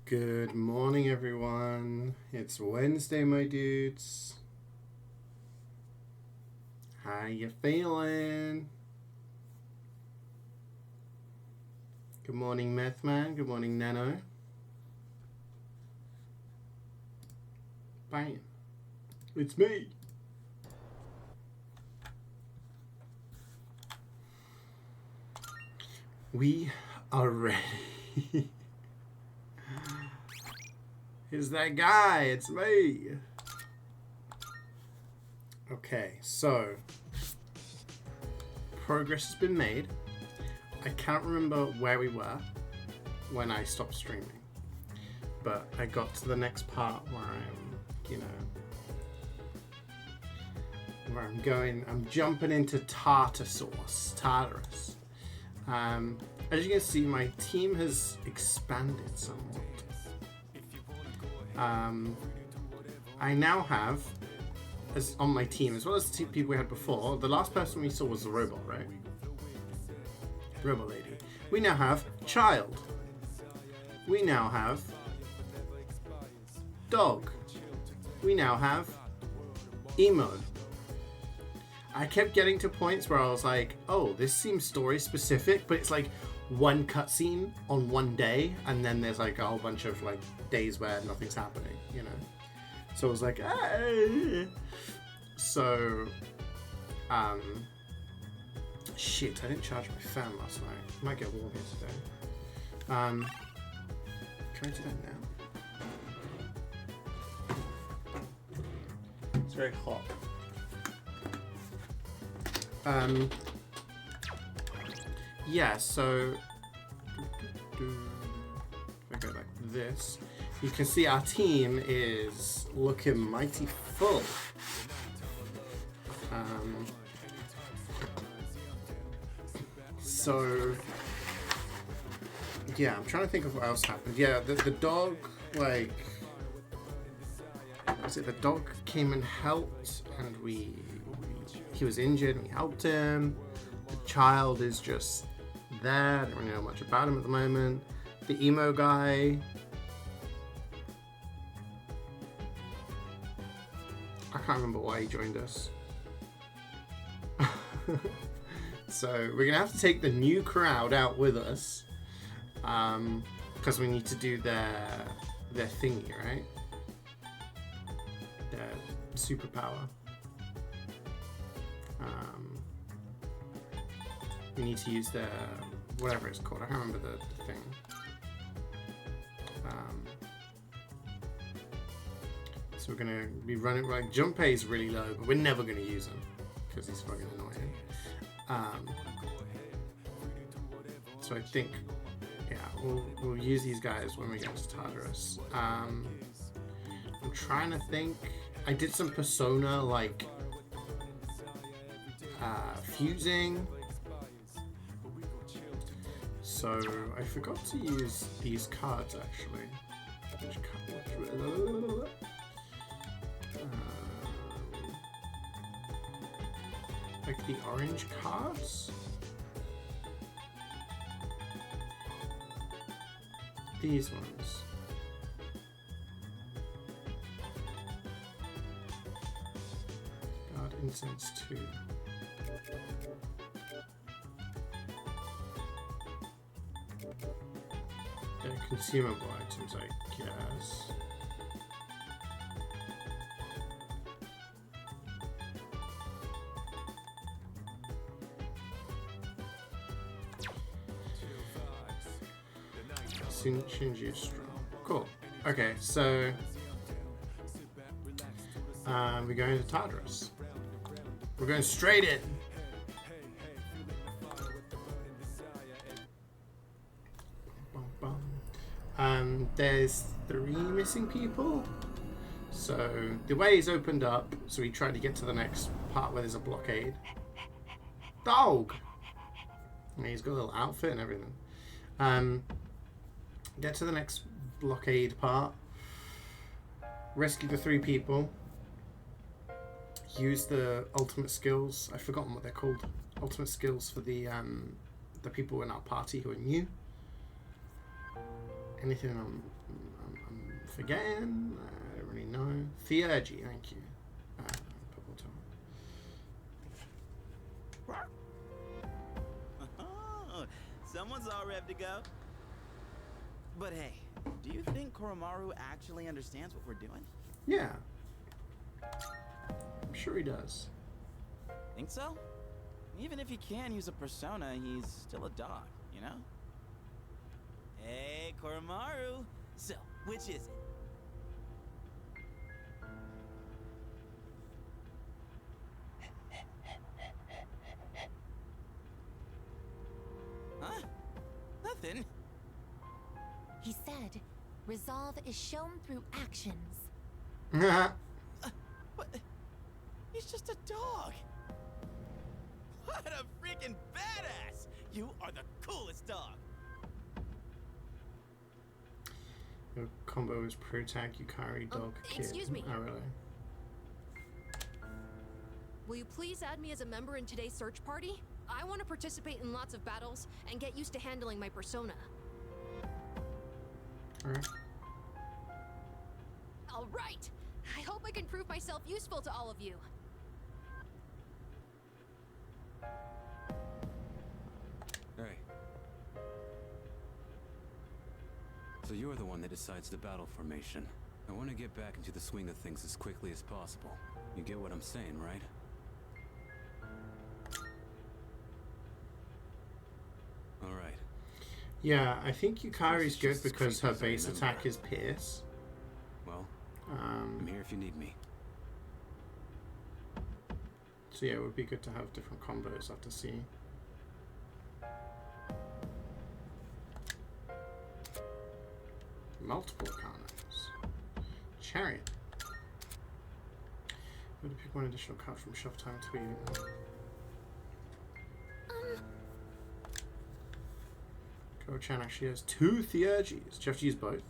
Good morning, everyone. It's Wednesday, my dudes. How you feeling? Good morning, Meth Man. Good morning, Nano. Bam. It's me. We are ready. It's that guy. It's me. Okay, so progress has been made. I can't remember where we were when I stopped streaming, but I got to the next part where I'm jumping into Tartarus. As you can see, my team has expanded somewhat. I now have, as on my team, as well as the people we had before, the last person we saw was the robot, right? Robot lady. We now have child. We now have dog. We now have emo. I kept getting to points where I was like, oh, this seems story specific, but it's like one cutscene on one day, and then there's like a whole bunch of like days where nothing's happening, you know? So I was like, hey. So, shit, I didn't charge my fan last night. Might get warm here today. Can I do that now? It's very hot. Yeah, so if I go like this, you can see our team is looking mighty full. So yeah, I'm trying to think of what else happened. Yeah, the dog, like, the dog came and helped, and he was injured and we helped him. The child is just there. I don't really know much about him at the moment. The emo guy, I can't remember why he joined us. So we're gonna have to take the new crowd out with us, because we need to do their thingy, right? Their superpower. We need to use their whatever it's called. I can't remember the thing. So we're gonna be running, like, jump pay is really low, but we're never gonna use him because he's fucking annoying. So I think, yeah, we'll use these guys when we get to Tartarus. I'm trying to think. I did some persona, like, fusing. So I forgot to use these cards actually. Like the orange cards? These ones. God, incense 2. They're consumable items, I guess. Shinji is strong. Cool. Okay, so we're going to Tartarus. We're going straight in. There's 3 missing people. So the way is opened up, so we try to get to the next part where there's a blockade. Dog! And he's got a little outfit and everything. Get to the next blockade part. Rescue the 3 people. Use the ultimate skills. I've forgotten what they're called. Ultimate skills for the people in our party who are new. Anything Forgetting? I don't really know. CeeJaey, thank you. Purple Oh, someone's all ready to go. But hey, do you think Koromaru actually understands what we're doing? Yeah. I'm sure he does. Think so? Even if he can use a persona, he's still a dog, you know? Hey, Koromaru. So, which is it? Huh? Nothing. He said, resolve is shown through actions. But he's just a dog. What a freaking badass! You are the coolest dog. Your combo is pro tag, Yukari, dog, kid. Excuse me. Oh, really? Will you please add me as a member in today's search party? I want to participate in lots of battles and get used to handling my persona. Alright. All right. I hope I can prove myself useful to all of you. Hey. So you're the one that decides the battle formation. I want to get back into the swing of things as quickly as possible. You get what I'm saying, right? Alright. Yeah, I think Yukari's good because her base attack is Pierce. Well, I'm here if you need me. So yeah, it would be good to have different combos. I have to see. Multiple counters. Chariot. I'm going to pick one additional card from shelf time to be. Go-chan actually has 2 CeeJays. Do you have to use both?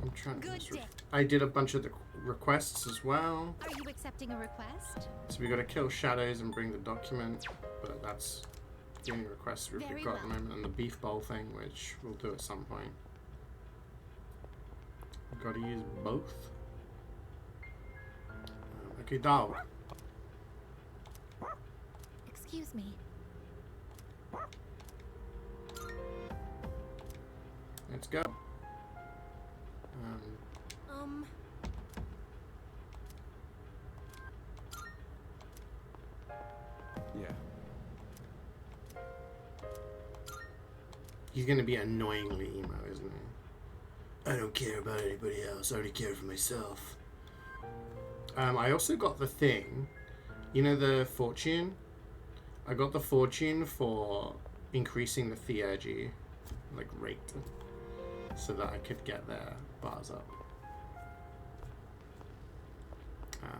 I'm trying Good to. day. I did a bunch of the requests as well. Are you accepting a request? So we got to kill shadows and bring the document, but that's the only request we've Very got at the well. moment, and the beef bowl thing, which we'll do at some point. We've got to use both. Okay, dog. Excuse me. Let's go. Yeah. He's gonna be annoyingly emo, isn't he? I don't care about anybody else. I only care for myself. I also got the thing, you know, the fortune. I got the fortune for increasing the CeeJaey, like, rate, so that I could get their bars up.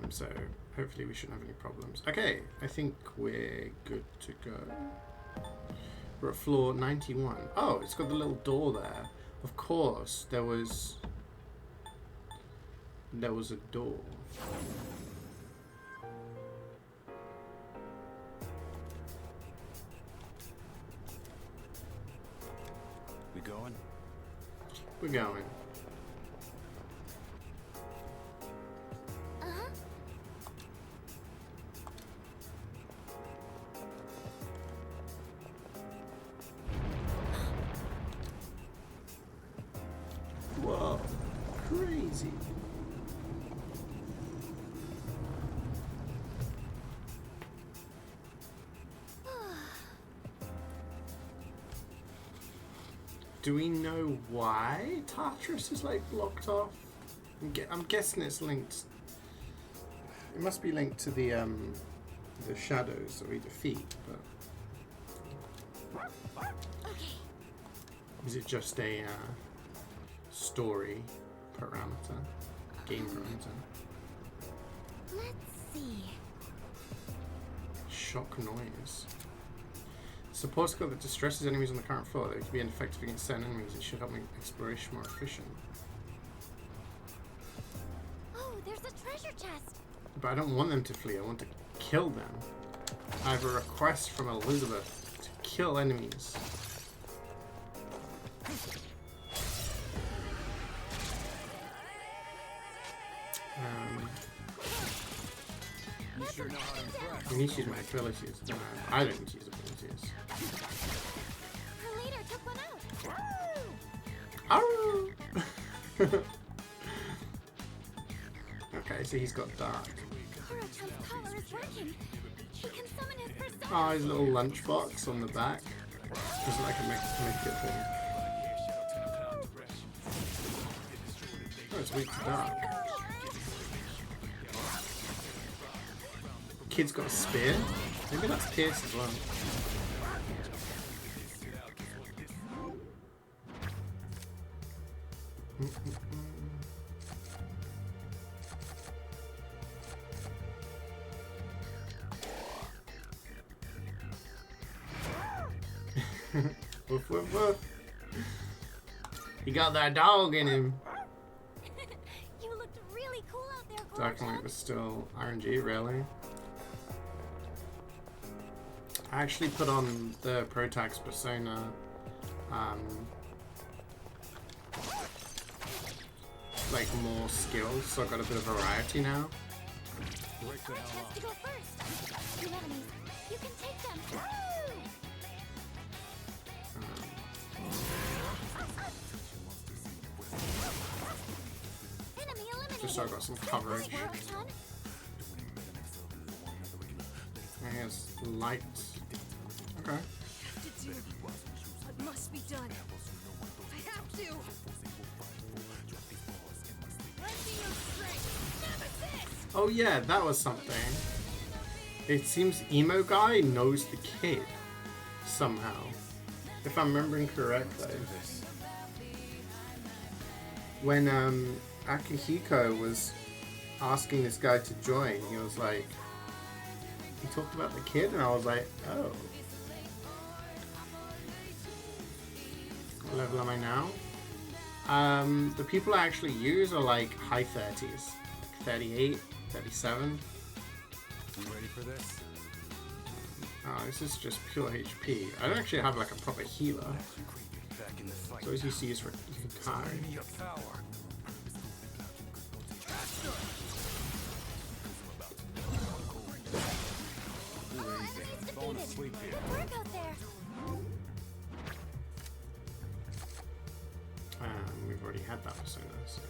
So hopefully we shouldn't have any problems. Okay, I think we're good to go. We're at floor 91. Oh, it's got the little door there. Of course, there was a door. We going? We're going. Whoa, crazy. Do we know why Tartarus is like blocked off? I'm guessing it's linked. It must be linked to the shadows that we defeat, but is it just a story parameter, game parameter? Let's see. Shock noise. Support skill that distresses enemies on the current floor. They can be ineffective against certain enemies. It should help make exploration more efficient. Oh, there's a treasure chest. But I don't want them to flee. I want to kill them. I have a request from Elizabeth to kill enemies. You sure know how to impress. I need to use my abilities, don't I? I don't need to use abilities. Her leader took one out. Arr! Okay, so he's got dark. Koro-chan's power is working. He can summon his persona. Oh, his little lunchbox on the back. Just like a make-it thing. Oh, it's weak to dark. Kid's got a spear. Maybe that's Pierce as well. Woof woof woof. He got that dog in him. You looked really cool out there, Dark Koro-chan. Knight was still RNG, really? I actually put on the Protax persona like more skills, so I've got a bit of variety now. Break the Koro hell has to up. go first. 2 enemies. You can take them. Enemy eliminated. Just so I've got some coverage. Koro-chan. And he has light. Okay. To do what must be done. I have to. Let's see your strength. Nemesis! Oh yeah, that was something. It seems Emo Guy knows the kid. Somehow. If I'm remembering correctly. When Akihiko was asking this guy to join, he was like, he talked about the kid, and I was like, oh. What level am I now? The people I actually use are like high 30s. Like 38, 37. You ready for this? Oh, this is just pure HP. I don't actually have like a proper healer. Back in the fight. So as you see is for Hikari. Your power. Falling asleep here. Good work out there. We've already had that persona, so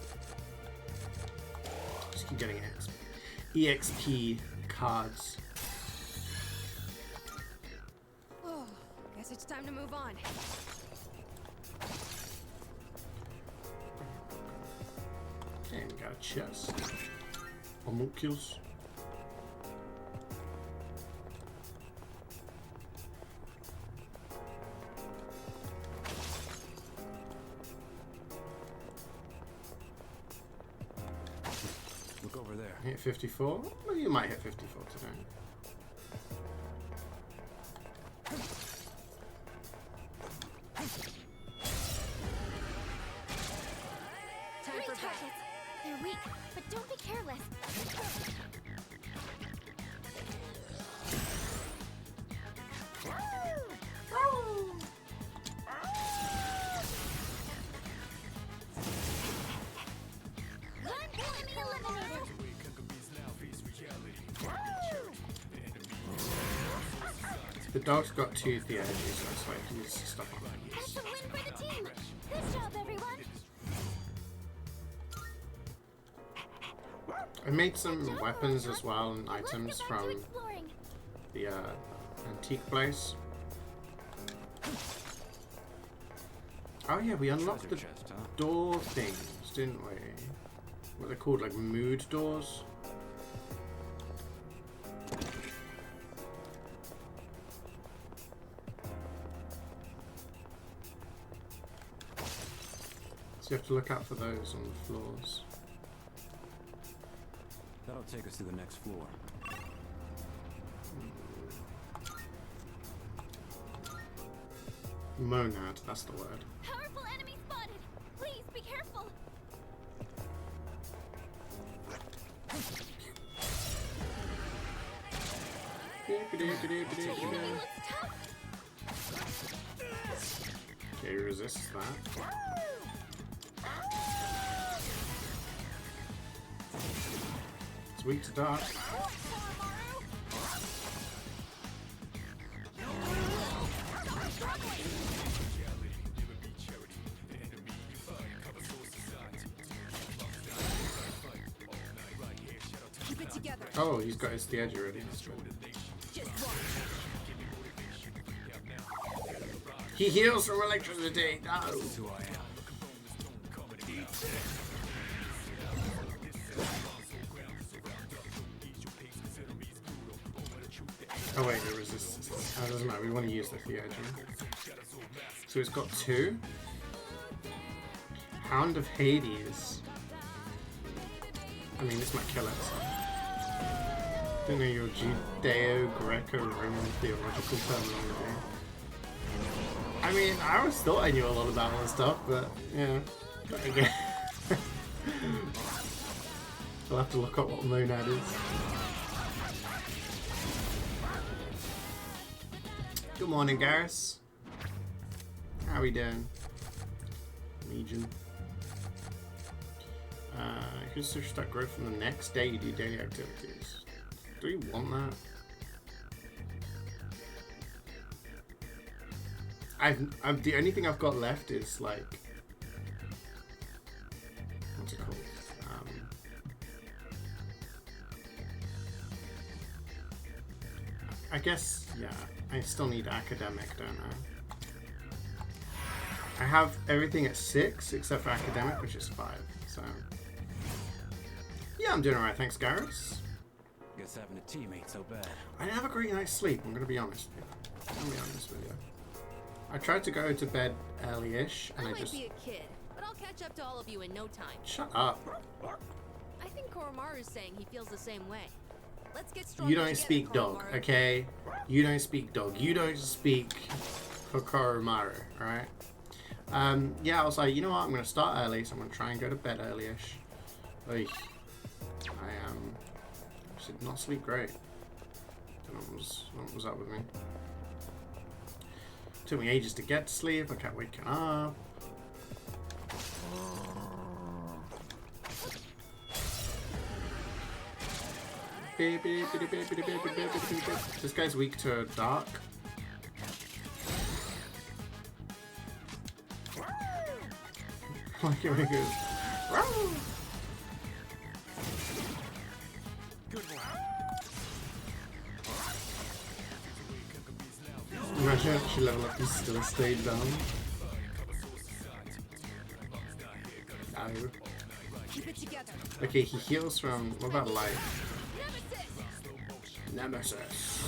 just keep getting EXP cards. Oh, guess it's time to move on. Okay, we got a chest. Homunculus. Look over there. Hit 54? Well, you might hit 54 today. Time 3 for targets. battle. They're weak, but don't be careless. One enemy eliminated. The dog's got 2 theology, so it's like he's stuck on it. That's a win for the team. Good job, everyone. I made some weapons as well and Let's items get back to from exploring. the antique place. Oh yeah, we unlocked the Treasure chest, huh? door things, didn't we? What they're called, like mood doors? So you have to look out for those on the floors. That'll take us to the next floor. Monad, that's the word. Powerful enemy spotted. Please be careful. Okay, resist that. It's weak to dark. Keep it together. Oh, he's got his edge already. That's good. He heals from electricity. No. That's who I am. Oh wait, it resists. Oh, it doesn't matter. We want to use the Theurgy. So it's got 2. Hound of Hades. I mean, this might kill it. So. Don't know your Judeo-Greco-Roman theological terminology. I mean, I always thought I knew a lot about all this stuff, but yeah. Again. I'll have to look up what monad is. Good morning, Garrus. How we doing? Legion. Here's search start growth from the next day you do daily activities. Do we want that? I've the only thing I've got left is like, what's it called? I guess, yeah, I still need academic, don't I? I have everything at 6 except for academic, which is 5, so. Yeah, I'm doing alright, thanks, Garrus. Guess having a teammate so bad. I didn't have a great night's sleep, I'm gonna be honest with you. I'm gonna be honest with you. I tried to go to bed early-ish, and I I might just... be a kid, but I'll catch up to all of you in no time. Shut up. I think Koromaru's saying he feels the same way. Let's get stronger You don't together, speak dog, Koromaru. okay? You don't speak dog. You don't speak for Koromaru, alright? Yeah, I was like, you know what? I'm going to start early, so I'm going to try and go to bed early-ish. Oy. I did not sleep great. Don't know what was up with me. Took me ages to get to sleep. I kept waking up. This guy's weak to dark. Like it when he goes. Imagine if she leveled up and still stayed down. No. Keep it together. Okay, he heals from. What about light? Nemesis.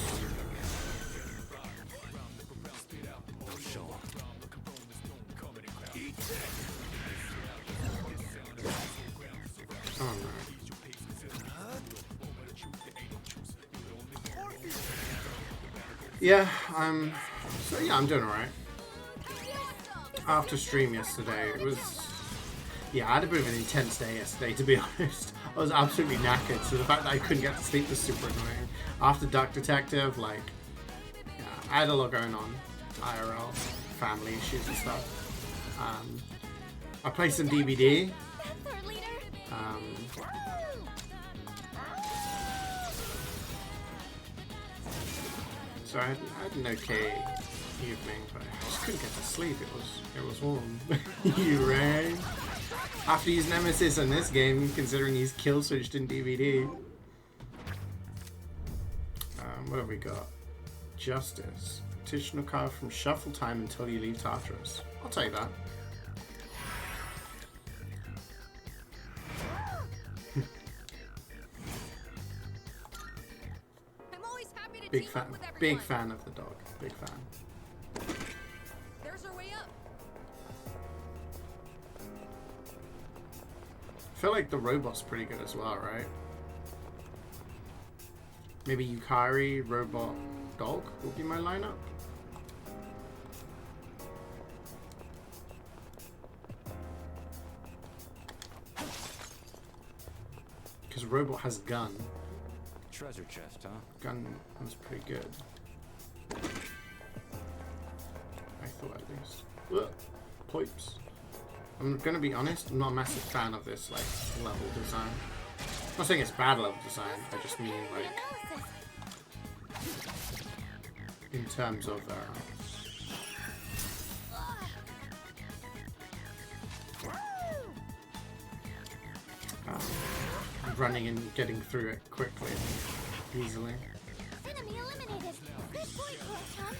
Oh no. Yeah, so yeah, I'm doing alright. After stream yesterday, it was... Yeah, I had a bit of an intense day yesterday, to be honest. I was absolutely knackered, so the fact that I couldn't get to sleep was super annoying. After Duck Detective, like... Yeah, I had a lot going on. IRL, family issues and stuff. I played some DVD. So I had an okay evening, but I just couldn't get to sleep. It was warm. You rang. After he's Nemesis in this game, considering he's kill switched in DVD. What have we got? Justice. Petition card from shuffle time until you leave Tartarus. I'll take that. Big fan of the dog. Big fan. There's our way up. I feel like the robot's pretty good as well, right? Maybe Yukari, robot, dog will be my lineup. Because robot has gun. Treasure chest, huh? Gun was pretty good. I thought at least. Ugh, pipes. I'm gonna be honest, I'm not a massive fan of this like level design. I'm not saying it's bad level design, I just mean like in terms of running and getting through it quickly, easily. Enemy eliminated. Good point, Coruscant.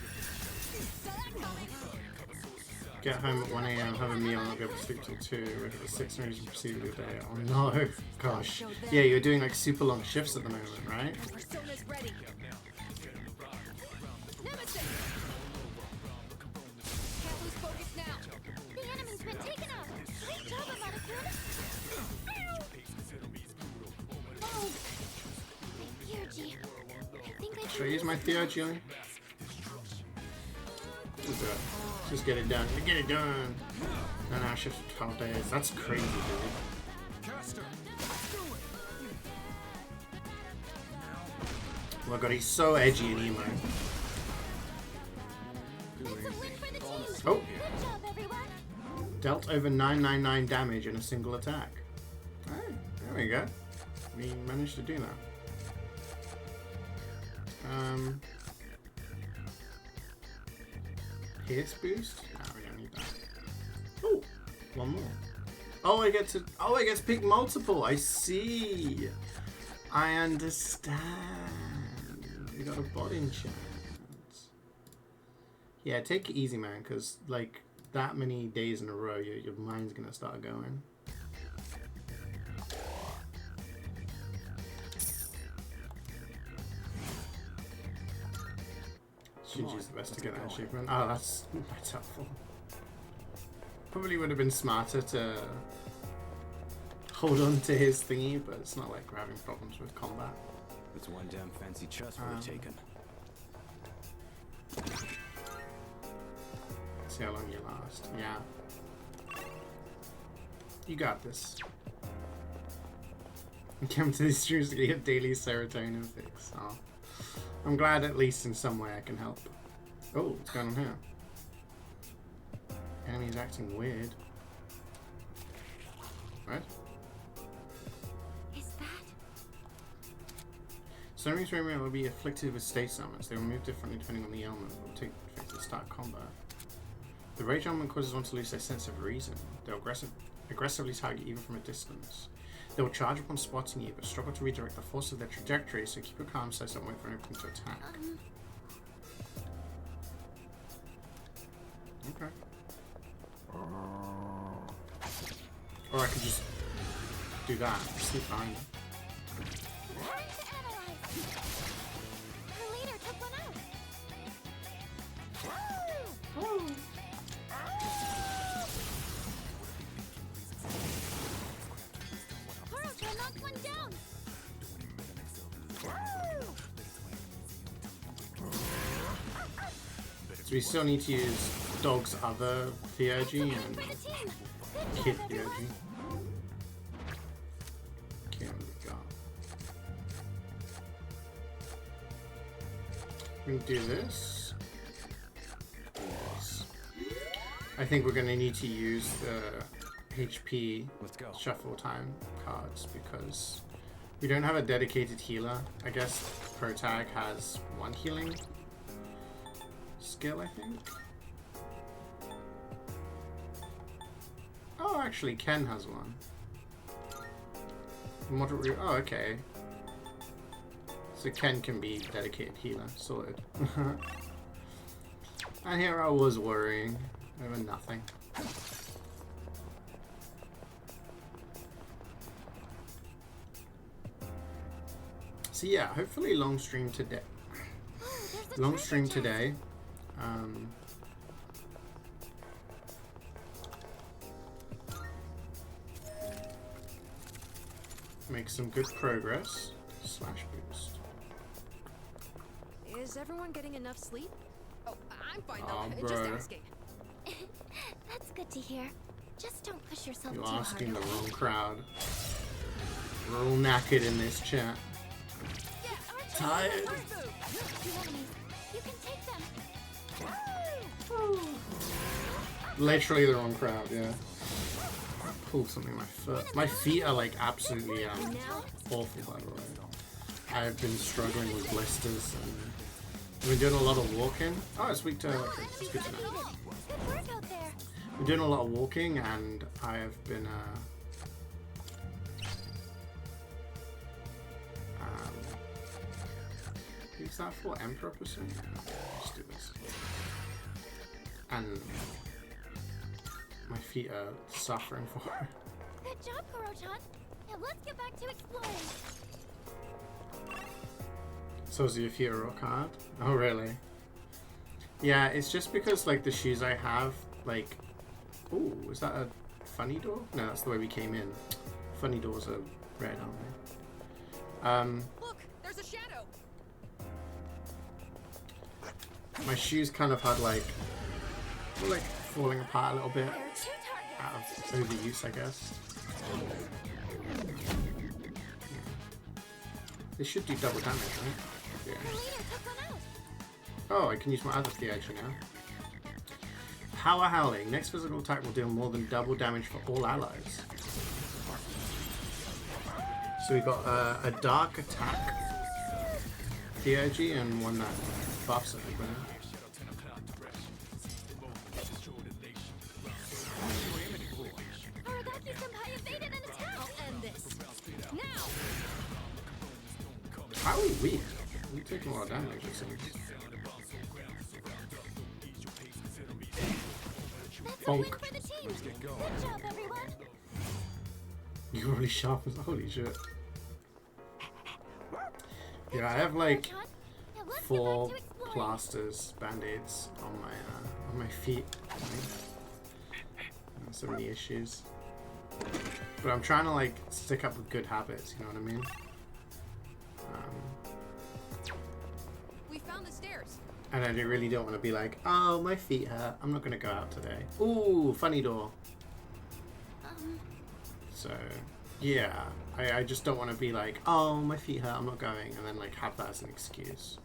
Get home at 1 AM, have a meal, and I'll go to sleep till 2. Wake up at 6 and proceed with your day. Oh no, gosh. Yeah, you're doing like super long shifts at the moment, right? Persona's ready. Nemesis! Can't lose focus now. The enemy's been taken out. Great job, Amadakun. Oh, my Theurgy. I think I Should I use my Theurgy? Just do it. Just get it done. Get it done. 9 hour shift for 12 days. That's crazy, dude. Oh my god, he's so edgy and emo. It's a win for the team. Oh! Good job, everyone. Dealt over 999 damage in a single attack. Alright, there we go. We managed to do that. Pierce boost? No, we don't need that. Oh, one more. Oh, I get to pick multiple. I see. I understand. We got a bot-in chance. Yeah, take it easy, man, because like that many days in a row, your mind's gonna start going. CeeJaey's the best to get that achievement. Oh, that's helpful. Probably would have been smarter to hold on to his thingy, but it's not like we're having problems with combat. That's one damn fancy chest we're taking. See how long you last. Yeah. You got this. Come to these streams to get your daily serotonin fix. Oh. I'm glad at least in some way I can help. Oh, what's going on here? Enemy's acting weird. What? Is that? Some enemies will be afflicted with state summons. They will move differently depending on the ailment, but will take effect at the start of combat. The rage element causes one to lose their sense of reason. They'll aggressively target even from a distance. They will charge upon spotting you, but struggle to redirect the force of their trajectory, so keep your calm size and wait for an opening to attack. Okay. Or I could just do that. Sleep behind it. Time to analyze. Her leader took one out. Coruscant knocked one down. So we still need to use Dog's other Theurgy and For the team. Kid Theurgy. Okay, what do we got? We're gonna do this. Yes. I think we're gonna need to use the HP Let's go. shuffle time cards because we don't have a dedicated healer. I guess Protag has one healing skill, I think. Oh, actually, Ken has one. Oh, okay. So Ken can be dedicated healer. Sorted. And here I was worrying over nothing. So yeah, hopefully long stream today. Long stream today. Make some good progress. Slash boost. Is everyone getting enough sleep? Oh, I'm fine Oh, though. Just bro. asking. That's good to hear. Just don't push yourself You're too hard. asking the wrong crowd. We're all knackered in this chat. Yeah, tired. Two enemies. You can take them. Literally the wrong crowd, yeah. Pulled something in my foot. My feet are like absolutely awful, by the way. I've been struggling with blisters and I've been doing a lot of walking. Oh, it's weak to electric. It's good to know. Good work out there. I'm doing a lot of walking and I have been who's that for? Emperor pursuit? Let's do this. And my feet are suffering for it. Good job, Koro-chan. Now let's get back to exploring. So is your feet a rock hard? Oh really? Yeah, it's just because like the shoes I have, like, ooh, is that a funny door? No, that's the way we came in. Funny doors are red, aren't they? Look, there's a shadow. My shoes kind of had like, were like falling apart a little bit There are two targets. out of overuse, I guess. This should do double damage, right? Yeah. Your leader took one out. Oh, I can use my other CeeJaey now. Power Howling. Next physical attack will deal more than double damage for all allies. So we got a dark attack CeeJaey and one that buffs everybody. Aragaki-senpai evaded an attack. I'll end this. Now! How are we weak? We're taking a lot of damage, it seems. That's a win Bonk. for the team. Good job, everyone. You're really sharp as holy shit. Yeah, I have like Koro-chan. Now let's get 4 back to exploring. plasters, band-aids on my feet. So many issues. But I'm trying to like stick up with good habits, you know what I mean? We found the stairs. And I really don't want to be like, oh, my feet hurt. I'm not going to go out today. Ooh, funny door. So, yeah. I just don't want to be like, oh, my feet hurt. I'm not going. And then like have that as an excuse.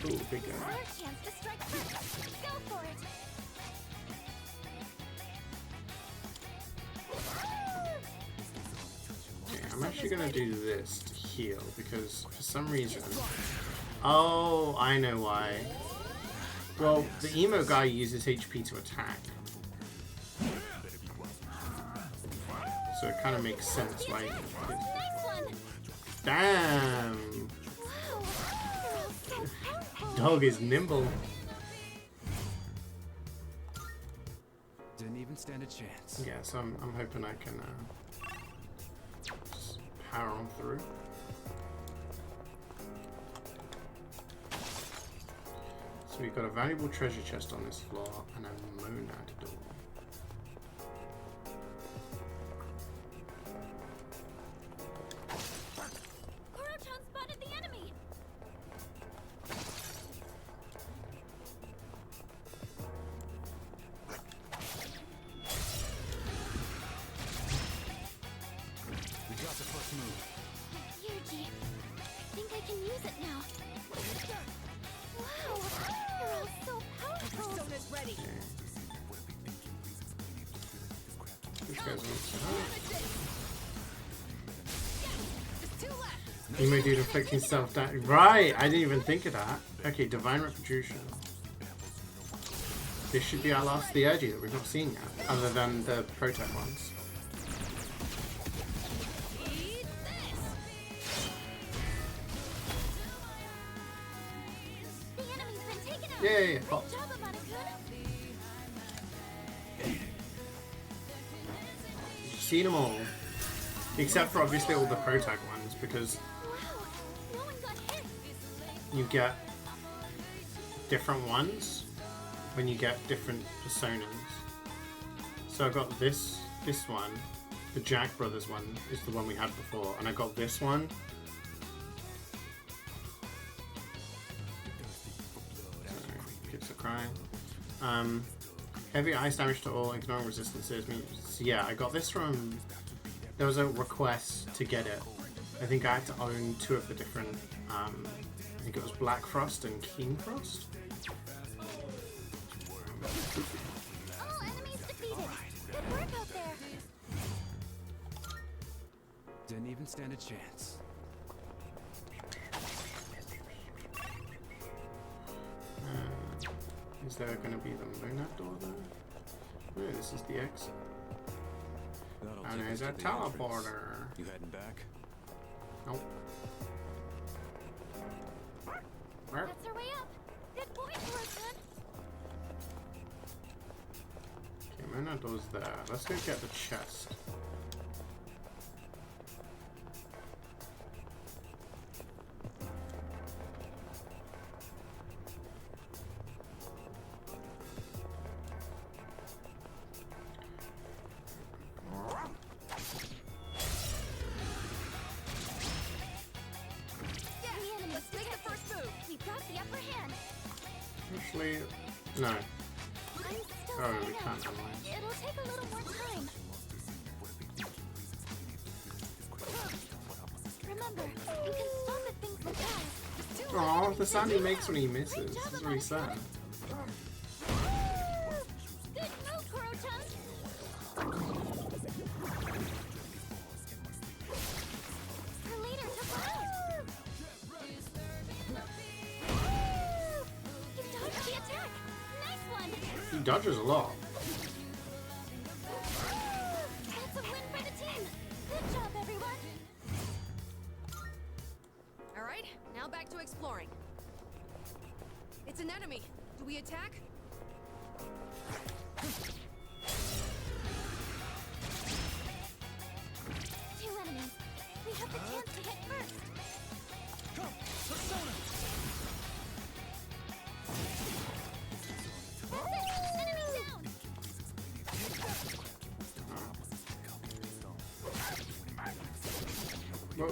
Ooh, big guy. Our chance to strike first. Go for it. Okay, I'm actually going to do this to heal because for some reason... Oh, I know why. Well, the emo guy uses HP to attack. So it kind of makes sense why... Nice one. Damn! Wow. You're all so powerful. Dog is nimble. Didn't even stand a chance. Yeah, so I'm hoping I can just power on through. So we've got a valuable treasure chest on this floor and a monad door. Koro-chan spotted the enemy. We got the first move. Yuji, I think I can use it now. Wow, you're all so powerful. Persona's ready. This guy's on Just 2 left. You may do inflicting self-damage. Right, I didn't even think of that. Okay, Divine Retribution. This should be our last CeeJaey that we've not seen yet, other than the Protect ones. Eat this. The enemy's been taken out. Yeah. Good Pop. job, Amada-kun. Seen them all. Except for obviously all the Protect ones, because Wow, no one got hit. you get different ones when you get different personas. So I got this one, the Jack Brothers one is the one we had before, and I got this one. Kids are crying. Heavy ice damage to all, ignoring resistances. So yeah, I got this from there was a request to get it. I think I had to own 2 of the different, I think it was Black Frost and Keen Frost. All enemies defeated. Good work out there. Didn't even stand a chance. Is there going to be the Monad door there? Oh, this is the exit. That'll And take there's us a to the entrance. teleporter. You heading back? Nope. Where? That's our way up. Good point, Rotan. Okay, Monad door's there. Let's go get the chest. The enemies take the first move. We've got the upper hand. Actually, no. I'm still Oh, we setting up. can't otherwise. It'll take a little more time. Remember, you can stop if things look bad. Aw, the sound he makes when he misses. This is really sad. Good move, Kurotan. Her leader took her out. You dodged the attack. Nice one. He dodges a lot. That's a win for the team. Good job, everyone. All right, now back to exploring. It's an enemy. Do we attack? Two enemies. We have the chance to hit first. That's it. Enemy down. Whoa.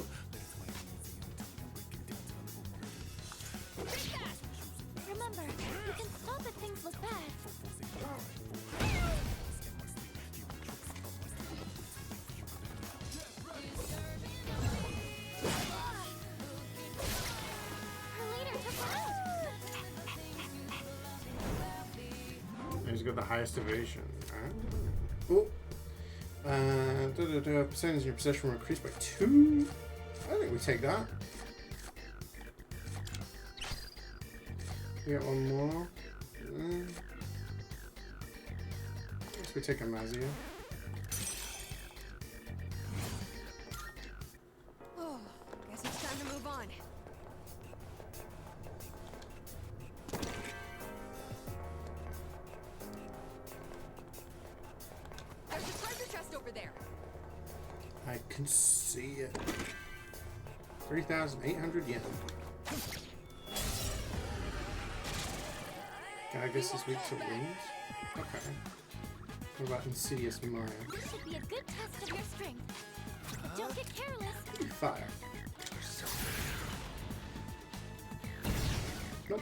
Remember, you can stop if things look bad. Her leader took her out. He's got the highest evasion. Oh. Percentage in your possession will increase by 2. I think we take that. We got one more. Guess we take a Mazia. Oh, guess it's time to move on. There's a treasure chest over there. I can see it. 3,800 yen. I guess this week to wings. Okay. What about Insidious Maya? This should be a good test of your strength. But don't get careless. Fire. Nope.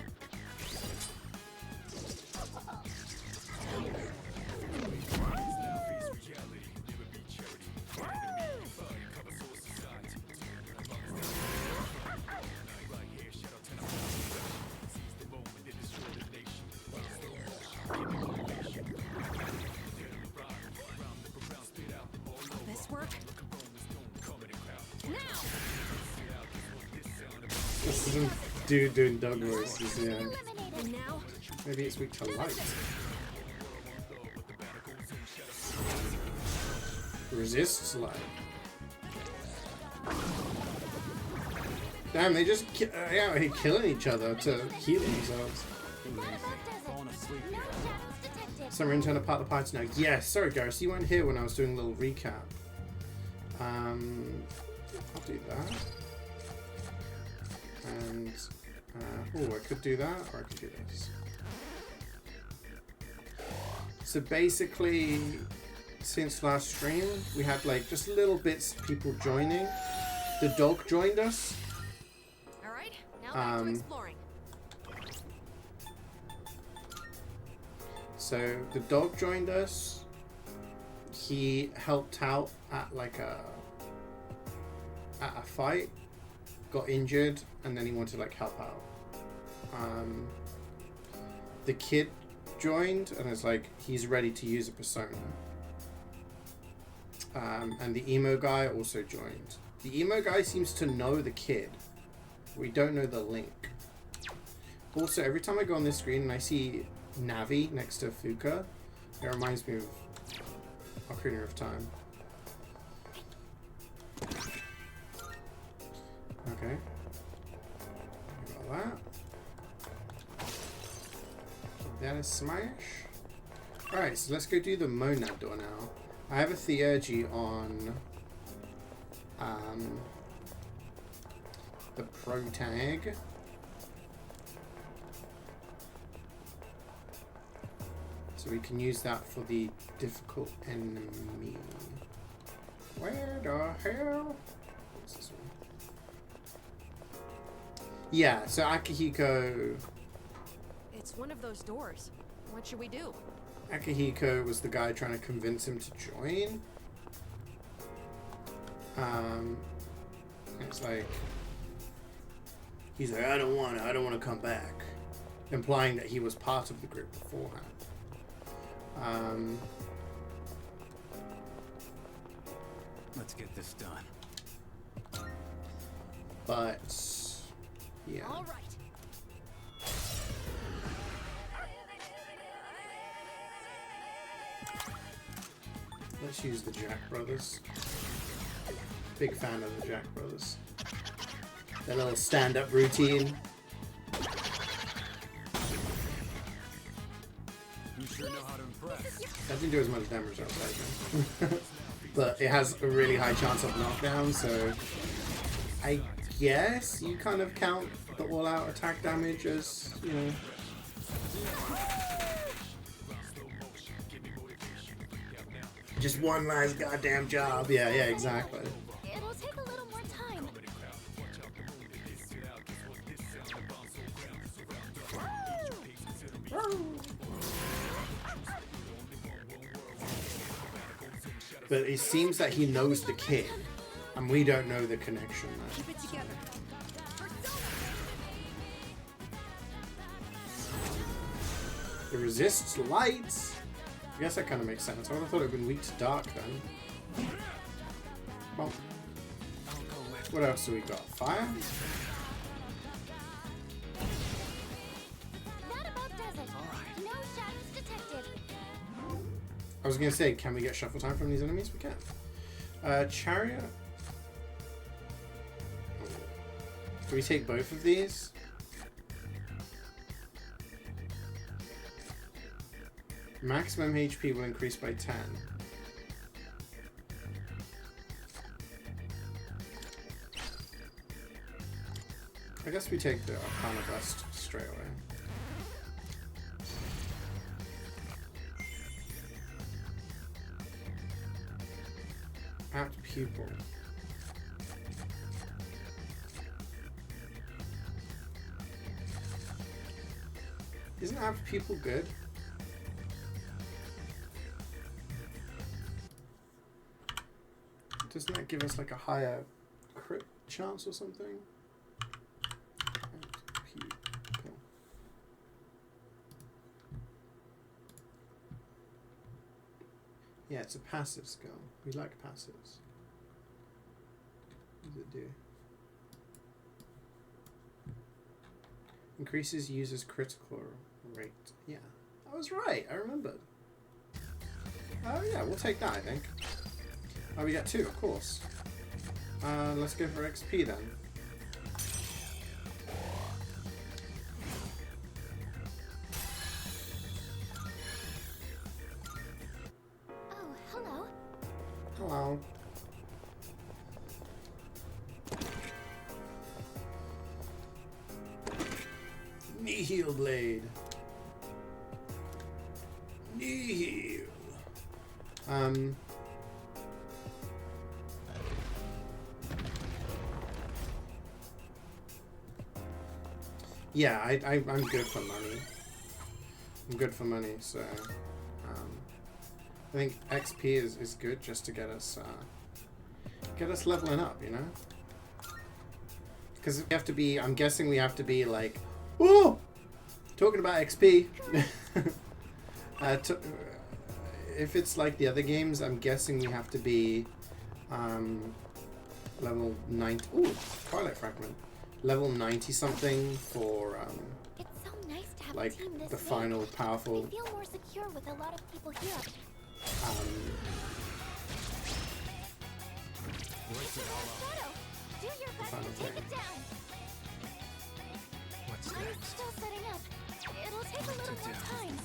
This work? Now! This is a dude doing dog voices, yeah. Eliminated. And now? Maybe it's weak to light. Resists light. Damn, they just out here killing each other to heal themselves. That about does Falling it. asleep No here. shadows detected. Some return apart the party now. Yes, sorry Gareth, you weren't here when I was doing a little recap. I'll do that. And oh, I could do that, or I could do this. So basically, since last stream, we had like just little bits of people joining. The dog joined us. All right, now back to exploring. So the dog joined us. He helped out at like at a fight, got injured, and then he wanted to like help out. The kid joined and is like he's ready to use a persona. And the emo guy also joined. The emo guy seems to know the kid. We don't know the link. Also, every time I go on this screen and I see Navi next to Fuka, it reminds me of Ocarina of Time. Okay. Got that. That is smash. Alright, so let's go do the Monad door now. I have a Theurgy on the Pro Tag. So we can use that for the difficult enemy. Where the hell? What's this one? Yeah, so Akihiko... It's one of those doors. What should we do? Akihiko was the guy trying to convince him to join. It's like... He's like, I don't want to come back. Implying that he was part of the group beforehand. Let's get this done. But... yeah. All right. Let's use the Jack Brothers. Big fan of the Jack Brothers. Their little stand-up routine. You sure know how to impress. That didn't do as much damage as I was hoping. But it has a really high chance of knockdown, so... I guess you kind of count the all-out attack damage as, you know... Just one last goddamn job. Yeah, exactly. It'll take a little more time. But it seems that he knows the kid, and we don't know the connection there. Keep it together. It resists light. I guess that kind of makes sense. I would have thought it would have been weak to dark then. Well, what else do we got? Fire? That about does it. No shadows detected. I was going to say, can we get shuffle time from these enemies? We can. Chariot? Do we take both of these? Maximum HP will increase by 10. I guess we take the Arcana Bust straight away. Apt Pupil. Isn't Apt Pupil good? Doesn't that give us like a higher crit chance or something? Yeah, it's a passive skill. We like passives. What does it do? Increases user's critical rate. Yeah, I was right. I remembered. Oh yeah, we'll take that, I think. Oh, we got two, of course. Let's go for XP then. Oh, hello. Hello. Nihil Blade. Nihil. Yeah, I'm good for money. I'm good for money, so I think XP is good just to get us leveling up, you know? Because we have to be, I'm guessing we have to be like, whoa! Talking about XP. If it's like the other games, I'm guessing we have to be level 90. Ooh, Twilight Fragment. Level 90 something for It's so nice to have like a team this the big. final powerful. I feel more secure with a lot of people here. Shadow, do your best Final to take thing. it down. What's I'm next? still setting up. It'll take a little more time.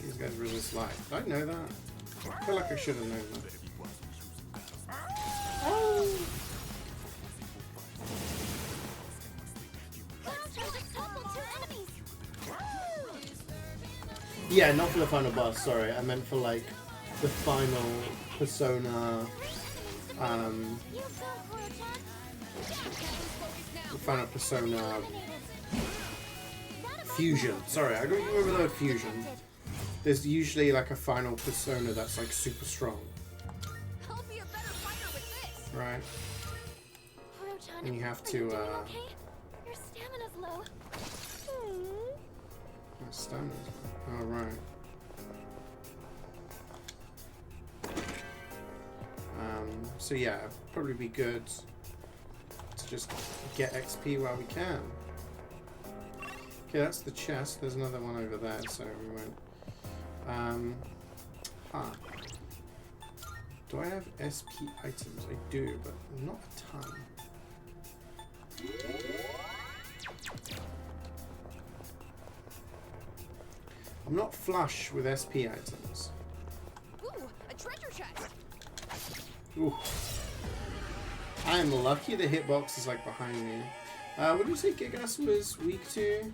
These guys resist light. Did I know that? I feel like I should have known that. Yeah, not for the final boss, sorry. I meant for like the final Persona the final Persona fusion. Sorry, I don't remember the word fusion. There's usually like a final Persona that's like super strong. I'll be a better fighter with this. Right? And you have to Your stamina's low. stamina. Oh right. So yeah, probably be good to just get XP while we can. Okay, that's the chest. There's another one over there, so we won't. Do I have SP items? I do, but not a ton. I'm not flush with SP items. Ooh, a treasure chest. Ooh. I'm lucky the hitbox is like behind me. What did you say Gigas was weak to?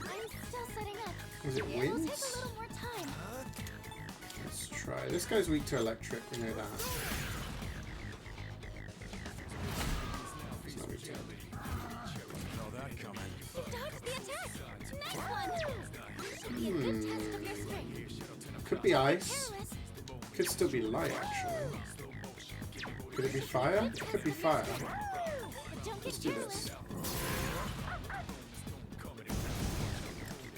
I'm still setting up. Was it It'll take a winds? little more time. Let's try. This guy's weak to electric, we know that. It's not weak to electric. Saw that coming. Dodge the attack. Nice one. Hmm. Could be ice. Could still be light, actually. Could it be fire? It could be fire. Let's do this.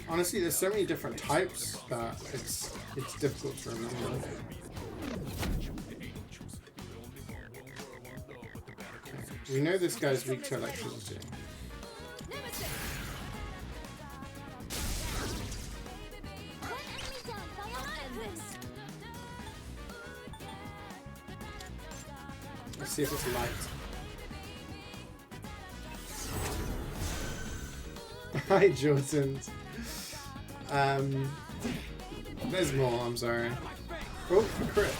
Honestly, there's so many different types that it's difficult to remember. Okay. We know this guy's weak to electricity. Let's see if it's light. Hi, Jordan. There's more, I'm sorry. Oh, a crit.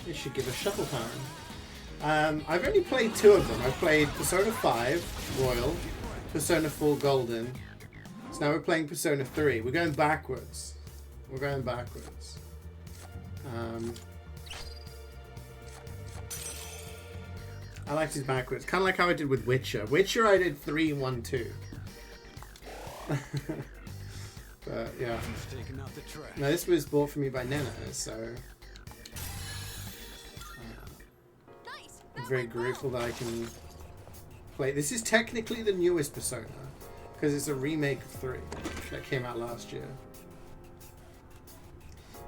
You should give a shuffle time. I've only played 2 of them. I've played Persona 5 Royal, Persona 4 Golden. So now we're playing Persona 3. We're going backwards. We're going backwards. I liked it backwards. Kind of like how I did with Witcher. Witcher I did 3, 1, 2. But yeah. Taking out the trash. Now this was bought for me by Nena, so I'm very grateful that I can play. This is technically the newest Persona because it's a remake of 3 that came out last year.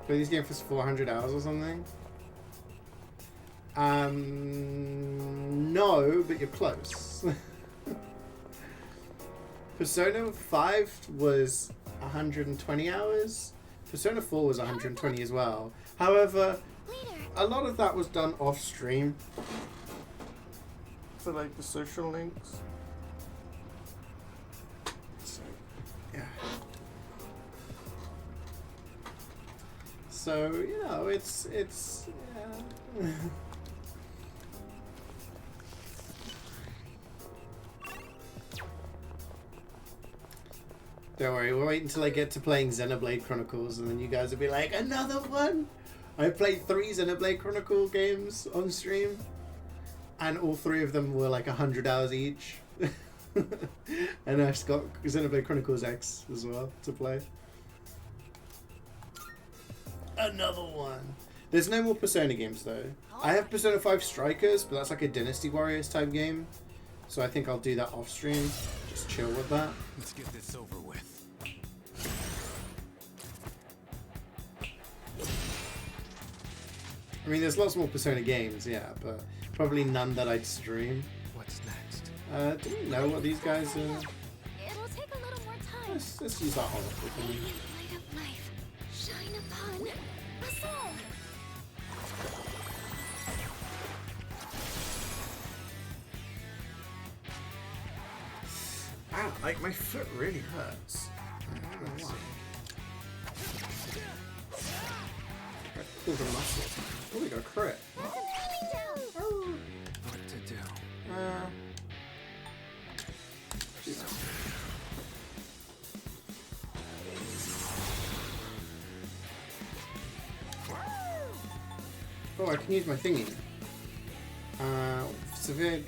Play this game for 400 hours or something. No, but you're close. Persona 5 was 120 hours. Persona 4 was 120 as well. However, a lot of that was done off stream. For like the social links. So, yeah. So, you know, it's yeah. Don't worry, we'll wait until I get to playing Xenoblade Chronicles and then you guys will be like, another one? I played 3 Xenoblade Chronicle games on stream and all 3 of them were like 100 hours each. And I've got Xenoblade Chronicles X as well to play. Another one. There's no more Persona games though. I have Persona 5 Strikers, but that's like a Dynasty Warriors type game. So I think I'll do that off stream. Just chill with that. Let's get this over with. I mean, there's lots more Persona games, yeah, but probably none that I'd stream. What's next? Do we know what these guys are? It'll take a little more time. Let's use that Oracle thing. Radiant light of life, shine upon us all. Ow, like my foot really hurts. I don't know why. I pulled a muscle. Oh, we got a crit. Oh. What to do? Do that. Oh, I can use my thingy. Severe.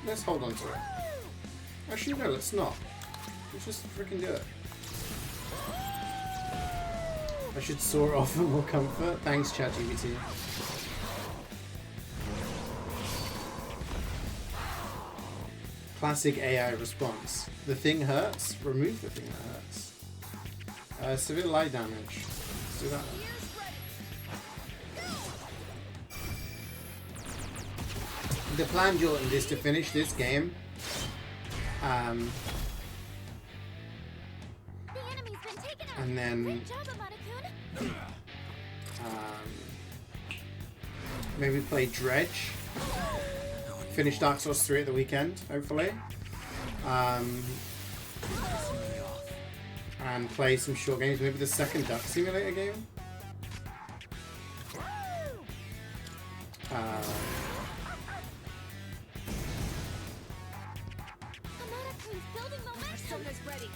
Let's hold on to it. Actually, no, let's not. Let's just freaking do it. I should soar off for more comfort. Thanks, ChatGPT. Classic AI response. The thing hurts. Remove the thing that hurts. Severe light damage. Let's do that. The plan, Jordan, is to finish this game. And then maybe play Dredge. Finish Dark Souls 3 at the weekend, hopefully. And play some short games. Maybe the second Duck Simulator game. Persona's ready.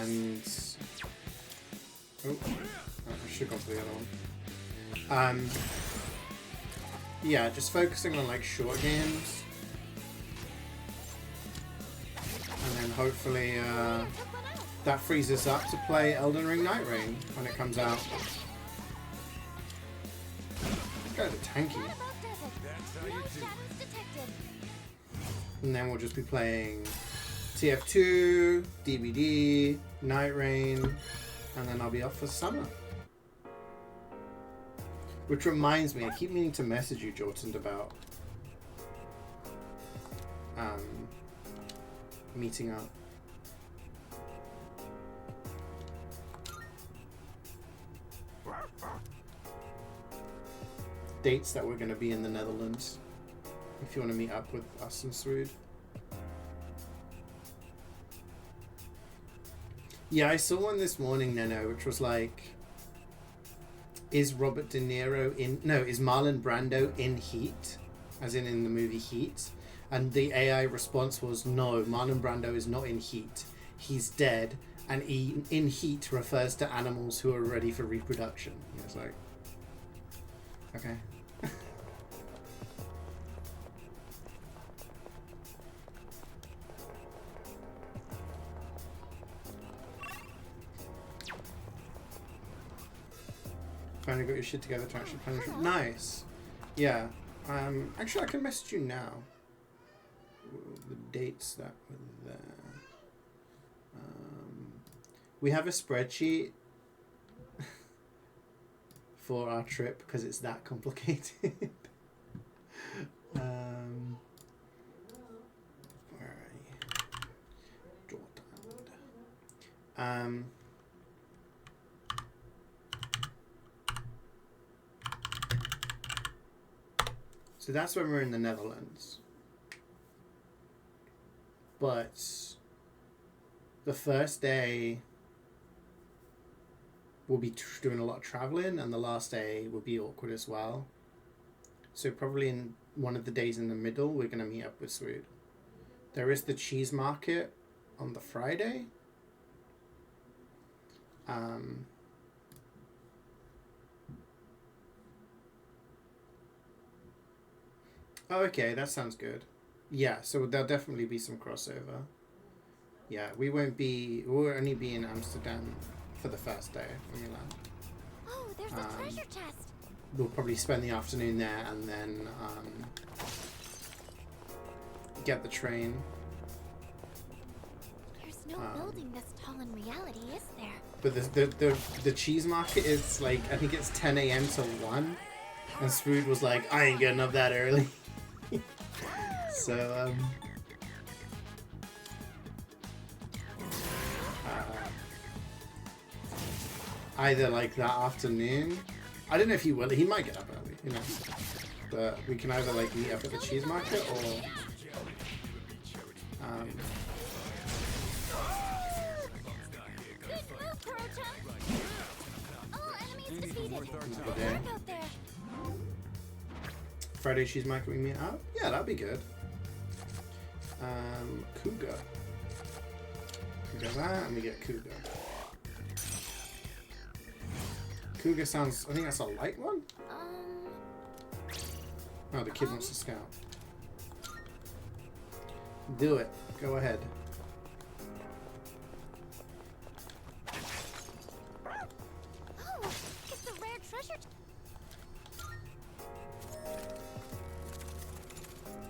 And oh, I should go for the other one. Yeah, just focusing on like short games, and then hopefully that frees us up to play Elden Ring Night Rain when it comes out. These guys are tanky. And then we'll just be playing TF2, DBD, Night Rain, and then I'll be off for summer. Which reminds me, I keep meaning to message you, Jordan, about meeting up. Dates that we're going to be in the Netherlands. If you want to meet up with us and Srood. Yeah, I saw one this morning, Neno, which was like, is Robert De Niro in... No, is Marlon Brando in Heat? As in the movie Heat? And the AI response was, no, Marlon Brando is not in Heat. He's dead, and in Heat refers to animals who are ready for reproduction. And it's like, okay. Finally got your shit together to actually plan your... Nice. Yeah. Actually, I can message you now. The dates that were there. We have a spreadsheet for our trip because it's that complicated. Where are you? Jordan. So that's when we're in the Netherlands. But the first day we'll be doing a lot of traveling, and the last day will be awkward as well. So probably in one of the days in the middle, we're going to meet up with Swood. There is the cheese market on the Friday. Oh, okay, that sounds good. Yeah, so there'll definitely be some crossover. Yeah, we'll only be in Amsterdam for the first day when we land. Oh, there's a treasure chest. We'll probably spend the afternoon there and then get the train. There's no building this tall in reality, is there? But the cheese market is like, I think it's 10 a.m. till 1. And Swood was like, I ain't getting up that early. So, either like that afternoon, I don't know if he will, he might get up early, you know, but we can either like meet up at the cheese market or another day. Friday cheese market we meet up? Yeah, that'd be good. Cougar. We get that and we get Cougar. Cougar sounds, I think that's a light one? Oh, the kid wants to scout. Do it. Go ahead. Oh, it's a rare treasure.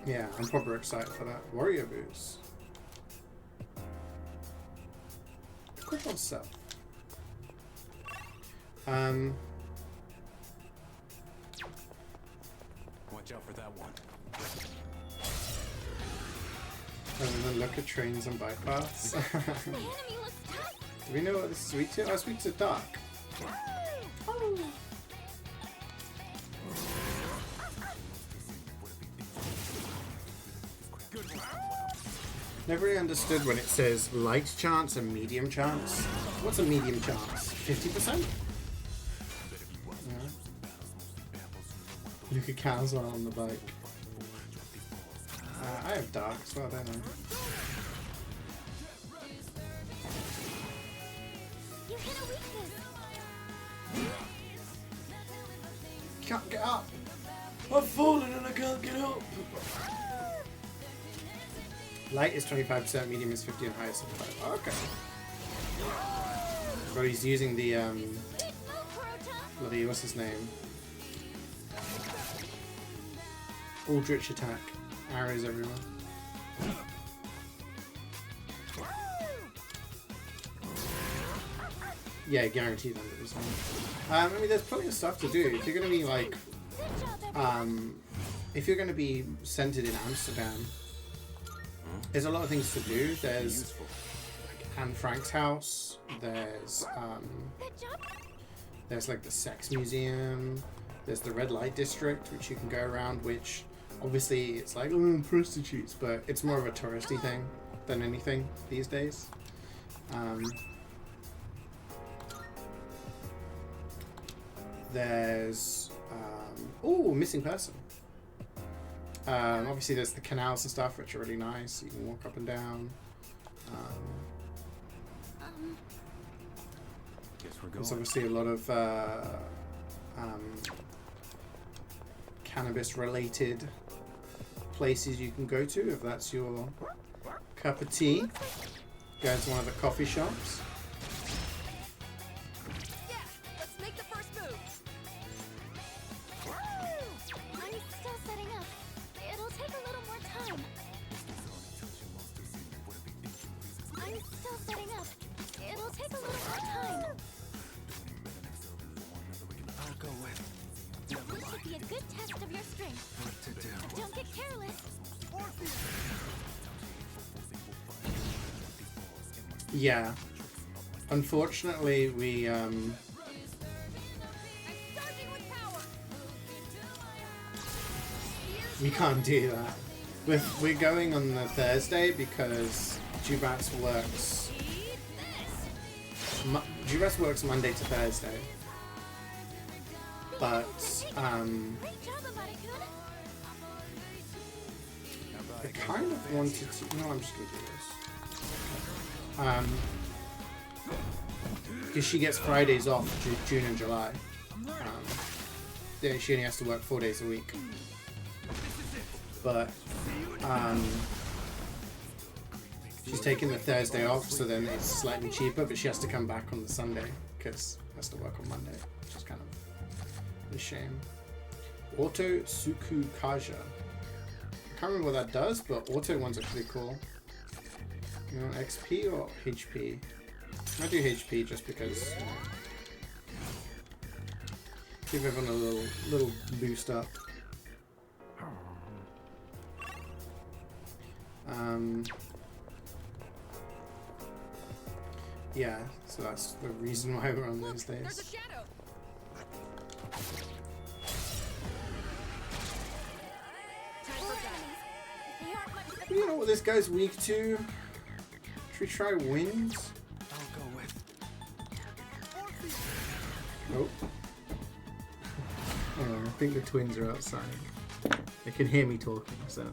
Yeah, I'm proper excited for that. Warrior boots. Equip on self. Watch out for that one. And then look at trains and bike paths. The enemy looks tough. Do we know what this is sweet to? Oh, sweet to dark. Oh. Never really understood when it says light chance and medium chance. What's a medium chance? 50%? Yeah. Look at Caswell on the bike. I have dark as well, don't I? You hit a weakness. Can't get up! I've fallen and I can't get up! Light is 25%, medium is 50, and high is 75. Oh, okay. But he's using the, bloody, what's his name? Aldrich attack. Arrows everywhere. Yeah, guaranteed 100%. I mean, there's plenty of stuff to do. If you're going to be, like, if you're going to be centered in Amsterdam, there's a lot of things to do. There's Anne Frank's house. There's like the sex museum. There's the red light district, which you can go around, which obviously it's like, oh, prostitutes, but it's more of a touristy thing than anything these days. There's oh, missing person. Obviously there's the canals and stuff, which are really nice. You can walk up and down. Guess we're going. There's obviously a lot of cannabis-related places you can go to if that's your cup of tea. Go to one of the coffee shops. Yeah, let's make the first move. I'm still setting up. It'll take a little more time. I'm still setting up. It'll take a little more time. I'll go with. This should be a good test of your strength. What to do? Don't get careless. Yeah. Unfortunately, we I'm starting with power. we can't do that. We're going on the Thursday because Jubats works G-Rest works Monday to Thursday. But, Great job, Abare-kun. I kind of wanted to... No, I'm just going to do this. Because she gets Fridays off, June and July. She only has to work 4 days a week. But, she's taking the Thursday off, so then it's slightly cheaper, but she has to come back on the Sunday, because has to work on Monday, which is kind of a shame. Auto Suku Kaja. I can't remember what that does, but auto ones are pretty cool. You know, XP or HP? I do HP just because, you know, give everyone a little boost up. Yeah, so that's the reason why we're on those There's a days. shadow. Time for bed. They aren't much of a- You know what this guy's weak to? Should we try winds? I'll go with. Nope. Oh, I think the twins are outside. They can hear me talking, so.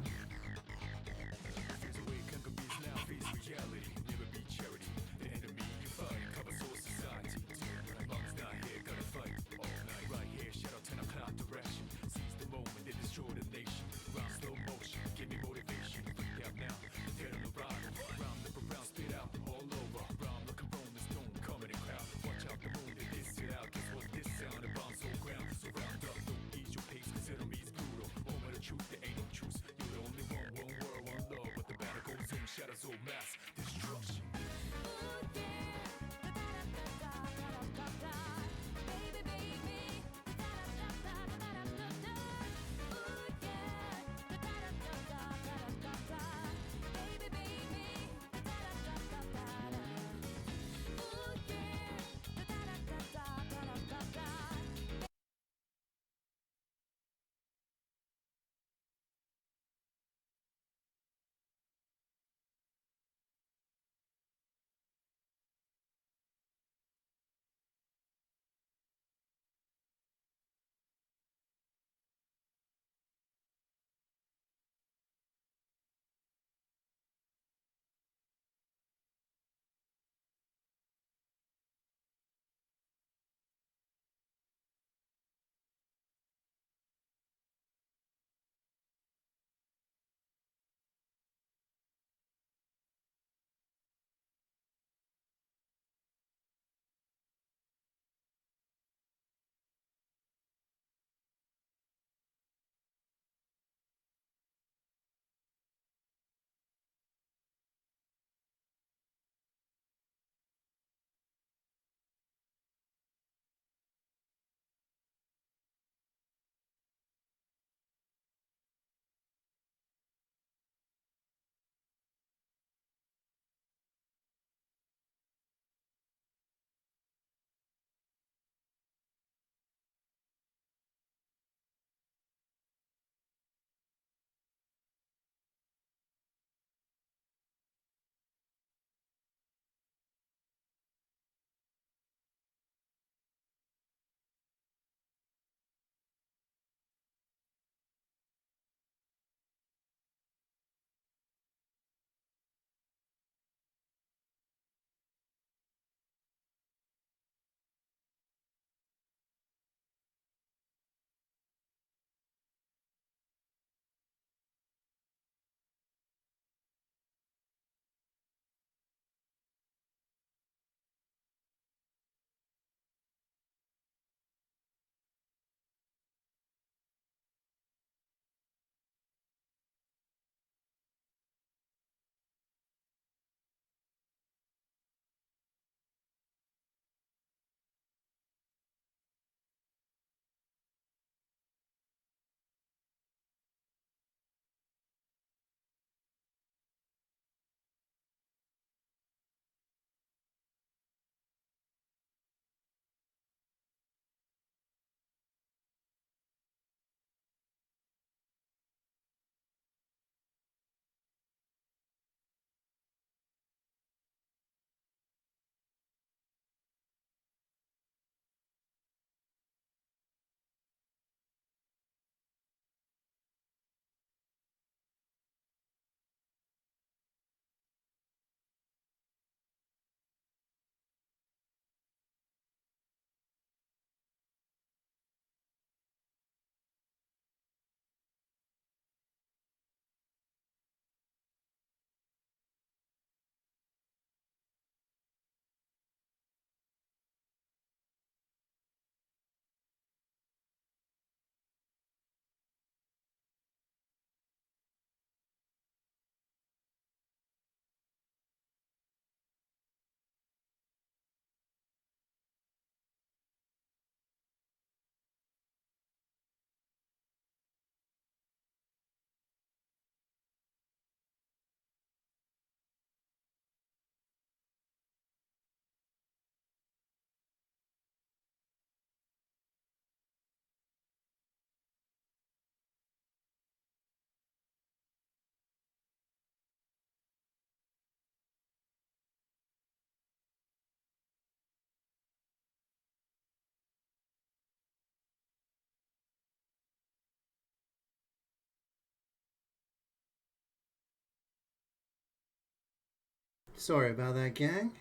Sorry about that, gang.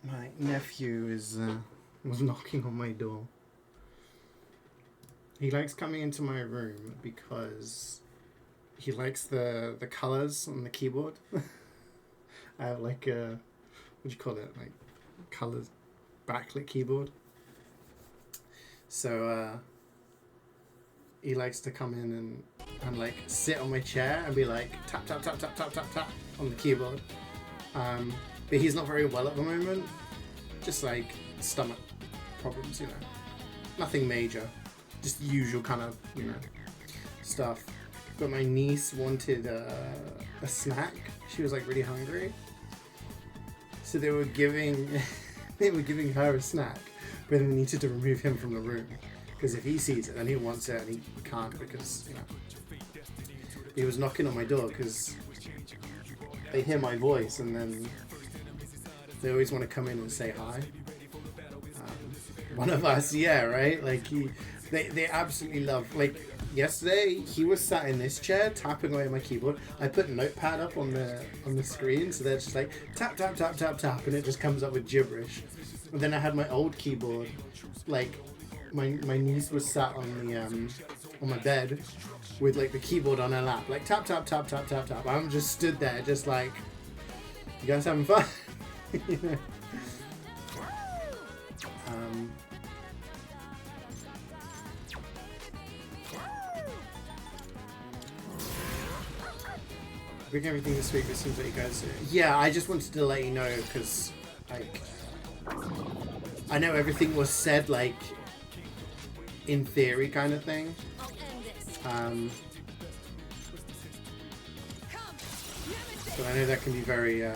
My nephew was knocking on my door. He likes coming into my room because he likes the colors on the keyboard. I have like a, what do you call it? Like colors backlit keyboard. So he likes to come in and like sit on my chair and be like tap tap tap tap tap tap tap on the keyboard. But he's not very well at the moment. Just like stomach problems, you know. Nothing major. Just usual kind of, you know, stuff. But my niece wanted a snack. She was like really hungry. So they were giving her a snack, but they needed to remove him from the room. Because if he sees it, then he wants it and he can't because, you know. He was knocking on my door because they hear my voice and then they always want to come in and say hi. One of us, yeah, right? Like they absolutely love. Like yesterday, he was sat in this chair tapping away at my keyboard. I put a notepad up on the screen, so they're just like tap tap tap tap tap, and it just comes up with gibberish. And then I had my old keyboard, like my niece was sat on my bed with like the keyboard on her lap, like tap tap tap tap tap tap. I'm just stood there, just like, you guys having fun? You know? Bring everything this week. It seems like you guys. Yeah, I just wanted to let you know because, like, I know everything was said like in theory, kind of thing. But I know that can be very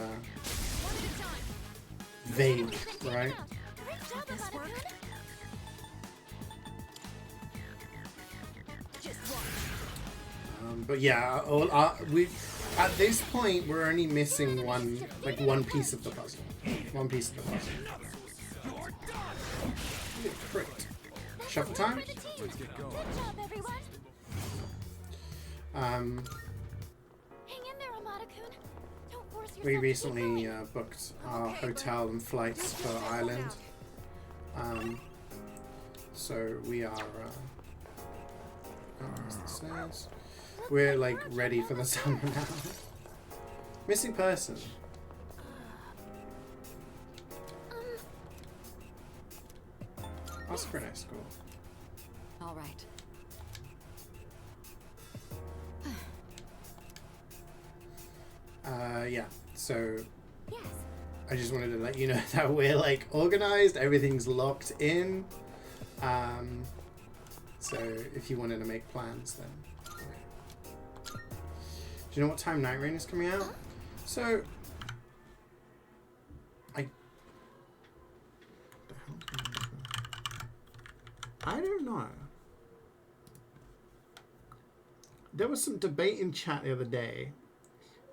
vague, right? But yeah, we at this point we're only missing one piece of the puzzle. One piece of the puzzle. Crit. Shuffle time. We recently booked our hotel and flights for Ireland. So we are. We're like ready for the summer now. Missing person. Ask for an escort. All right. Yeah. So. Yes. I just wanted to let you know that we're like organized. Everything's locked in. So if you wanted to make plans, then. Do you know what time Night Rain is coming out? So, I don't know. There was some debate in chat the other day.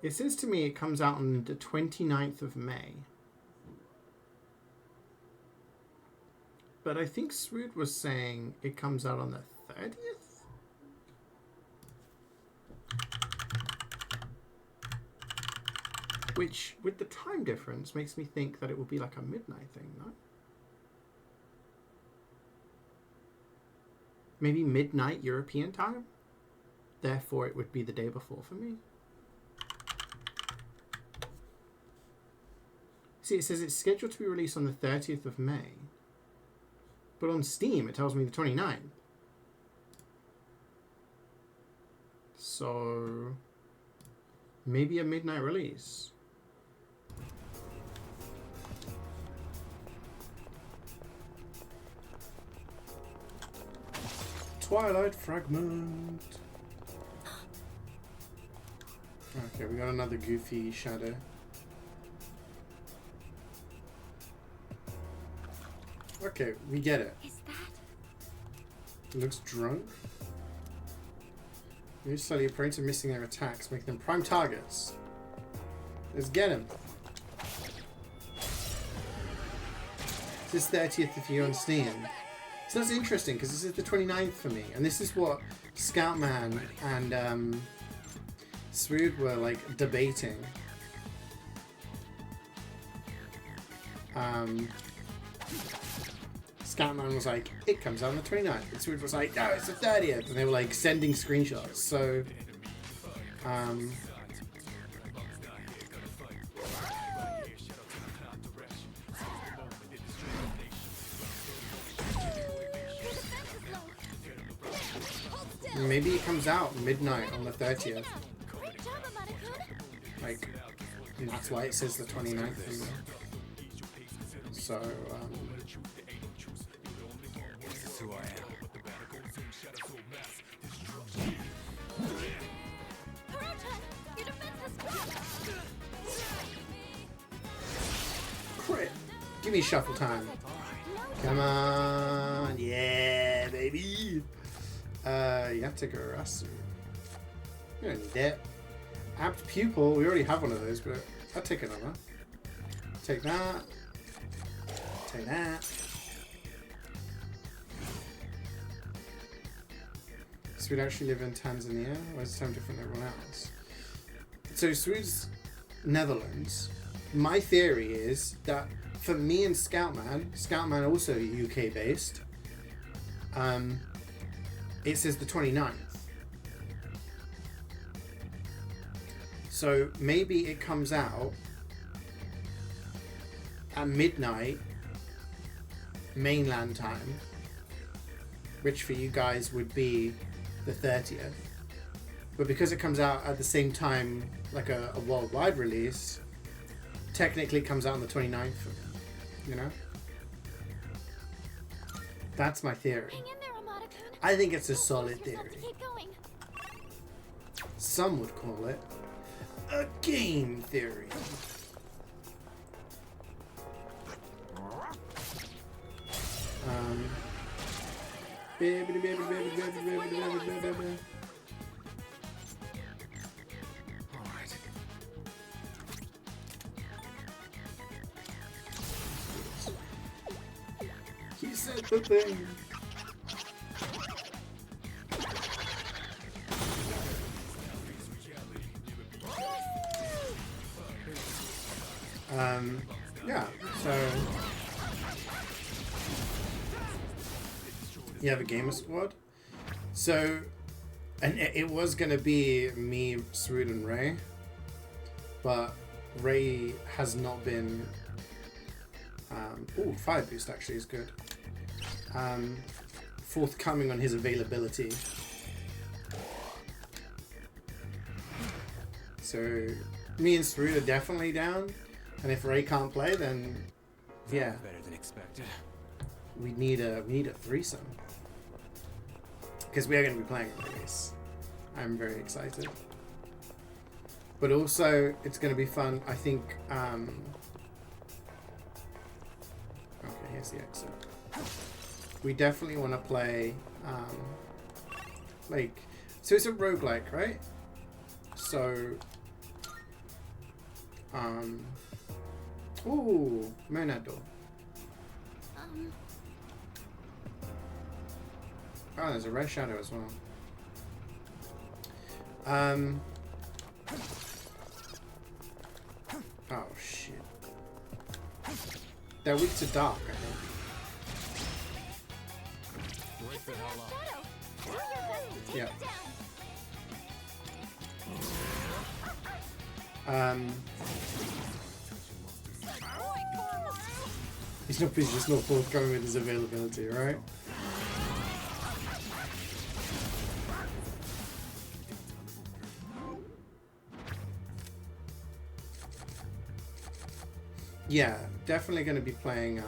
It says to me it comes out on the 29th of May. But I think Swoot was saying it comes out on the 30th? Which, with the time difference, makes me think that it will be like a midnight thing, no? Maybe midnight European time? Therefore, it would be the day before for me. See, it says it's scheduled to be released on the 30th of May. But on Steam, it tells me the 29th. So, maybe a midnight release. Twilight Fragment. Okay, we got another goofy shadow. Okay, we get it. Is that? He looks drunk. New slowly opponents are missing their attacks, making them prime targets. Let's get him. This is 30th if you're on Steam. So that's interesting because this is the 29th for me, and this is what Scoutman and Swood were like debating. Scatman was like, it comes out on the 29th. And Swood was like, no, it's the 30th. And they were like sending screenshots. So, maybe it comes out midnight on the 30th. Like, and that's why it says the 29th. So, This is who I am. crit. Give me shuffle time. Come on. Yeah, baby. Yatagarasu. We don't need that. Apt pupil. We already have one of those, but I'll take another. Take that. Take that. Swood actually live in Tanzania? Or is it something different than everyone else? So Swood's Netherlands. My theory is that for me and Scoutman also UK based, it says the 29th. So maybe it comes out at midnight mainland time, which for you guys would be the 30th. But because it comes out at the same time, like a worldwide release, technically it comes out on the 29th, you know? That's my theory. Hang in there, Amada-kun. I think it's a solid Force yourself theory. to keep going. Some would call it a game theory. Alright. He said the thing. Yeah, so you have a gamer squad. So, and it was gonna be me, Swood, and Ray, but Ray has not been. Fire boost actually is good. Forthcoming on his availability. So, me and Swood are definitely down. And if Ray can't play, then yeah, Better than expected. we need a threesome because we are going to be playing a race. I'm very excited, but also it's going to be fun. I think. Okay, here's the exit. We definitely want to play. So it's a roguelike, right? So. Ooh, Monado. Oh, there's a red shadow as well. Oh shit. They're weak to dark, I think. Wait the hell up. Do your best to take Yeah. it down. He's not forthcoming with his availability, right? Yeah, definitely going to be playing.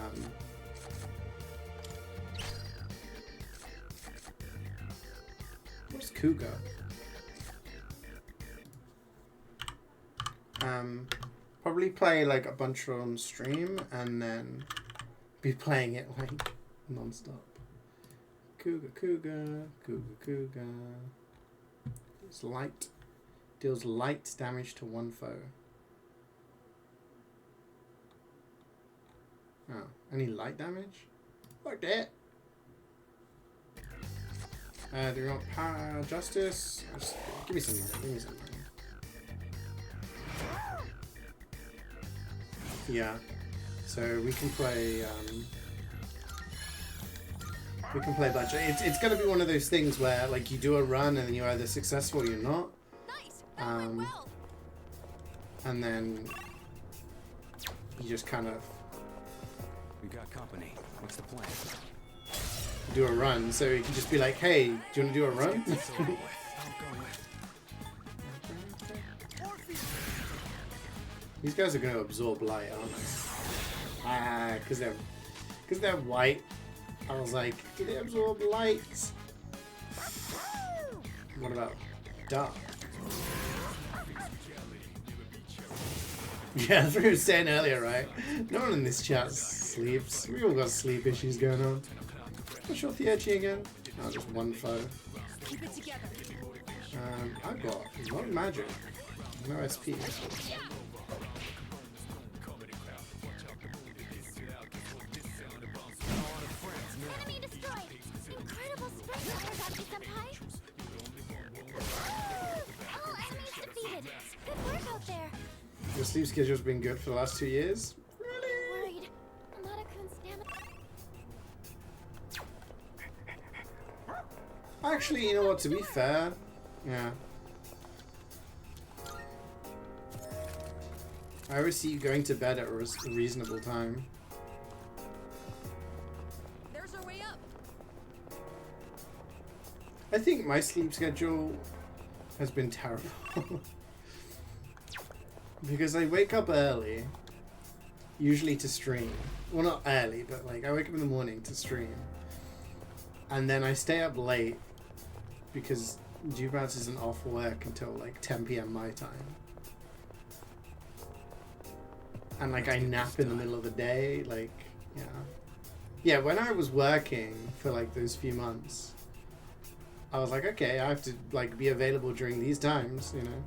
What's Cougar? Probably play like a bunch on stream and then be playing it like non-stop. Cougar. Deals light damage to one foe. Oh, any light damage? Fuck that. Do you want power justice? Just give me some money. Yeah. So we can play. We can play blackjack. It's gonna be one of those things where like you do a run and then you're either successful or you're not. Nice. That went well. And then you just kind of We got company. What's the plan? do a run. So you can just be like, hey, do you want to do a run? It's over with. I'll go with. These guys are going to absorb light, aren't they? Ah, because they're white. I was like, do they absorb light? What about dark? Yeah, that's what we were saying earlier, right? No one in this chat sleeps. We all got sleep issues going on. What's your theology again? Oh, just one foe. Keep it together. I've got no magic. No SP. Enemy destroyed! Incredible strength, Senpai! All enemies defeated! Good work out there! Your sleep schedule's been good for the last 2 years? Really? Worried. Amada-kun stamina. Actually, you know what, to be fair, yeah. I always see you going to bed at a reasonable time. There's our way up. I think my sleep schedule has been terrible. Because I wake up early, usually to stream. Well, not early, but like I wake up in the morning to stream. And then I stay up late because Jubats isn't off work until like 10 p.m. my time. And like I nap in the middle of the day, like, yeah. Yeah, when I was working for like those few months, I was like, okay, I have to like be available during these times, you know.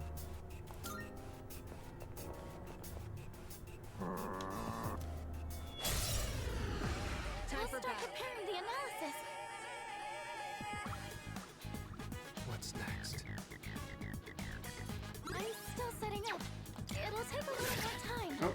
Time for Start battle. preparing the analysis. What's next? I'm still setting up. It'll take a little more time. Oh.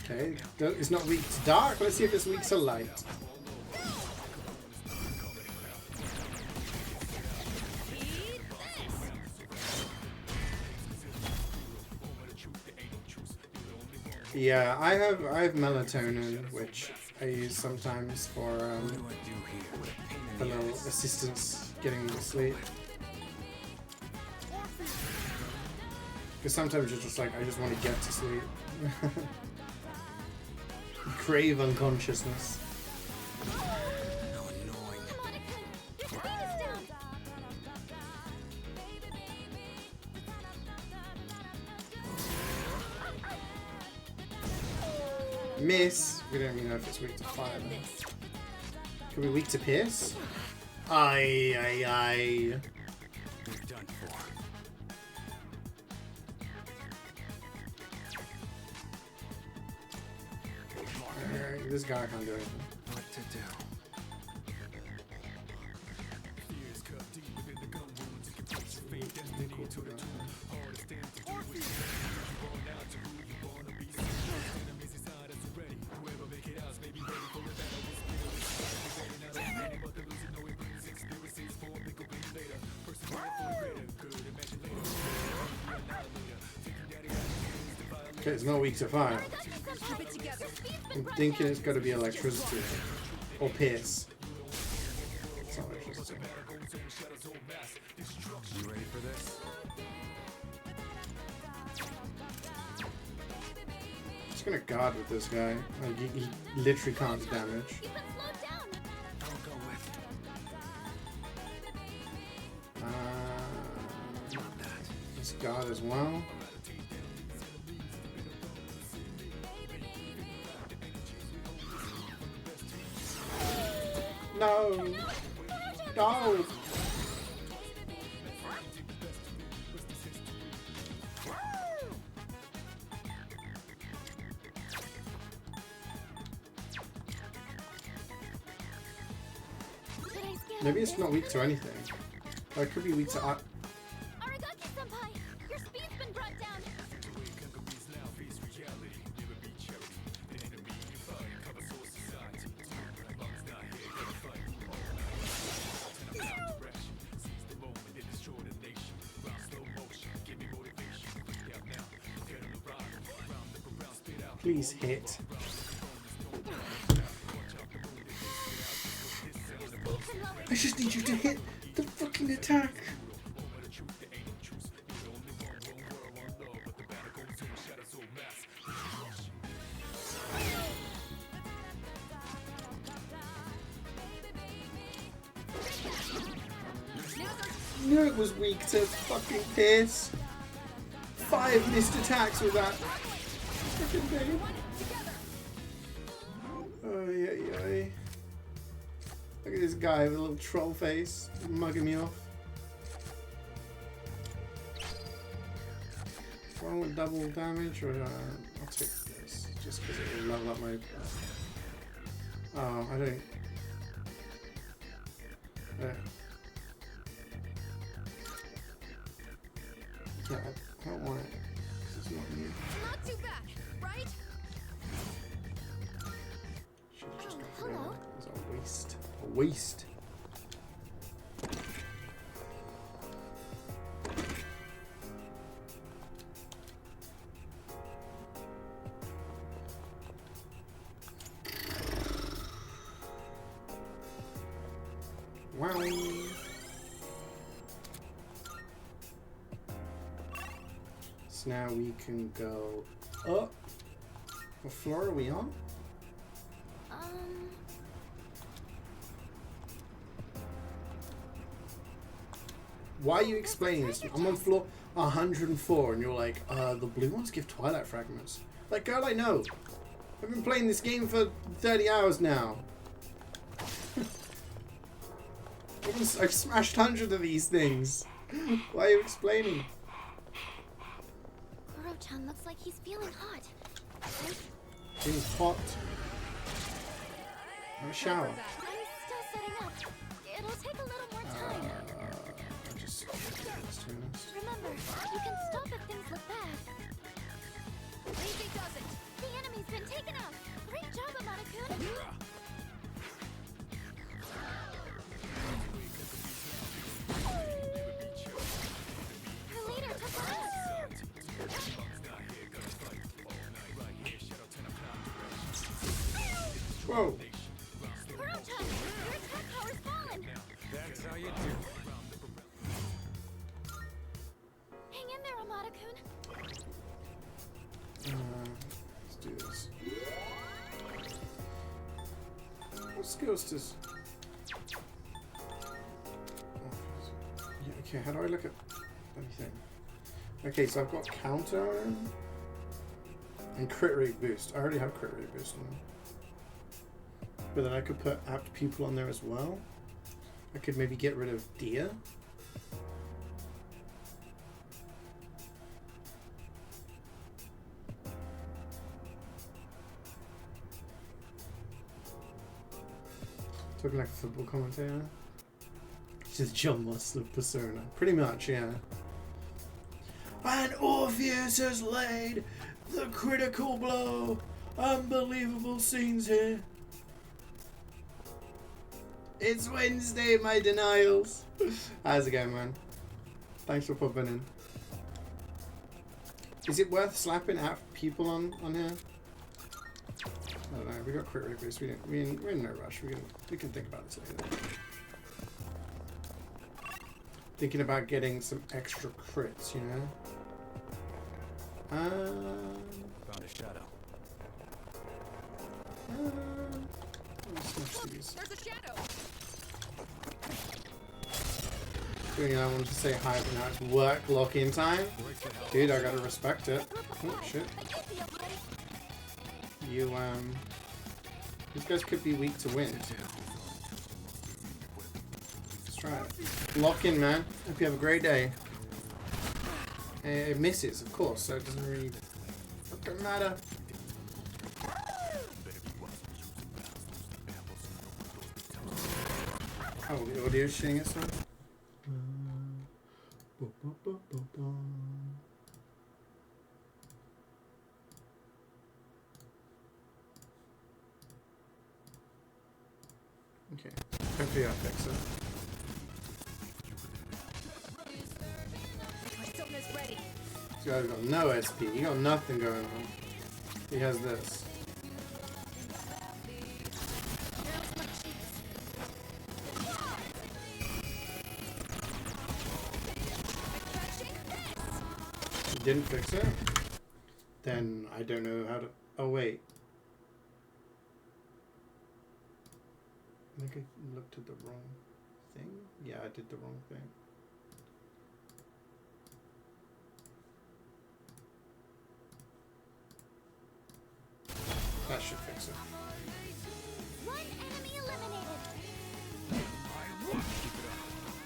Okay, it's not weak to dark. Let's see if it's weak to light. Yeah, I have melatonin, which I use sometimes for What do I do here? What a pain a in the little ass. assistance getting to sleep. Because sometimes you're just like, I just want to get to sleep. You crave unconsciousness. How annoying. Amada-kun, your speed is down. Miss. We don't even know if it's weak to fire. Though. Could be weak to pierce. Aye, aye, aye. You're done for. This guy can't do anything. What to do? Okay, it's not weak to fire. Keep it together. I'm thinking it's got to be electricity. Or pierce. It's not electricity. You ready for this? Just gonna guard with this guy. Like, he literally can't do damage. You've been slowed down. I'll go with. Not that. Let's guard as well. No! No! Maybe it's not weak to anything. Or it could be weak to art. Aragaki-senpai, your speed's been brought down. Please hit. I just need you to hit the fucking attack. Knew it was weak to fucking Pierce. 5 missed attacks with that fucking thing. Oh yeah. Look at this guy with a little troll face, mugging me off. Do I want double damage, or I'll take this just because it will level up my. Oh, I don't. Yeah, I don't want it. This is not me. Not too bad, right? Should have just dropped it Hello? in. It was a waste. A waste. Wow. So now we can go up. What floor are we on? Why are you explaining this? I'm on floor 104 and you're like, the blue ones give Twilight fragments. Like, girl, I know. I've been playing this game for 30 hours now. I've smashed hundreds of these things. Why are you explaining? Kuro-chan looks like he's feeling hot. Being hot. Have a shower. I'm still setting up. It'll take a little more time. I just Remember, you can stop if things look bad. Easy does it. The enemy's been taken out. Great job, Amada-kun. Her leader took the lead. Whoa. Kuro-chan, your attack power's fallen. That's how you do. Hang in there, Amada-kun. Let's do this. What skills does... Yeah, okay, how do I look at anything? Okay, so I've got counter and crit rate boost. I already have crit rate boost on. But then I could put apt pupil on there as well. I could maybe get rid of Dia. Talking like a football commentator. Just John Musk of Persona. Pretty much, yeah. And Orpheus has laid the critical blow. Unbelievable scenes here. It's Wednesday, my denials. How's it going, man? Thanks for popping in. Is it worth slapping out people on here? I don't know. We got crit rate boost. We're in no rush. We can think about it later. Thinking about getting some extra crits, you know. Found a shadow. There's a shadow. I wanted to say hi, but now it's work lock-in time. Dude, I gotta respect it. Oh shit. You these guys could be weak to win. Let's try it. Lock in, man. Hope you have a great day. It misses, of course, so it doesn't really fucking matter. Oh, the audio shitting itself? Okay. Hopefully I'll fix it. Persona's ready. This guy's got no SP. He got nothing going on. He has this. Now's my chance. He didn't fix it? Then I don't know how to... Oh, wait. I think I looked at the wrong thing. Yeah, I did the wrong thing. That should fix it. One enemy eliminated.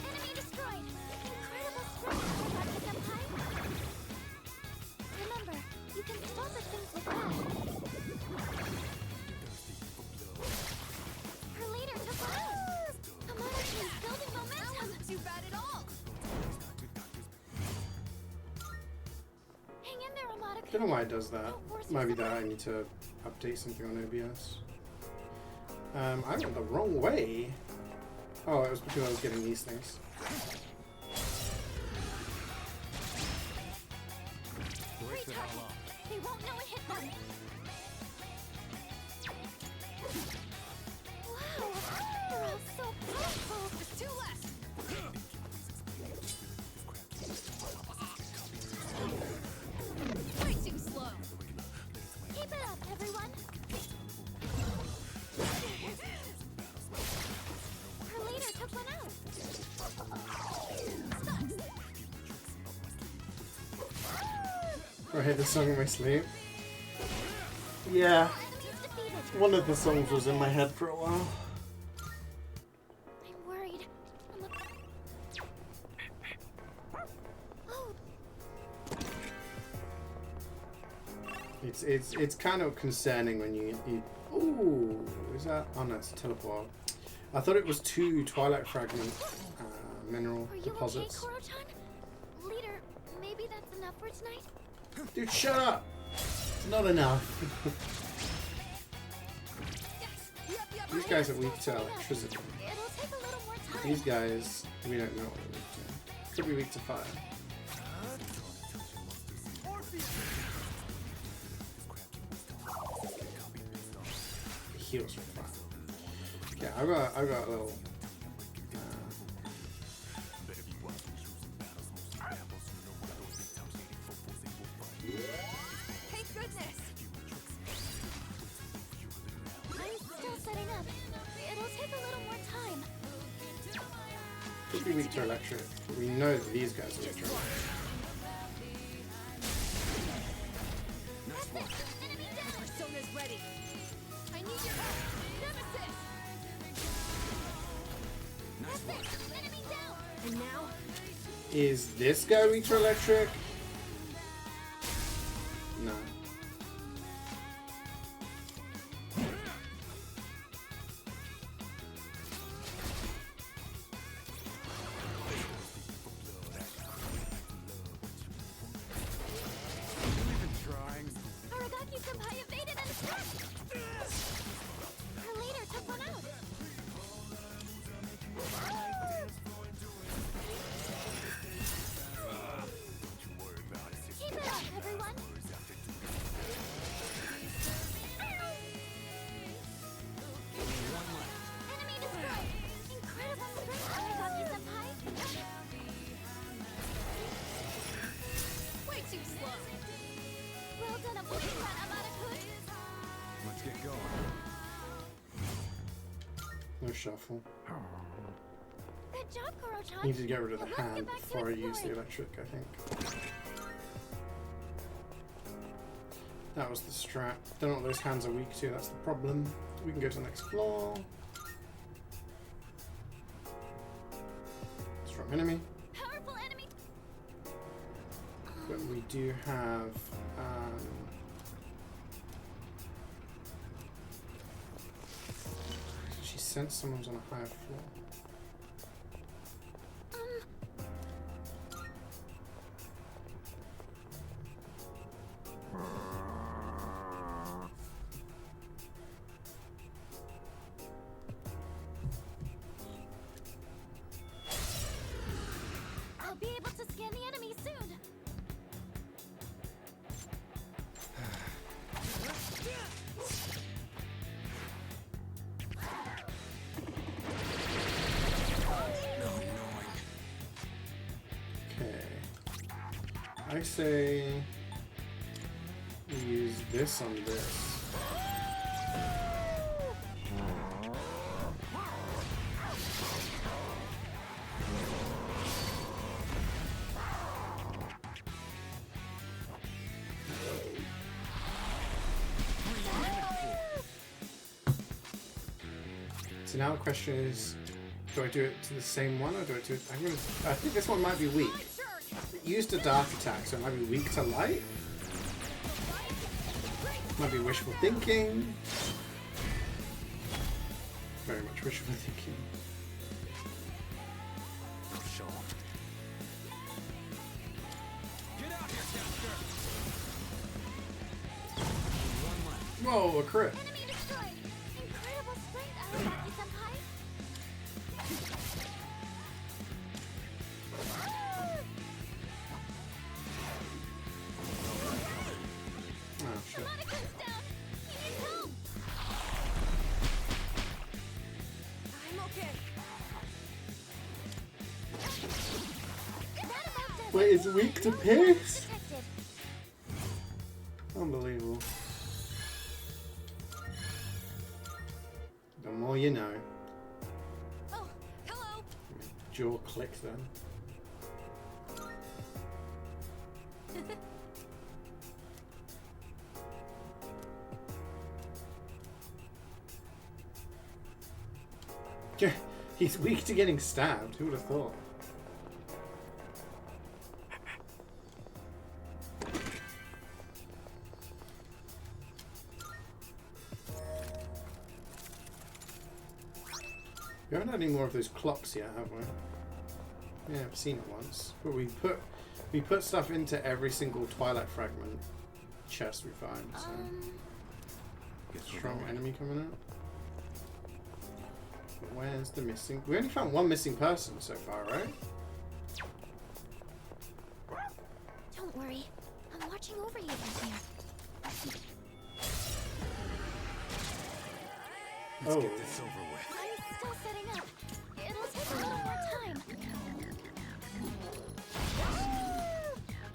Enemy destroyed. Incredible strength, Senpai. Remember, you can stop at things with that. Her leader took one out. Hamada team's building momentum. That wasn't too bad at all. Hang in there, Hamada. I don't know why it does that. Might be that I need to update something on OBS. I went the wrong way. Oh, it was because I was getting these things. Retarget. They won't know it hit them. Wow, they're all so powerful. Just two left. Way too slow. Keep it up, everyone. Her leader took one out. I heard the song in my sleep. Yeah, Enemies defeated. one of the songs was in my head for a while. I'm worried. Oh, It's kind of concerning when you ooh, is that? Oh no, it's a teleport. I thought it was 2 Twilight Fragment mineral are you deposits. okay, Koro-chan? Leader, maybe that's enough for tonight? Dude, shut up! It's not enough. These guys are weak to electricity. It'll take a little more time. These guys, we don't know what they're weak to. Could be weak to fire. The heals from fire. Yeah, I got a little. Thank goodness. I'm still setting up. It'll take a little more time. Could be weak to electric. We know that these guys are weak to electric. Enemy down. Persona's ready. I need your help. Nemesis. Enemy down. And now, Is this guy weak to electric? No. Aragaki Senpai evaded an attack. Her leader took one out. Keep it up, everyone. Enemy destroyed. Incredible strength, Aragaki Senpai. way too slow. Well done, avoiding that, Amada-kun. Let's get going. No shuffle. Good job, Koro-chan. Need to get rid of the Now let's get hand back to before I use the exploring. electric, I think. That was the strat. Don't know what those hands are weak to, that's the problem. We can go to the next floor. Strong enemy. Powerful enemy. But we do have she sent someone's on a higher floor. I say we use this on this. So now the question is, do I do it to the same one or do I do it? I think this one might be weak. It used a dark attack, so it might be weak to light. Might be wishful thinking. Very much wishful thinking. Whoa, a crit. Enemy destroyed. Incredible strength, Arasaki-senpai. Oh, shit. Monaco's down. He needs help. I'm okay. That about does Wait, it. it's weak to No pierce? detected. Unbelievable. The more you know. Oh, hello. Jaw click then. Yeah, he's weak to getting stabbed. Who would have thought? We haven't had any more of those clocks yet, have we? Yeah, I've seen it once. But we put stuff into every single Twilight fragment chest we find. So Guess we're strong going. enemy coming out. But where's the missing? We only found one missing person so far, right? Don't worry. I'm watching over you from here. Let's Oh. get this over with. I'm still setting up. It'll take a little more time.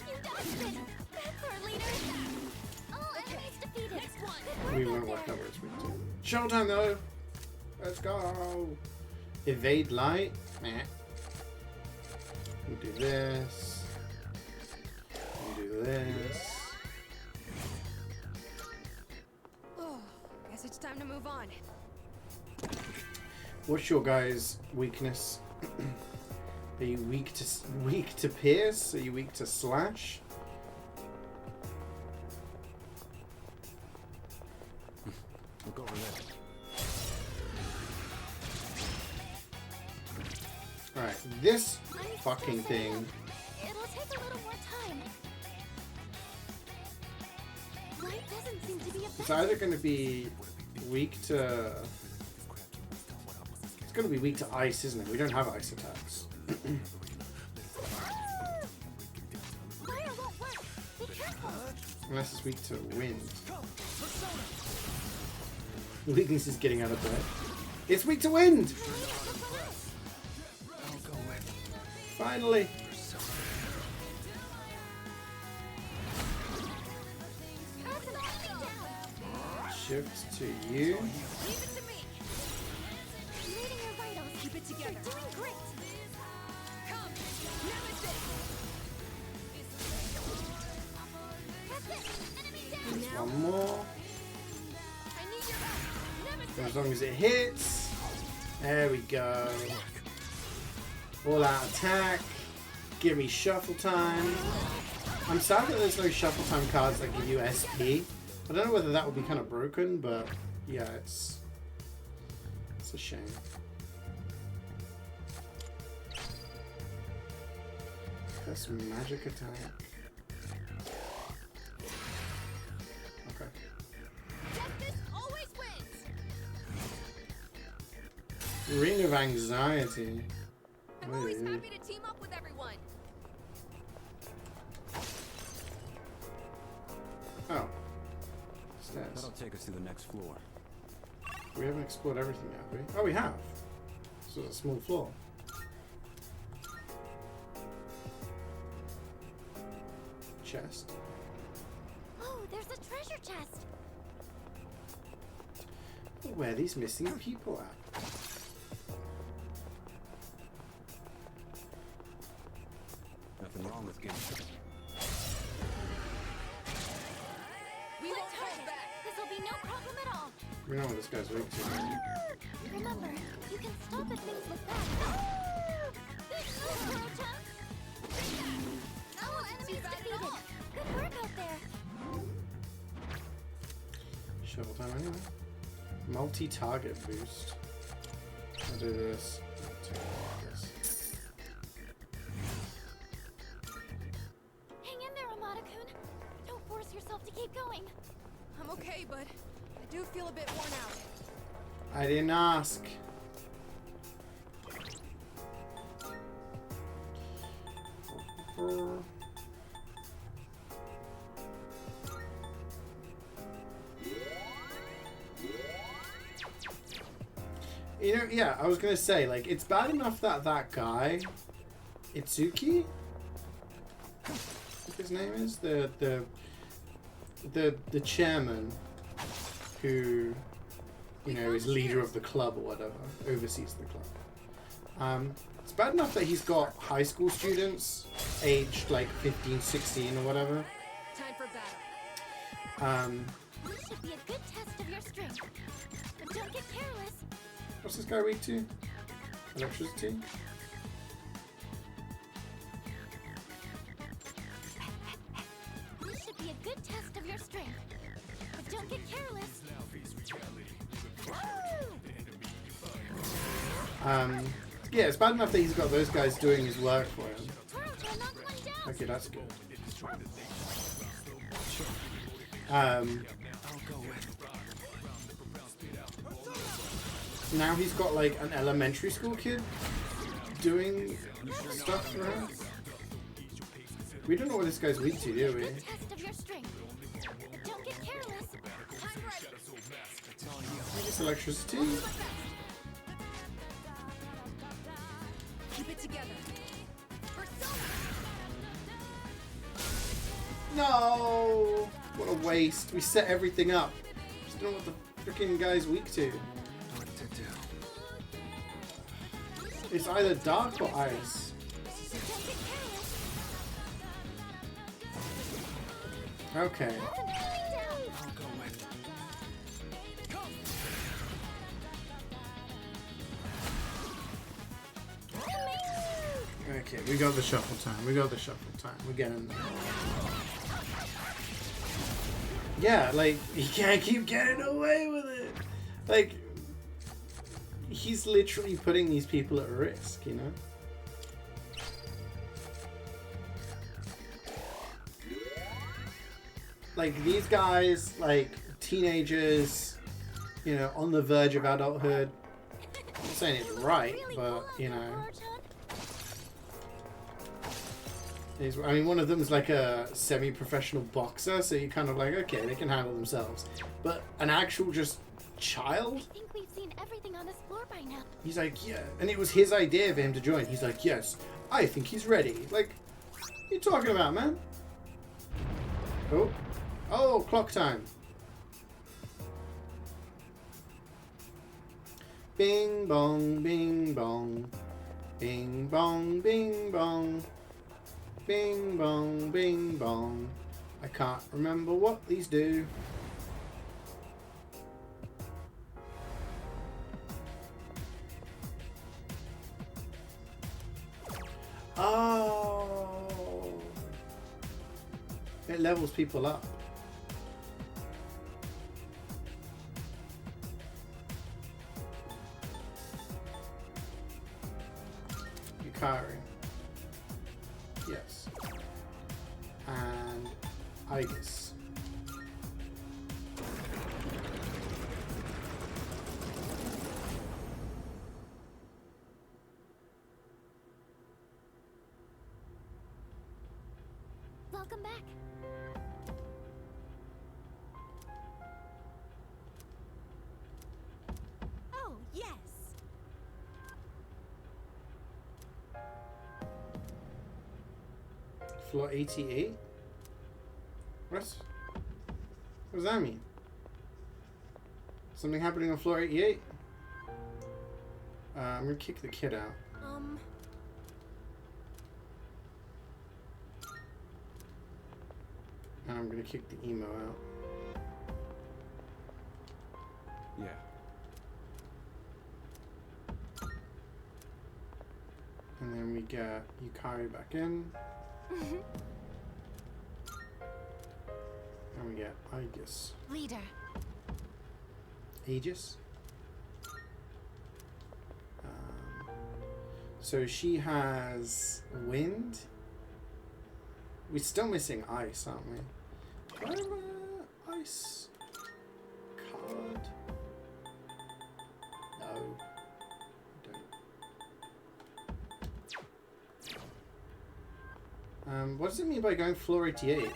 You dodged it! That's our leader! All enemies defeated! Next one! We won't work out where it's weak to. Showtime though! Let's go! Evade light. Meh. We'll do this. We'll do this. Oh, guess it's time to move on. What's your guys' weakness? Are you weak to pierce? Are you weak to slash? Look over there. Alright, this fucking thing. It'll take a little more time. Light doesn't seem to be It's effective. either going to be weak to... It's going to be weak to ice, isn't it? We don't have ice attacks. Fire won't work. Be careful. Unless it's weak to wind. The weakness is getting out of bed. It's weak to wind! Finally! That's an enemy down. Shift to you. Leave it to me. Reading your vitals. Keep it together. You're doing great. Come, nemesis. That's it. Enemy down. One more. I need your help. Nemesis. As long as it hits. There we go. All out attack. Give me shuffle time. I'm sad that there's no shuffle time cards that give you SP. I don't know whether that would be kind of broken, but yeah, it's a shame. That's magic attack. Okay. Justice always wins. Ring of Anxiety. I'm always Ooh. happy to team up with everyone. Oh. Stairs. That'll take us to the next floor. We haven't explored everything yet, have we? Oh, we have. So it's a small floor. chest. Oh, there's a treasure chest. Where are these missing people at? Nothing wrong with getting. We won't hold back. This'll be no problem at all. We know what this guy's weak to. Remember, you can stop at things with that. Good move, Squirrel-chan. All enemies defeated. Good work out there. Shovel time anyway. Multi-target boost. I'll do this. Hang in there, Amada-kun. Don't force yourself to keep going. I'm okay, but I do feel a bit worn out. I didn't ask. You know, yeah, I was gonna say, like, it's bad enough that that guy, Itsuki, I think his name is, the chairman, who, you know, is leader of the club or whatever, oversees the club. It's bad enough that he's got high school students, aged like 15, 16 or whatever. Time for battle. This should be a good test of your strength. But don't get careless. What's this guy weak to? Electricity? This should be a good test of your strength. But don't get careless. Yeah, it's bad enough that he's got those guys doing his work for him. Squirrel-chan knocked one down. Okay, that's good. Now he's got like an elementary school kid doing stuff for him. We don't know what this guy's weak to, do we? Good test of your strength. But don't get careless. I'm ready. I think it's electricity. Keep it together. Persona! No! What a waste. We set everything up. Just don't know what the freaking guy's weak to. What to do? It's either dark or ice. Don't get careless. Okay. That's an enemy down. I'll go with. Okay, we got the shuffle time. We got the shuffle time. We're getting there. Yeah, like, he can't keep getting away with it. Like, he's literally putting these people at risk, you know? Like, these guys, like, teenagers, you know, on the verge of adulthood. I'm not saying it's right, Really but, cool you out there, know. Squirrel-chan. I mean, one of them is like a semi-professional boxer, so you're kind of like, okay, they can handle themselves. But an actual just child? I think we've seen everything on this floor by now. He's like, yeah. And it was his idea for him to join. He's like, yes, I think he's ready. Like, what are you talking about, man? Oh. Oh, clock time. Bing bong, bing bong. Bing bong, bing bong. Bing bong, bing bong. I can't remember what these do. Oh. It levels people up. Yukari. Yes. And Ibis. Welcome back. Oh, yes. Floor 88. What does that mean? Something happening on floor 88? I'm gonna kick the kid out. And I'm gonna kick the emo out. Yeah. And then we get Yukari back in. And we get Aegis. Leader. Aegis? So she has wind. We're still missing ice, aren't we? Do I have an ice card? No. I don't. What does it mean by going floor 88?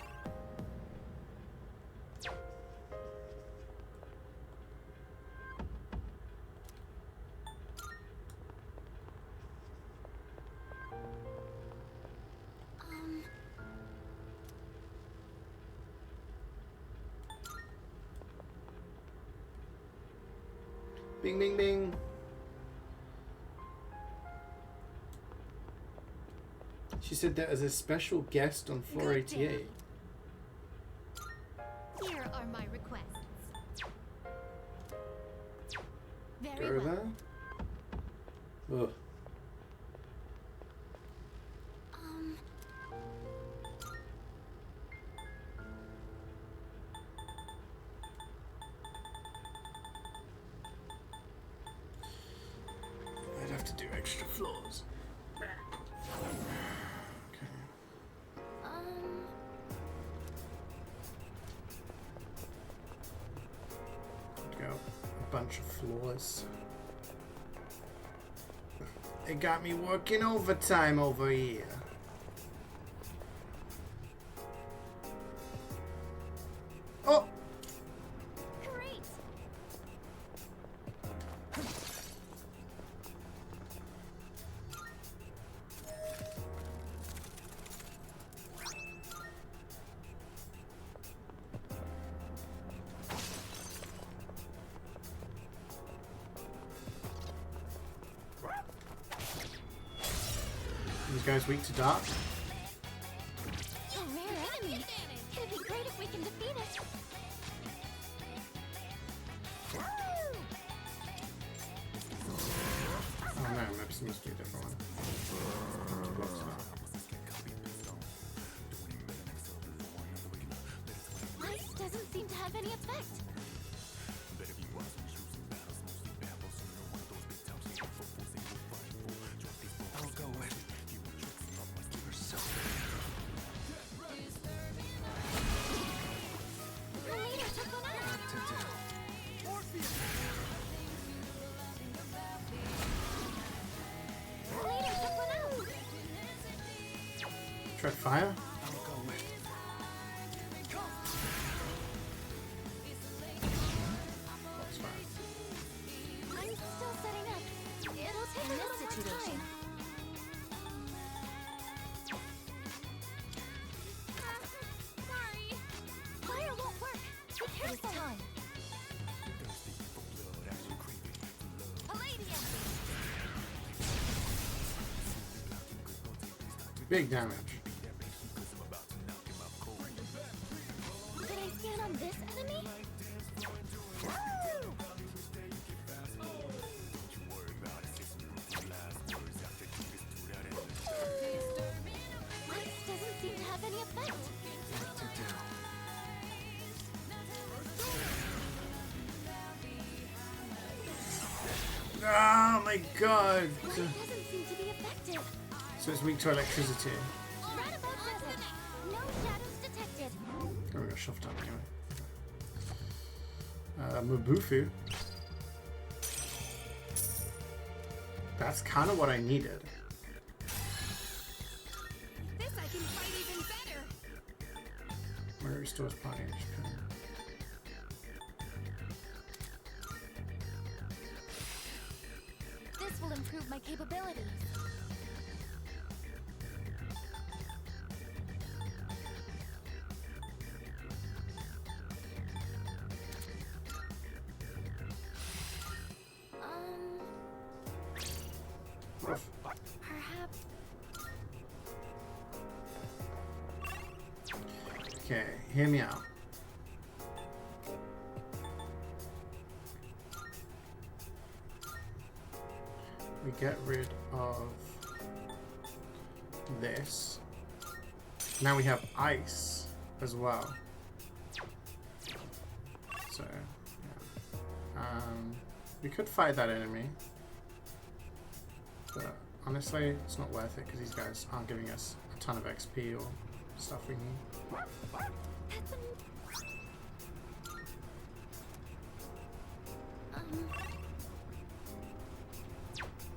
Bing, bing, bing. She said that as a special guest on floor Good day. 88. Here are my requests. Very Go well. there. Ugh. I'd have to do extra floors. Okay. Go a bunch of floors. They got me working overtime over here. Oh! Great. These guys weak to dark? A rare enemy. It'd be great if we can defeat it. Oh no, maybe this must be a different one. Ice doesn't seem to have any effect. I'll go in. The leader took one out. The leader took one out. Tread fire? That's fine. I'm still setting up. It'll take a little more time. Sorry. Fire won't work. Be careful. It is time. Palladium. Big damage. Did I scan on this enemy? Ice doesn't seem to have any effect. Oh my god! Light doesn't seem to be effective. So it's weak to electricity. Roundabout does it. No shadows detected. Oh, we got shoved up anyway. Mabufu. That's kind of what I needed. This I can fight even better. Where it restores party HP. This will improve my capabilities. Oof. Perhaps. Okay, hear me out. We get rid of this. Now we have ice as well. So, yeah. We could fight that enemy. But honestly, it's not worth it because these guys aren't giving us a ton of XP or stuff we need.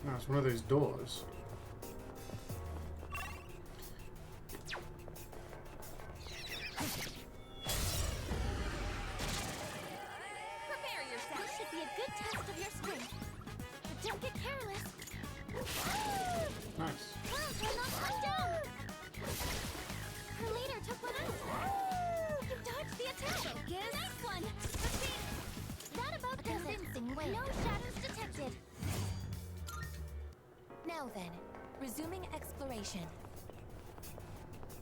No, it's one of those doors. Prepare yourself. This should be a good test of your strength. But don't get careless. Nice. Wow, we're not one down. Her leader took one out. You dodged the attack. Focus. Nice one. Proceed. That about does it. No shadows detected. Now then, resuming exploration.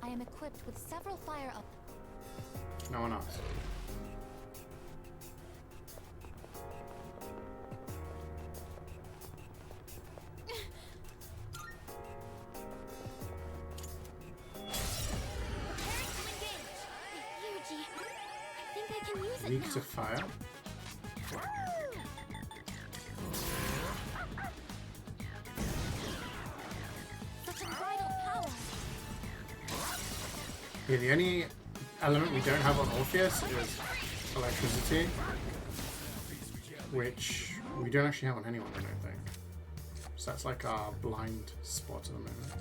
I am equipped with several fire up. No one else. Yuji, I think I can use it Weak now. to fire. Such unbridled power. Yeah, the only element we don't have on Orpheus is electricity, which we don't actually have on anyone, I don't think. So that's like our blind spot at the moment.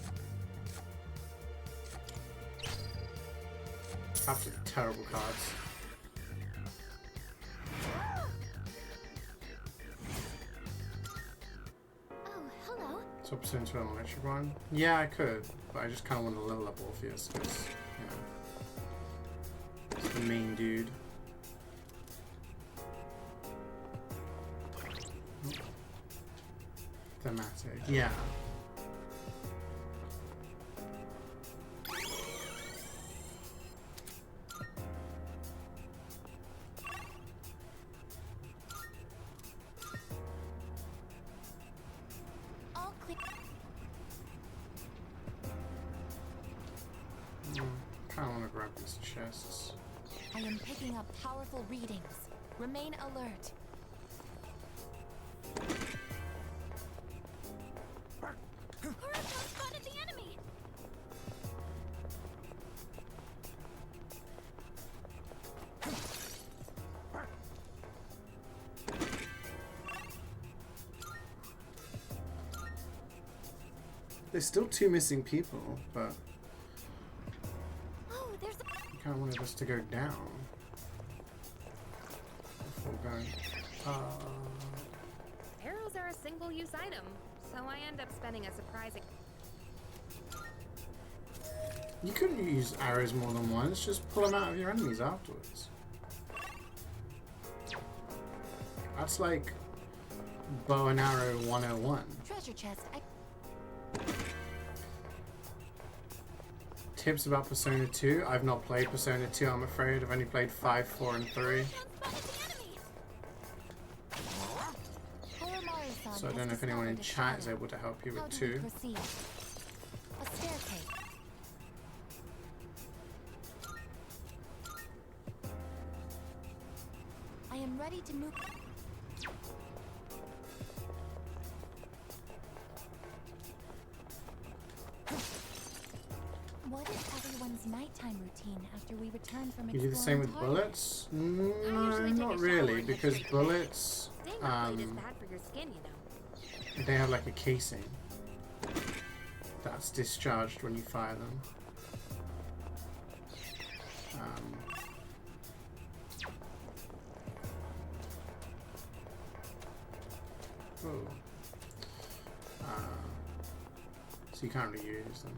Absolutely terrible cards. Oh, hello. Swap into an electric one. Yeah, I could, but I just kind of want to level up Orpheus because, you know, it's the main dude. Thematic. Yeah. All clear. Kind of want to grab these chests. I am picking up powerful readings. Remain alert. Kuroko spotted the enemy. There's still 2 missing people, but Oh, there's a... I kind of wanted us to go down before going. Arrows are a single-use item, so I end up spending a surprising... You couldn't use arrows more than once. Just pull them out of your enemies afterwards. That's like bow and arrow 101. Treasure chest. Tips about Persona 2. I've not played Persona 2, I'm afraid. I've only played 5, 4, and 3. So I don't know if anyone in chat is able to help you How with do we 2. proceed? A staircase. I am ready to move. What is everyone's nighttime routine after we return from You do the same exploring with Target? bullets? No, usually take a not shower really, and then because drink bullets, Staying up late is bad for your skin, you know. they have like a casing that's discharged when you fire them. Oh. So you can't really use them.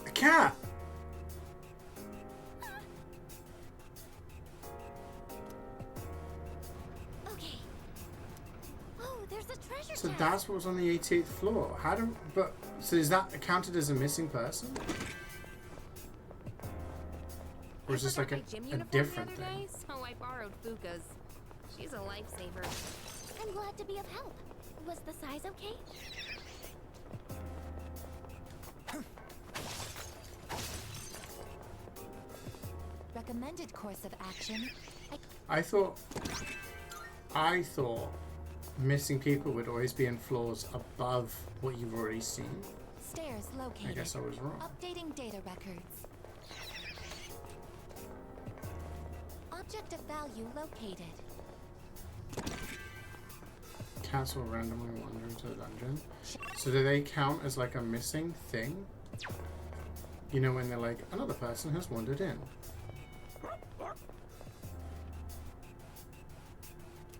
I cat! Okay. Oh, there's a treasure So chest. that's what was on the 88th floor. So is that counted as a missing person? Or is this like a different the other thing? day, so I borrowed Fuka's. She's a lifesaver. I'm glad to be of help. Was the size okay? Recommended course of action. I thought missing people would always be in floors above what you've already seen. Stairs located. I guess I was wrong. Updating data records. Object of value located. Cats will randomly wander into the dungeon. So do they count as like a missing thing? You know, when they're like, another person has wandered in.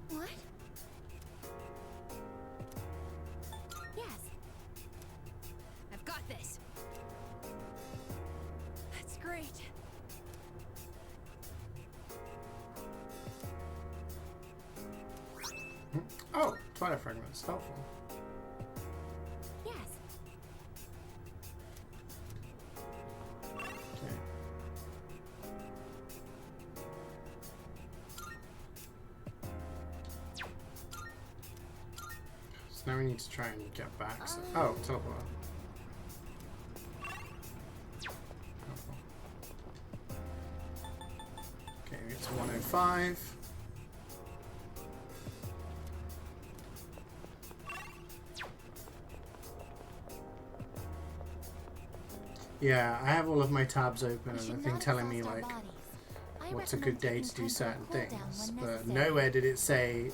What? Yes. I've got this. That's great. Oh, Twilight fragments. Helpful. Yes. Okay. So now we need to try and get back. So, oh, teleport. Helpful. Okay, it's 105. Yeah, I have all of my tabs open and the thing telling me like what's a good day to do certain things, but nowhere did it say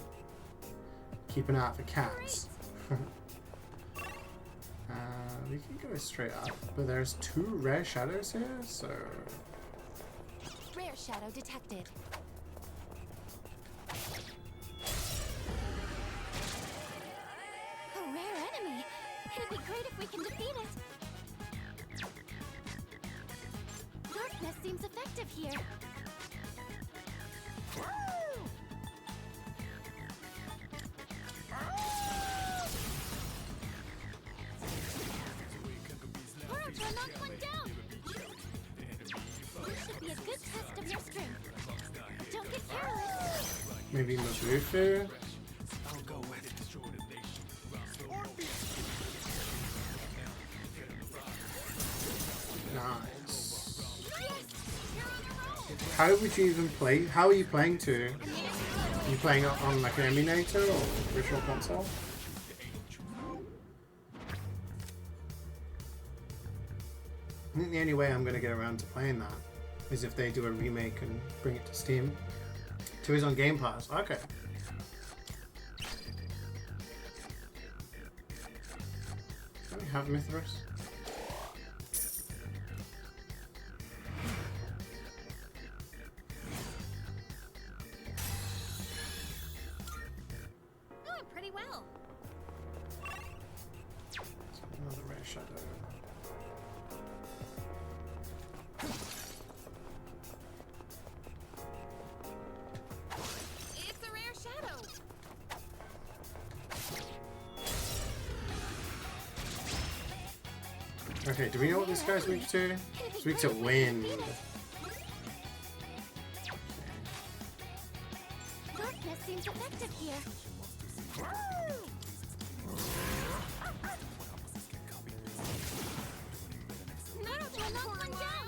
keep an eye out for cats. We can go straight up, but there's 2 rare shadows here, so Rare shadow detected. A rare enemy. It'd be great if we can defeat it. Darkness seems effective here. Hurry, we'll knock one down. This should be a good test of your strength. Don't get careless. maybe Mabufu. Nice. How would you even play? How are you playing to? Are you playing on like an emulator or virtual console? I think the only way I'm going to get around to playing that is if they do a remake and bring it to Steam. 2 is on Game Pass. Okay. Do we have Mithras? Doing pretty well. Another rare shadow. It's a rare shadow. Okay, do we know what this guy's weak to? He's weak to wind. Darkness seems effective here. Naruto, we'll knock one down.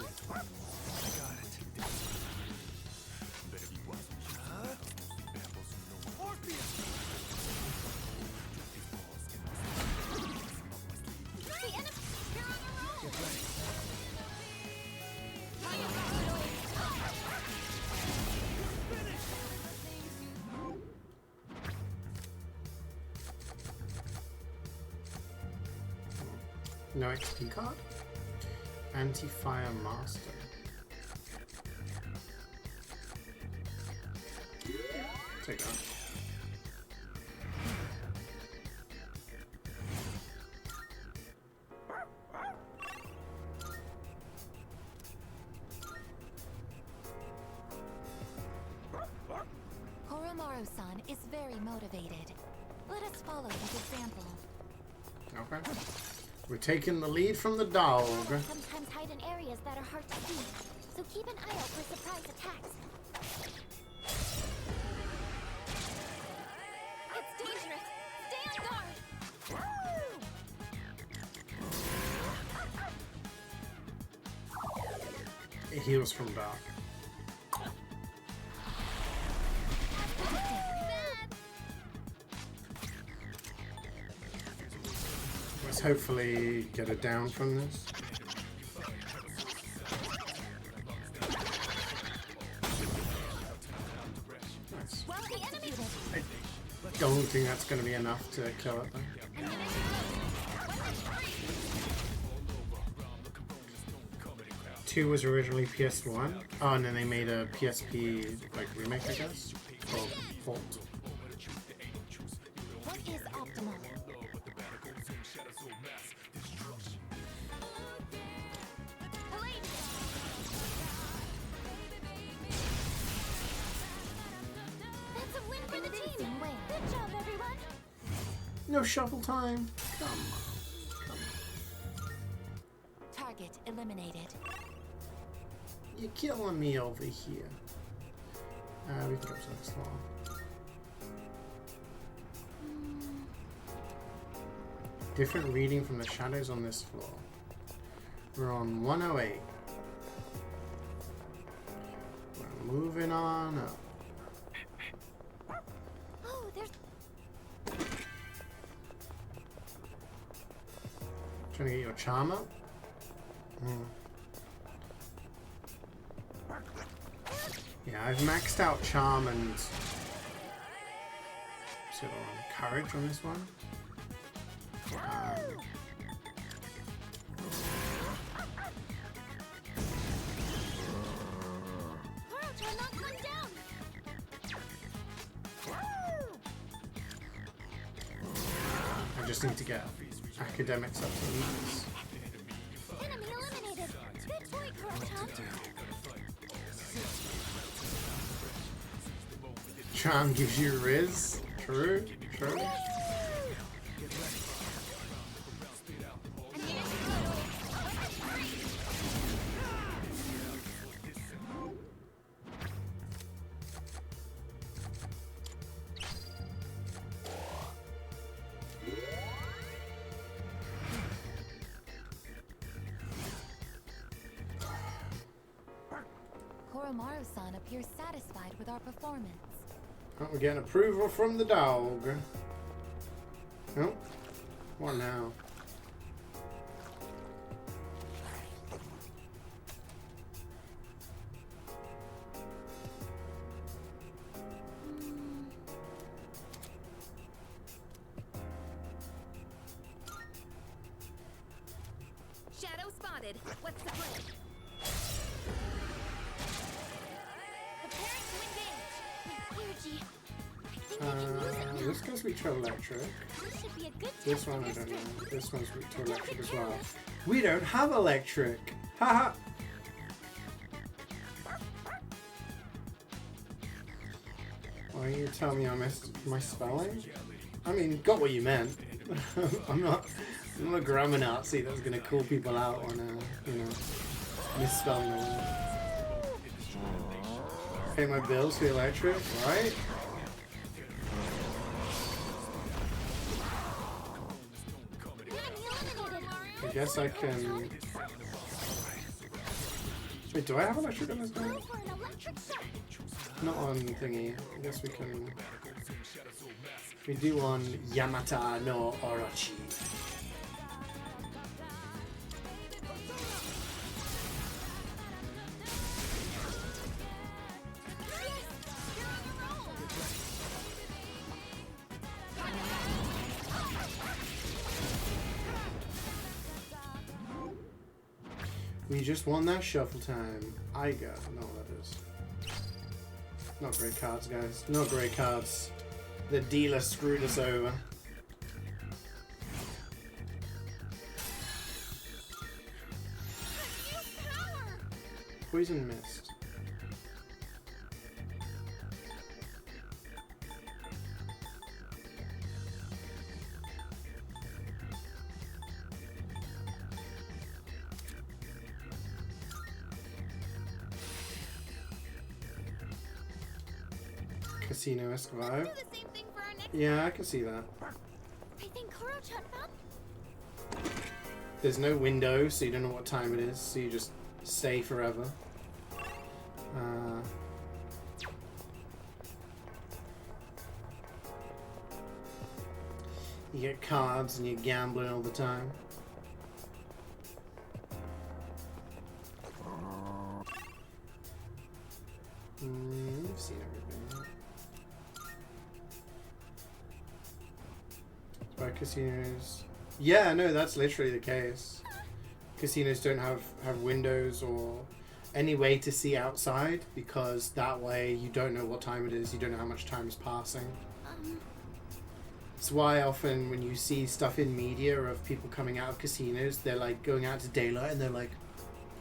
The enemy, you're on a roll. No XP card? Anti-fire master. Take that. Koromaru-san is very motivated. Let us follow his example. Okay. We're taking the lead from the dog. Shadows sometimes hide in areas that are hard to see, so keep an eye out for surprise attacks. It's dangerous. Stay on guard. It heals from dark. Let's hopefully get a down from this. Nice. Well, the enemy I don't think that's going to be enough to kill it though. Two was originally PS1. Oh, and then they made a PSP like remake, I guess. Or port. What is optimal? That's a win for the team. Good job, everyone. No shuffle time. Come on. Target eliminated. You're killing me over here. We can go to the next floor. Different reading from the shadows on this floor. We're on 108. We're moving on up. Oh, there's Trying to get your charm up. Yeah, I've maxed out charm and courage on this one. Boruto knocked one down. I just need to get academics up to these. Enemy eliminated. Good point, Boruto. Charm gives you Riz. True, true. Koromaru-san appears satisfied with our performance. Oh, we're getting approval from the dog. Oh, what now? Shadow spotted. What's the plan? Preparing to engage. Energy. I think I can use it now. This goes with to electric. This should be a good This test one for I don't know. strength. This one's weak to electric as well. We don't have electric. Haha. Why you tell me I missed my spelling? I mean, got what you meant. I'm not a grammar Nazi that's gonna call people out on misspelling a word. Pay my bills for the electric, right? Enemy eliminated. I guess I can. Wait, do I have electric on this guy? Go for an electric shock. Not on thingy. I guess we can. We do on Yamata no Orochi. We just won that shuffle time. I got no, that is. Not great cards, guys. Not great cards. The dealer screwed us over. Poison Mist. casino-esque Let's vibe. do the same thing for our next. Yeah, I can see that. I think Kuro-chan found. There's no window, so you don't know what time it is, so you just stay forever. You get cards and you're gambling all the time. I've seen everything. By casinos. Yeah, no, that's literally the case. Casinos don't have windows or any way to see outside, because that way you don't know what time it is, you don't know how much time is passing. It's why often when you see stuff in media of people coming out of casinos, they're like going out to daylight and they're like,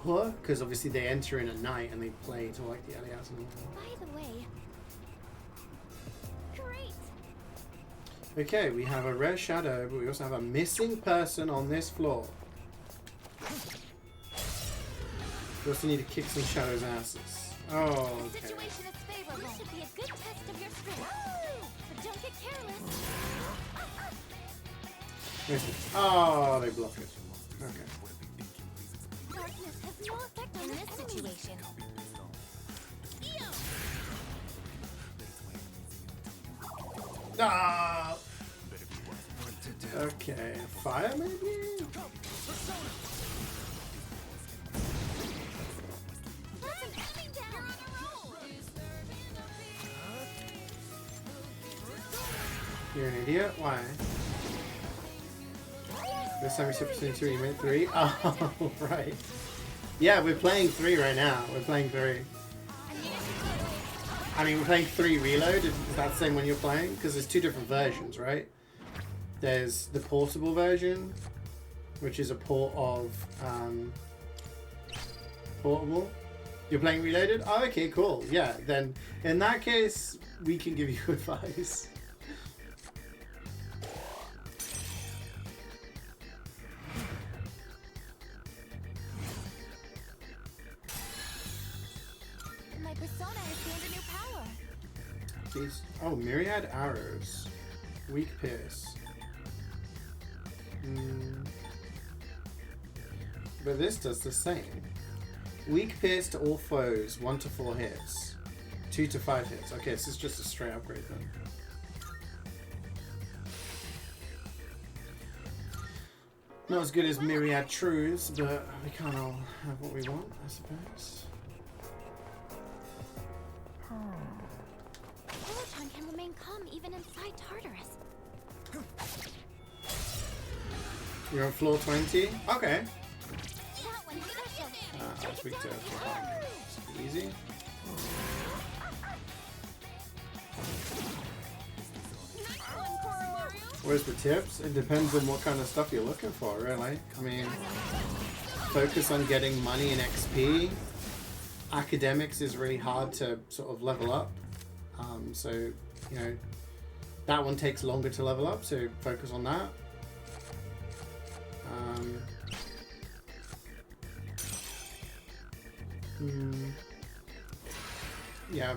what? Because obviously they enter in at night and they play till like the early hours in the morning. By the way. Great. Okay, we have a rare shadow, but we also have a missing person on this floor. We also need to kick some shadows' asses. Oh, The okay. situation is favorable. This should be a good test of your strength. But don't get careless. Oh, they block it. Okay. Darkness has no effect on this situation. Ah! Okay, fire maybe? That's an enemy down. You're on a roll. You're an idiot? Why? This time you said between 2, you meant 3? Oh, right. Yeah, we're playing 3 right now. We're playing 3. I mean, we're playing 3 Reload. Is that the same one you're playing? Because there's 2 different versions, right? There's the portable version, which is a port of portable. You're playing Reloaded? Oh, okay, cool. Yeah, then in that case, we can give you advice. My persona has gained a new power. These, oh, myriad arrows. Weak pierce. But this does the same. Weak pierce to all foes, 1 to 4 hits. 2 to 5 hits. Okay, this is just a straight upgrade then. Not as good as myriad truths, but we can't all have what we want, I suppose. Kuro-chan can remain calm even inside Tartarus. You're on floor 20? Okay. That one's special. I'll tweak to easy. Nice one, Koromaru. Where's the tips? It depends on what kind of stuff you're looking for, really. I mean, focus on getting money and XP. Academics is really hard to sort of level up. So, you know, that one takes longer to level up, so focus on that. Yeah,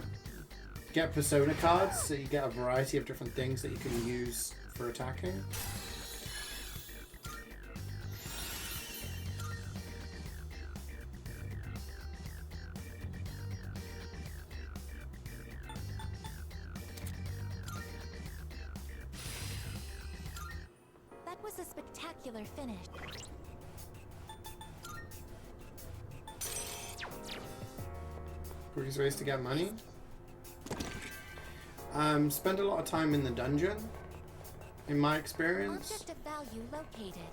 get persona cards so you get a variety of different things that you can use for attacking. That was a spectacular finish. Quickest ways to get money. Spend a lot of time in the dungeon, in my experience. Object of value located.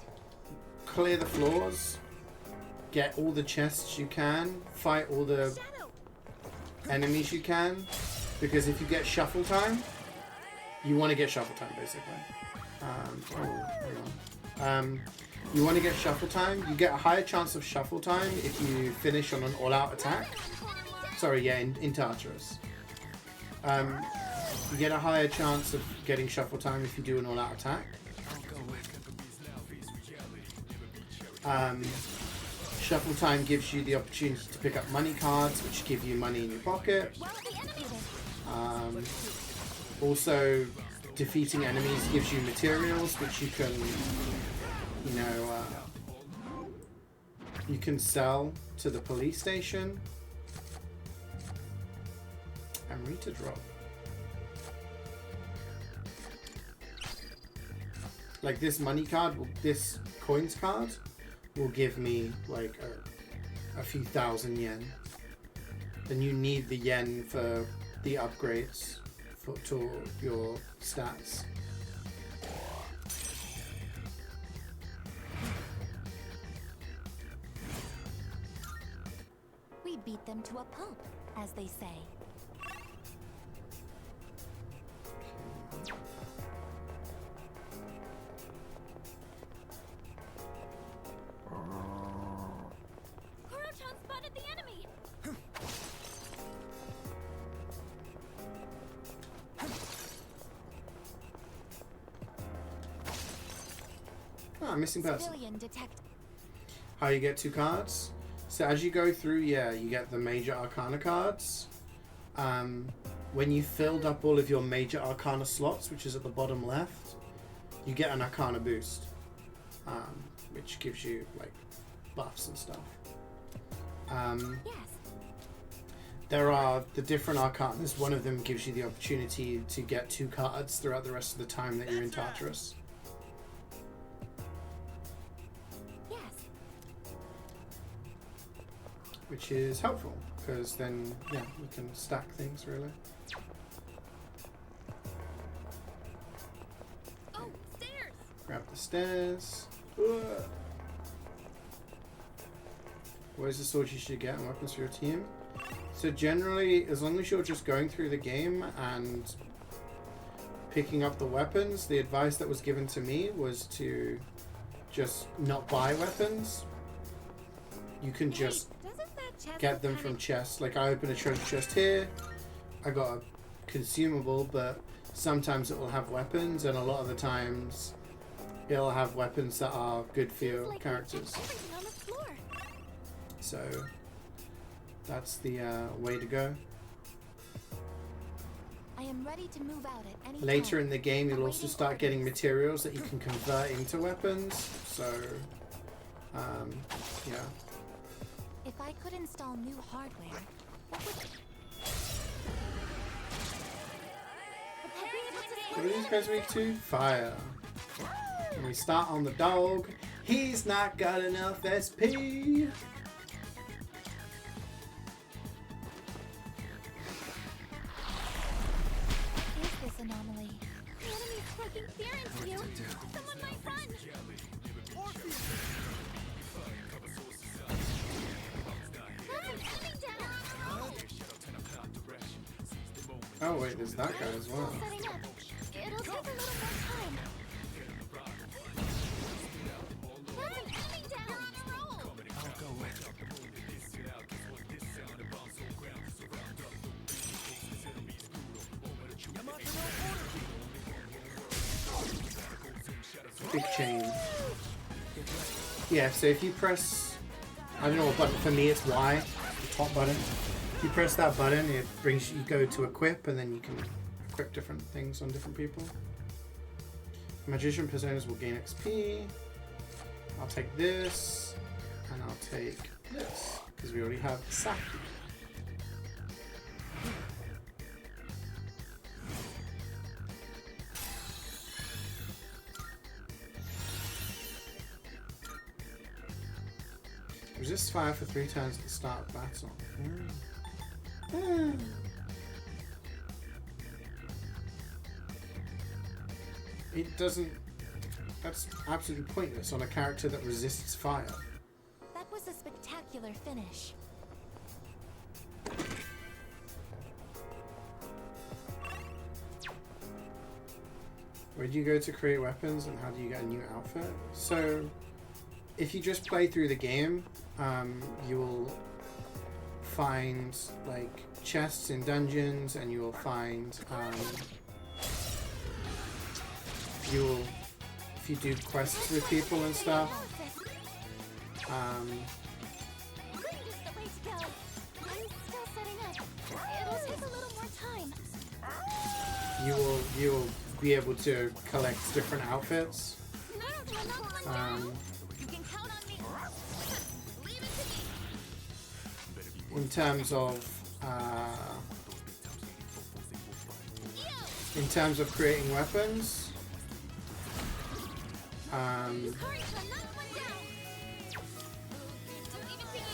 Clear the floors. Get all the chests you can. Fight all the enemies you can. Because if you get shuffle time, you want to get shuffle time, basically. You want to get shuffle time. You get a higher chance of shuffle time if you finish on an all-out attack. Sorry, yeah, in Tartarus. You get a higher chance of getting shuffle time if you do an all-out attack. Shuffle time gives you the opportunity to pick up money cards, which give you money in your pocket. Also, defeating enemies gives you materials, which you can, you know, you can sell to the police station. And Rita drop. Like this money card, this coins card will give me like a few thousand yen. And you need the yen for the upgrades to your stats. We beat them to a pulp, as they say. Kuro-chan spotted the enemy! Ah, missing person. Civilian detect. How you get 2 cards? So as you go through, yeah, you get the major arcana cards. When you filled up all of your major arcana slots, which is at the bottom left, you get an arcana boost, which gives you like buffs and stuff. Yes. There are the different arcanas. One of them gives you the opportunity to get 2 cards throughout the rest of the time that you're in Tartarus. Yes. Which is helpful, because then, yeah, you can stack things, really. Oh, stairs! Grab the stairs. Ugh. What is the sword you should get and weapons for your team? So generally, as long as you're just going through the game and picking up the weapons, the advice that was given to me was to just not buy weapons. You can just get them from chests. Like I opened a treasure chest here, I got a consumable, but sometimes it will have weapons, and a lot of the times it'll have weapons that are good for your characters. So that's the way to go. I am ready to move out at any Later time. in the game, you'll also start getting materials that you can convert into weapons. So, yeah. If I could install new hardware, what would... What are these guys weak to? Fire. And we start on the dog. He's not got enough SP. Anomaly. The enemy's striking fear into you! Someone might run! Oh wait, there's that guy as well. Setting up. It'll take a little more time. That's an enemy down! On a roll! I'll go with. Big chain. Yeah, so if you press, I don't know what button, for me it's Y, the top button. If you press that button, it brings you go to equip, and then you can equip different things on different people. Magician personas will gain XP. I'll take this, and I'll take this, because we already have Saki. Resist fire for 3 turns at the start of battle. It doesn't... That's absolutely pointless on a character that resists fire. That was a spectacular finish. Where do you go to create weapons, and how do you get a new outfit? So, if you just play through the game, you will find like chests in dungeons, and you will find if you do quests with people and stuff, Green is the way to go. I'm still setting up. It'll take a little more time. you will be able to collect different outfits. You can count on me. Leave it to me. In terms of creating weapons, Hurry, son, knock one down. Leave it to you.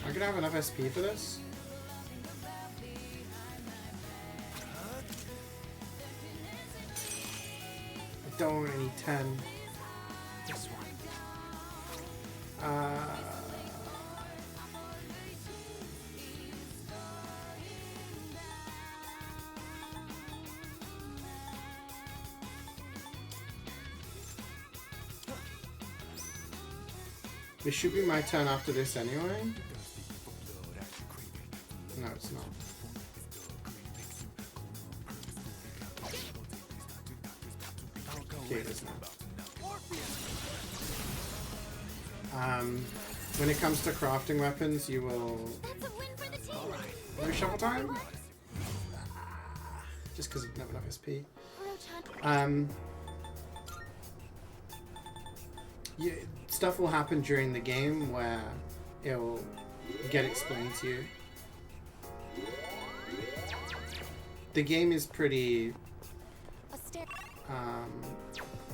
I'm gonna have enough SP for this. I don't really 10. This one. It should be my turn after this anyway. No, it's not. Okay, it is now. When it comes to crafting weapons, you will... That's a win for the team. No shuffle time? Just because I don't have enough SP. Roach-hunt. Yeah, stuff will happen during the game where it'll get explained to you. The game is pretty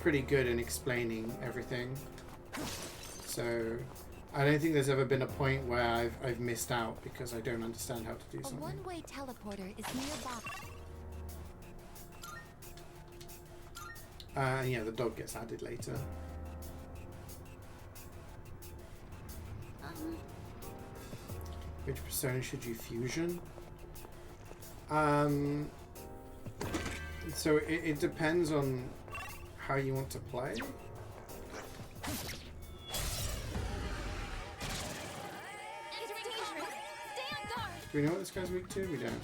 good in explaining everything. So I don't think there's ever been a point where I've missed out because I don't understand how to do A something. one-way teleporter is nearby. And yeah, the dog gets added later. Which persona should you fusion? So it depends on how you want to play. Do we know what this guy's weak to? We don't.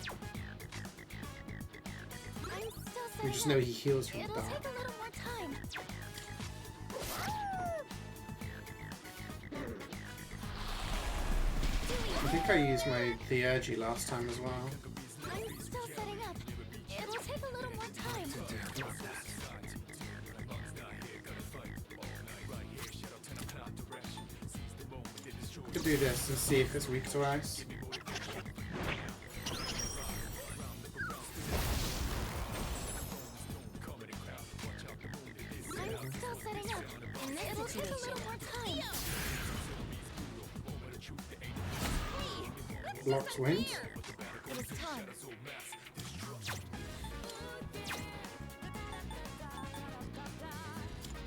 We just know he heals from the It'll dark. take a little more time. I think I used my Theurgy last time as well. I'm still setting up. It'll take a little more time. Could do this and see if it's weak to ice. I'm still setting up. It'll take a little more time. Blocks wind. It is time.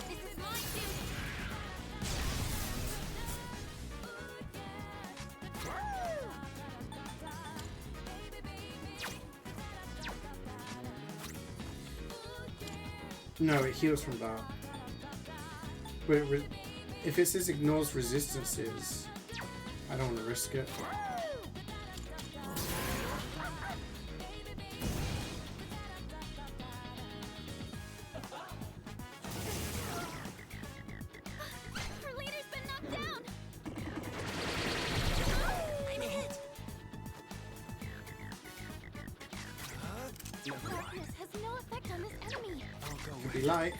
This is my duty. No, it heals from dark. But if it says ignores resistances, I don't want to risk it. Her leader's been knocked down. I'm hit. Darkness has no effect on this enemy. Could be light.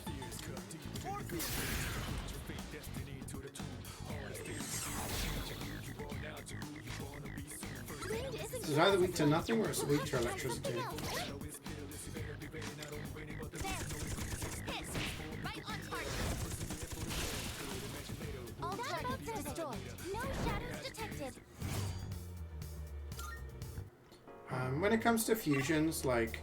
Wind isn't It's either weak to nothing or it's weak to electricity. There. Hit. Right on target. All targets destroyed. No shadows detected. When it comes to fusions, like,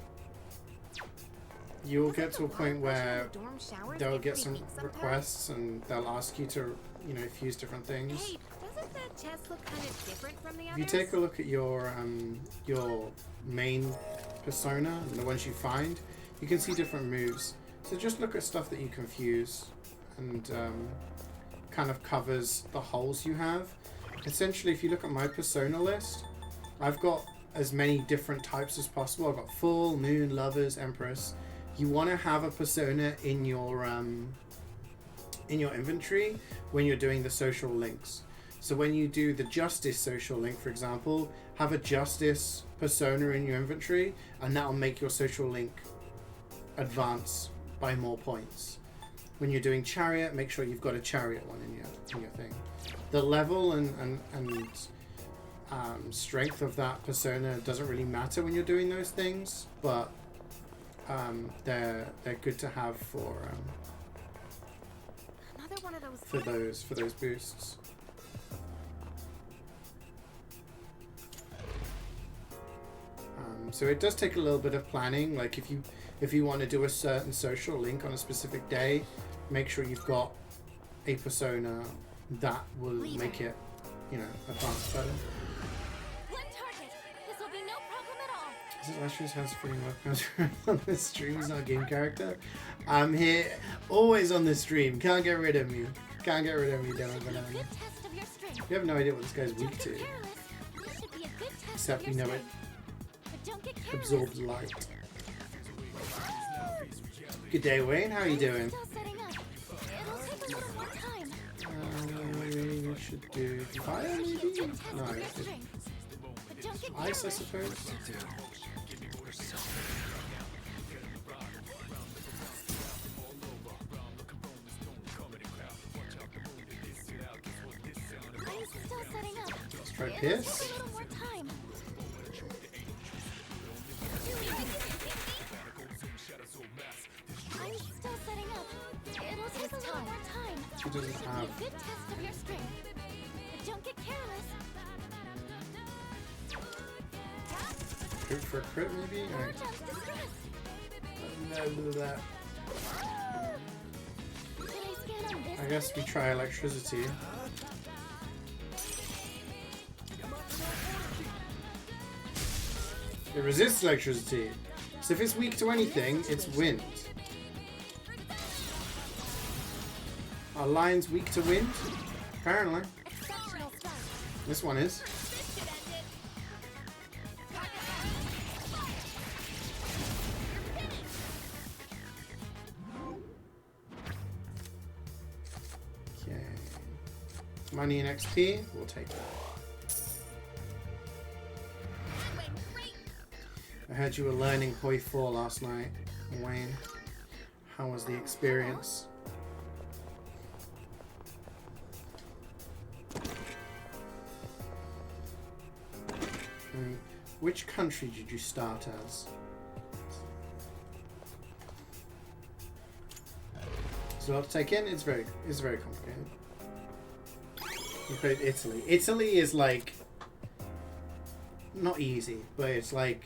you'll get to a point where Dorm showers they'll get get some creepy sometimes. requests and they'll ask you to, you know, fuse different things. Hey, doesn't that chest look kind of different from the If others? you take a look at your main persona and the ones you find, you can see different moves. So just look at stuff that you can fuse and kind of covers the holes you have. Essentially, if you look at my persona list, I've got as many different types as possible. I've got full, moon, lovers, empress. You want to have a persona in your inventory when you're doing the social links. So when you do the Justice social link, for example, have a Justice persona in your inventory, and that'll make your social link advance by more points. When you're doing Chariot, make sure you've got a Chariot one in your thing. The level and strength of that persona doesn't really matter when you're doing those things, but they're good to have for Another one of those. for those boosts. So it does take a little bit of planning. Like if you want to do a certain social link on a specific day, make sure you've got a persona that will make it, you know, advance better. One target. This will be no problem at all. Is it Lester's house freaking webcams on the stream? He's not a game character. I'm here, always on the stream. Can't get rid of me. Can't get rid of me, Dylan. Good test of your strength. We have no idea what this guy's Don't weak get to, careless. This should be a good test except of we your know it strength. But don't get careless. absorbs light. Good day, Wayne. How are you doing? Still setting up. It'll take a little more time. We should do fire, This should be a maybe? good test No, of your strength. But don't get ice, I careless. suppose. I'm still setting up. Let's try It'll Pierce. take a little more time. I'm still setting up. It'll take a little more time. She doesn't This should have. be a good test of your strength. But don't get careless. Crit for a crit, maybe? More Alright. jumps to stress. Should I scan on this I guess we target? try electricity. It resists electricity. So if it's weak to anything, it's wind. Are lions weak to wind? Apparently. Exceptional start. This one is. This should end it. Okay. Money and XP, we'll take that. I heard you were learning Hoi 4 last night, Wayne. How was the experience? Which country did you start as? There's a lot to take in. It's very complicated. We played Italy. Italy is like not easy, but it's like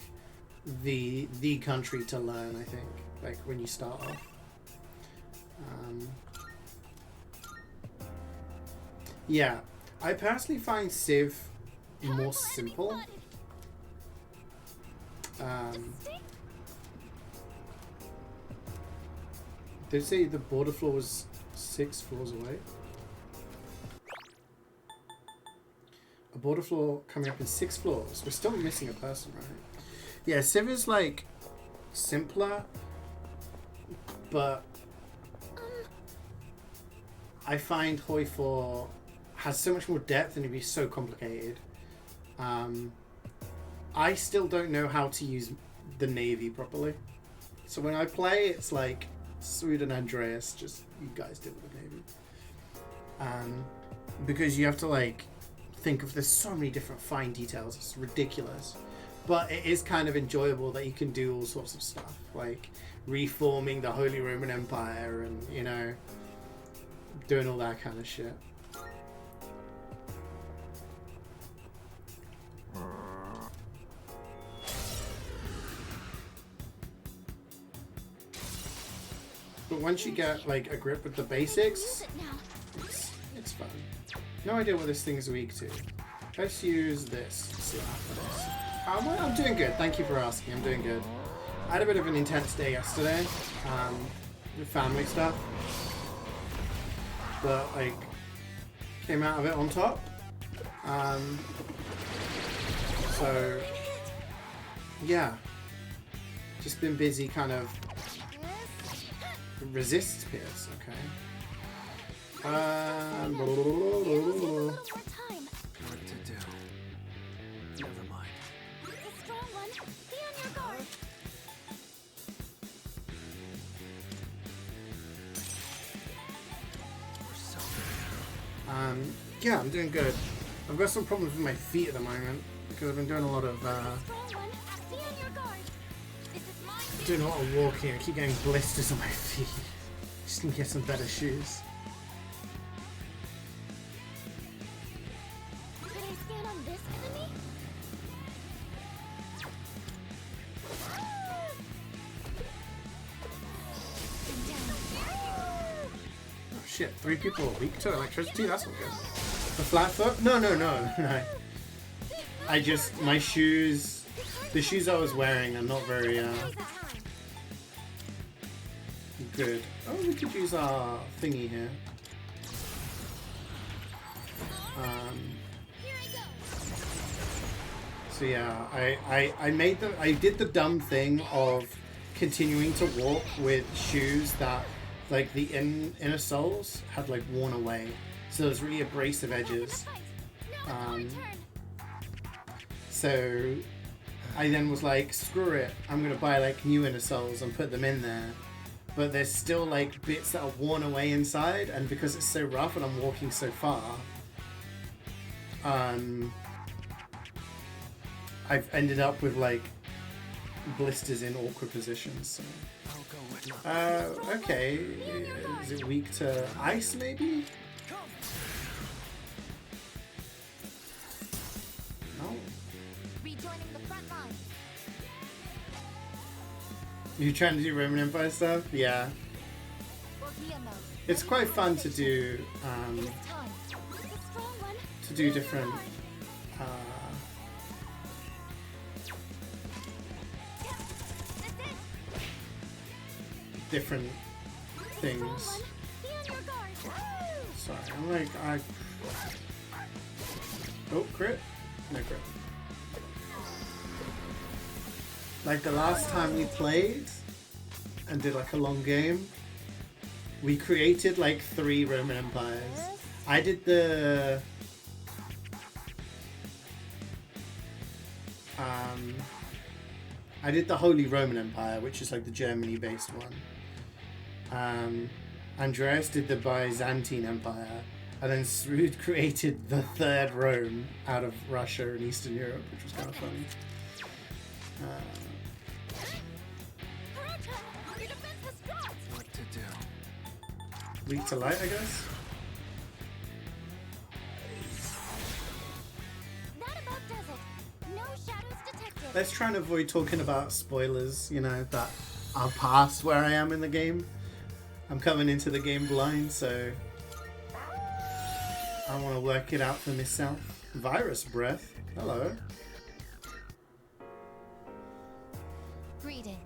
the country to learn. I think, like when you start off. Yeah, I personally find Civ more simple. Did it say the border floor was 6 floors away? A border floor coming up in 6 floors. We're still missing a person, right? Yeah, Civ is like simpler, but I find Hoi 4 has so much more depth and it'd be so complicated. I still don't know how to use the Navy properly. So when I play, it's like Swede and Andreas, just you guys deal with the Navy. Because you have to like think of, there's so many different fine details, it's ridiculous. But it is kind of enjoyable that you can do all sorts of stuff, like reforming the Holy Roman Empire and, you know, doing all that kind of shit. But once you get like a grip with the basics, it's fun. No idea what this thing's weak to. Let's use this. Let's see what happens. I'm doing good. Thank you for asking. I'm doing good. I had a bit of an intense day yesterday with family stuff, but like came out of it on top. So yeah, just been busy kind of. Resists Pierce, okay. Yeah, I'm doing good. I've got some problems with my feet at the moment because I've been doing a lot of walking. I keep getting blisters on my feet. Just need to get some better shoes. Should I scan on this enemy? Oh shit, 3 people are weak to electricity? That's not good. The flat foot? No. I just, my shoes, the shoes I was wearing are not very good. Oh, we could use our thingy here. So yeah, I did the dumb thing of continuing to walk with shoes that like the inner soles had like worn away. So there's really abrasive edges. So I then was like, screw it, I'm gonna buy like new inner soles and put them in there. But there's still like bits that are worn away inside, and because it's so rough and I'm walking so far, I've ended up with like blisters in awkward positions. So. Okay, is it weak to ice maybe? No. Rejoining the front line. You trying to do Roman Empire stuff? Yeah. It's quite fun to do different different things. Sorry, I'm like oh, crit? No crit. Like the last time we played and did like a long game, we created like 3 Roman Empires. I did the Holy Roman Empire, which is like the Germany based one. Andreas did the Byzantine Empire, and then Srood created the 3rd Rome out of Russia and Eastern Europe, which was kind of funny. What to do? Weak to light, I guess? That about does it. No shadows detected. Let's try and avoid talking about spoilers, you know, that are past where I am in the game. I'm coming into the game blind, so I want to work it out for myself. Virus breath. Hello. Greetings.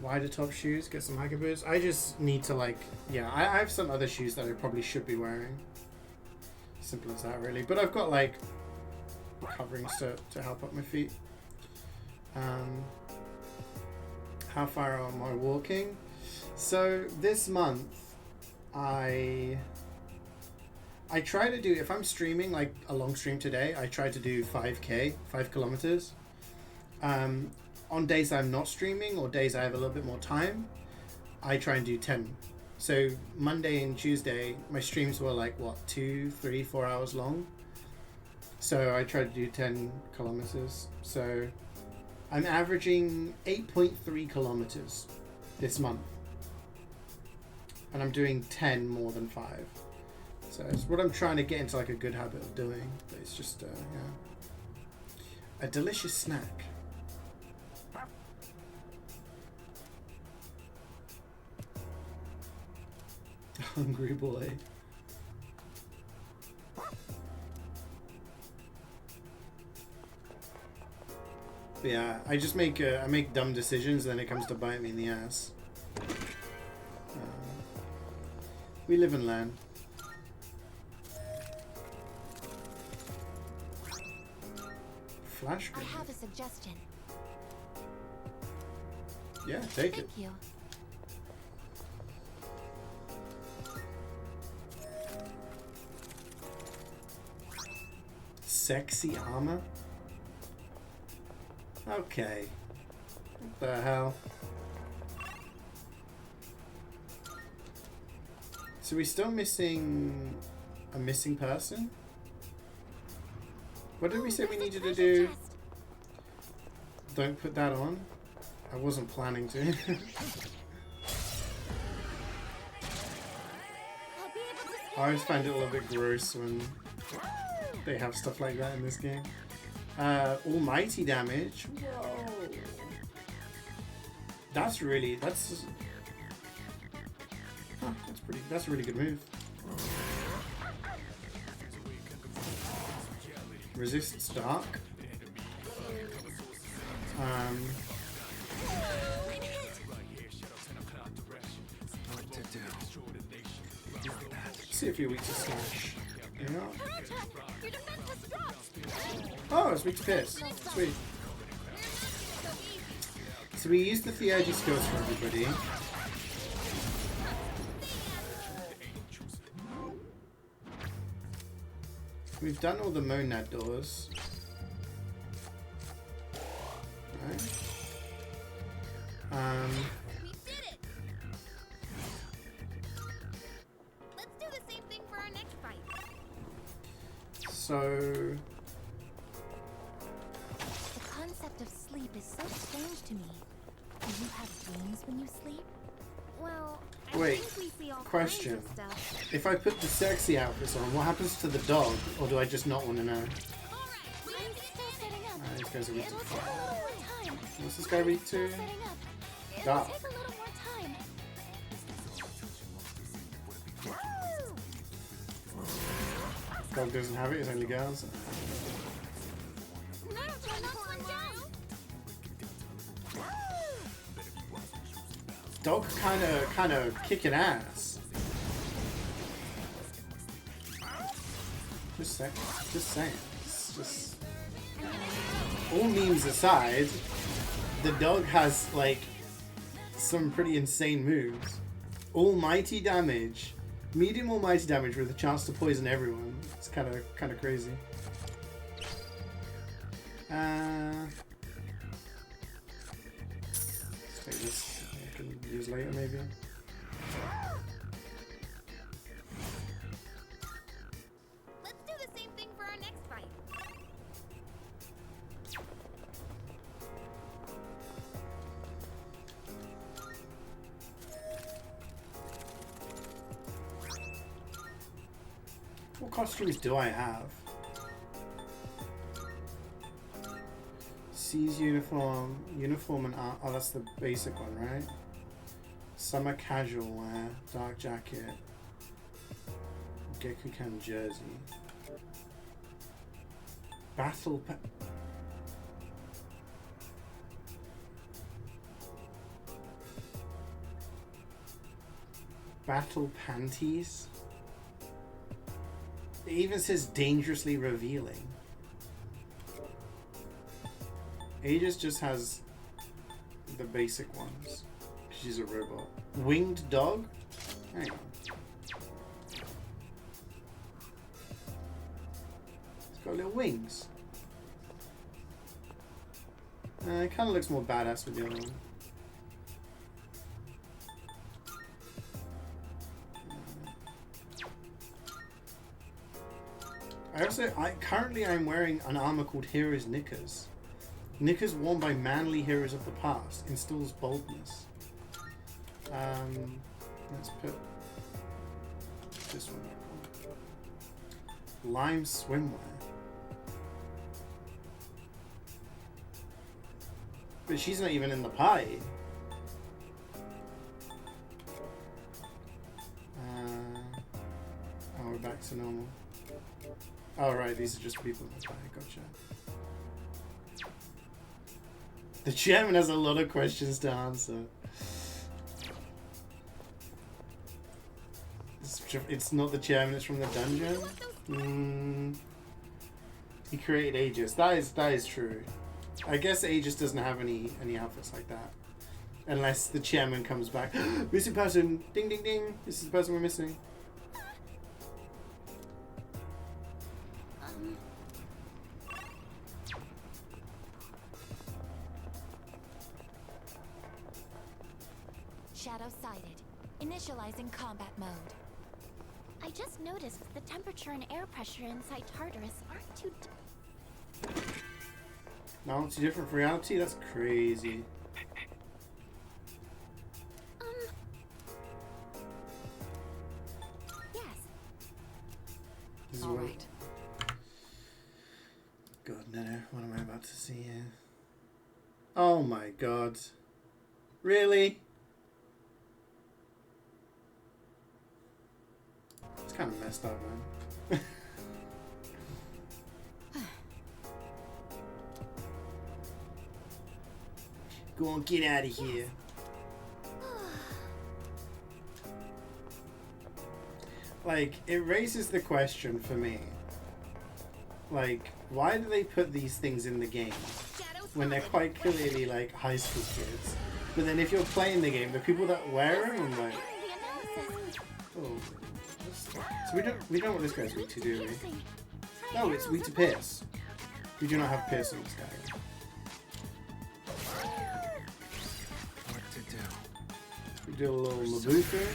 Wider top shoes, get some hiker boots. I just need to like, yeah, I have some other shoes that I probably should be wearing. Simple as that, really. But I've got like coverings to help up my feet. How far am I walking? So this month, I try to do, if I'm streaming like a long stream today, I try to do 5 kilometers. On days I'm not streaming or days I have a little bit more time, I try and do 10. So Monday and Tuesday, my streams were like, what, 2, 3, 4 hours long? So I try to do 10 kilometers. So I'm averaging 8.3 kilometers this month. And I'm doing 10 more than 5. So it's what I'm trying to get into like a good habit of doing. But it's just, yeah. A delicious snack. Hungry boy. But yeah, I just make I make dumb decisions, and then it comes to bite me in the ass. We live and learn. Flash I grenade. have a suggestion. Yeah, take it. Thank you. Sexy armor? Okay. What the hell? So we're still missing a missing person? What did we say we There's a needed to treasure do? chest. Don't put that on. I wasn't planning to. I'll be able to I always find it a little bit gross when they have stuff like that in this game. Almighty damage. Whoa. That's huh, that's a really good move. Resists dark. What to do? See if you're weak to slash. You're not. Your defense has dropped. Oh, it's weak to pierce. Sweet. So we used the CeeJaey skills for everybody. We've done all the monad doors. Right. We did it. Let's do the same thing for our next fight. So The concept of sleep is so strange to me. Do you have dreams when you sleep? Well, Wait, think we see all question. kinds of stuff. if I put the sexy outfits on, what happens to the dog? Or do I just not want to know? I'm still setting up. These guys are weak It to. will take a little more time. What's this guy weak to? Setting up. It Dark. will take a little more time. Dog doesn't have it, it's only girls. No, we're not slowing down. Dog kinda kicking ass. Just saying. It's just all memes aside, the dog has like some pretty insane moves. Almighty damage, medium almighty damage with a chance to poison everyone. It's kind of crazy. Let's take this. I can use later maybe. Let's do the same thing for our next fight. What costumes do I have? C's uniform and art. Oh, that's the basic one, right? Summer casual wear, dark jacket, Gekukan jersey, battle battle panties. It even says dangerously revealing. Aegis just has the basic ones. She's a robot. Winged dog? Hang on. It's got little wings. It kind of looks more badass with the other one. Currently I'm wearing an armor called Hero's Knickers. Knickers worn by manly heroes of the past instills boldness. Let's put this one back on. Lime swimwear. But she's not even in the party. Oh, we're back to normal. Oh, right, these are just people in the party. Gotcha. The chairman has a lot of questions to answer. It's not the chairman, it's from the dungeon. He created Aegis. That is true. I guess Aegis doesn't have any outfits like that. Unless the chairman comes back. Missing person! Ding ding ding! This is the person we're missing. Shadow sighted. Initializing combat mode. I just noticed the temperature and air pressure inside Tartarus aren't too... Now it's different from reality? That's crazy. Yes. This is All what... right. God, no, what am I about to see here? Oh my god. Really? It's kind of messed up, man. Go on, get out of here. Like, it raises the question for me. Like, why do they put these things in the game when they're quite clearly like high school kids? But then if you're playing the game, the people that wear them, I'm like, oh, so we don't want this guy's weak to, do we? No, it's weak to pierce. We do not have pierce on this guy. We do a little Mabufu.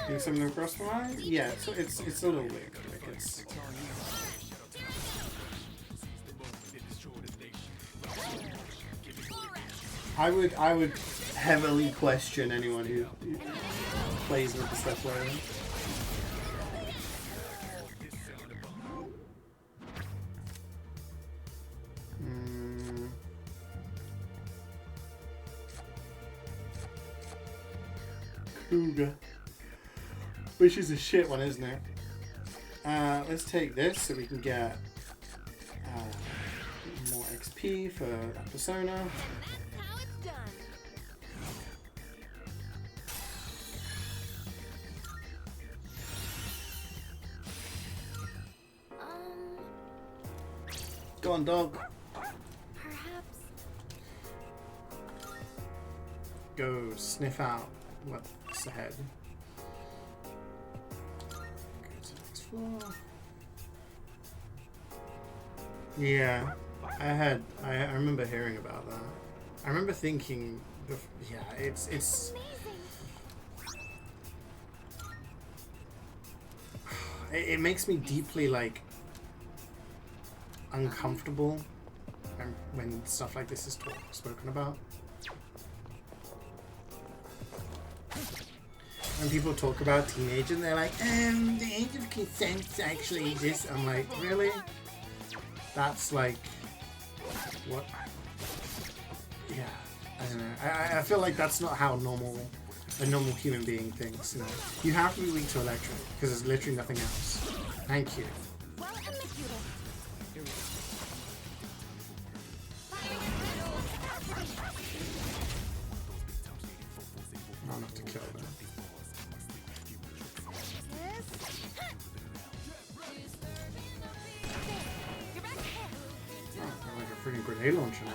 Do something across the line? Yeah, so it's a little weird. Like it's. I would heavily question anyone who plays with the stuff wearing. Cougar. Which is a shit one, isn't it? Let's take this so we can get more XP for that persona. That's how it's done. Go on, dog. Perhaps. Go sniff out what's ahead. Yeah, I remember hearing about that. I remember thinking, yeah, it's it makes me deeply like uncomfortable when stuff like this is spoken about. When people talk about teenage and they're like, the age of consent actually exists. I'm like, really? That's like, what? Yeah, I don't know. I feel like that's not how a normal human being thinks. You know, you have to be weak to electric because there's literally nothing else. Thank you. Welcome the Cuter. Not enough to kill them. Oh, they're like a freaking grenade launcher now.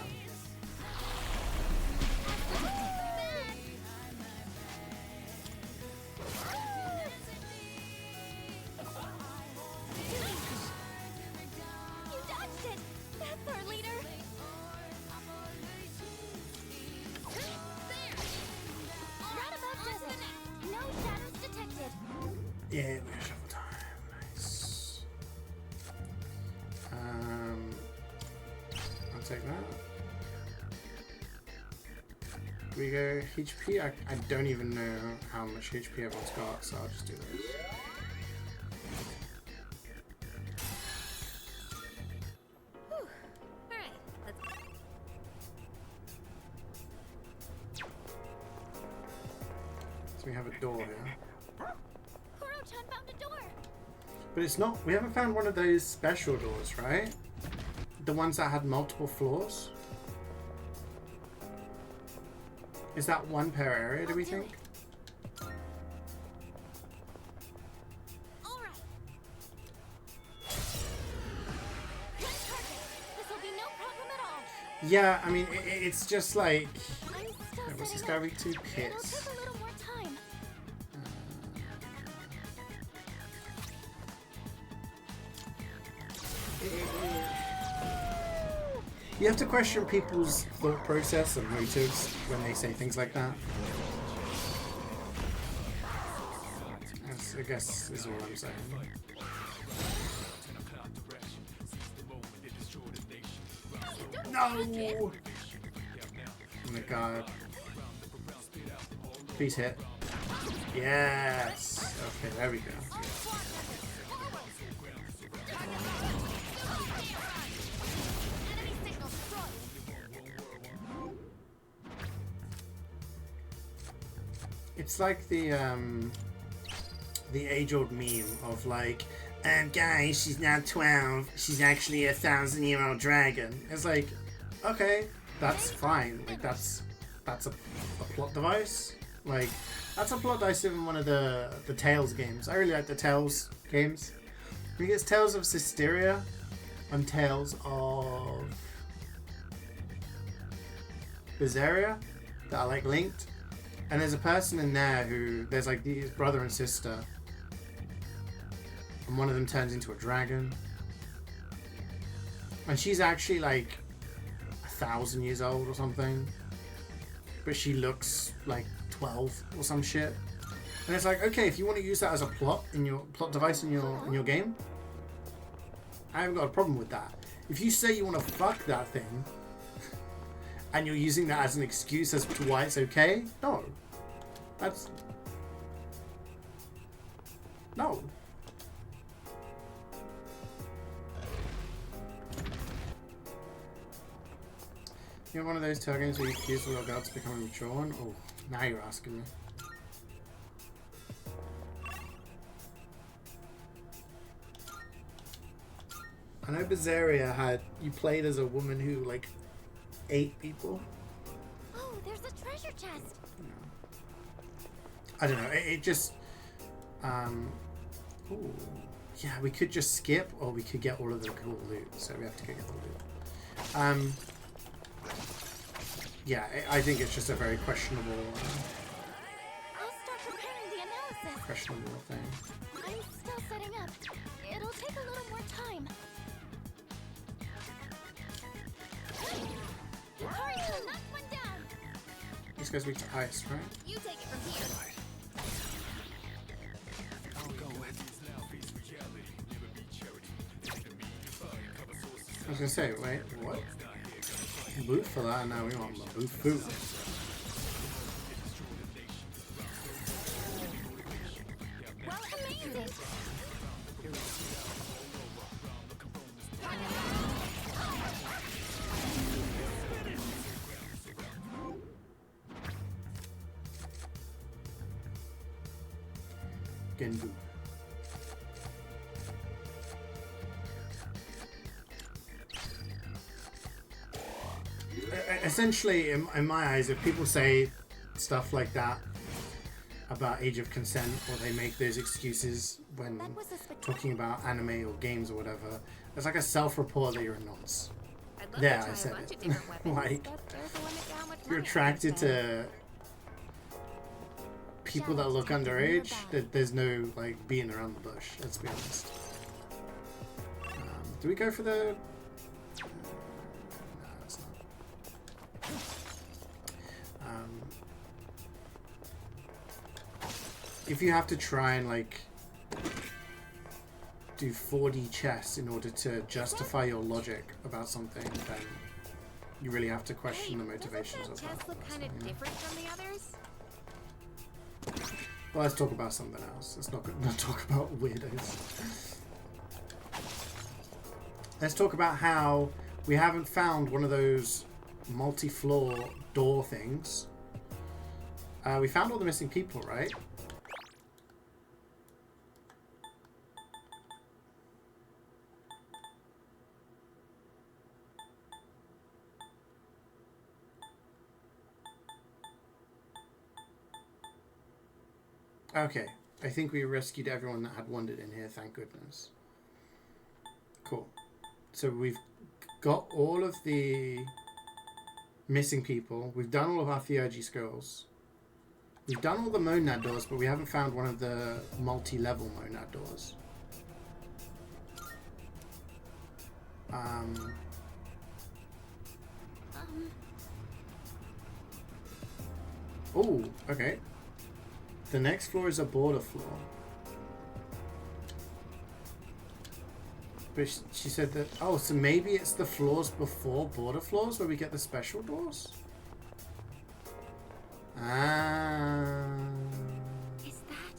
You dodged it! That's our leader! Roundabout does it! No shadows detected! Yeah, we have shuffle time. Nice. I'll take that. We go HP. I don't even know how much HP everyone's got, so I'll just do this. Alright, let's go. So we have a door here. Kuro-chan found a door! But it's not, we haven't found one of those special doors, right? The ones that had multiple floors? Is that one per area, do we think? Alright. One target. This'll be no problem at all. Yeah, I mean, it's just like... I'm still What's this setting guy up. weak to? It'll Piss. take a little more time. You have to question people's thought process and motives when they say things like that. I guess is all I'm saying. No! Oh my god. Please hit. Yes! Okay, there we go. It's like the age-old meme of like, guys, she's now 12. She's actually a 1,000-year-old dragon. It's like, okay, that's fine. Like that's a plot device. Like that's a plot device in one of the Tales games. I really like the Tales games. I think it's Tales of Systeria and Tales of Berseria that are like linked. And there's a person in there who, there's like these brother and sister, and one of them turns into a dragon. And she's actually like 1,000 years old or something, but she looks like 12 or some shit. And it's like, okay, if you want to use that as a plot device in your game, I haven't got a problem with that. If you say you want to fuck that thing, and you're using that as an excuse as to why it's okay, no. That's... No. You know one of those tail games where you accuse the little girl to become a mature one? Oh, now you're asking me. I know Berseria had... You played as a woman who, like, ate people. Oh, there's a treasure chest. I don't know. It just, ooh, yeah. We could just skip, or we could get all of the cool loot. So we have to go get the loot. Yeah. I think it's just a very questionable, I'll start preparing the analysis. questionable thing. I'm still setting up. It'll take a little more time. Hurry, knock one down. This goes weak to ice, right? You take it from here. I was gonna say, wait, what? Boot for that? No, we want the boot food. Well, amazing. Genbu. Essentially, in my eyes, if people say stuff like that about age of consent, or they make those excuses when talking about anime or games or whatever, it's like a self-report that you're a nonce. There, I said it. Like, you're attracted to people that look underage. There's no, like, beating around the bush, let's be honest. Do we go for the... if you have to try and like do 4D chess in order to justify your logic about something, then you really have to question the motivations of that. Look kind of different from the others. Well, let's talk about something else. Let's not talk about weirdos. Let's talk about how we haven't found one of those multi-floor door things. We found all the missing people, right? Okay, I think we rescued everyone that had wandered in here, thank goodness. Cool. So we've got all of the missing people. We've done all of our theurgy scrolls. We've done all the monad doors, but we haven't found one of the multi-level monad doors. Oh, okay. The next floor is a border floor. But she said that... Oh, so maybe it's the floors before border floors where we get the special doors? Ah. Is that?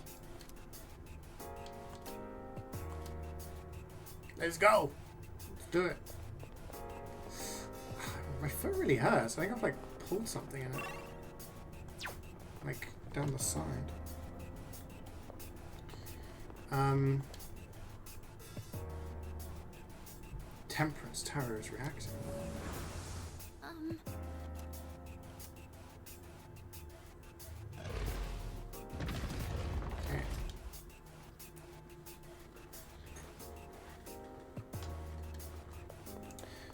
Let's go. Let's do it. My foot really hurts. I think I've like pulled something in it. Like down the side. Temperance Tower is reacting. Okay.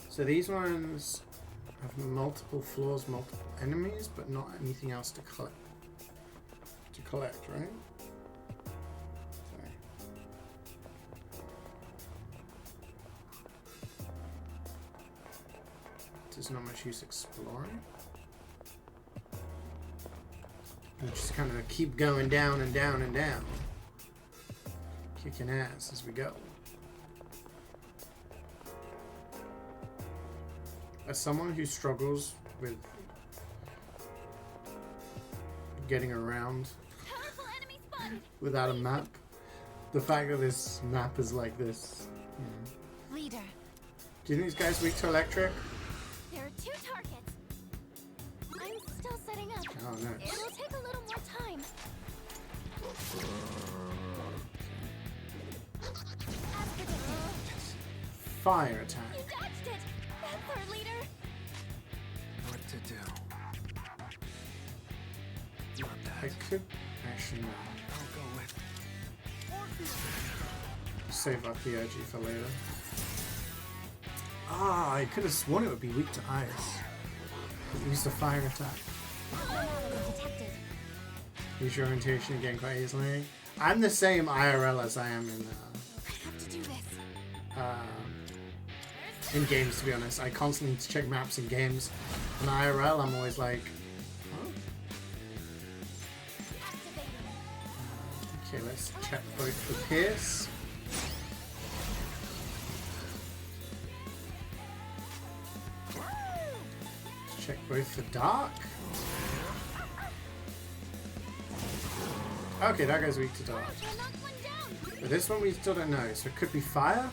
So these ones have multiple floors, multiple enemies, but not anything else to collect. Right? Sorry. There's not much use exploring. We just kind of keep going down and down and down. Kicking ass as we go. As someone who struggles with getting around without a map, the fact that this map is like this. Leader. Do you think these guys weak to electric? There are 2 targets. I'm still setting up. Oh, nice. It'll take a little more time. As predicted. Fire attack. You dodged it! That's our leader! What to do? Not I that. could actually no. I'll go with. Save up the energy for later. Ah, I could have sworn it would be weak to ice. It used a fire attack. Detected. Use your orientation again quite easily. I'm the same IRL as I am I have to do this. in games, to be honest. I constantly need to check maps in games. In IRL, I'm always like, oh. Okay, let's check both for Pierce. Let's check both for Dark. Okay, that guy's weak to Dark. But this one we still don't know. So it could be Fire,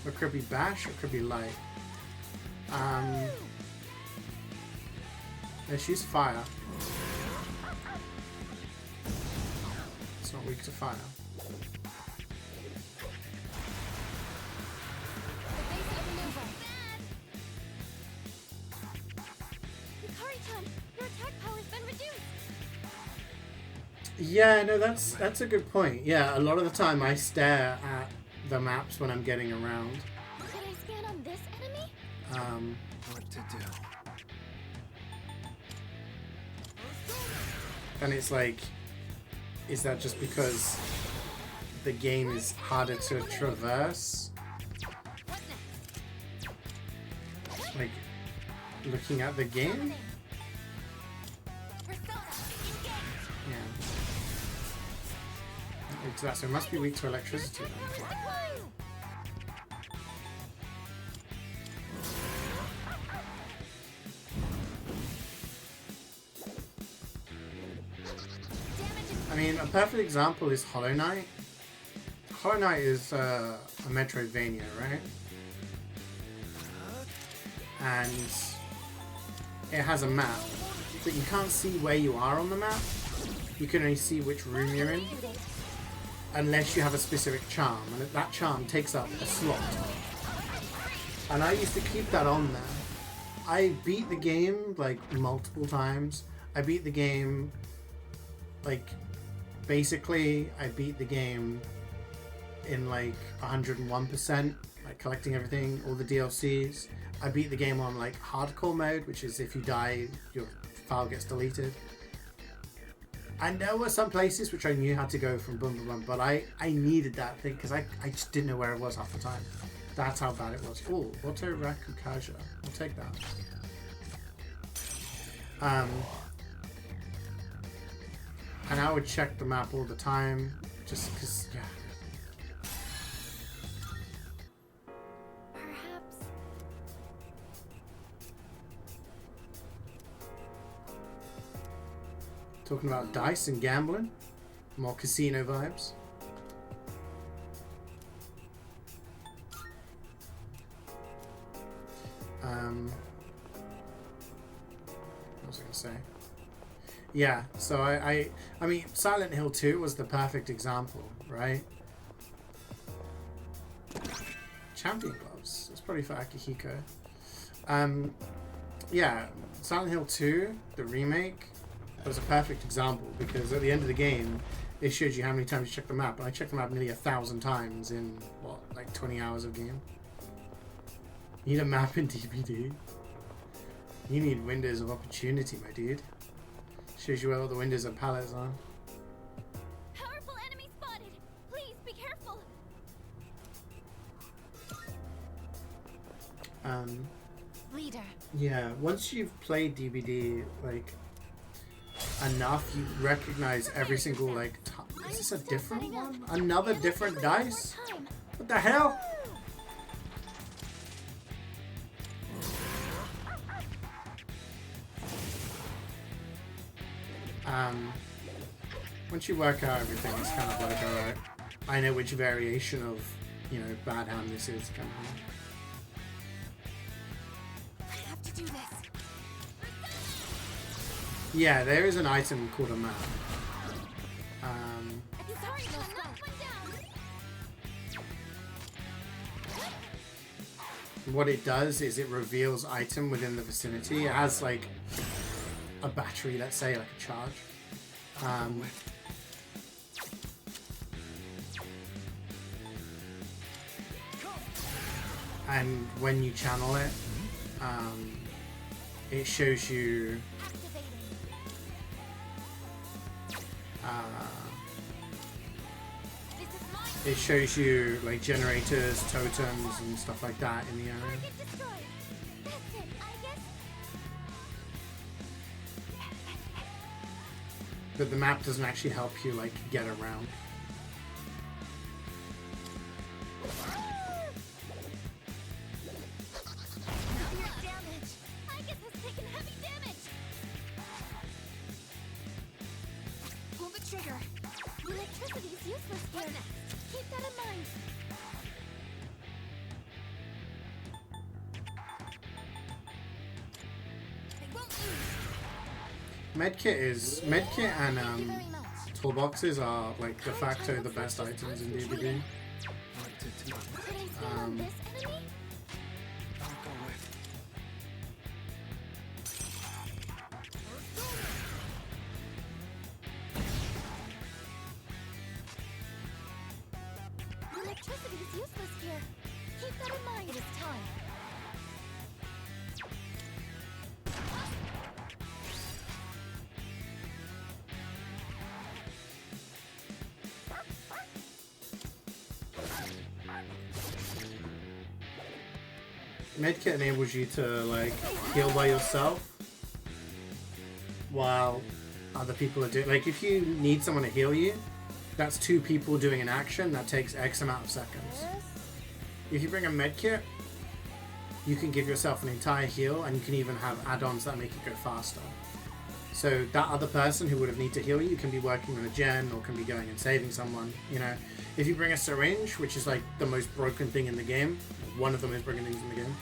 or it could be Bash, or it could be Light. Let's use Fire. It's not weak to Fire. Your attack power's been reduced. Yeah, no, that's a good point. Yeah, a lot of the time I stare at the maps when I'm getting around. Should I scan on this enemy? What to do? And it's like, is that just because the game is harder to traverse? Like, looking at the game? Yeah. Exactly. So it must be weak to electricity then. I mean, a perfect example is Hollow Knight. Hollow Knight is a Metroidvania, right? And it has a map, but you can't see where you are on the map. You can only see which room you're in, unless you have a specific charm, and that charm takes up a slot. And I used to keep that on there. I beat the game like multiple times. I beat the game like basically I beat the game in like 101%, like collecting everything, all the DLCs. I beat the game on like hardcore mode, which is if you die, your file gets deleted. And there were some places which I knew how to go from boom boom boom, but I needed that thing because I just didn't know where it was half the time. That's how bad it was. Oh, Auto Rakukaja. I'll take that. And I would check the map all the time, just because, yeah. Perhaps. Talking about dice and gambling, more casino vibes. What was I gonna say? Yeah, so I mean, Silent Hill 2 was the perfect example, right? Champion gloves. That's probably for Akihiko. Yeah, Silent Hill 2, the remake, was a perfect example because at the end of the game, it shows you how many times you check the map. And I checked the map nearly 1,000 times in, what, like 20 hours of game? You need a map in DBD. You need windows of opportunity, my dude. Shows you where all the windows and pallets are. Powerful enemy spotted. Please be careful. Leader. Yeah, once you've played DBD, like, enough, you recognize every single, like, is this a different one? Another different dice? What the hell? Once you work out everything, it's kind of like, alright, I know which variation of, you know, bad hand this is, kind of thing. I have to do this. Yeah, there is an item called a map. Sorry, I knocked one down. What it does is it reveals item within the vicinity. It has like a battery, let's say, like a charge. And when you channel it, it shows you it shows you like generators, totems, and stuff like that in the area. Target destroyed. That's it, I guess. But the map doesn't actually help you like get around. Severe damage. I guess has taken heavy damage. Pull the trigger. Electricity is useless here. Keep that in mind. They won't lose. Medkit and toolboxes are like de facto the best items in DBD. Could I steal on this enemy? Electricity is useless here. Keep that in mind. It is time. Medkit enables you to like heal by yourself while other people are doing. Like if you need someone to heal you, that's 2 people doing an action that takes X amount of seconds. If you bring a medkit, you can give yourself an entire heal, and you can even have add-ons that make it go faster. So that other person who would have need to heal you can be working on a gen or can be going and saving someone. You know, if you bring a syringe, which is like the most broken thing in the game, one of the most broken things in the game,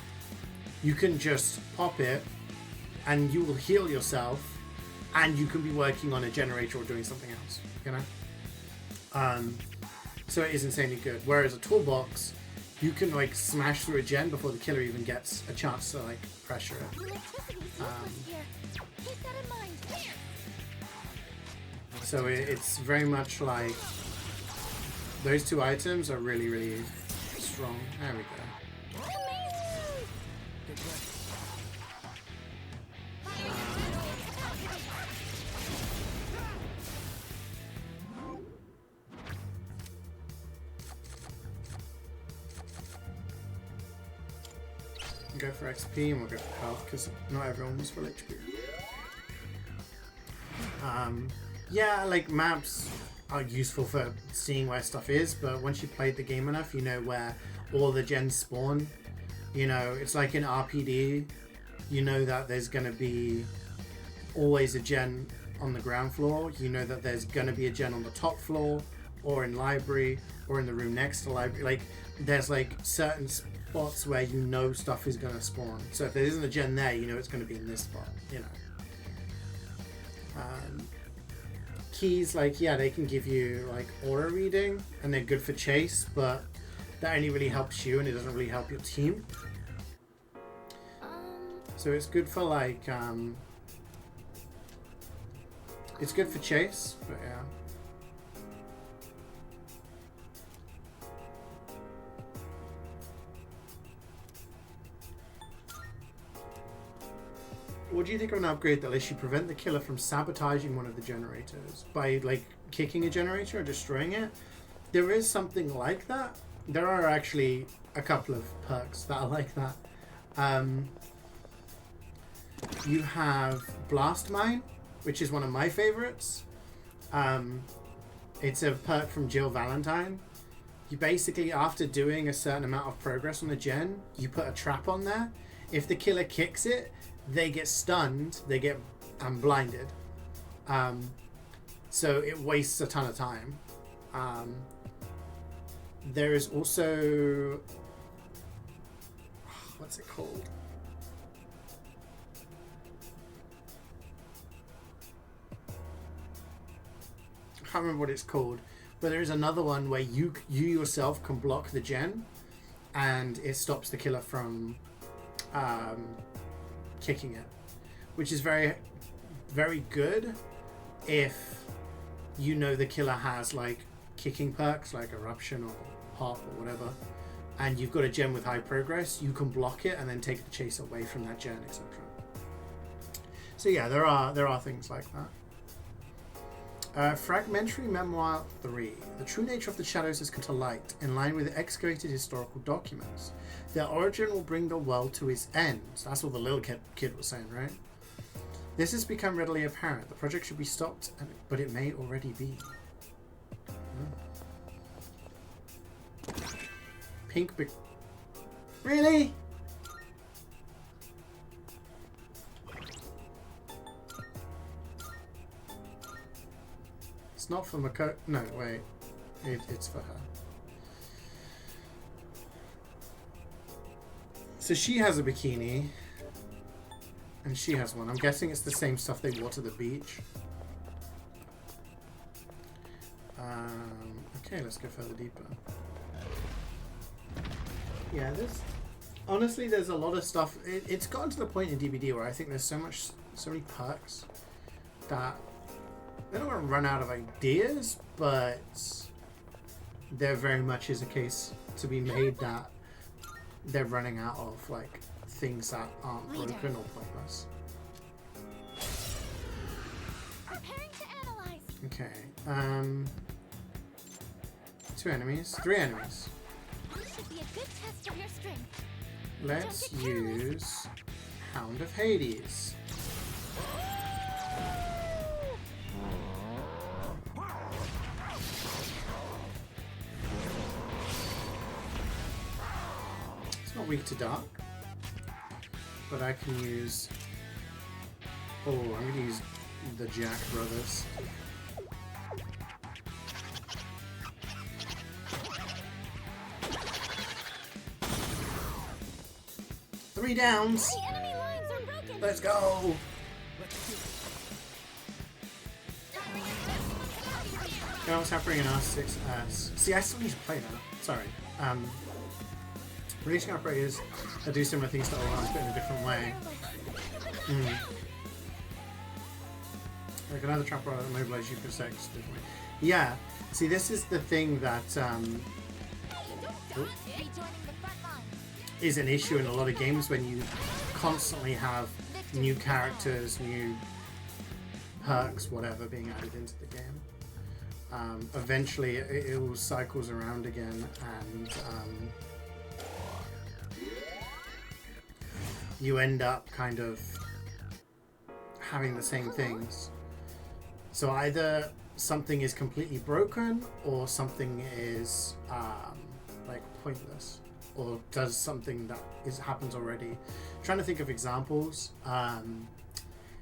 you can just pop it and you will heal yourself, and you can be working on a generator or doing something else, you know? So it is insanely good. Whereas a toolbox, you can like smash through a gen before the killer even gets a chance to like pressure it. Electricity is useless here. Keep that in mind. So it's very much like those 2 items are really, really strong. There we go. Go for XP and we'll go for health because not everyone was full HP. Yeah, like maps are useful for seeing where stuff is, but once you played the game enough, you know where all the gens spawn. You know, it's like in RPD, you know that there's going to be always a gen on the ground floor. You know that there's going to be a gen on the top floor, or in library, or in the room next to library. Like, there's like certain spots where you know stuff is going to spawn. So if there isn't a gen there, you know it's going to be in this spot, you know. Keys, like, yeah, they can give you like aura reading and they're good for chase, but that only really helps you and it doesn't really help your team. So it's good for like it's good for chase, but yeah. What do you think of an upgrade that lets you prevent the killer from sabotaging one of the generators by like kicking a generator or destroying it? There is something like that. There are actually a couple of perks that are like that. You have Blast Mine, which is one of my favorites. It's a perk from Jill Valentine. You basically, after doing a certain amount of progress on the gen, you put a trap on there. If the killer kicks it, they get stunned, they get blinded. So it wastes a ton of time. There is also, what's it called? I can't remember what it's called, but there is another one where you yourself can block the gen and it stops the killer from kicking it, which is very, very good if you know the killer has like kicking perks like Eruption or Pop or whatever, and you've got a gen with high progress. You can block it and then take the chase away from that gen, etc. So yeah, there are things like that. Fragmentary Memoir 3. The true nature of the shadows has come to light, in line with excavated historical documents. Their origin will bring the world to its end. That's what the little kid was saying, right? This has become readily apparent. The project should be stopped, but it may already be. Pink Really? It's not for Mako. No, wait. It's for her. So she has a bikini. And she has one. I'm guessing it's the same stuff they wore to the beach. Okay, let's go further deeper. Yeah, honestly, there's a lot of stuff. It's gotten to the point in DBD where I think there's so many perks that they don't want to run out of ideas, but there very much is a case to be made that they're running out of like things that aren't broken or pointless. Preparing to analyze. Okay. 2 enemies, 3 enemies. This should be a good test of your strength. Let's use Hound of Hades. It's not weak to dark, but I can use. Oh, I'm going to use the Jack Brothers. Three downs. The enemy lines are broken. Let's go. Yeah, what's happening in R6S? See, I still need to play that. Sorry. Releasing operators that do similar things to ORs, but in a different way. Like another trap roller that mobilizes you for sex differently. Yeah. See, this is the thing that is an issue in a lot of games when you constantly have new characters, new perks, whatever, being added into the game. Eventually, it all cycles around again, and you end up kind of having the same things. So either something is completely broken or something is like pointless or does something that happens already. Trying to think of examples.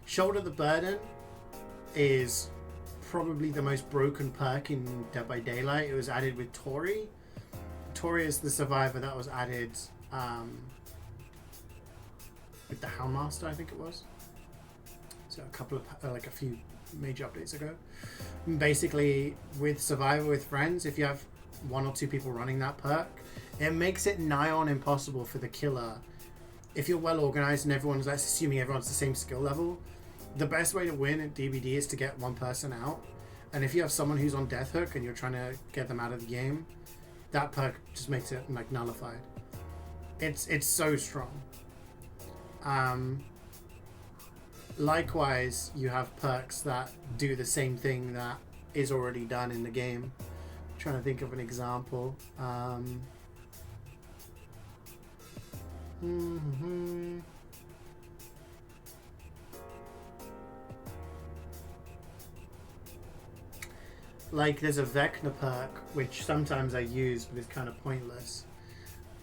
Shoulder the Burden is probably the most broken perk in Dead by Daylight. It was added with Tori. Tori is the survivor that was added with the Houndmaster, I think it was. So a couple of like a few major updates ago. Basically, with Survivor with Friends, if you have 1 or 2 people running that perk, it makes it nigh on impossible for the killer. If you're well organized and everyone's, let's assuming everyone's the same skill level, the best way to win at DBD is to get one person out. And if you have someone who's on death hook and you're trying to get them out of the game, that perk just makes it like nullified. It's so strong. Likewise, you have perks that do the same thing that is already done in the game. I'm trying to think of an example. Like there's a Vecna perk, which sometimes I use, but it's kind of pointless.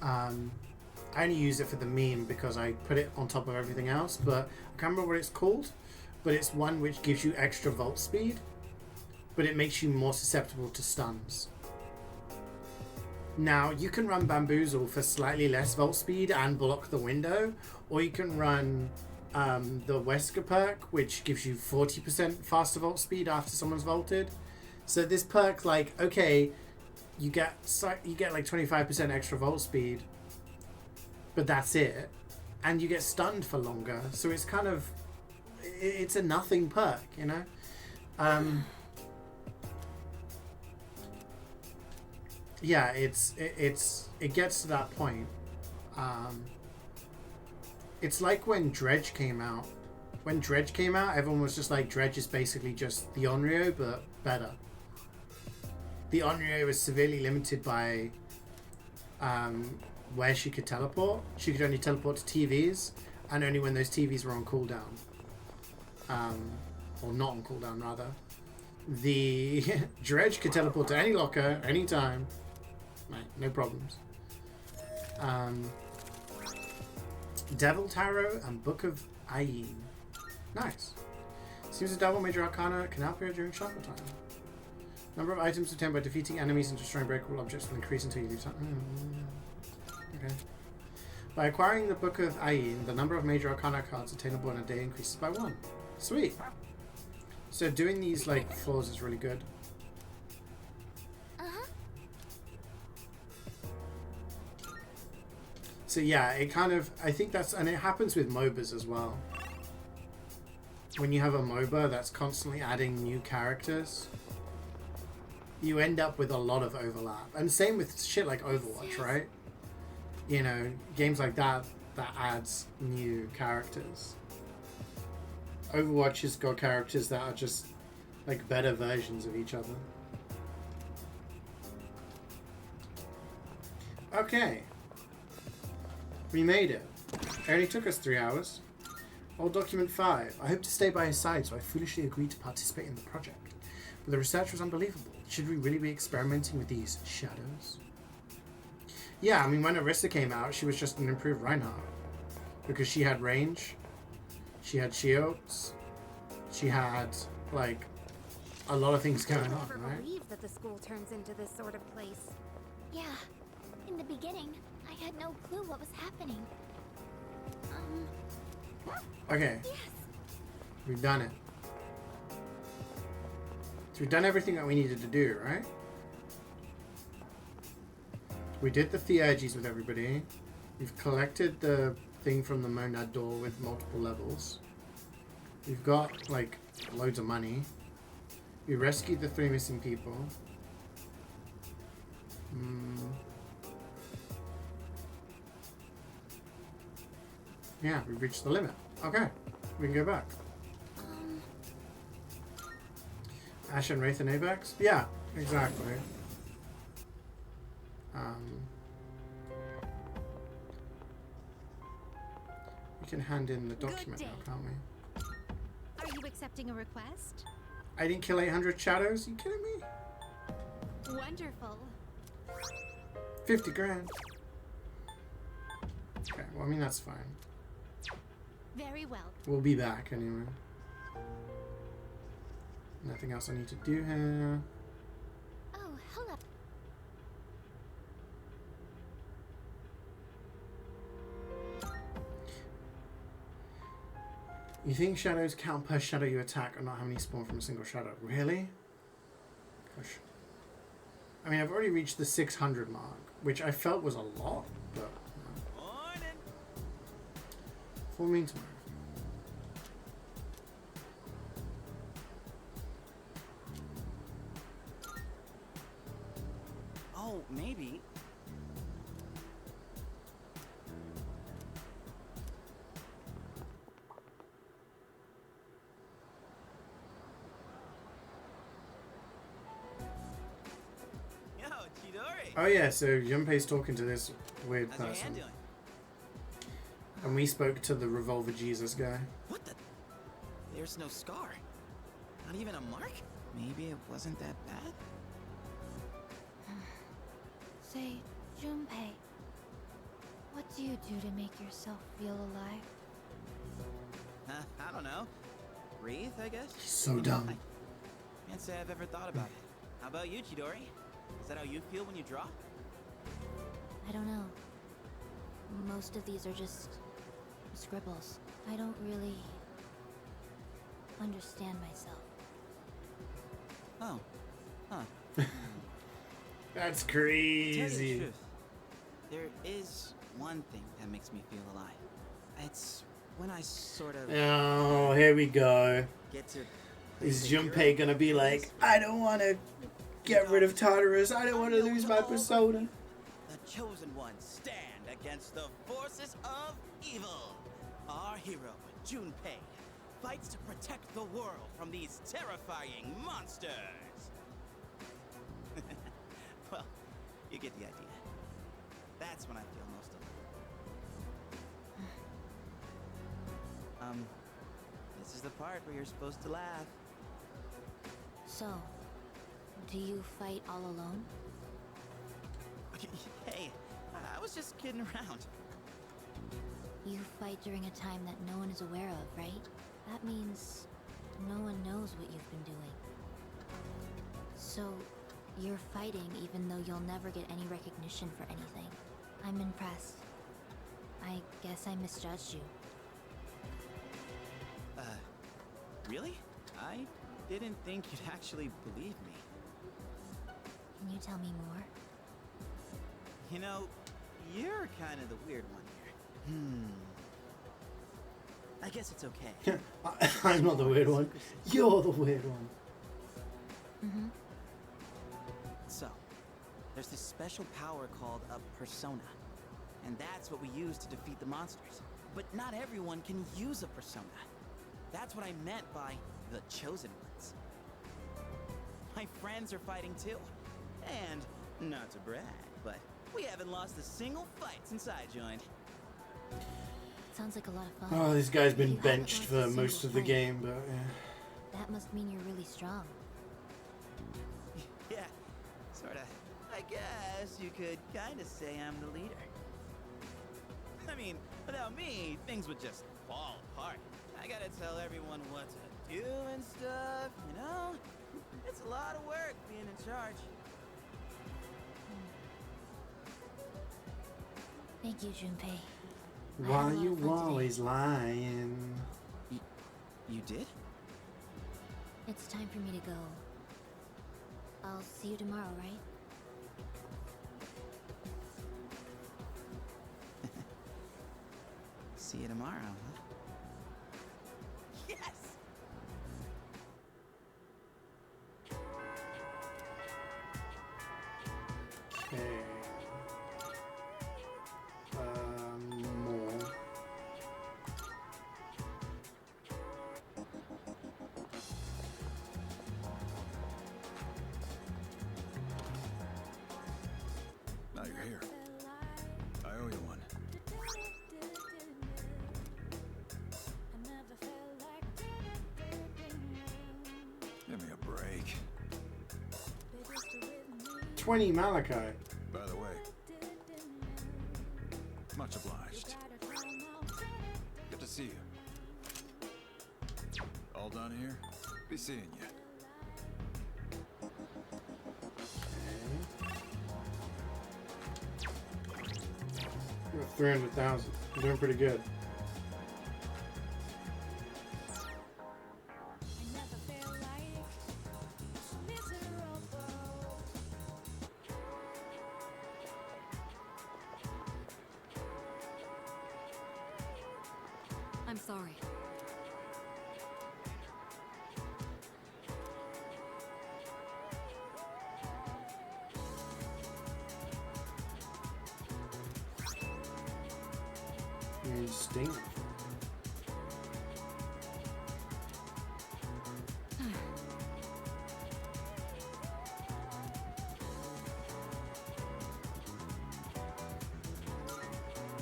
I only use it for the meme because I put it on top of everything else, but I can't remember what it's called. But it's one which gives you extra vault speed, but it makes you more susceptible to stuns. Now, you can run Bamboozle for slightly less vault speed and block the window, or you can run the Wesker perk, which gives you 40% faster vault speed after someone's vaulted. So this perk, like, okay, you get like 25% extra vault speed, but that's it, and you get stunned for longer. So it's kind of, it's a nothing perk, you know. Yeah, it gets to that point. It's like when Dredge came out. When Dredge came out, everyone was just like, Dredge is basically just the Onryo, but better. The Onryo was severely limited by where she could teleport. She could only teleport to TVs, and only when those TVs were on cooldown. Or not on cooldown, rather. The Dredge could teleport to any locker, anytime. Right, no problems. Devil Tarot and Book of Ayin. Nice. Seems the Devil Major Arcana can appear during shuffle time. Number of items obtained by defeating enemies and destroying breakable objects will increase until you leave time. Okay. By acquiring the Book of Ayin, the number of Major Arcana cards attainable in a day increases by 1. Sweet. So doing these like floors is really good. So yeah, it kind of, I think that's, and it happens with MOBAs as well. When you have a MOBA that's constantly adding new characters, you end up with a lot of overlap. And same with shit like Overwatch, right? You know, games like that adds new characters. Overwatch has got characters that are just like better versions of each other. Okay. We made it. It only took us 3 hours. Old document 5. I hope to stay by his side, so I foolishly agreed to participate in the project. But the research was unbelievable. Should we really be experimenting with these shadows? Yeah, I mean, when Arista came out, she was just an improved Reinhardt. Because she had range, she had shields, she had, like, a lot of things going on, right? I never believed that the school turns into this sort of place. Yeah, in the beginning, I had no clue what was happening. Okay. Yes. We've done it. So we've done everything that we needed to do, right? We did the theurgies with everybody. We've collected the thing from the Monad door with multiple levels. We've got, like, loads of money. We rescued the 3 missing people. Yeah, we've reached the limit. Okay, we can go back. Ash and Wraith and Avax? Yeah, exactly. We can hand in the document now, can't we? Are you accepting a request? I didn't kill 800 shadows? You kidding me? Wonderful. 50 grand. Okay, well, I mean, that's fine. Very well. We'll be back anyway. Nothing else I need to do here. Oh, hello. You think shadows count per shadow you attack and not how many spawn from a single shadow? Really? Gosh. I mean, I've already reached the 600 mark, which I felt was a lot, but... Morning. Full moon tomorrow. Oh, maybe. Yo, Chidori. Oh yeah, so Junpei's talking to this weird How's your hand person. doing? And we spoke to the Revolver Jesus guy. What the? There's no scar. Not even a mark? Maybe it wasn't that bad? Say, Junpei, what do you do to make yourself feel alive? I don't know. Breathe, I guess? He's so dumb. I can't say I've ever thought about it. How about you, Chidori? Is that how you feel when you draw? I don't know. Most of these are just scribbles. I don't really understand myself. Oh. Huh. That's To tell you crazy. the truth, there is one thing that makes me feel alive. It's when I sort of Oh, here we go. get to... Is play the Junpei hero. gonna be like, I don't want to get rid of Tartarus. I don't want to lose my persona. The chosen ones stand against the forces of evil. Our hero, Junpei, fights to protect the world from these terrifying monsters. Well, you get the idea. That's when I feel most alive. This is the part where you're supposed to laugh. So, do you fight all alone? Hey, I was just kidding around. You fight during a time that no one is aware of, right? That means no one knows what you've been doing. So, you're fighting even though you'll never get any recognition for anything. I'm impressed. I guess I misjudged you. Really? I didn't think you'd actually believe me. Can you tell me more? You know, you're kind of the weird one here. I guess it's okay. I'm not the weird one. You're the weird one. Mm-hmm. So, there's this special power called a persona. And that's what we use to defeat the monsters. But not everyone can use a persona. That's what I meant by the chosen ones. My friends are fighting too. And, not to brag, but we haven't lost a single fight since I joined. Sounds like a lot of fun. Oh, this guy's been You haven't benched lost for a most single of the fight. game, but yeah. That must mean you're really strong. Yeah, sorta. I guess you could kinda say I'm the leader. I mean, without me, things would just fall apart. I gotta tell everyone what to do and stuff, you know? It's a lot of work being in charge. Thank you, Junpei. Why had a lot you of fun today. always lying? You did? It's time for me to go. I'll see you tomorrow, right? See you tomorrow, huh? Yes! Okay. More. Now you're here. I owe you one. Give me a 20 Malachi. By the way, much obliged. Good to see you. All done here? Be seeing you. You're at 300,000. You're doing pretty good. I'm sorry. Sting.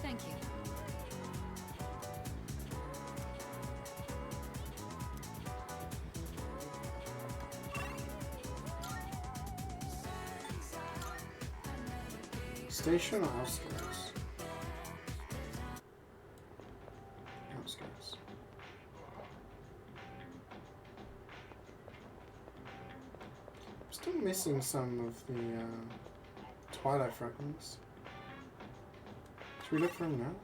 Thank you. Station or outskirts? Outskirts. I'm still missing some of the Twilight fragments. Should we look for them now?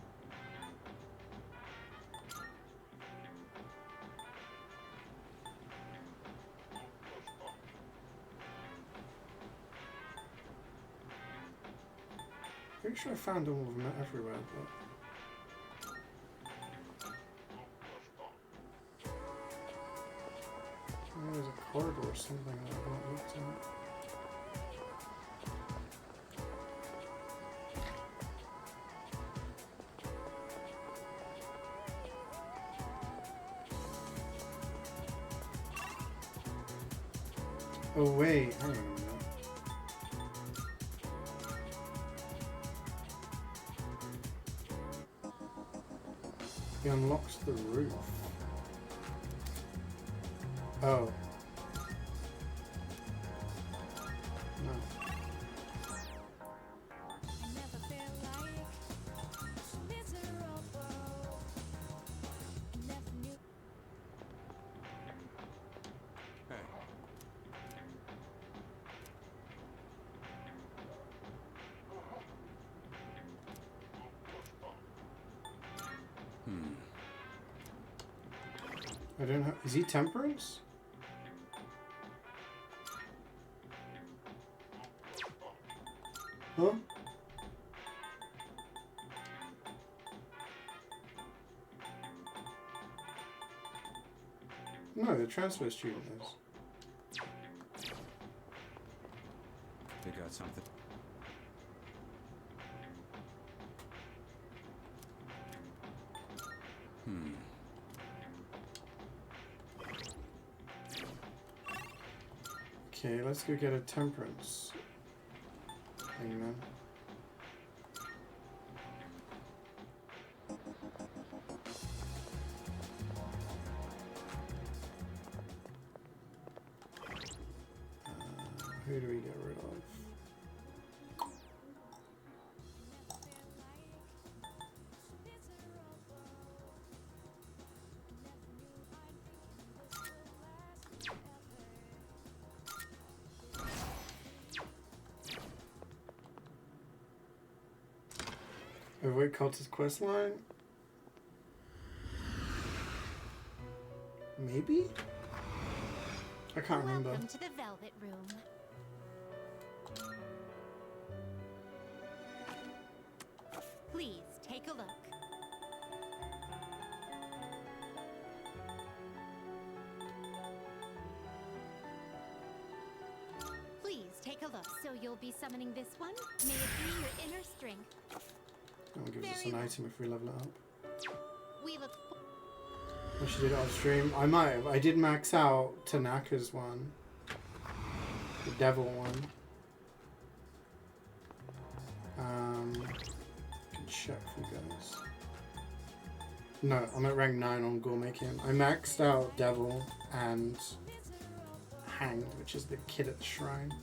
Pretty sure I found all of them everywhere, but there's a corridor or something that I've not looked at. Oh wait, hang on a minute. He unlocks the roof. Oh. No. Hey. I don't know. Is he Temperance? Huh? No, the transfer student is. They got something. Okay, let's go get a Temperance thing then. Who do we get rid of? Avoid cultist questline? Maybe? I can't remember. Welcome to the Velvet Room. Please take a look. Please take a look. So you'll be summoning this one? May it be your inner strength. That gives us Very an well. item if we level it up. We look I should do it off stream. I might have. I did max out Tanaka's one. The devil one. Can check for you guys. No, I'm at rank 9 on Gourmet King. I maxed out Devil and Hanged, which is the kid at the shrine.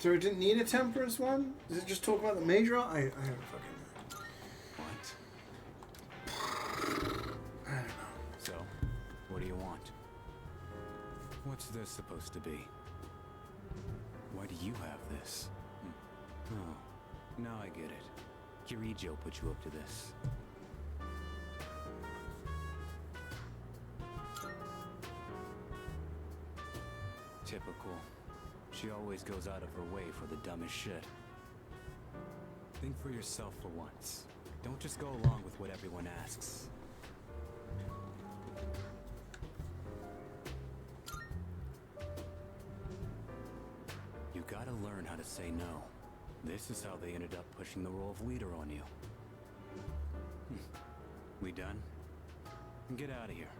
So it didn't need a temperance one? Does it just talk about the major arc? I don't fucking know. What? I don't know. So, what do you want? What's this supposed to be? Why do you have this? Oh, now I get it. CeeJaey put you up to this. Typical. She always goes out of her way for the dumbest shit. Think for yourself for once. Don't just go along with what everyone asks. You gotta learn how to say no. This is how they ended up pushing the role of leader on you. We done? Get out of here.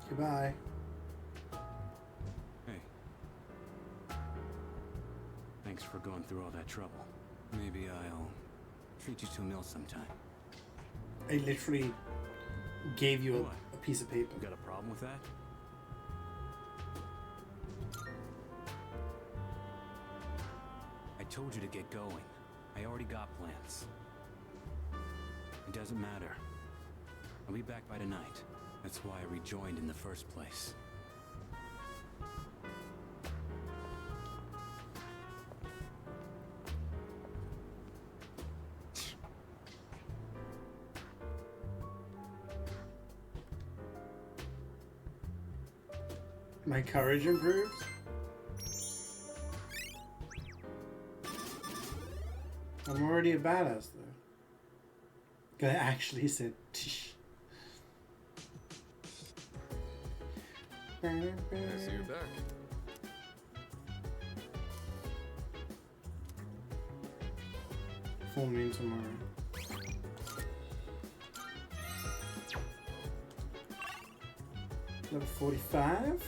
Goodbye. Hey. Thanks for going through all that trouble. Maybe I'll treat you to a meal sometime. I literally gave you What? a piece of paper. You got a problem with that? I told you to get going. I already got plans. It doesn't matter. I'll be back by tonight. That's why I rejoined in the first place. My courage improves? I'm already a badass though. Guy actually said tish. I see you're back. Full moon tomorrow. Level 45.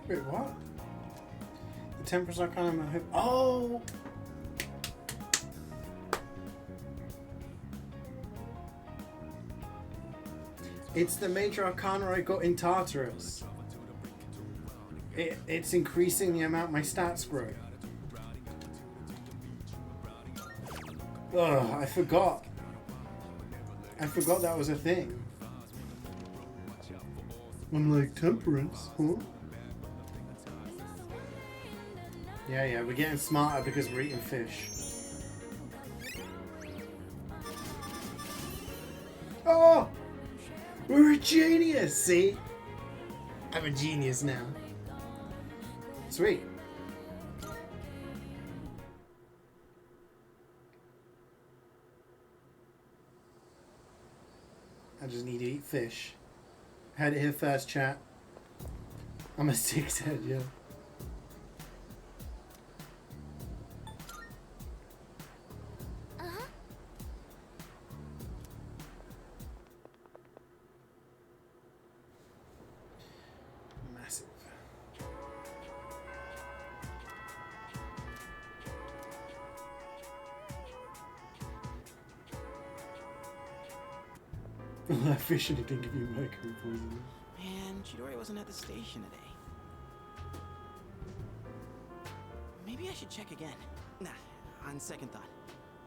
Wait, what? The tempers are kind of my hip. Oh! It's the major arcana I got in Tartarus. It's increasing the amount my stats grow. Ugh, I forgot. I forgot that was a thing. I'm like, temperance, huh? Yeah, we're getting smarter because we're eating fish. Oh! We're a genius, see? I'm a genius now. Sweet. I just need to eat fish. Had it here first, chat. I'm a six head, yeah. Massive. That fish and it didn't give you mercury poisoning. Man, Chidori wasn't at the station today. Maybe I should check again. Nah, on second thought,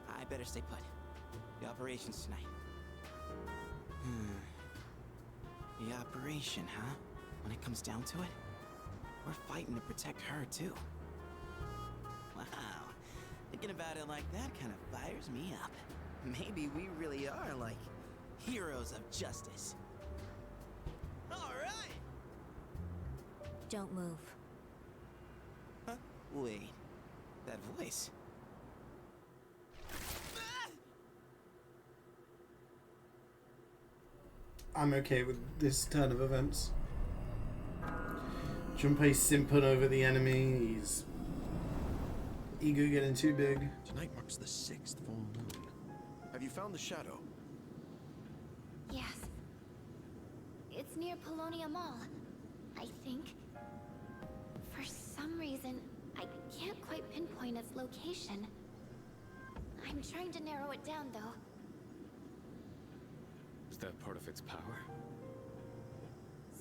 I better stay put. The operation's tonight. The operation, huh? When it comes down to it, we're fighting to protect her, too. Wow. Thinking about it like that kind of fires me up. Maybe we really are, like, heroes of justice. All right! Don't move. Huh? Wait. That voice. I'm okay with this turn of events. Junpei's simping over the enemy. He's ego getting too big. Tonight marks the 6th full moon. Have you found the shadow? Yes. It's near Polonia Mall, I think. For some reason, I can't quite pinpoint its location. I'm trying to narrow it down, though. Is that part of its power?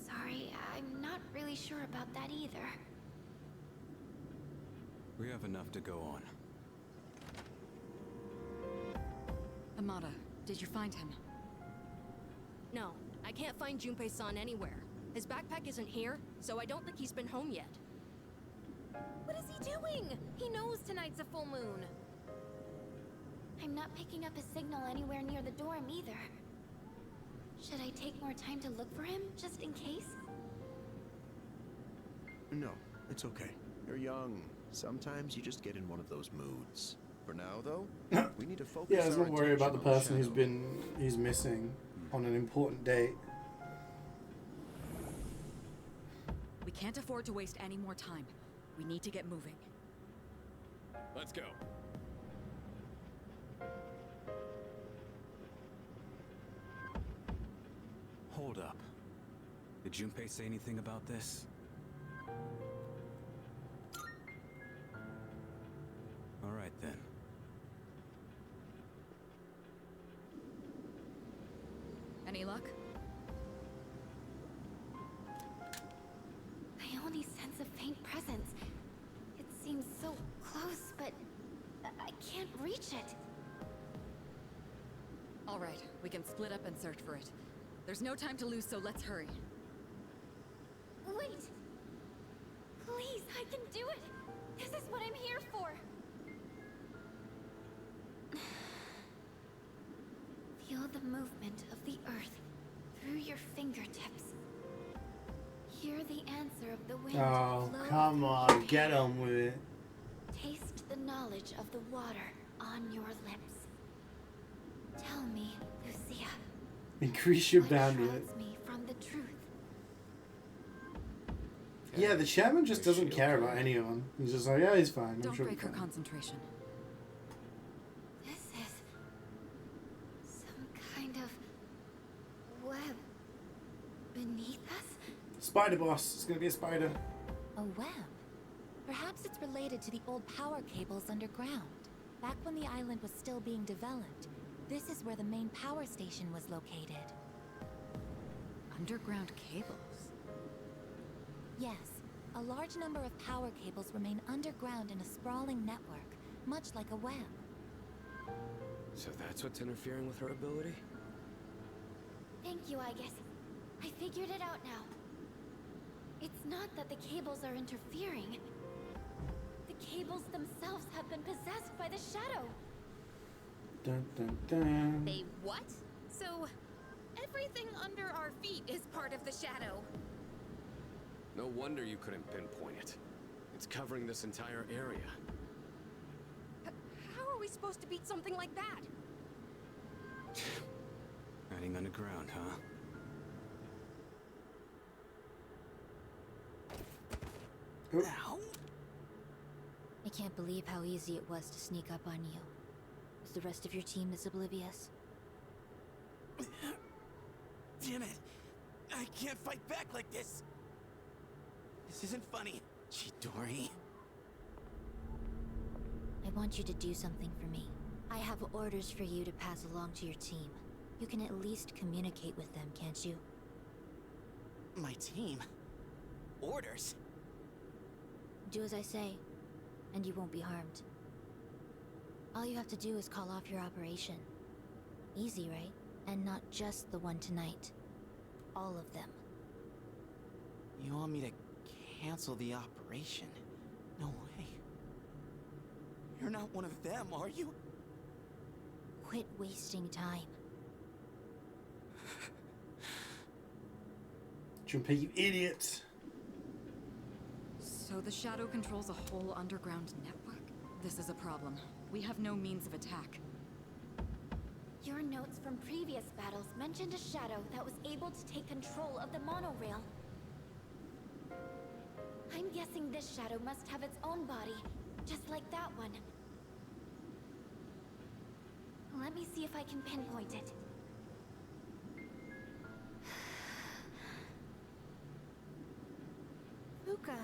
Sorry, I'm not really sure about that either. We have enough to go on. Amada, did you find him? No, I can't find Junpei-san anywhere. His backpack isn't here, so I don't think he's been home yet. What is he doing? He knows tonight's a full moon. I'm not picking up a signal anywhere near the dorm either. Should I take more time to look for him, just in case? No, it's okay. You're young. Sometimes you just get in one of those moods. For now, though, we need to focus. Yeah, let's our not worry about the attention on person Shadow. he's missing on an important date. We can't afford to waste any more time. We need to get moving. Let's go. Hold up. Did Junpei say anything about this? All right then. Any luck? I only sense a faint presence. It seems so close, but I can't reach it. All right, we can split up and search for it. There's no time to lose, so let's hurry. Wait! Please, I can do it! This is what I'm here for! Feel the movement of the earth through your fingertips. Hear the answer of the wind. Oh, flow come through on, your get hair. on with it. Taste the knowledge of the water on your lips. Tell me, Lucia. Increase your what bandwidth. shrouds me from the truth? Yeah, the chairman just Is doesn't she care okay? about anyone. He's just like, yeah, he's fine. I'm Don't sure break he'll her be fine. concentration. This is some kind of web beneath us? Spider boss. It's gonna be a spider. A web? Perhaps it's related to the old power cables underground. Back when the island was still being developed, this is where the main power station was located. Underground cables? Yes, a large number of power cables remain underground in a sprawling network, much like a web. So that's what's interfering with her ability? Thank you, I guess. I figured it out now. It's not that the cables are interfering. The cables themselves have been possessed by the shadow. Dun, dun, dun. They what? So, everything under our feet is part of the shadow. No wonder you couldn't pinpoint it. It's covering this entire area. How are we supposed to beat something like that? Hiding underground, huh? Oh, I can't believe how easy it was to sneak up on you. Is the rest of your team this oblivious? Damn it! I can't fight back like this! This isn't funny, Chidori. I want you to do something for me. I have orders for you to pass along to your team. You can at least communicate with them, can't you? My team? Orders? Do as I say, and you won't be harmed. All you have to do is call off your operation. Easy, right? And not just the one tonight. All of them. You want me to cancel the operation? No way. You're not one of them, are you? Quit wasting time. Junpei, you idiot. So the shadow controls a whole underground network? This is a problem. We have no means of attack. Your notes from previous battles mentioned a shadow that was able to take control of the monorail. I'm guessing this shadow must have its own body, just like that one. Let me see if I can pinpoint it. Luca.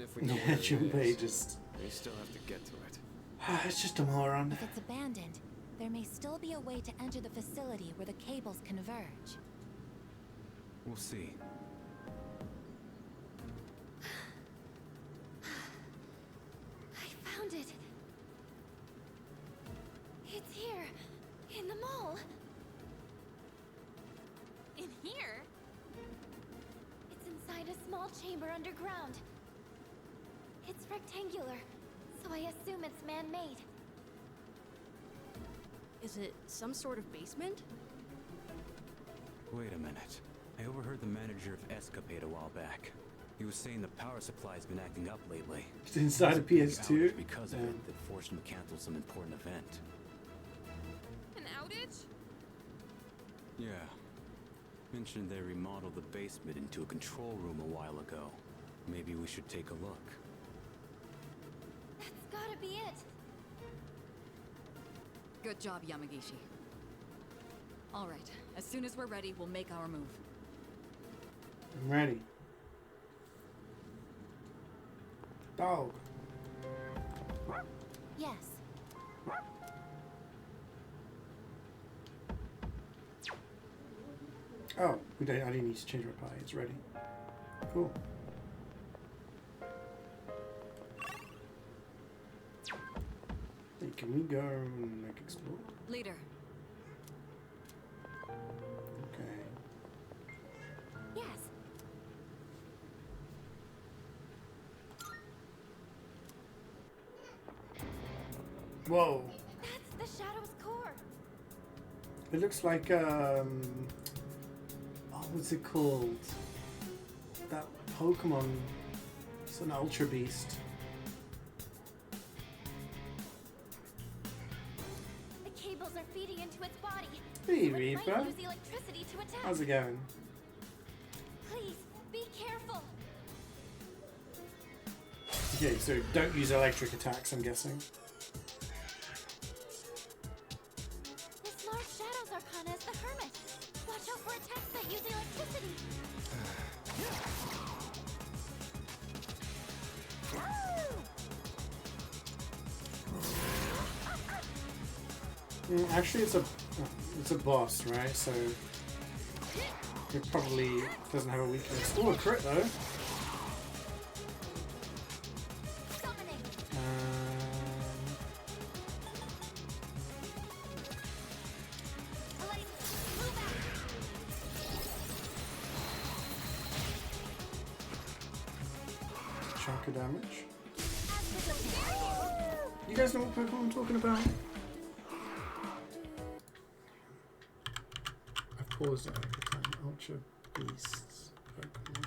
if we know Yeah, where it Junpei is, just... we still have to get to it. It's just a moron. If it's abandoned, there may still be a way to enter the facility where the cables converge. We'll see. I found it. It's here, in the mall. In here? It's inside a small chamber underground. It's rectangular, so I assume it's man-made. Is it some sort of basement? Wait a minute. I overheard the manager of Escapade a while back. He was saying the power supply's been acting up lately. It's inside a PS2. Outage because of it that forced him to cancel some important event. An outage? Yeah. Mentioned they remodeled the basement into a control room a while ago. Maybe we should take a look. That's gotta be it. Good job, Yamagishi. All right, as soon as we're ready, we'll make our move. I'm ready. Dog. Yes. Oh, I didn't need to change my pie. It's ready. Cool. Hey, can we go and like explore? Leader. Okay. Yes. Whoa. That's the Shadow's core. It looks like oh, what's it called? That Pokemon. It's an Ultra Beast. The cables are feeding into its body. Hey, So it Reaper. might use electricity to attack. How's it going? Please, be careful. Okay, so don't use electric attacks, I'm guessing. This large Shadow's Arcana is the Hermit. Watch out for attacks that use electricity. Actually, it's a boss, right? So it probably doesn't have a weakness. Oh, a crit though. Summoning. Elite, move out. Chunk of damage. Activate. You guys know what Pokemon I'm talking about? I've paused it every time. Ultra Beasts Pokemon.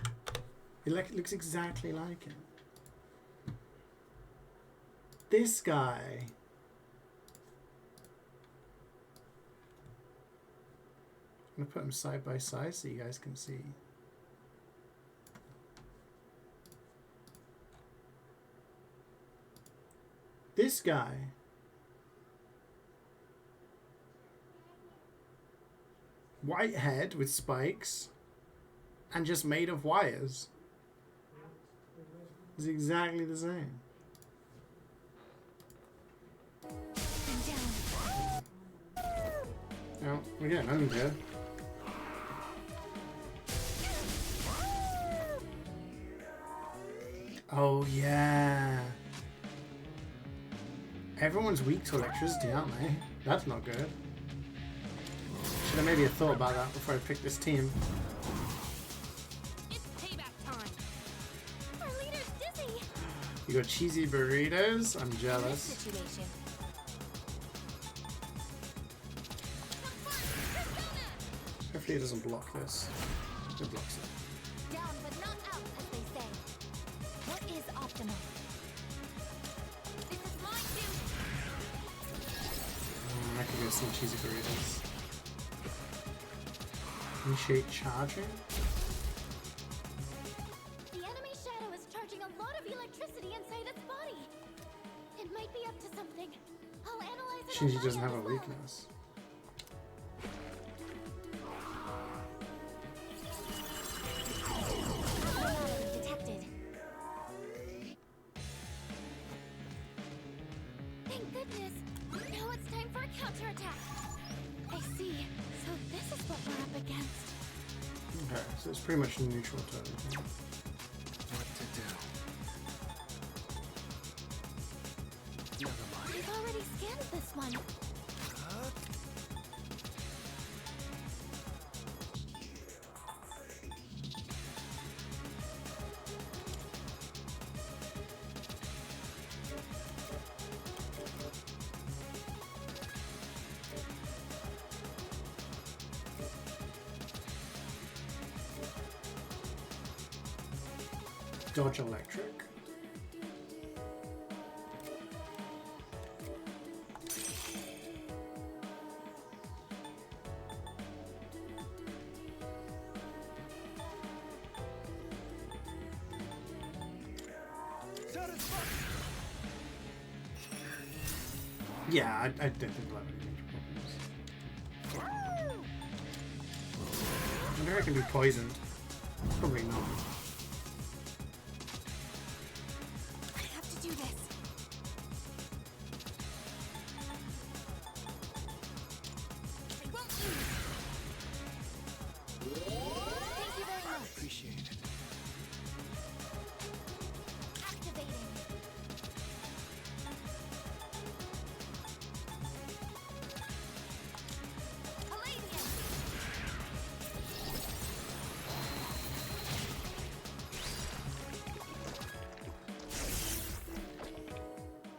It looks exactly like it. This guy. I'm gonna put them side by side so you guys can see. This guy. White head with spikes and just made of wires. It's exactly the same. Oh, we're getting owned here. Oh yeah. Everyone's weak to electricity, aren't they? That's not good. Should have maybe thought about that before I picked this team. It's payback time. Our leader's dizzy. You got cheesy burritos? I'm In this jealous. situation, Hopefully it doesn't block this. It blocks it. down but not out, as they say. What is optimal? This is my duty. I could get some cheesy burritos. Initiate charging? The enemy Shadow is charging a lot of electricity inside its body. It might be up to something. I'll analyze it. Shinji on my doesn't end have a as well. weakness. Anomaly detected. attack. I see. So this is what we're up against. Okay, so it's pretty much a neutral tone. What to do? Never mind. I've already scanned this one. Dodge electric. Yeah, I don't think we'll have any major problems. I wonder if I can be poisoned. Probably not. I have to do this. I won't lose. Thank you very much. Appreciate it. Activating. Palladium.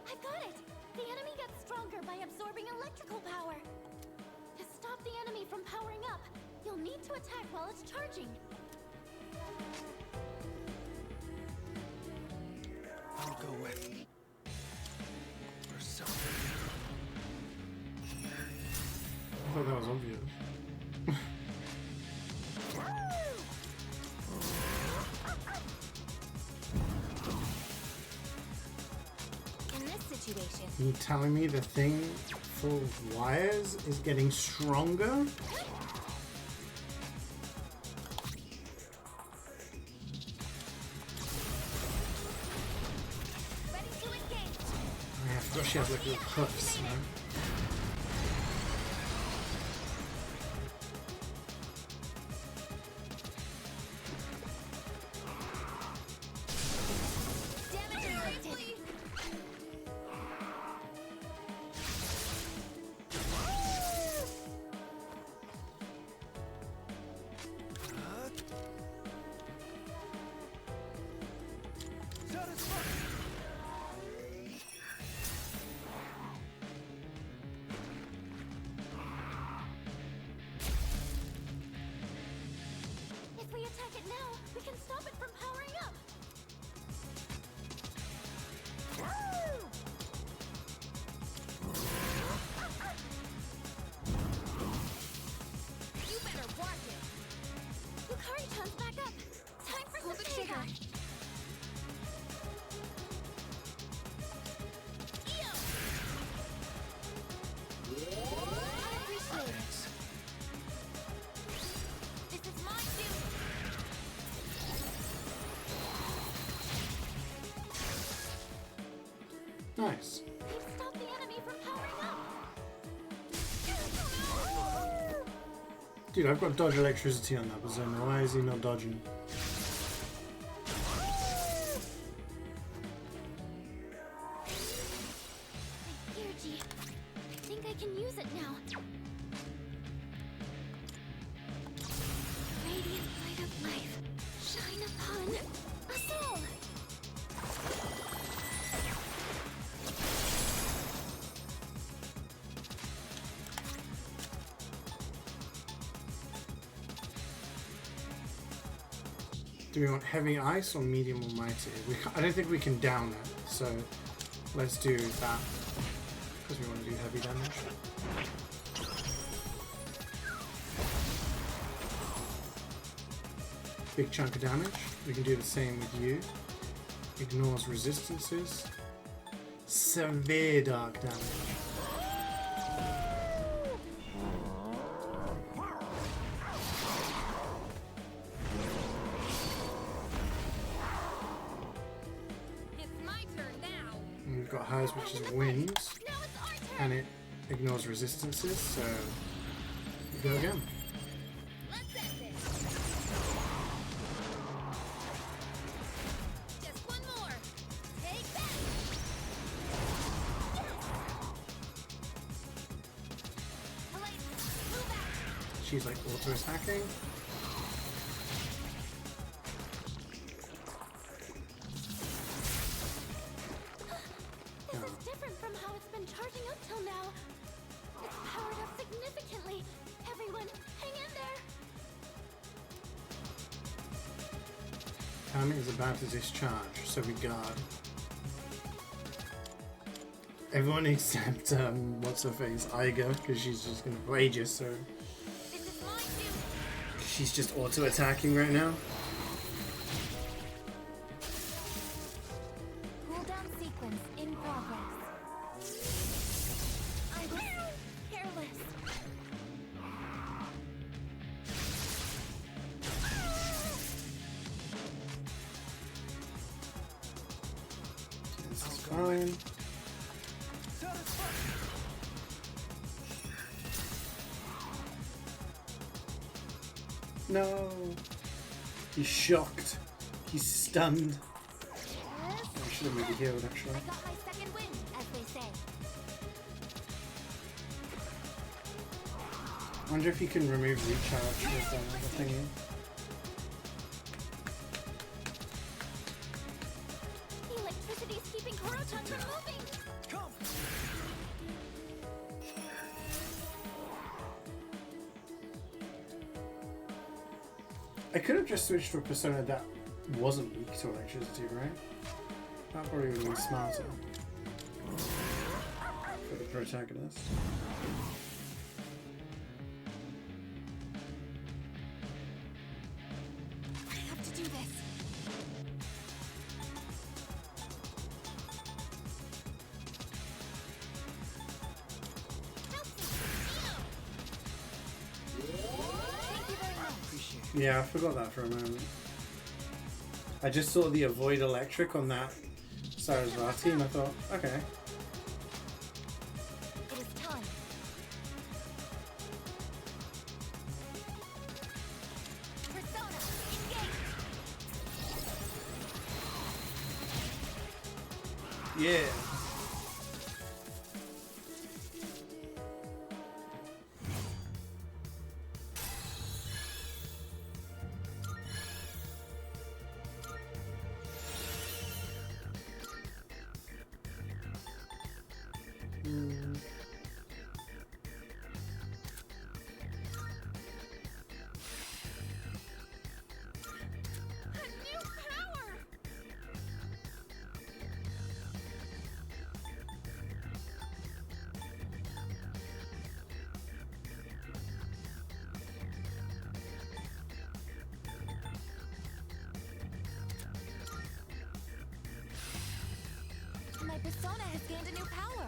I've got it! The enemy gets stronger by absorbing electrical power. To stop the enemy from powering up, you'll need to attack while it's charging. I'll go with Persona. I thought that was obvious. In this situation, Are you telling me the thing full of wires is getting stronger? ready to engage. I forgot she has like little hoofs, you know? Damage inflicted. If we attack it now, we can stop it from powering up. You better watch it. Yukari-chan's back up. Time for Pull some the trigger. payback. Eo! Unappreciated. This is my duty. Nice. We've stopped the enemy from powering up. Dude, I've got dodge electricity on that Persona. Why is he not dodging? Here, I think I can use it now. Radiant light of life, shine upon us all. Do we want heavy ice or medium or mighty? I don't think we can down it, so let's do that. Because we want to do heavy damage. Big chunk of damage. We can do the same with you. Ignores resistances. Severe dark damage. It's my turn now. And we've got hers, which is wind, Now it's our turn. and it ignores resistances, so we go again. Let's end this. Just one more. Take that. Elena, move out. She's like auto-attacking. This is different from how it's been charging up till now. It's powered up significantly. Everyone, hang in there. Kami is about to discharge, so we guard. Everyone except what's her face, Iga, because she's just gonna rage us, so This is my duty. she's just auto-attacking right now. Cooldown sequence in progress. I was careless. This is fine. No. He's shocked. He's stunned. I should have maybe healed actually. I got my second win, as they say. I wonder if you can remove recharge with the thingy. The electricity's keeping Korotan from moving. Come! I could have just switched to a persona that wasn't weak to electricity, right? That probably would have been smarter for the protagonist. I have to do this. Thank you very much. Appreciate it. Yeah, I forgot that for a moment. I just saw the avoid electric on that Sarasvati and I thought, okay. It is time. Persona, engage. Yeah. A new power. My persona has gained a new power.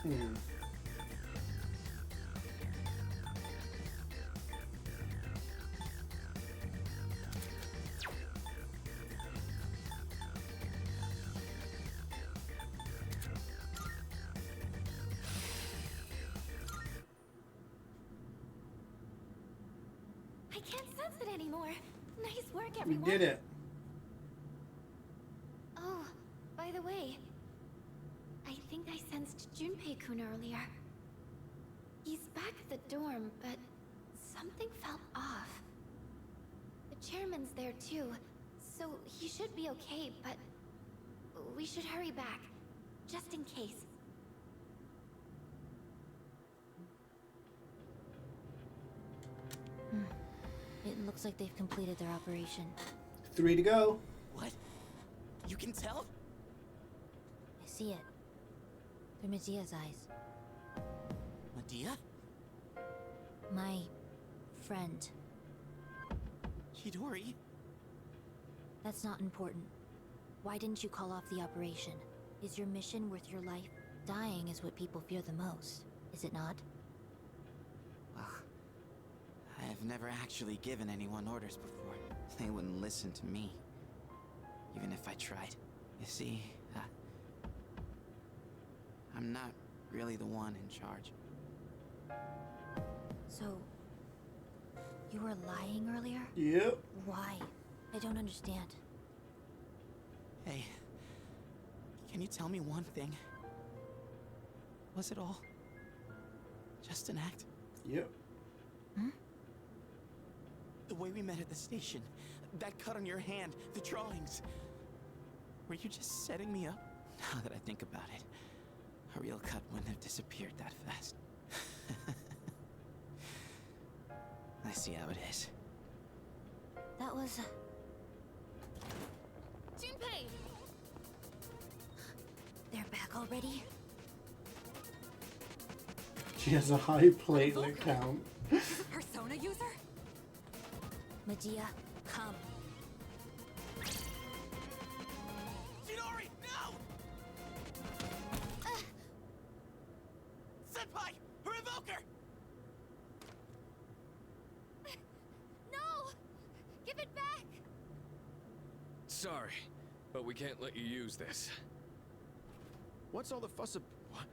Hmm. I can't sense it anymore. Nice work, We everyone. did it. Oh, by the way, I think I sensed Junpei-kun earlier. He's back at the dorm, but something felt off. The chairman's there too, so he should be okay, but we should hurry back, just in case. It looks like they've completed their operation. 3 to go. What? You can tell? I see it. Through Medea's eyes. Medea? My friend. Hidori? That's not important. Why didn't you call off the operation? Is your mission worth your life? Dying is what people fear the most, is it not? Well, I've never actually given anyone orders before. They wouldn't listen to me. Even if I tried. You see, I'm not really the one in charge. So, you were lying earlier? Yep. Why? I don't understand. Hey, can you tell me one thing? Was it all just an act? Yep. The way we met at the station, that cut on your hand, the drawings. Were you just setting me up? Now that I think about it, a real cut wouldn't have disappeared that fast. I see how it is. That was... Junpei! They're back already? She has a high platelet count. Persona user? Medea, come. Chidori, no! Senpai, her evoker! No! Give it back! Sorry, but we can't let you use this. What's all the fuss of... What?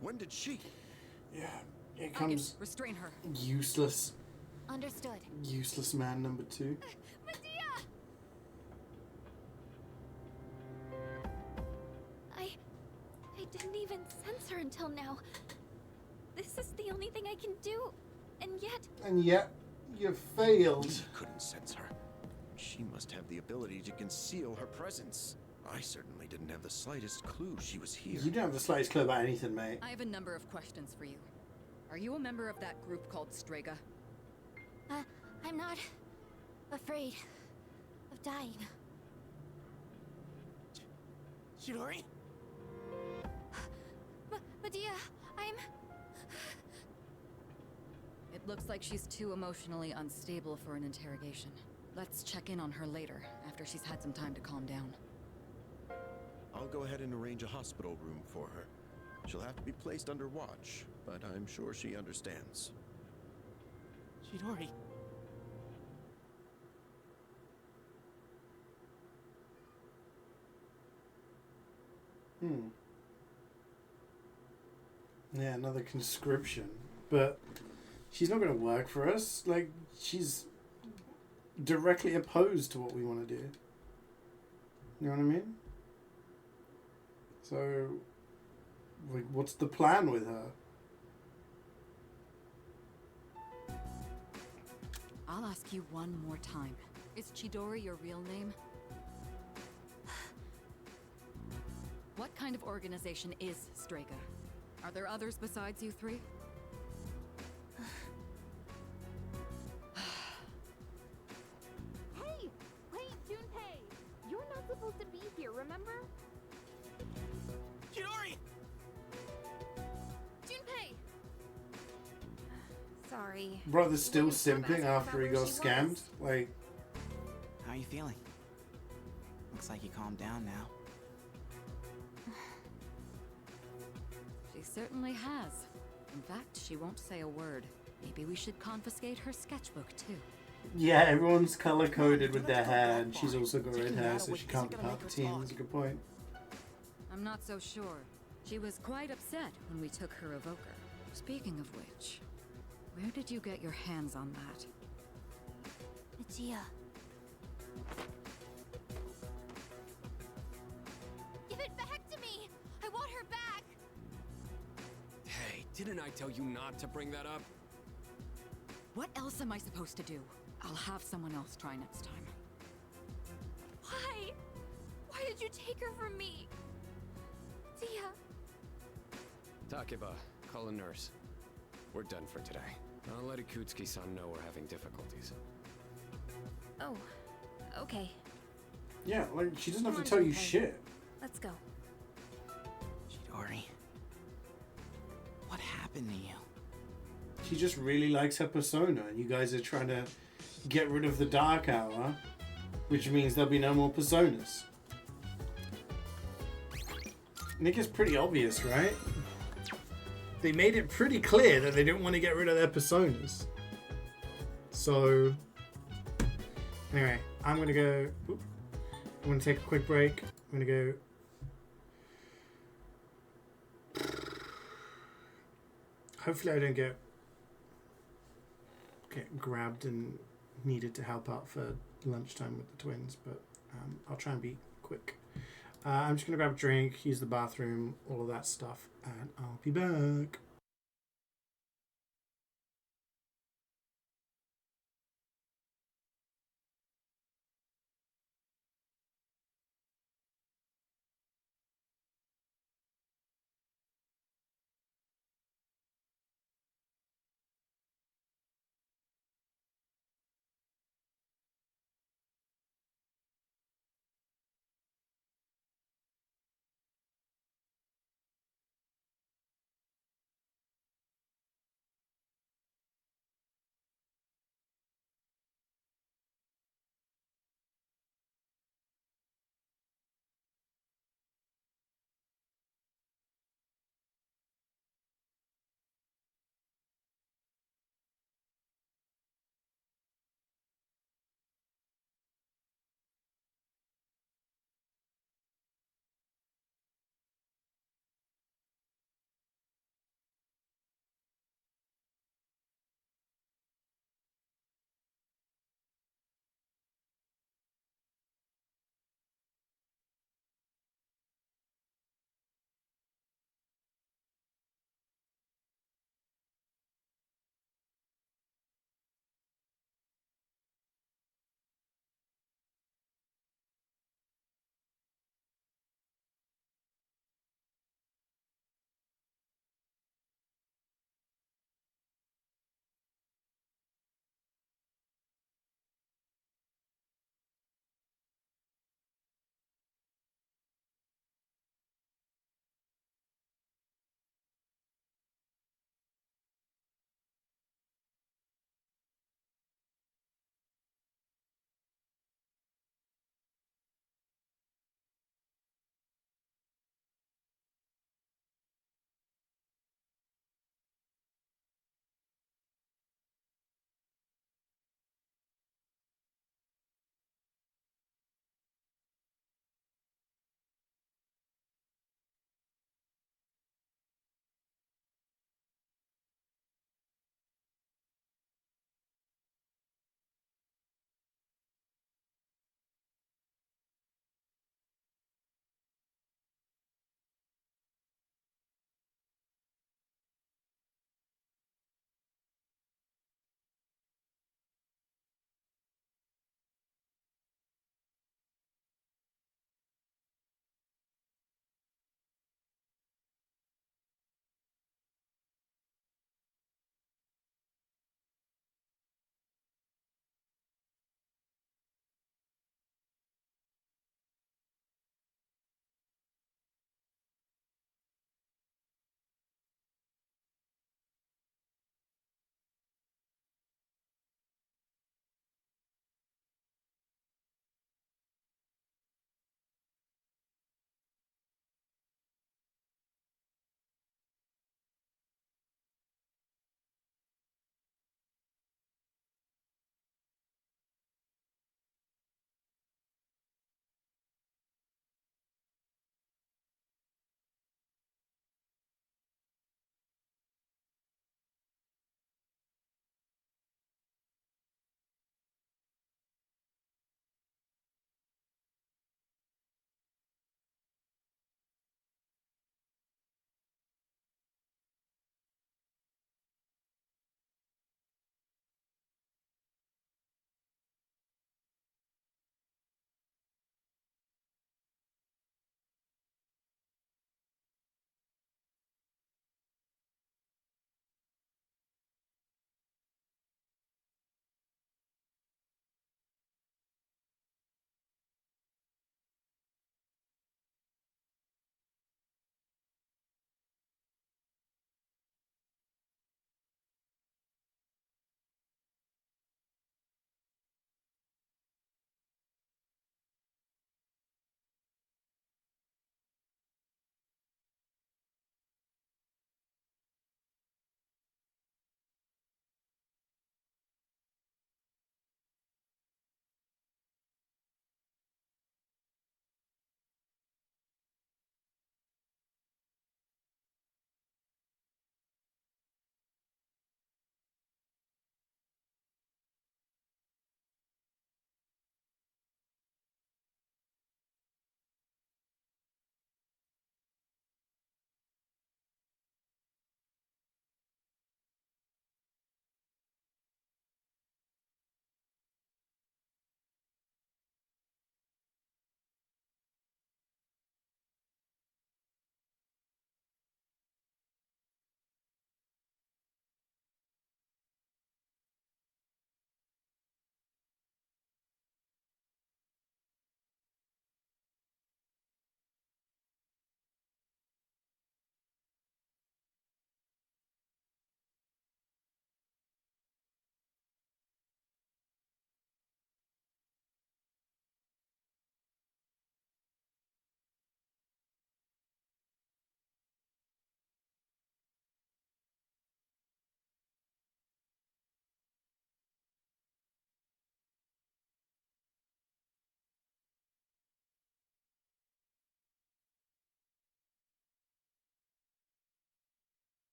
When did she... Yeah, here comes restrain her. useless Understood. man number 2. Medea! I didn't even sense her until now. This is the only thing I can do. And yet You failed. We couldn't sense her. She must have the ability to conceal her presence. I certainly didn't have the slightest clue she was here. You don't have the slightest clue about anything, mate. I have a number of questions for you. Are you a member of that group called Strega? I'm not afraid of dying. Chidori? Medea, I'm... It looks like she's too emotionally unstable for an interrogation. Let's check in on her later, after she's had some time to calm down. I'll go ahead and arrange a hospital room for her. She'll have to be placed under watch, but I'm sure she understands. Chidori? Yeah, another conscription. But she's not going to work for us. Like, she's directly opposed to what we want to do. You know what I mean? So, like, what's the plan with her? I'll ask you one more time. Is Chidori your real name? What kind of organization is Strega? Are there others besides you three? hey! Wait, Junpei! You're not supposed to be here, remember? Chidori! Junpei! Sorry. Brother's still Wouldn't stop simping asking after about he where got she scammed. was. Like, How are you feeling? Looks like you calmed down now. She certainly has. In fact, she won't say a word. Maybe we should confiscate her sketchbook, too. yeah, everyone's color-coded with their hair, and she's also got red hair, so she can't be part of the team. That's a good point. I'm not so sure. She was quite upset when we took her evoker. Speaking of which, where did you get your hands on that? Medea. Give it back to me! I want her back! Hey, didn't I tell you not to bring that up? What else am I supposed to do? I'll have someone else try next time. Why? Why did you take her from me? Medea. Takeba, call a nurse. We're done for today. I'll let Ikutsuki-san know we're having difficulties. Oh, okay. Yeah, like, she doesn't have Come to on, tell you Junpei. shit. Let's go. Chidori. What happened to you? She just really likes her persona, and you guys are trying to get rid of the Dark Hour, which means there'll be no more personas. Nick, is pretty obvious, right? They made it pretty clear that they don't want to get rid of their personas. So, anyway, I'm gonna go. I'm gonna take a quick break. I'm gonna go. Hopefully I don't get grabbed and needed to help out for lunchtime with the twins, but I'll try and be quick. I'm just going to grab a drink, use the bathroom, all of that stuff, and I'll be back.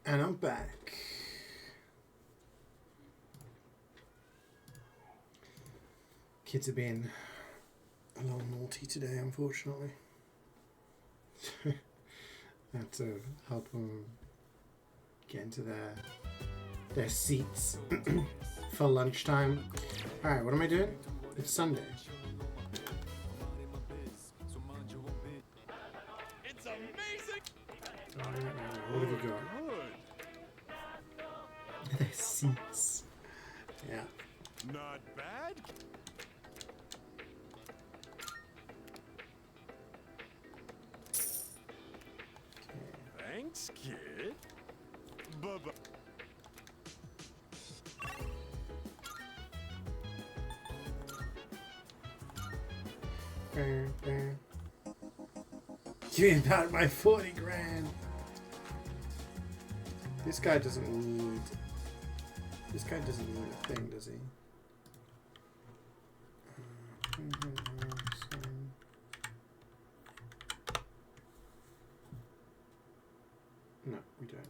And I'm back. Kids are being a little naughty today, unfortunately. I had to help them get into their seats for lunchtime. Alright, what am I doing? It's Sunday. It's amazing. What have you got? Their seats. Yeah. Not bad. Thanks, kid. Bye-bye. Give me back my 40 grand. This guy doesn't need a thing, does he? No, we don't.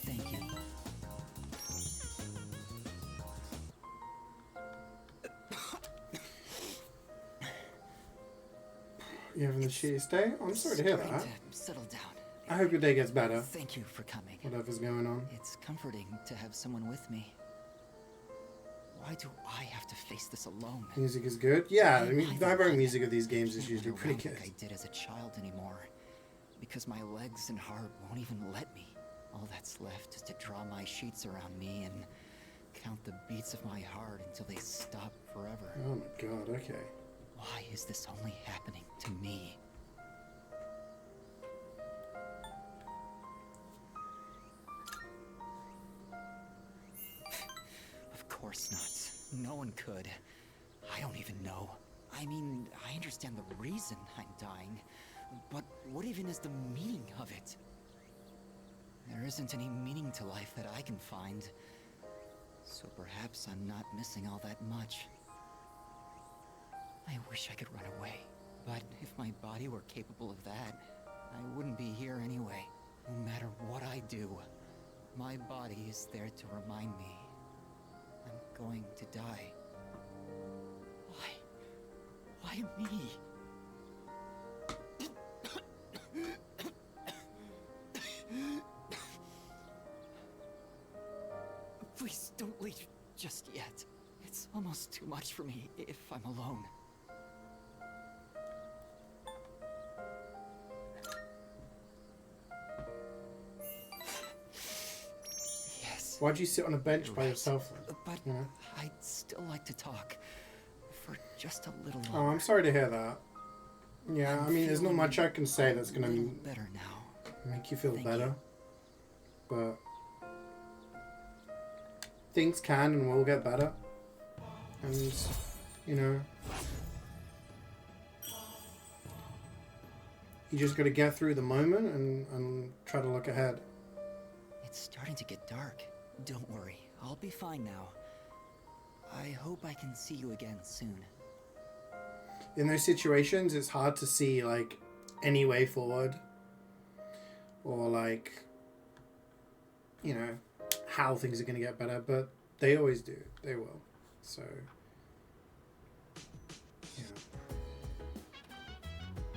Thank you. You having the shittiest day? I'm sorry to hear that. Settle down. I hope your day gets better. Thank you for coming. Whatever's going on. It's comforting to have someone with me. Why do I have to face this alone? Music is good. Yeah, I mean, the library music of these games is usually pretty good. Like I did as a child anymore, because my legs and heart won't even let me. All that's left is to draw my sheets around me and count the beats of my heart until they stop forever. Oh my god, okay. Why is this only happening to me? Of course not. No one could. I don't even know. I mean, I understand the reason I'm dying, but what even is the meaning of it? There isn't any meaning to life that I can find, so perhaps I'm not missing all that much. I wish I could run away, but if my body were capable of that, I wouldn't be here anyway. No matter what I do, my body is there to remind me I'm going to die. Why? Why me? Please don't leave just yet. It's almost too much for me if I'm alone. Yes. Why'd you sit on a bench by yourself then? But Yeah. I'd still like to talk for just a little longer. Oh, I'm sorry to hear that. Yeah, I mean, there's not much I can say that's gonna better now. make you feel Thank better. But things can and will get better. And, you know, you just gotta get through the moment and try to look ahead. It's starting to get dark. Don't worry, I'll be fine now. I hope I can see you again soon. In those situations, it's hard to see, like, any way forward. Or, like, you know, how things are going to get better. But they always do. They will. So, yeah.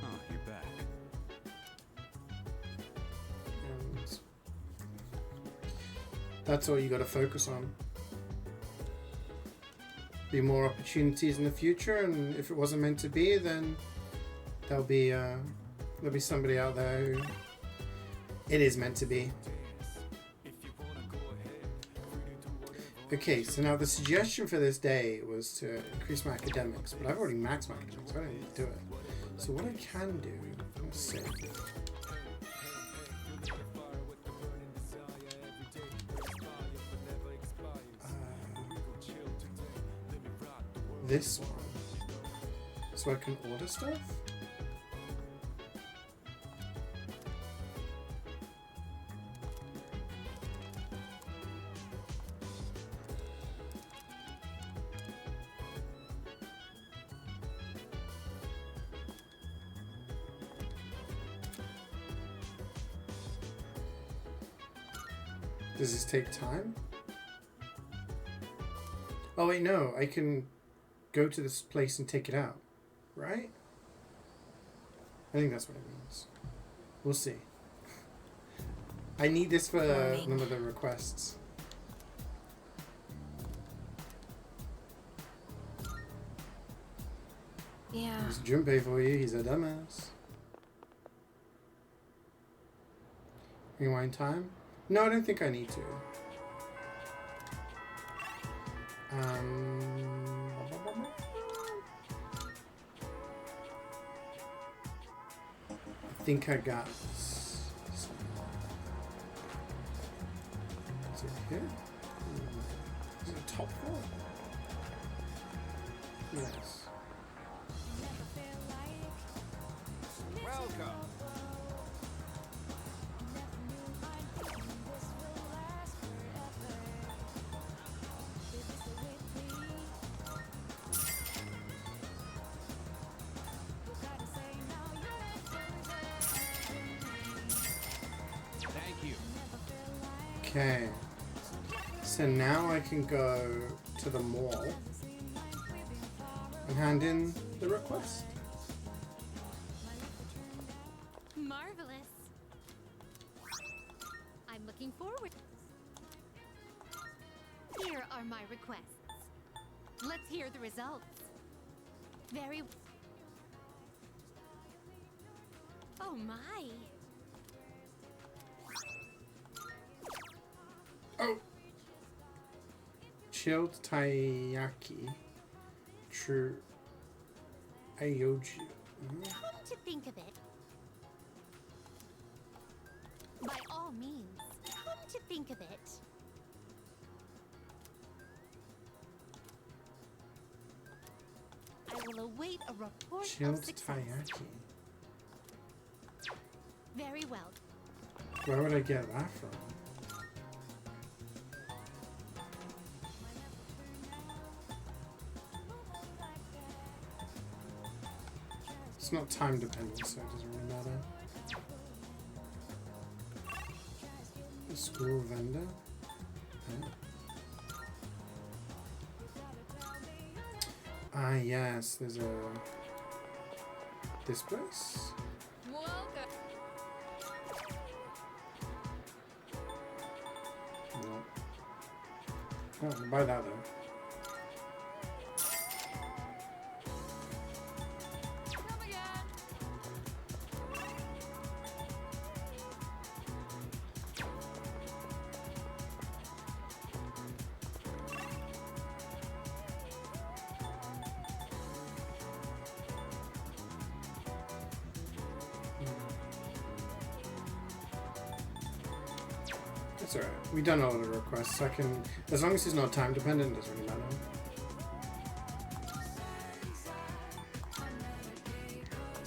Oh, you're back. And that's all you got to focus on. Be more opportunities in the future, and if it wasn't meant to be, then there'll be somebody out there who it is meant to be. Okay, so now the suggestion for this day was to increase my academics, but I've already maxed my academics, so I don't need to do it. So what I can do, let's see. This one, so I can order stuff. Does this take time? Oh wait, no. I can go to this place and take it out. Right? I think that's what it means. We'll see. I need this for one of the requests. Yeah. There's Junpei for you. He's a dumbass. Rewind time? No, I don't think I need to. I think I got this. Is it here? Is it top floor? Yes. Welcome. Thank you. Okay. So now I can go to the mall and hand in the request. Marvelous. I'm looking forward. Here are my requests. Let's hear the results. Very. Oh my. Oh! Chilled taiyaki. True. Ayoju. Come to think of it. By all means, come to think of it. I will await a report Chilled of success. taiyaki. Very well. Where would I get that from? It's not time dependent, so it doesn't really matter. The school vendor? Oh. Ah, yes, there's a... This place? Welcome. No. Oh, I'll buy that though. Come again. It's alright. We've done all the requests. I can, as long as it's not time dependent, it doesn't really matter.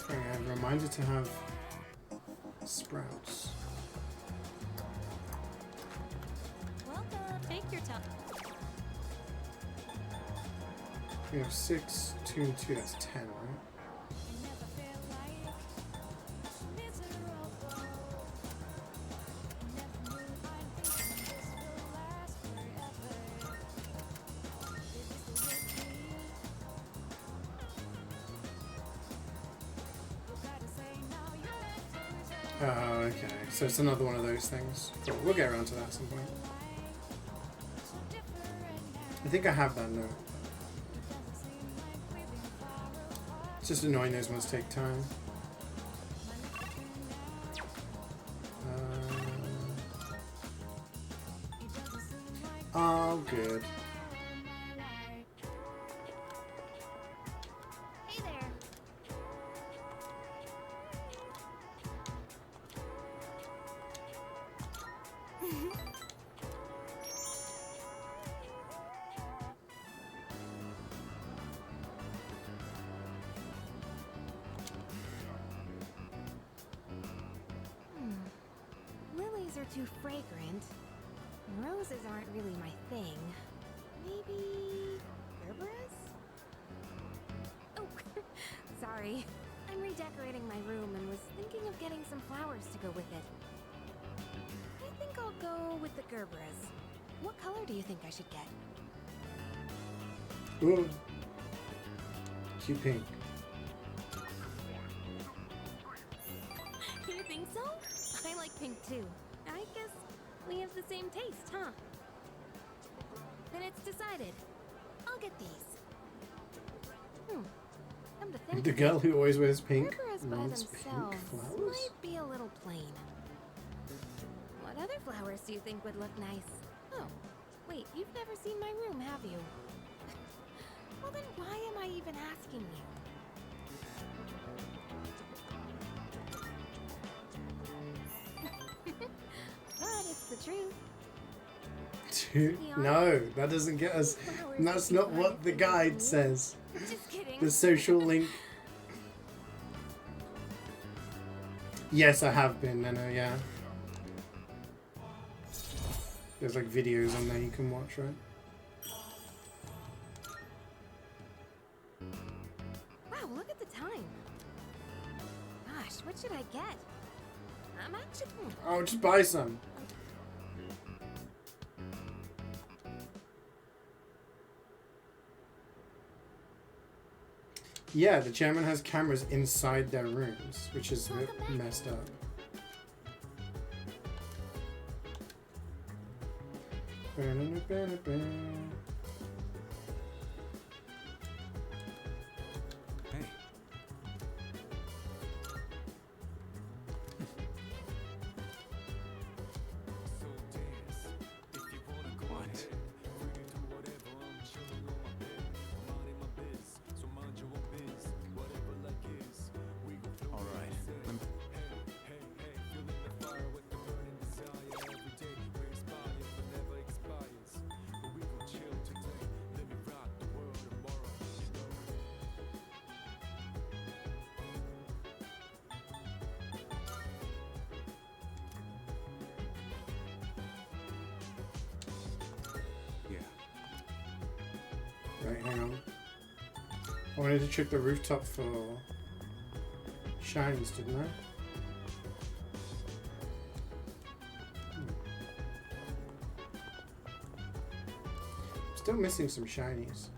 Okay, I have a reminder to have sprouts. Welcome. Take your time. We have 6, 2, and 2. That's 10, right? Oh, okay. So it's another one of those things. Cool. We'll get around to that at some point. I think I have that note. It's just annoying those ones take time. Oh, good. Hey there. Lilies are too fragrant. Roses aren't really my thing. Maybe Gerberas? Oh, sorry. I'm redecorating my room and was thinking of getting some flowers to go with it. think I'll go with the Gerberas. What color do you think I should get? Ooh. Cute pink. You think so? I like pink too. I guess we have the same taste, huh? Then it's decided. I'll get these. Come to think The of girl it, who always wears pink Gerberas by wants pink themselves flowers? might be a little plain. What other flowers do you think would look nice? Oh, wait, you've never seen my room, have you? Well then why am I even asking you? But it's the truth. No, that doesn't get us. That's not what the guide says. Just kidding. The social link. Yes, I have been, Nano, yeah. There's like videos on there you can watch, right? Wow, look at the time. Gosh, what should I get? I'm actually... Oh, just buy some. Yeah, the chairman has cameras inside their rooms, which is a bit messed up. Hey. What? All right. Yeah. Right, hang on. I wanted to check the rooftop for shinies, didn't I? Still missing some shinies.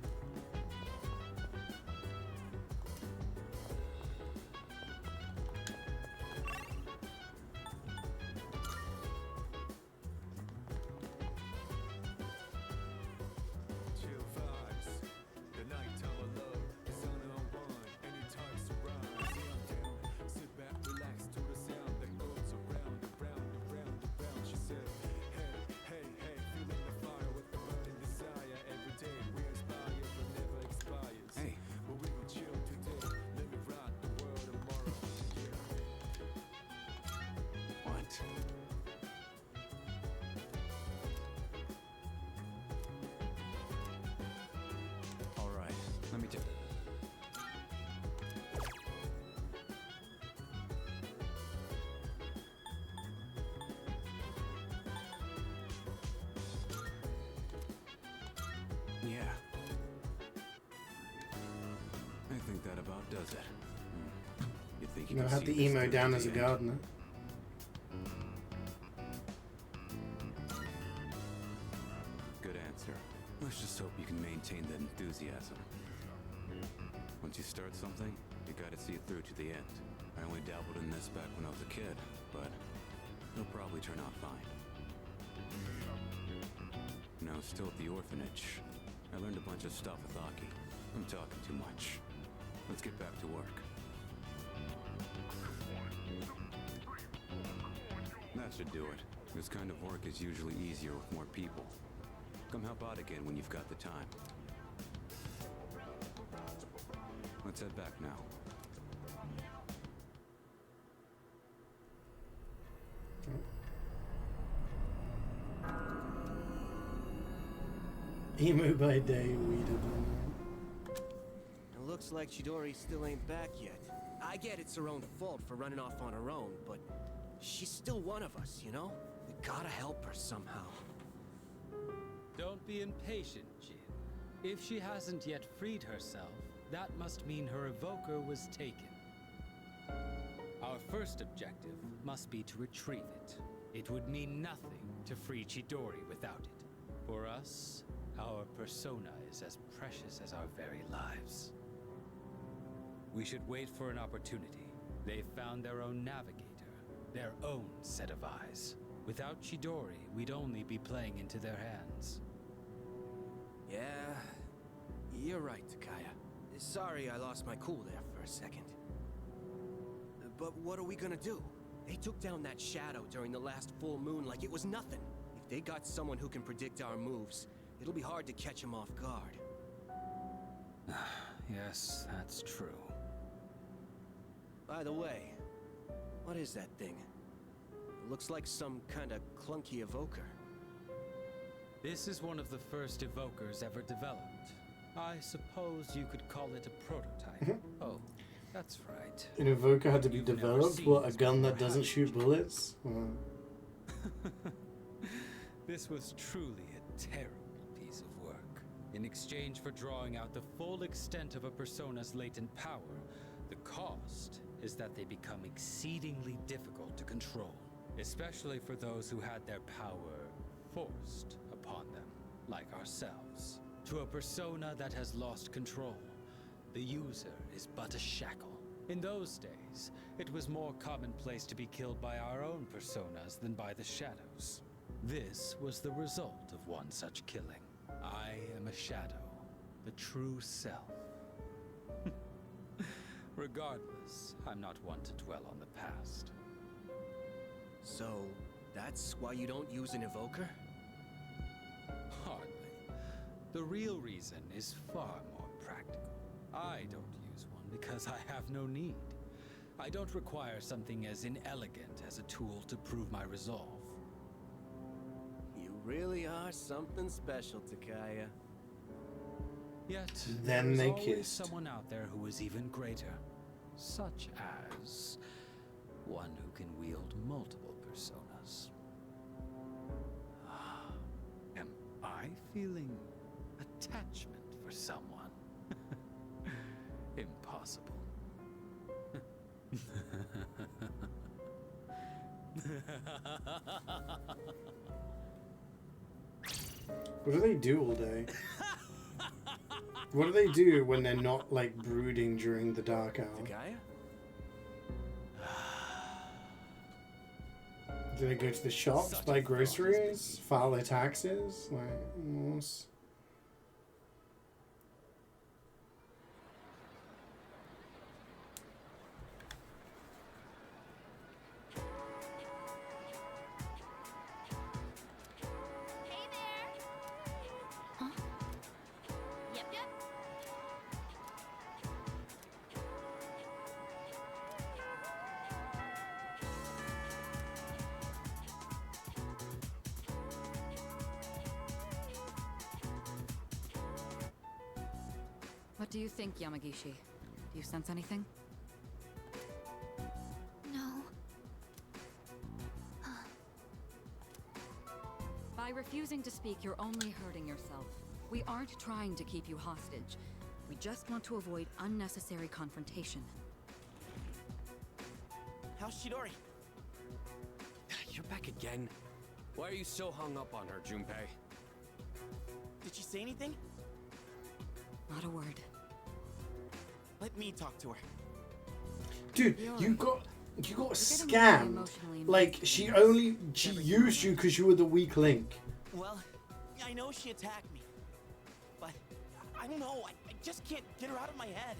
Hey. What? All right. Let me just. Yeah. I think that about does it. You think you You know, can have see the this emo through down to as a the end? gardener. Good answer. Let's just hope you can maintain that enthusiasm. Once you start something, you gotta see it through to the end. I only dabbled in this back when I was a kid, but it'll probably turn out fine. When I was still at the orphanage, I learned a bunch of stuff with Aki. I'm talking too much. Let's get back to work. That should do it. This kind of work is usually easier with more people. Come help out again when you've got the time. Let's head back now. Emo by day, weeded by night. It looks like Chidori still ain't back yet. I get it's her own fault for running off on her own, but she's still one of us, you know? We gotta help her somehow. Don't be impatient, Jin. If she hasn't yet freed herself, that must mean her evoker was taken. Our first objective must be to retrieve it. It would mean nothing to free Chidori without it. For us, our persona is as precious as our very lives. We should wait for an opportunity. They've found their own navigator, their own set of eyes. Without Chidori, we'd only be playing into their hands. Yeah, you're right, Takaya. Sorry I lost my cool there for a second. But what are we gonna do? They took down that shadow during the last full moon like it was nothing. If they got someone who can predict our moves, it'll be hard to catch them off guard. Yes, that's true. By the way, what is that thing? It looks like some kind of clunky evoker. This is one of the first evokers ever developed. I suppose you could call it a prototype. Oh, that's right. An evoker had to be You've never developed? seen What, a this gun that before, doesn't have shoot you? bullets? This was truly a terrible piece of work. In exchange for drawing out the full extent of a persona's latent power, the cost is that they become exceedingly difficult to control, especially for those who had their power forced upon them, like ourselves. To a persona that has lost control, the user is but a shackle. In those days, it was more commonplace to be killed by our own personas than by the shadows. This was the result of one such killing. I am a shadow, the true self. Regardless, I'm not one to dwell on the past. So, that's why you don't use an evoker? Hardly. The real reason is far more practical. I don't use one because I have no need. I don't require something as inelegant as a tool to prove my resolve. You really are something special, Takaya. Yet, Then there's they always kissed. someone out there who is even greater. Such as one who can wield multiple personas. Am I feeling attachment for someone? Impossible. What do they do all day? What do they do when they're not, like, brooding during the dark hour? Takaya? Do they go to the shops, buy groceries, file their taxes? Like, what's... Hey there! Huh? Yep, yep. What do you think, Yamagishi? Do you sense anything? No. By refusing to speak, you're only hurting yourself. We aren't trying to keep you hostage. We just want to avoid unnecessary confrontation. How's Chidori? You're back again. Why are you so hung up on her, Junpei? Did she say anything? Not a word. Let me talk to her. Dude, you got scammed. Like, she used you because you were the weak link. Well, I know she attacked me. But, I don't know, I just can't get her out of my head.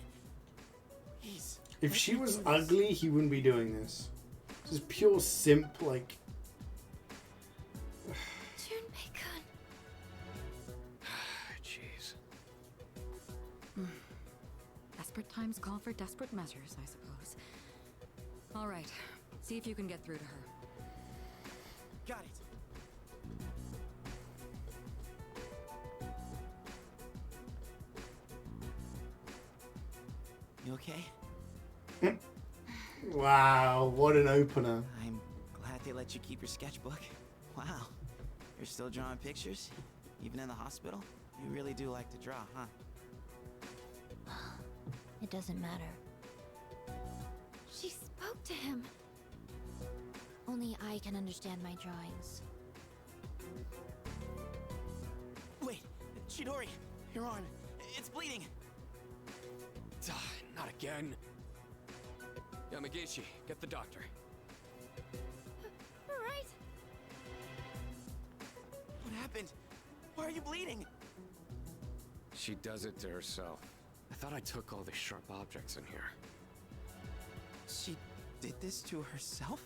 Please. If she was ugly, he wouldn't be doing this. This is pure simp, like... Junpei-kun. Jeez. Desperate times call for desperate measures, I suppose. All right. See if you can get through to her. Got it. You okay? Wow, what an opener. I'm glad they let you keep your sketchbook. Wow. You're still drawing pictures? Even in the hospital? You really do like to draw, huh? It doesn't matter. She spoke to him. Only I can understand my drawings. Wait, Chidori, your arm. It's bleeding. Not again. Yamagishi, get the doctor. All right. What happened? Why are you bleeding? She does it to herself. I thought I took all the sharp objects in here. She did this to herself?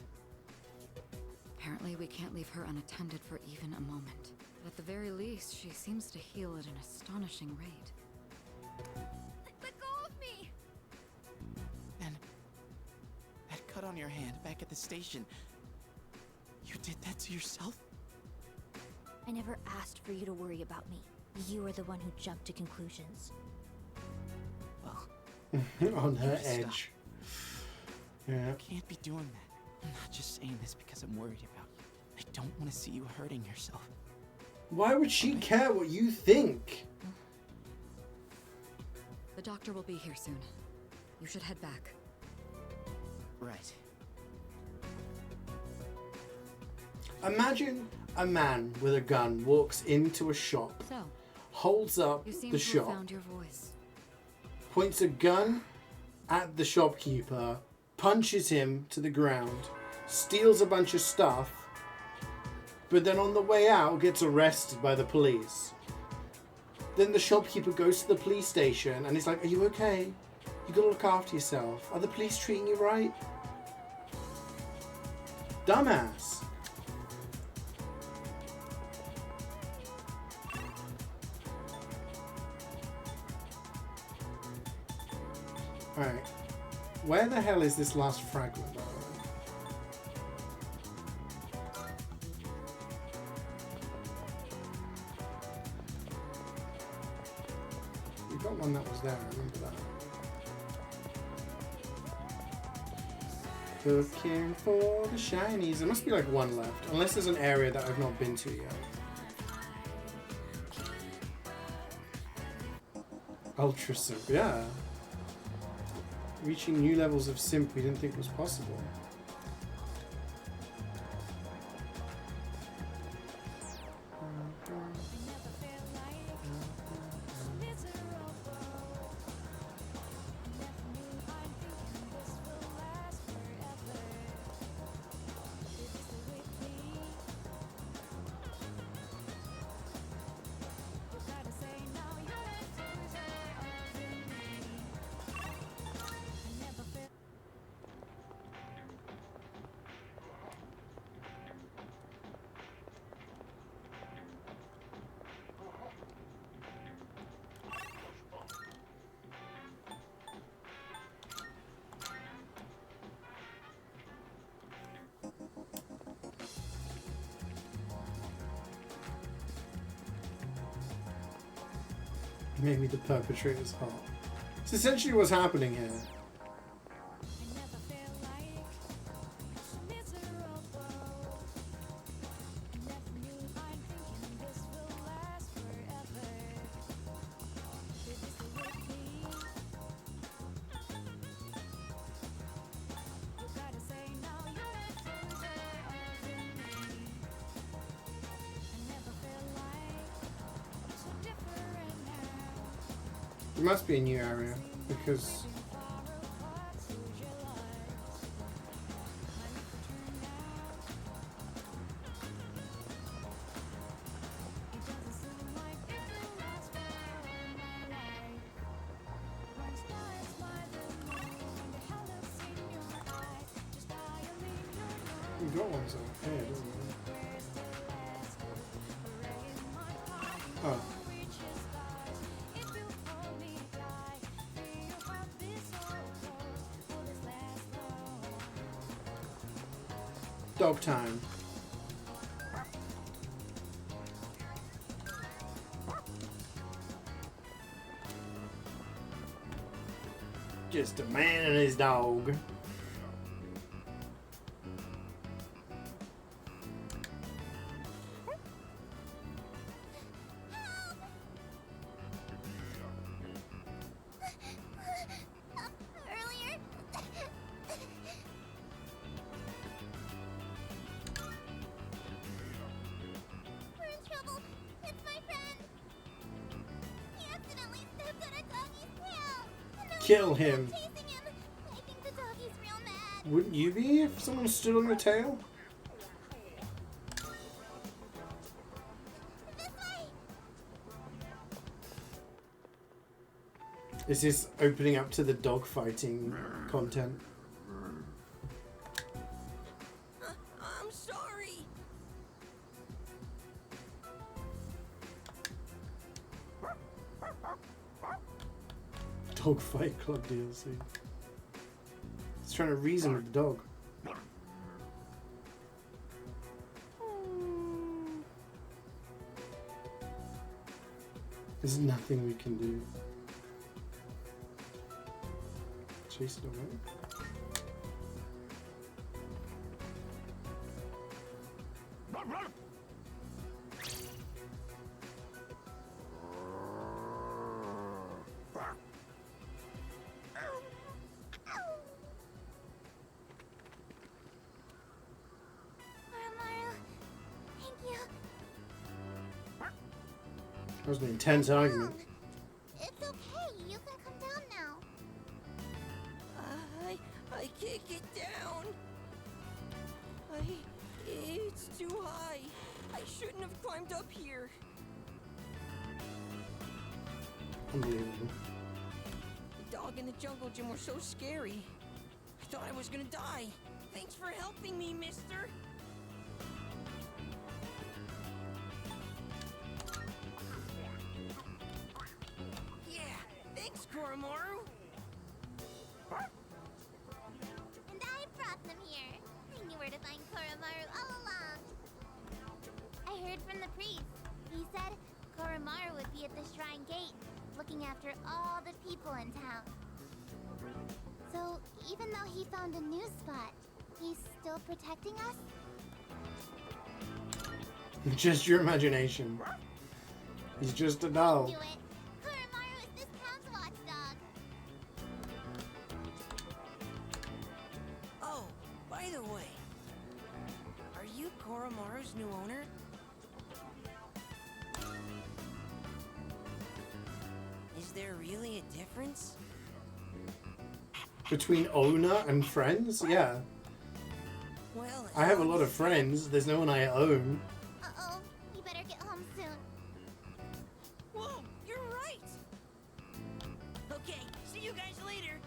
Apparently, we can't leave her unattended for even a moment. But at the very least, she seems to heal at an astonishing rate. Let go of me! And that cut on your hand back at the station. You did that to yourself? I never asked for you to worry about me. You are the one who jumped to conclusions. Well, on her stop. edge. Yeah. You can't be doing that. I'm not just saying this because I'm worried about you. I don't want to see you hurting yourself. Why would she care what you think? The doctor will be here soon. You should head back. Right. Imagine a man with a gun walks into a shop, So, holds up you seem the to have shop, found your voice. points a gun at the shopkeeper, punches him to the ground, steals a bunch of stuff, but then on the way out gets arrested by the police. Then the shopkeeper goes to the police station and he's like, "Are you okay? You gotta look after yourself. Are the police treating you right?" Dumbass. Alright. Where the hell is this last fragment, by the way? We got one that was there, I remember that. Looking for the shinies. There must be like one left, unless there's an area that I've not been to yet. Ultra Simp, yeah. Reaching new levels of simp we didn't think was possible. Maybe the perpetrator's heart. It's essentially what's happening here. It must be a new area, because... We've got ones over here, don't we? Oh. Dog time. Just a man and his dog. Kill him. Chasing him. I think the doggy's real mad. Wouldn't you be if someone stood on your tail? This way. Is this opening up to the dog fighting content? I'm sorry. Dog Fight Club DLC. He's trying to reason with the dog. There's nothing we can do. Chase it away. Koromaru, thank you. That was an intense argument. It's okay. You can come down now. I can't get down. It's too high. I shouldn't have climbed up here. Unbelievable. The dog and the jungle gym were so scary. I thought I was gonna die. Thanks for helping me, mister. Yeah, thanks, Koromaru. And I brought them here. I knew where to find Koromaru all along. I heard from the priest. He said Koromaru would be at the shrine gate, looking after all the people in town. So, even though he found a new spot, he's still protecting us? Just your imagination. He's just a doll. Do it. Koromaru is this town's watchdog. Oh, by the way, are you Koromaru's new owner? Is there really a difference? Between owner and friends? Yeah. Well, I have a lot of friends. There's no one I own. Uh-oh. You better get home soon. Whoa, you're right. Okay, see you guys later.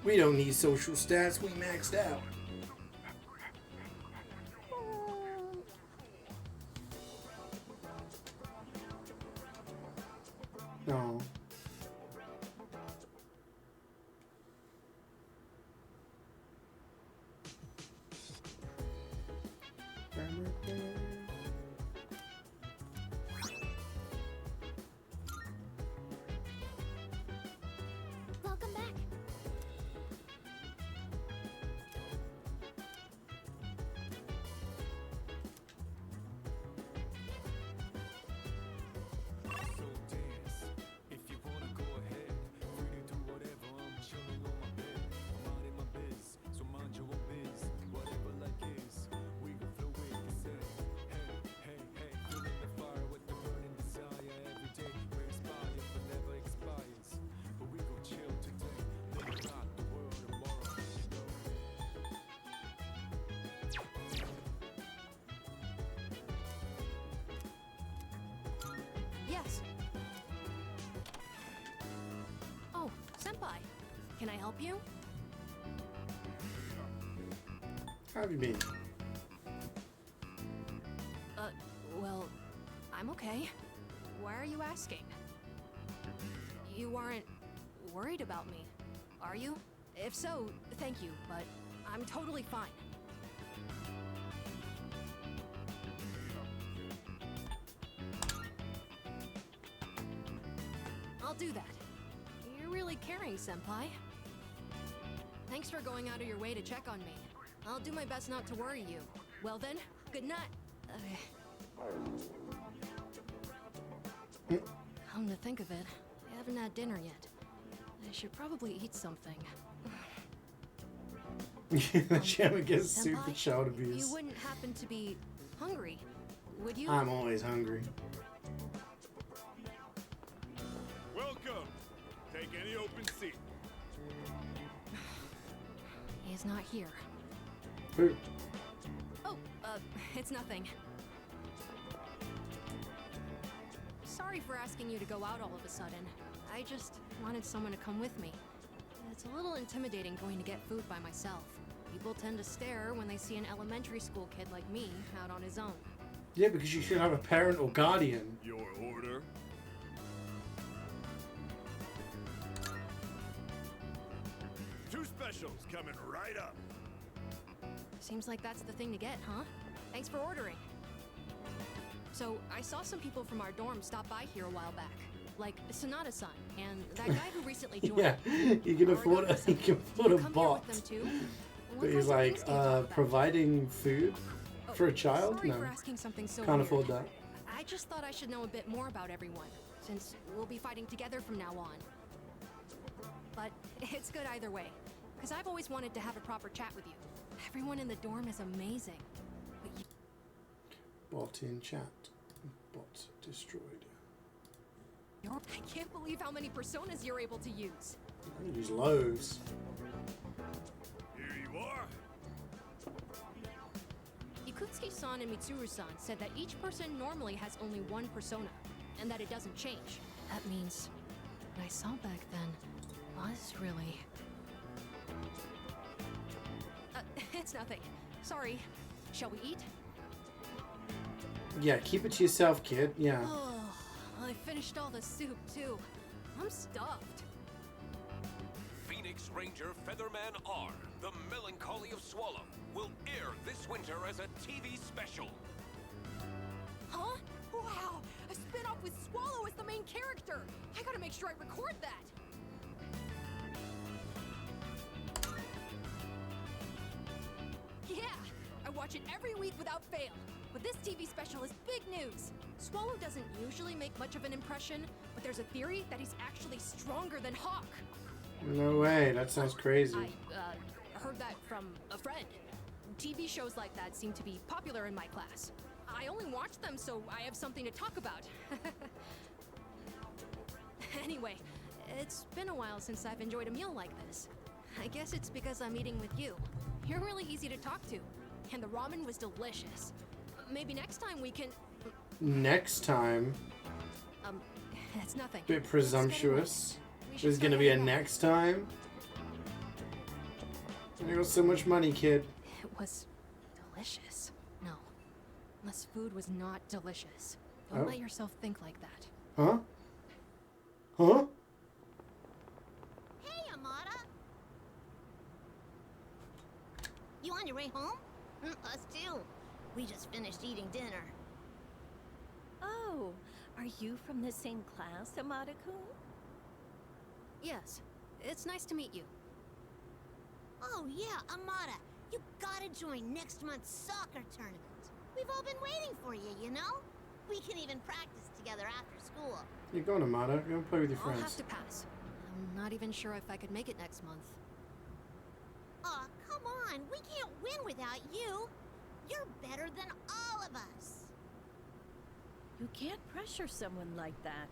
We don't need social stats. We maxed out. No. Welcome back. Yes. Oh, Senpai. Can I help you? How have you been? Well, I'm okay. Why are you asking? You aren't worried about me, are you? If so, thank you, but I'm totally fine. I'll do that. You're really caring, Senpai. Thanks for going out of your way to check on me. I'll do my best not to worry you. Well then, good night. Come to think of it, I haven't had dinner yet. I should probably eat something. The chairman gets sued for Senpai, child abuse. You wouldn't happen to be hungry, would you? I'm always hungry. Welcome. Take any open seat. He's not here. Who? Oh, it's nothing. Sorry for asking you to go out all of a sudden. I just wanted someone to come with me. It's a little intimidating going to get food by myself. People tend to stare when they see an elementary school kid like me out on his own. Yeah, because you should have a parent or guardian. Your order. Two specials coming right up. Seems like that's the thing to get, huh? Thanks for ordering. So, I saw some people from our dorm stop by here a while back. Like Sonata-san and that guy who recently joined. Yeah, you can afford a bot. But he's like, providing food for a child? Sorry No, for asking something so can't weird. afford that. I just thought I should know a bit more about everyone, since we'll be fighting together from now on. But it's good either way, because I've always wanted to have a proper chat with you. Everyone in the dorm is amazing. But you... Bot in chat. Bot destroyed. I can't believe how many personas you're able to use. I use loads. Here you are. Ikutsuki-san and Mitsuru-san said that each person normally has only one persona, and that it doesn't change. That means what I saw back then was really... it's nothing. Sorry. Shall we eat? Yeah, keep it to yourself, kid. Yeah. Oh, I finished all the soup, too. I'm stuffed. Phoenix Ranger Featherman R, The Melancholy of Swallow, will air this winter as a TV special. Huh? Wow! A spin-off with Swallow as the main character! I gotta make sure I record that! Yeah! I watch it every week without fail. But this TV special is big news. Swallow doesn't usually make much of an impression, but there's a theory that he's actually stronger than Hawk. No way, that sounds crazy. I heard that from a friend. TV shows like that seem to be popular in my class. I only watch them so I have something to talk about. Anyway, it's been a while since I've enjoyed a meal like this. I guess it's because I'm eating with you. You're really easy to talk to, and the ramen was delicious. Maybe next time we can... Next time? It's nothing. Bit presumptuous. There's gonna be a next time? I got so much money, kid. It was delicious. No. Unless food was not delicious. Don't let yourself think like that. Huh? Huh? Hey, Amada. You on your way home? Us too. We just finished eating dinner. Oh, are you from the same class, Amada-kun? Yes. It's nice to meet you. Oh yeah, Amada. You gotta join next month's soccer tournament. We've all been waiting for you, you know? We can even practice together after school. You're going, Amada. Go and play with your I'll have friends. to pass. I'm not even sure if I could make it next month. Aw, come on. We can't win without you. You're better than all of us. You can't pressure someone like that.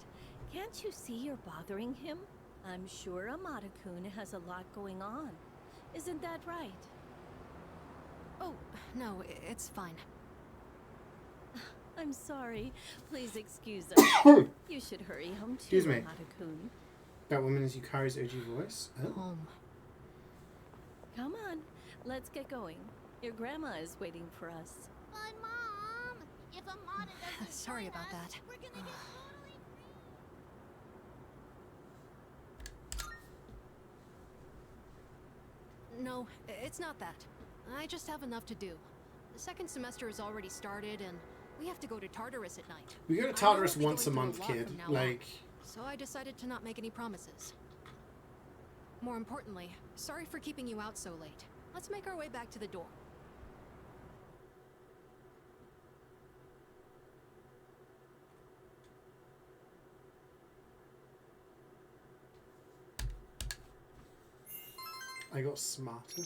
Can't you see you're bothering him? I'm sure Amada-kun has a lot going on. Isn't that right? Oh, no, it's fine. I'm sorry. Please excuse us. You should hurry home too, Excuse me. Amada-kun. That woman is Yukari's OG voice. Oh. Home. Come on, let's get going. Your grandma is waiting for us. But Mom, if Amada doesn't Sorry join about us, that. we're gonna get totally No, it's not that. I just have enough to do. The second semester has already started, and we have to go to Tartarus at night. We go to I know Tartarus we'll be once a going through month, lot kid. from now on, Like, so I decided to not make any promises. More importantly, sorry for keeping you out so late. Let's make our way back to the dorm. I got smarter.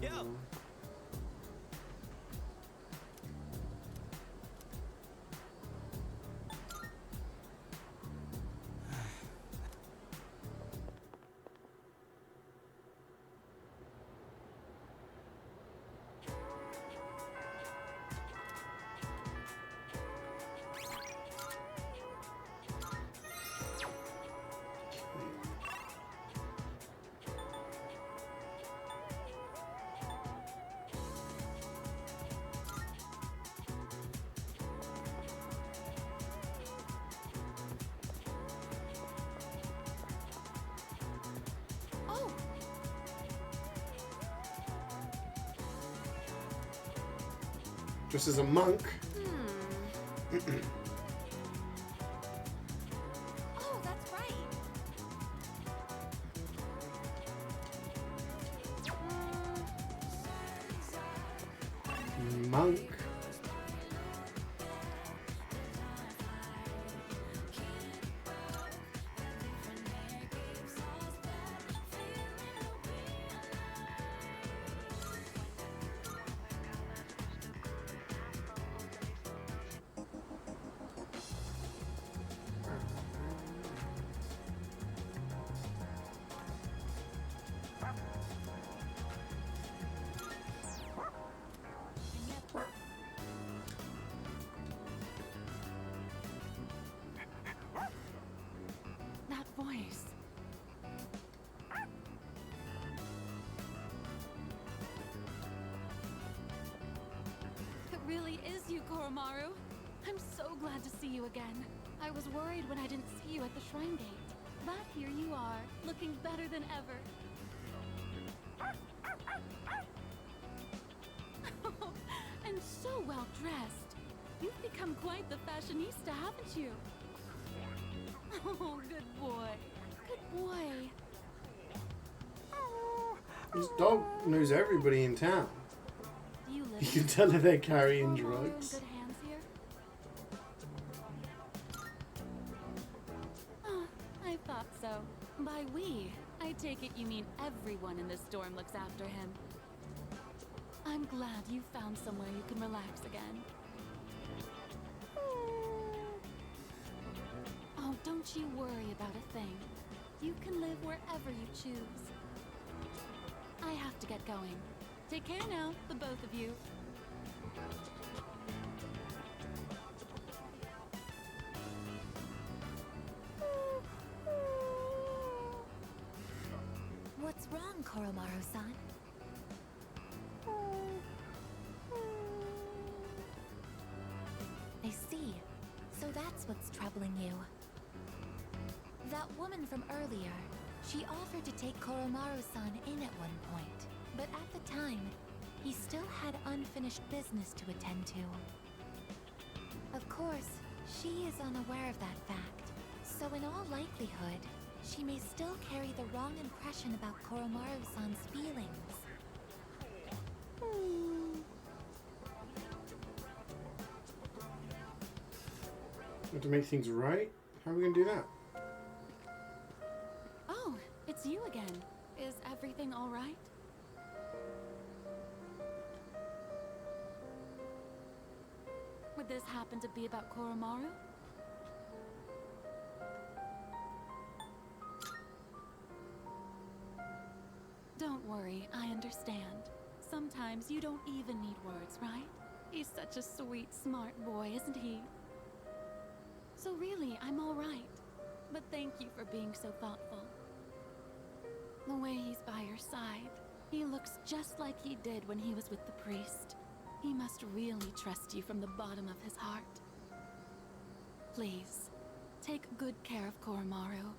Yo! Oh, Just as a monk. oh, that's right. Monk. That voice. It really is you, Koromaru. I'm so glad to see you again. I was worried when I didn't see you at the shrine gate. But here you are, looking better than ever. And so well dressed. You've become quite the fashionista, haven't you? Oh, good boy. Good boy. This dog knows everybody in town. Do you live You can tell that they're carrying Koromaru in drugs. good hands here? Oh, I thought so. By we, I take it you mean everyone in this dorm looks after him. I'm glad you found somewhere you can relax again. Oh, don't you worry about a thing. You can live wherever you choose. I have to get going. Take care now, the both of you. What's wrong, Koromaru-san? I see. So that's what's troubling you. That woman from earlier, she offered to take Koromaru-san in at one point, but at the time, he still had unfinished business to attend to. Of course, she is unaware of that fact, so in all likelihood, she may still carry the wrong impression about Koromaru-san's feelings. Want to make things right? How are we gonna do that? Oh, it's you again. Is everything all right? Would this happen to be about Koromaru? Don't worry, I understand. Sometimes you don't even need words, right? He's such a sweet, smart boy, isn't he? So really, I'm all right. But thank you for being so thoughtful. The way he's by your side, he looks just like he did when he was with the priest. He must really trust you from the bottom of his heart. Please, take good care of Koromaru.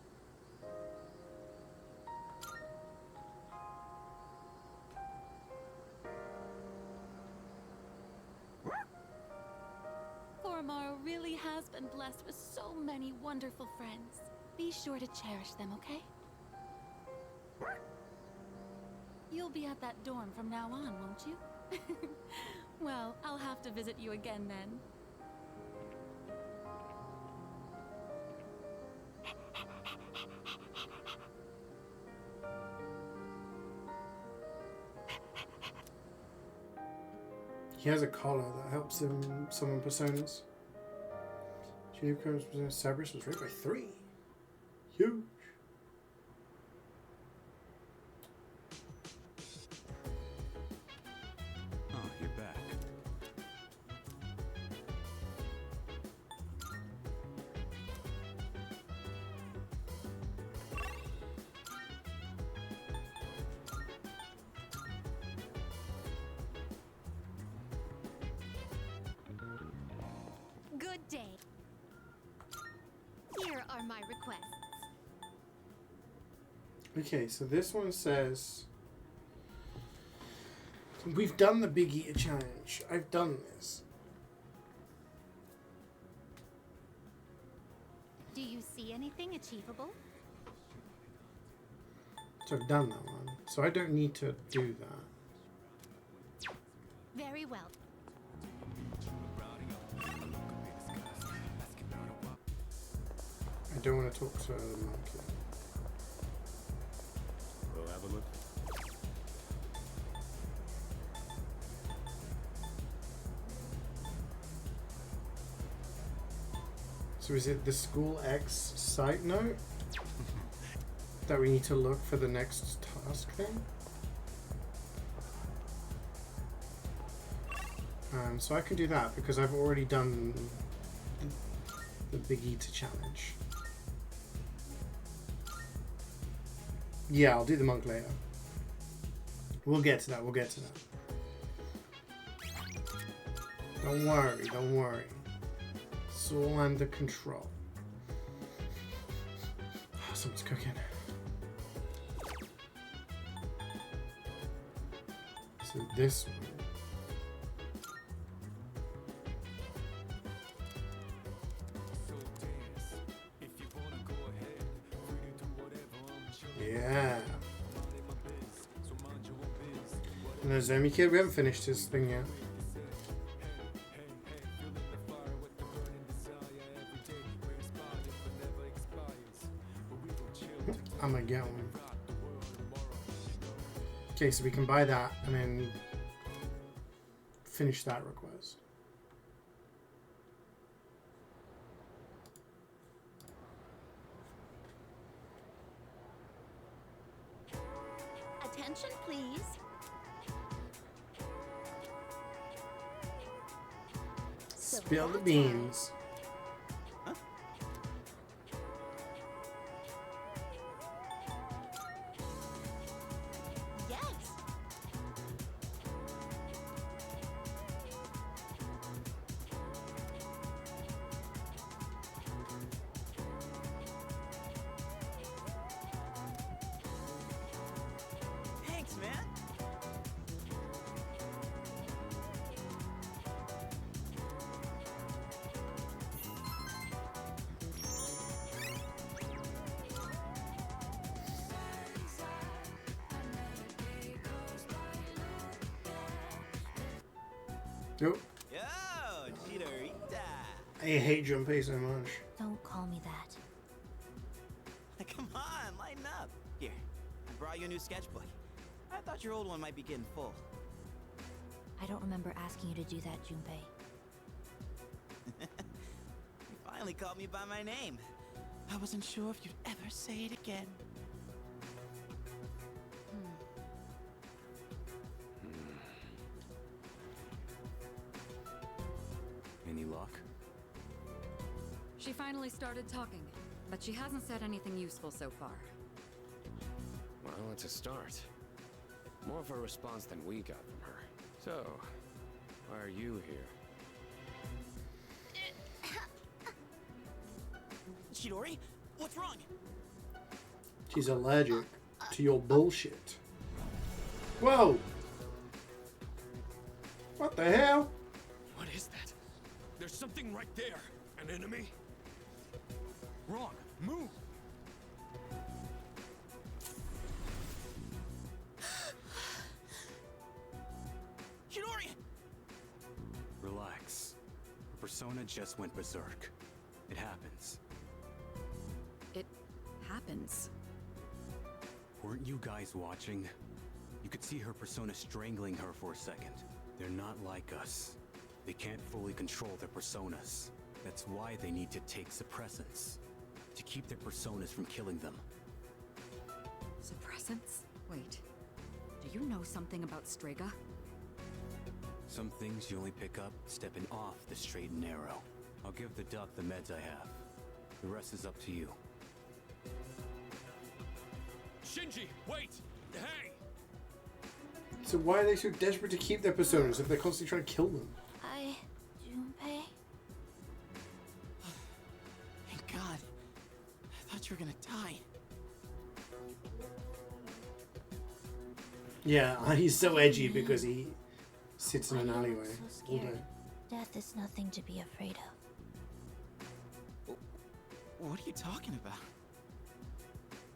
Koromaru really has been blessed with so many wonderful friends. Be sure to cherish them, okay? You'll be at that dorm from now on, won't you? Well, I'll have to visit you again then. He has a collar that helps him summon personas. Chief comes Cerberus was rated by 3. Huge. Oh, you're back. Good day. Here are my requests. Okay, so this one says we've done the Big Eater challenge. I've done this. Do you see anything achievable? So I've done that one. So I don't need to do that. Very well. I don't want to talk to the monkey. We'll have a look. So is it the School X site note that we need to look for the next task thing? So I can do that because I've already done the Big Eater challenge. Yeah, I'll do the monk later. We'll get to that, we'll get to that. Don't worry, don't worry. It's all under control. Oh, someone's cooking. So this one. Yeah. And there's Zombie Kid. We haven't finished his thing yet. I'm gonna get one. Okay, so we can buy that and then finish that request. Attention, please. Spill the beans. Yes. Thanks, man. Yep. Yo, Chidorita. I hate Junpei so much. Don't call me that. Come on, lighten up. Here, I brought you a new sketchbook. I thought your old one might be getting full. I don't remember asking you to do that, Junpei. You finally called me by my name. I wasn't sure if you'd ever say it again. Any luck? She finally started talking, but she hasn't said anything useful so far. Well, it's a start. More of a response than we got from her. So, why are you here? Chidori, what's wrong? She's allergic to your bullshit. Whoa! What the hell? What is that? There's something right there. An enemy? Wrong! Move! Chidori! Relax. Her persona just went berserk. It happens. It happens. Weren't you guys watching? You could see her persona strangling her for a second. They're not like us. They can't fully control their personas. That's why they need to take suppressants. To keep their personas from killing them. Suppressants? Wait. Do you know something about Strega? Some things you only pick up stepping off the straight and narrow. I'll give the duck the meds I have. The rest is up to you. Shinji, wait! Hey! So why are they so desperate to keep their personas if they're constantly trying to kill them? Junpei? Thank God. I thought you were gonna die. Yeah, he's so edgy because he sits in an alleyway So all scared. day. Death is nothing to be afraid of. What are you talking about?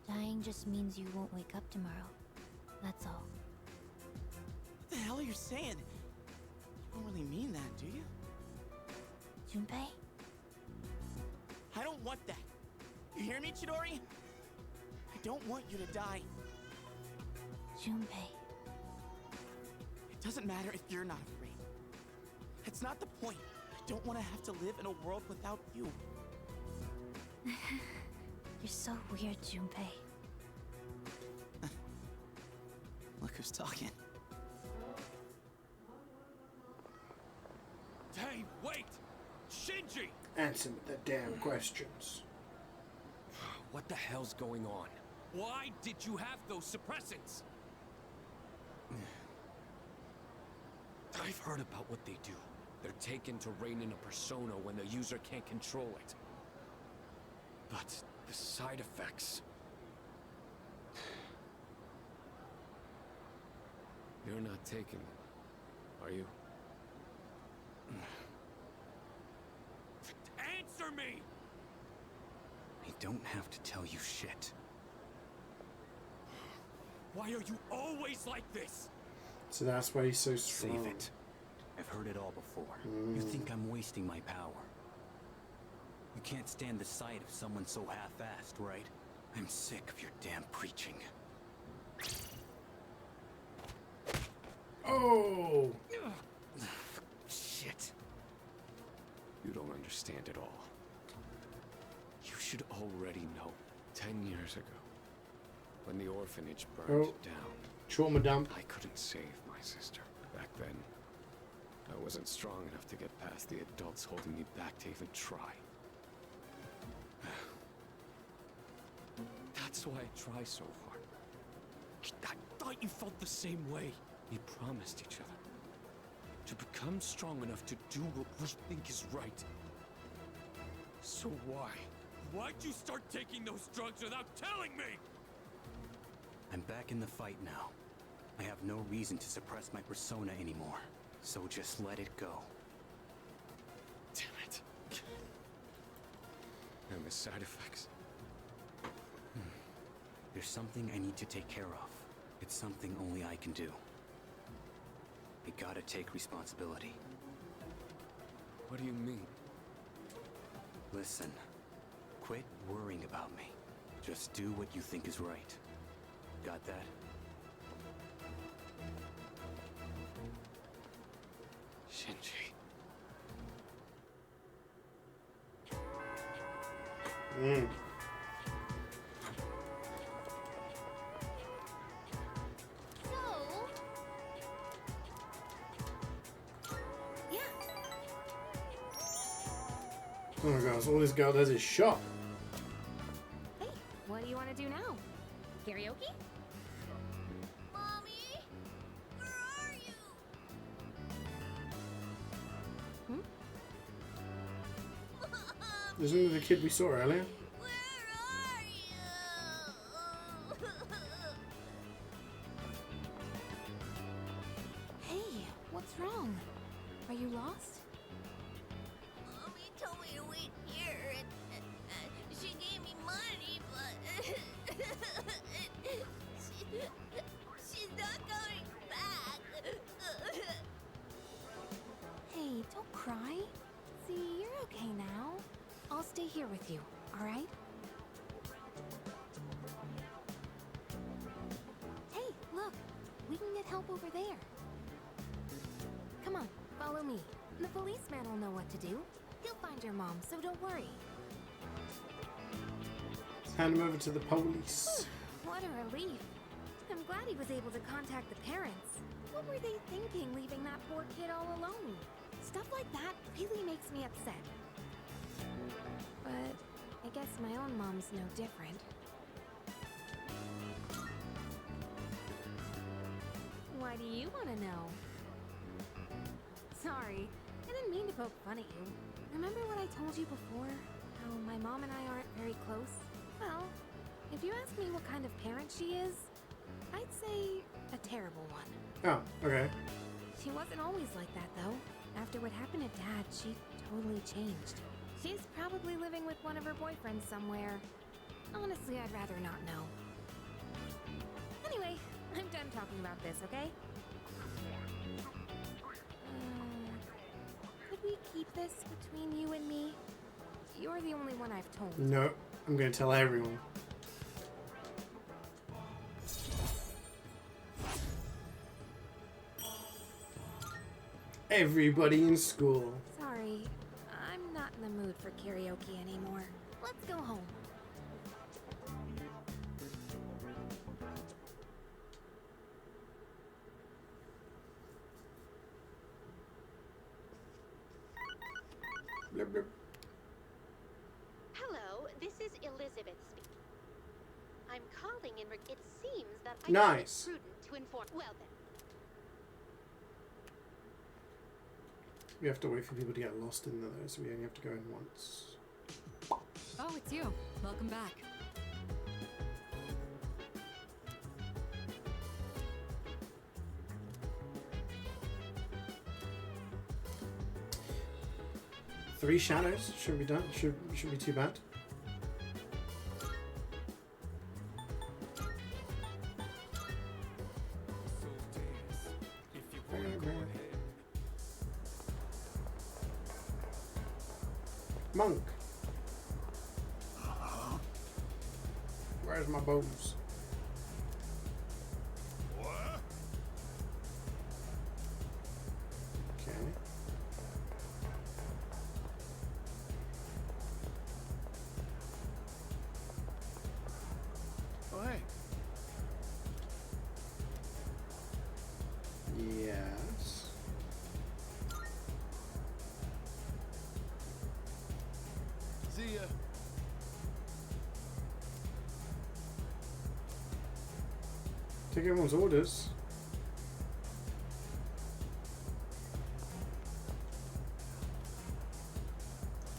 Dying just means you won't wake up tomorrow. That's all. What the hell are you saying? You don't really mean that, do you? Junpei? I don't want that. You hear me, Chidori? I don't want you to die. Junpei. It doesn't matter if you're not afraid. It's not the point. I don't want to have to live in a world without you. You're so weird, Junpei. Look who's talking. Hey, wait! Shinji! Answer the damn questions. What the hell's going on? Why did you have those suppressants? I've heard about what they do. They're taken to rein in a persona when the user can't control it. But the side effects... You're not taking them, are you? Answer me! I don't have to tell you shit. Why are you always like this? So that's why he's so strong. Save it. I've heard it all before. You think I'm wasting my power. You can't stand the sight of someone so half-assed, right? I'm sick of your damn preaching. Oh! Shit. You don't understand at all. You should already know. 10 years ago, when the orphanage burned down, Trauma dump. I couldn't save my sister. Back then, I wasn't strong enough to get past the adults holding me back to even try. That's why I try so hard. I thought you felt the same way. We promised each other to become strong enough to do what we think is right. So why? Why'd you start taking those drugs without telling me? I'm back in the fight now. I have no reason to suppress my persona anymore. So just let it go. Damn it. And the side effects. There's something I need to take care of. It's something only I can do. I gotta take responsibility. What do you mean? Listen, quit worrying about me. Just do what you think is right. Got that? Shinji. Oh my gosh, all this girl does is shop. Hey, what do you want to do now? Karaoke? Mommy? Where are you? Isn't it the kid we saw earlier? Where are you? Hey, what's wrong? Are you lost? Mommy told me to wait here, and she gave me money, but she's not coming back. Hey, don't cry. See, you're okay now. I'll stay here with you, all right? Hey, look. We can get help over there. Come on, follow me. The policeman will know what to do. He'll find your mom, so don't worry. Hand him over to the police. What a relief. I'm glad he was able to contact the parents. What were they thinking, leaving that poor kid all alone? Stuff like that really makes me upset. But I guess my own mom's no different. Why do you want to know? Sorry, I didn't mean to poke fun at you. Remember what I told you before? How my mom and I aren't very close? Well, if you ask me what kind of parent she is, I'd say a terrible one. Oh, okay. She wasn't always like that, though. After what happened to Dad, she totally changed. She's probably living with one of her boyfriends somewhere. Honestly, I'd rather not know. Anyway, I'm done talking about this, okay? Could we keep this between you and me? You're the only one I've told. No, I'm gonna tell everyone. Everybody in school. Sorry, I'm not in the mood for karaoke anymore. Let's go home. Blub, blub. Hello, this is Elizabeth speaking. I'm calling in. It seems that I Nice. find it prudent to inform. Well then. We have to wait for people to get lost in there, so we only have to go in once. Oh, it's you. Welcome back. Three shadows should be done. Should be too bad. Monk. Where's my bows? Okay. Oh, hey. Yes. See ya. Take everyone's orders.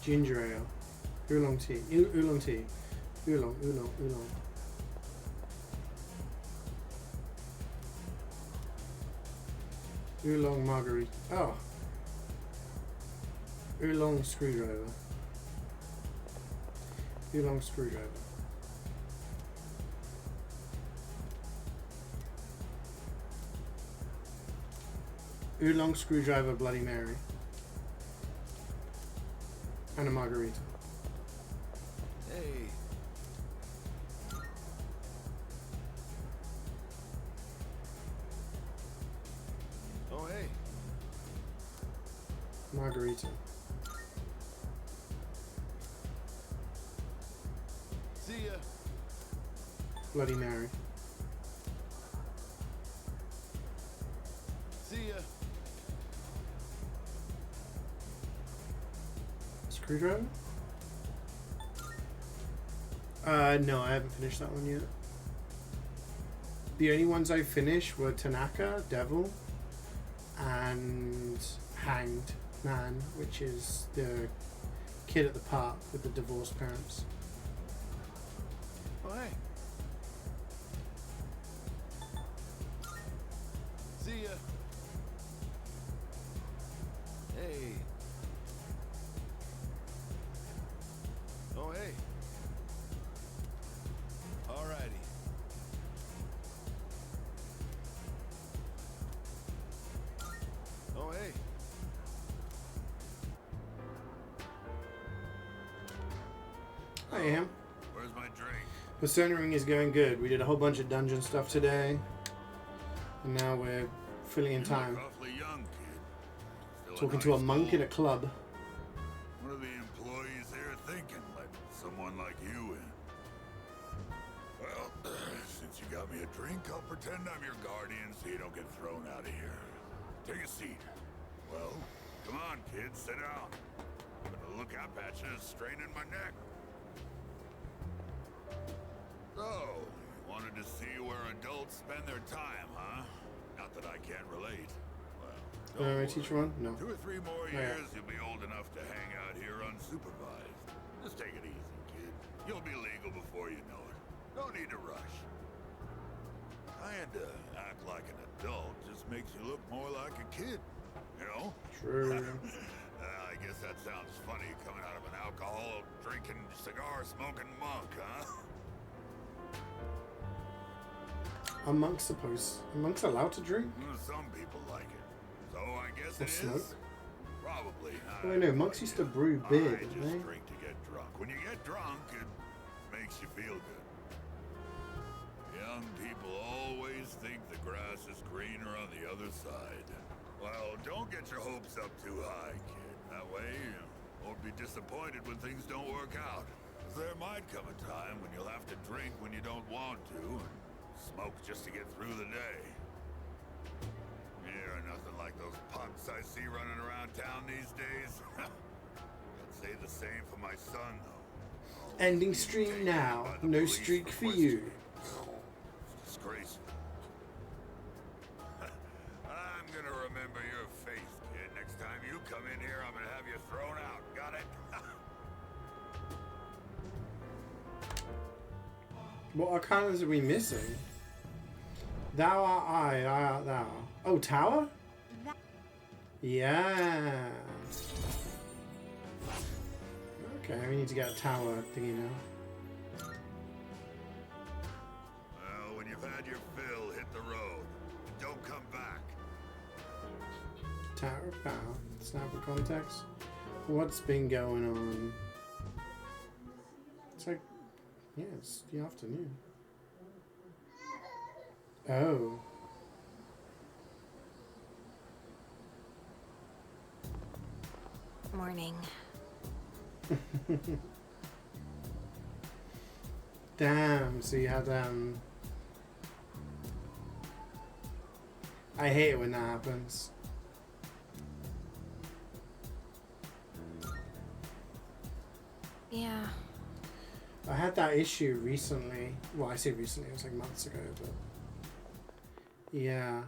Ginger ale. Oolong tea. Oolong tea. Oolong. Oolong margarita. Oh. Oolong screwdriver. Oolong screwdriver. Oolong screwdriver, Bloody Mary. And a margarita. Hey. Oh, hey. Margarita. See ya. Bloody Mary. See ya. Screwdriver? No, I haven't finished that one yet. The only ones I finished were Tanaka, Devil, and Hanged Man, which is the kid at the park with the divorced parents. Oh, hey. See ya. Hey. Oh, hey. Alrighty. Oh, hey. I am. Where's my drink? Persona Ring is going good. We did a whole bunch of dungeon stuff today. And now we're filling in time. Awfully young, kid. Talking to a monk in a club. What are the employees here thinking, letting someone like you in? Well, since you got me a drink, I'll pretend I'm your guardian so you don't get thrown out of here. Take a seat. Well, come on, kids, sit down. But the look up at you is straining my neck. So, you wanted to see where adults spend their time, huh? Not that I can't relate. Well, Am I teacher one? No. 2 or 3 more Oh, yeah. years, you'll be old enough to hang out here unsupervised. Just take it easy, kid. You'll be legal before you know it. No need to rush. Trying to act like an adult just makes you look more like a kid, you know? True. I guess that sounds funny coming out of an alcohol drinking, cigar smoking monk, huh? Are monks allowed to drink? Some people like it, so I guess Or it smoke? is. Probably. Well, I know monks used to brew beer, I didn't just they? drink to get drunk. When you get drunk, it makes you feel good. Young people always think the grass is greener on the other side. Well, don't get your hopes up too high, kid. That way, you won't be disappointed when things don't work out. 'Cause there might come a time when you'll have to drink when you don't want to, and smoke just to get through the day. Yeah, nothing like those punks I see running around town these days. I'd say the same for my son, though. Ending stream now. No streak for you. It's disgraceful. I'm gonna remember your face, kid. Next time you come in here, I'm gonna have you thrown out. Got it? What arcanas are we missing? Thou art I art thou. Oh, tower? Yeah. Okay, we need to get a tower thingy now. Well, when you've had your fill, hit the road. Don't come back. Tower of Power. Snap of context. What's been going on? It's like, yeah, it's the afternoon. Oh. Morning. Damn, so you had, I hate it when that happens. Yeah. I had that issue recently. Well, I say recently, it was like months ago, but yeah.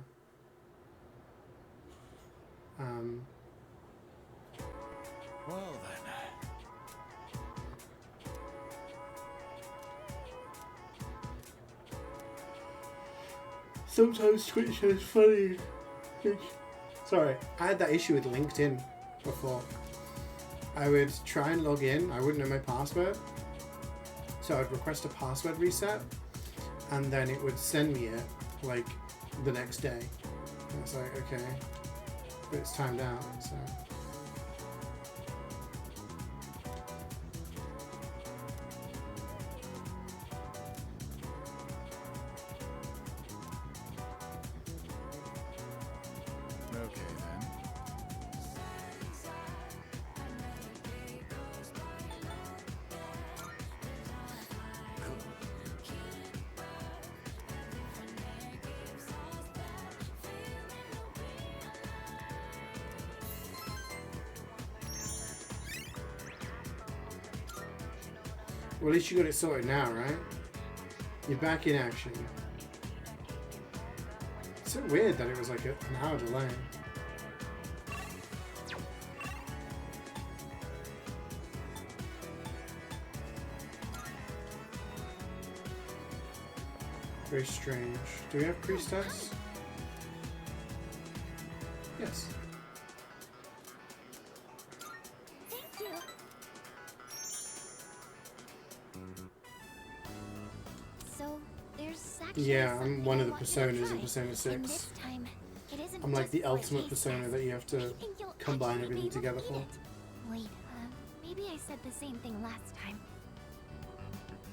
Well then. Sometimes Twitch is funny. Sorry, I had that issue with LinkedIn before. I would try and log in, I wouldn't know my password. So I'd request a password reset, and then it would send me it, like, the next day. And it's like, okay, but it's timed out, so. Okay then. Well, at least you got it sorted now, right? You're back in action. It's so weird that it was like an hour delay. Very strange. Do we have priestess? Yes. Thank you. So there's actually Yeah, I'm something one I of the want you to personas in try. Persona And 6. this time, it isn't I'm like just the for a ultimate taste persona test. that you have to I think you'll combine actually be everything able to together beat for. it. Wait, maybe I said the same thing last time.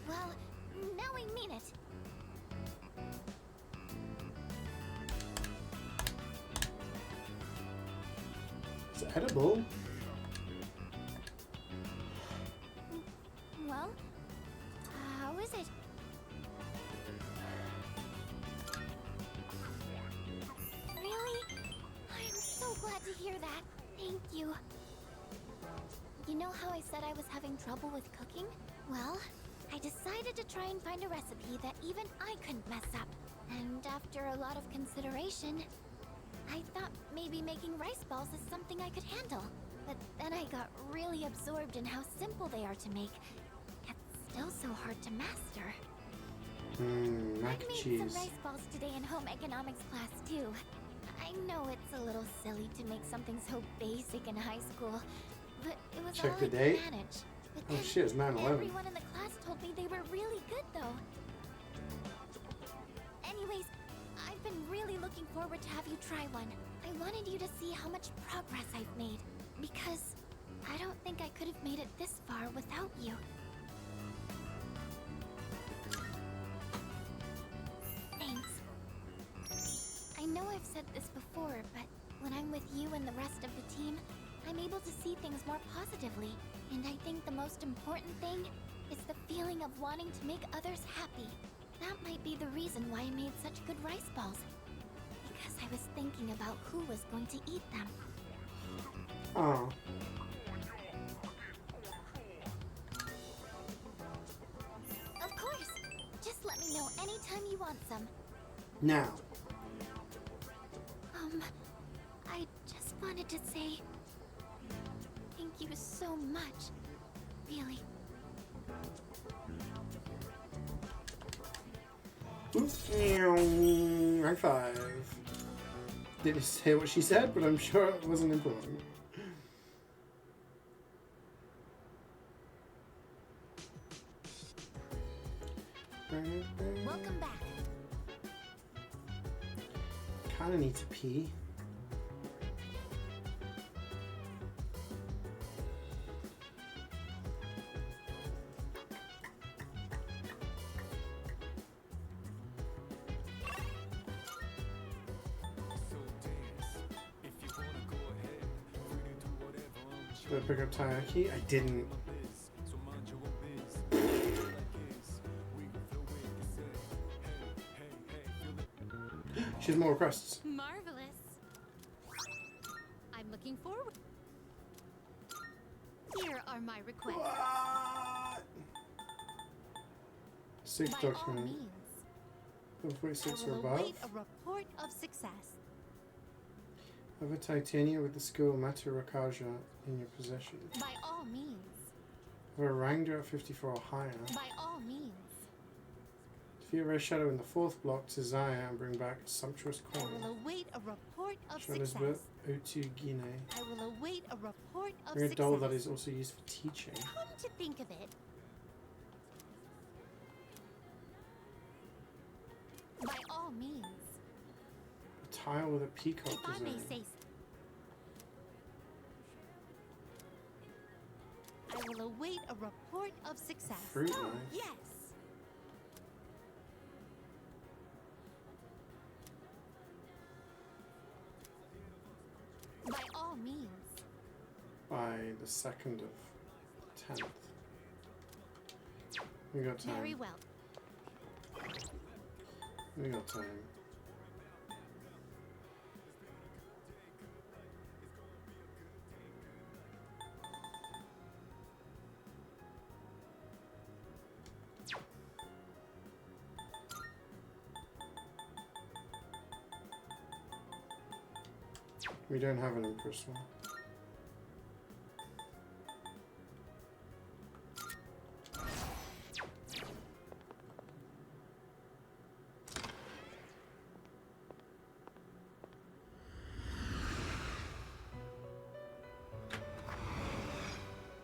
Well, now I mean it. It's edible. Well, how is it? Really? I'm so glad to hear that. Thank you. You know how I said I was having trouble with cooking? Well, I decided to try and find a recipe that even I couldn't mess up. And after a lot of consideration, I thought maybe making rice balls is something I could handle. But then I got really absorbed in how simple they are to make. Yet still so hard to master. Mac and I made cheese. some rice balls today in home economics class too. I know it's a little silly to make something so basic in high school, but it was Check all the I could date. manage. But Oh then shit, it's 9/11. everyone in the class told me they were really good though. Anyways, I've been really looking forward to have you try one. I wanted you to see how much progress I've made, because I don't think I could have made it this far without you. Thanks. I know I've said this before, but when I'm with you and the rest of the team, I'm able to see things more positively. And I think the most important thing is the feeling of wanting to make others happy. That might be the reason why I made such good rice balls. Because I was thinking about who was going to eat them. Oh. Of course! Just let me know anytime you want some. Now. I just wanted to say thank you so much. Really. High five. Didn't say what she said, but I'm sure it wasn't important. Welcome back. Kinda need to pee. Did I pick up Taiyaki? I didn't. She has more requests. Marvelous. I'm looking forward. Here are my requests. What? 6 By all document. means, 4.6 I or will above. await a report of success. Have a titania with the skill Mata Rakaja in your possession. By all means. Have a Rangda at 54 or higher. By all means. Defeat a red shadow in the 4th block to Zaya and bring back a sumptuous I coin. will await a report of Show success. Elizabeth O2 Guinea. I will await a report of Bring a success. doll that is also used for teaching. Come to think of it, by all means, A tile with a peacock if I may design. say so. I will await a report of success. Fruit Oh, knife. yes. By all means. By the 2nd of 10th. We got time. Very well. We got time. We don't have an Empress one.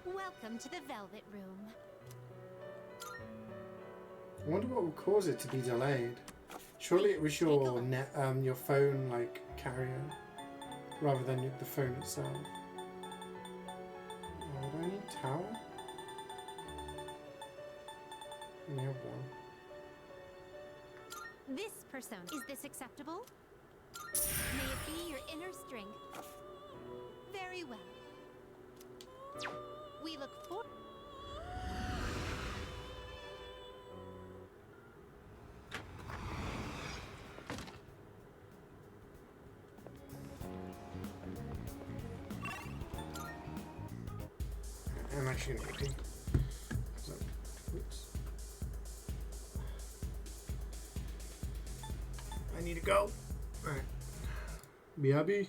Welcome to the Velvet Room. I wonder what would cause it to be delayed. Surely it was your net, your phone like carrier, rather than the phone itself. Oh, do I need tower? I only have one. This persona. Is this acceptable? May it be your inner strength. Very well. We look forward. I'm actually gonna pee. So, oops. I need to go. Alright. BRB.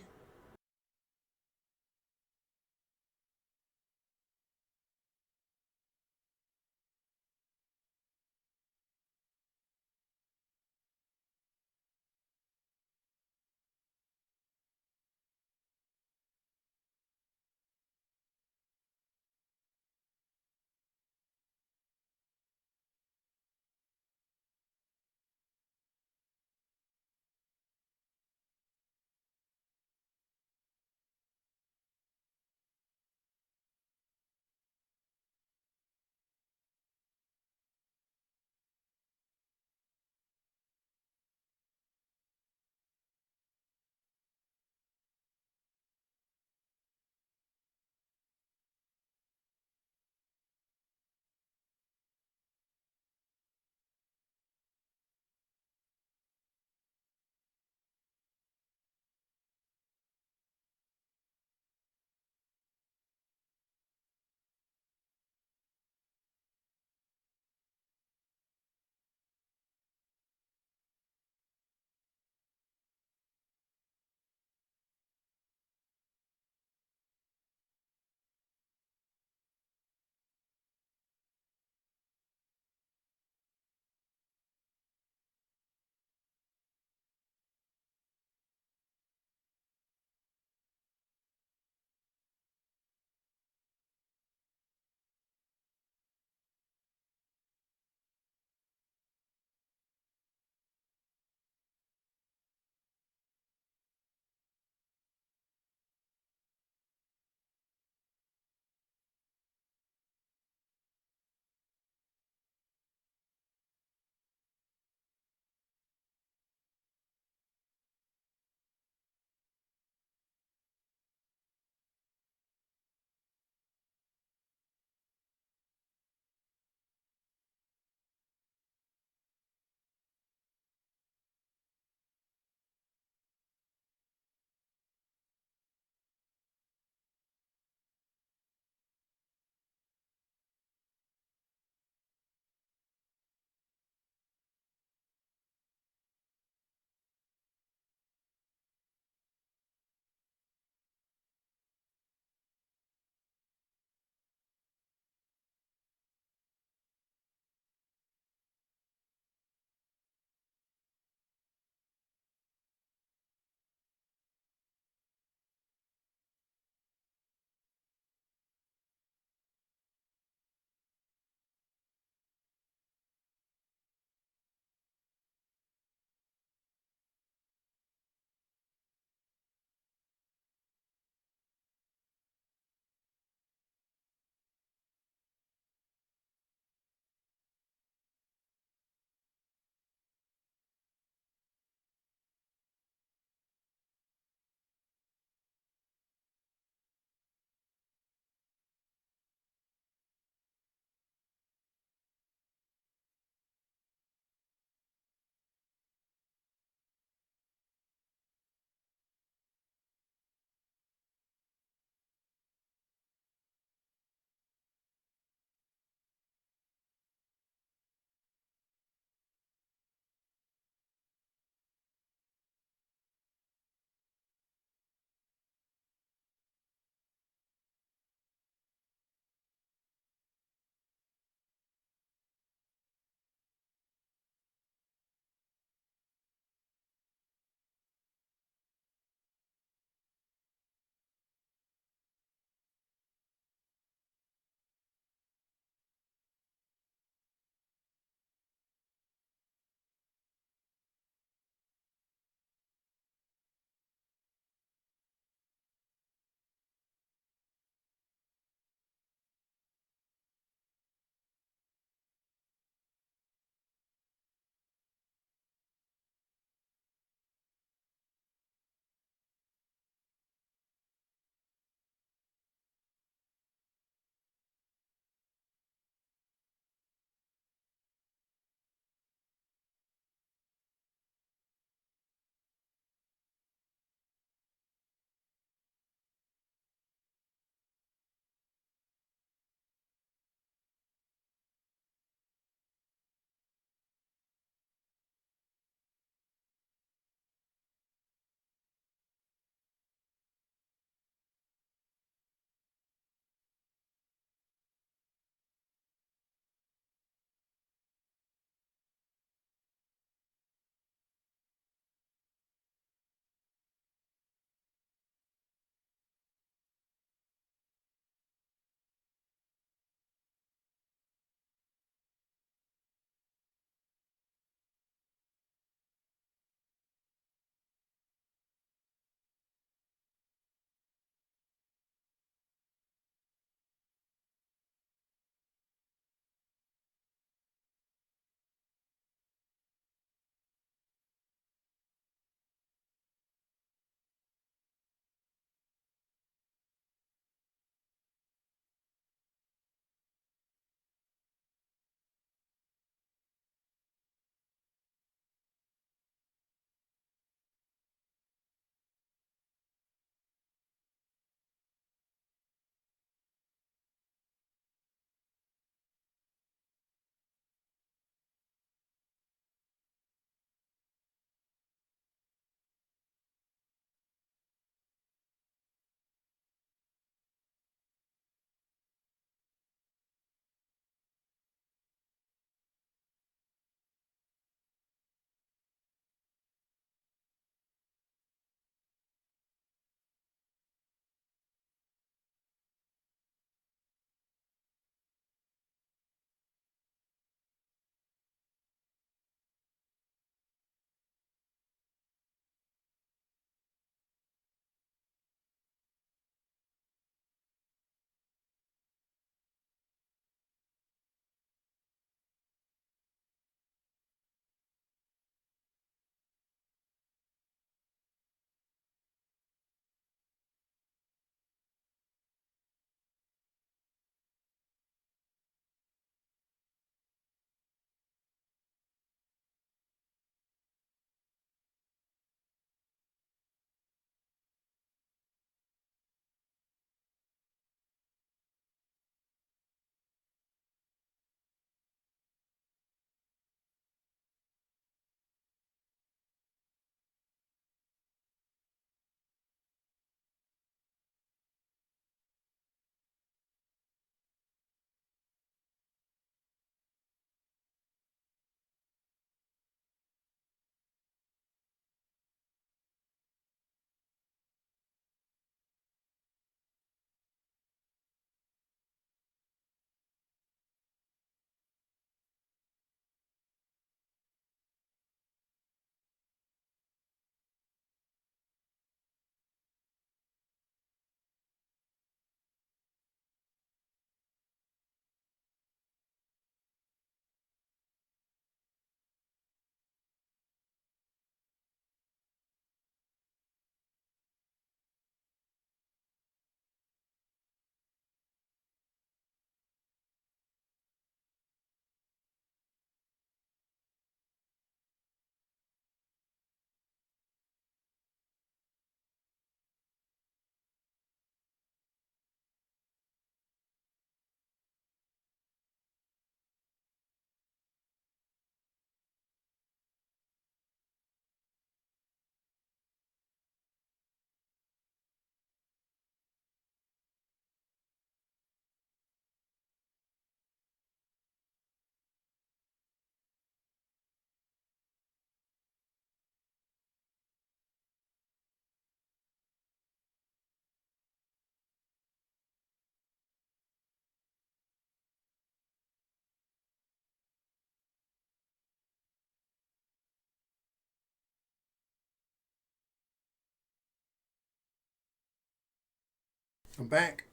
I'm back.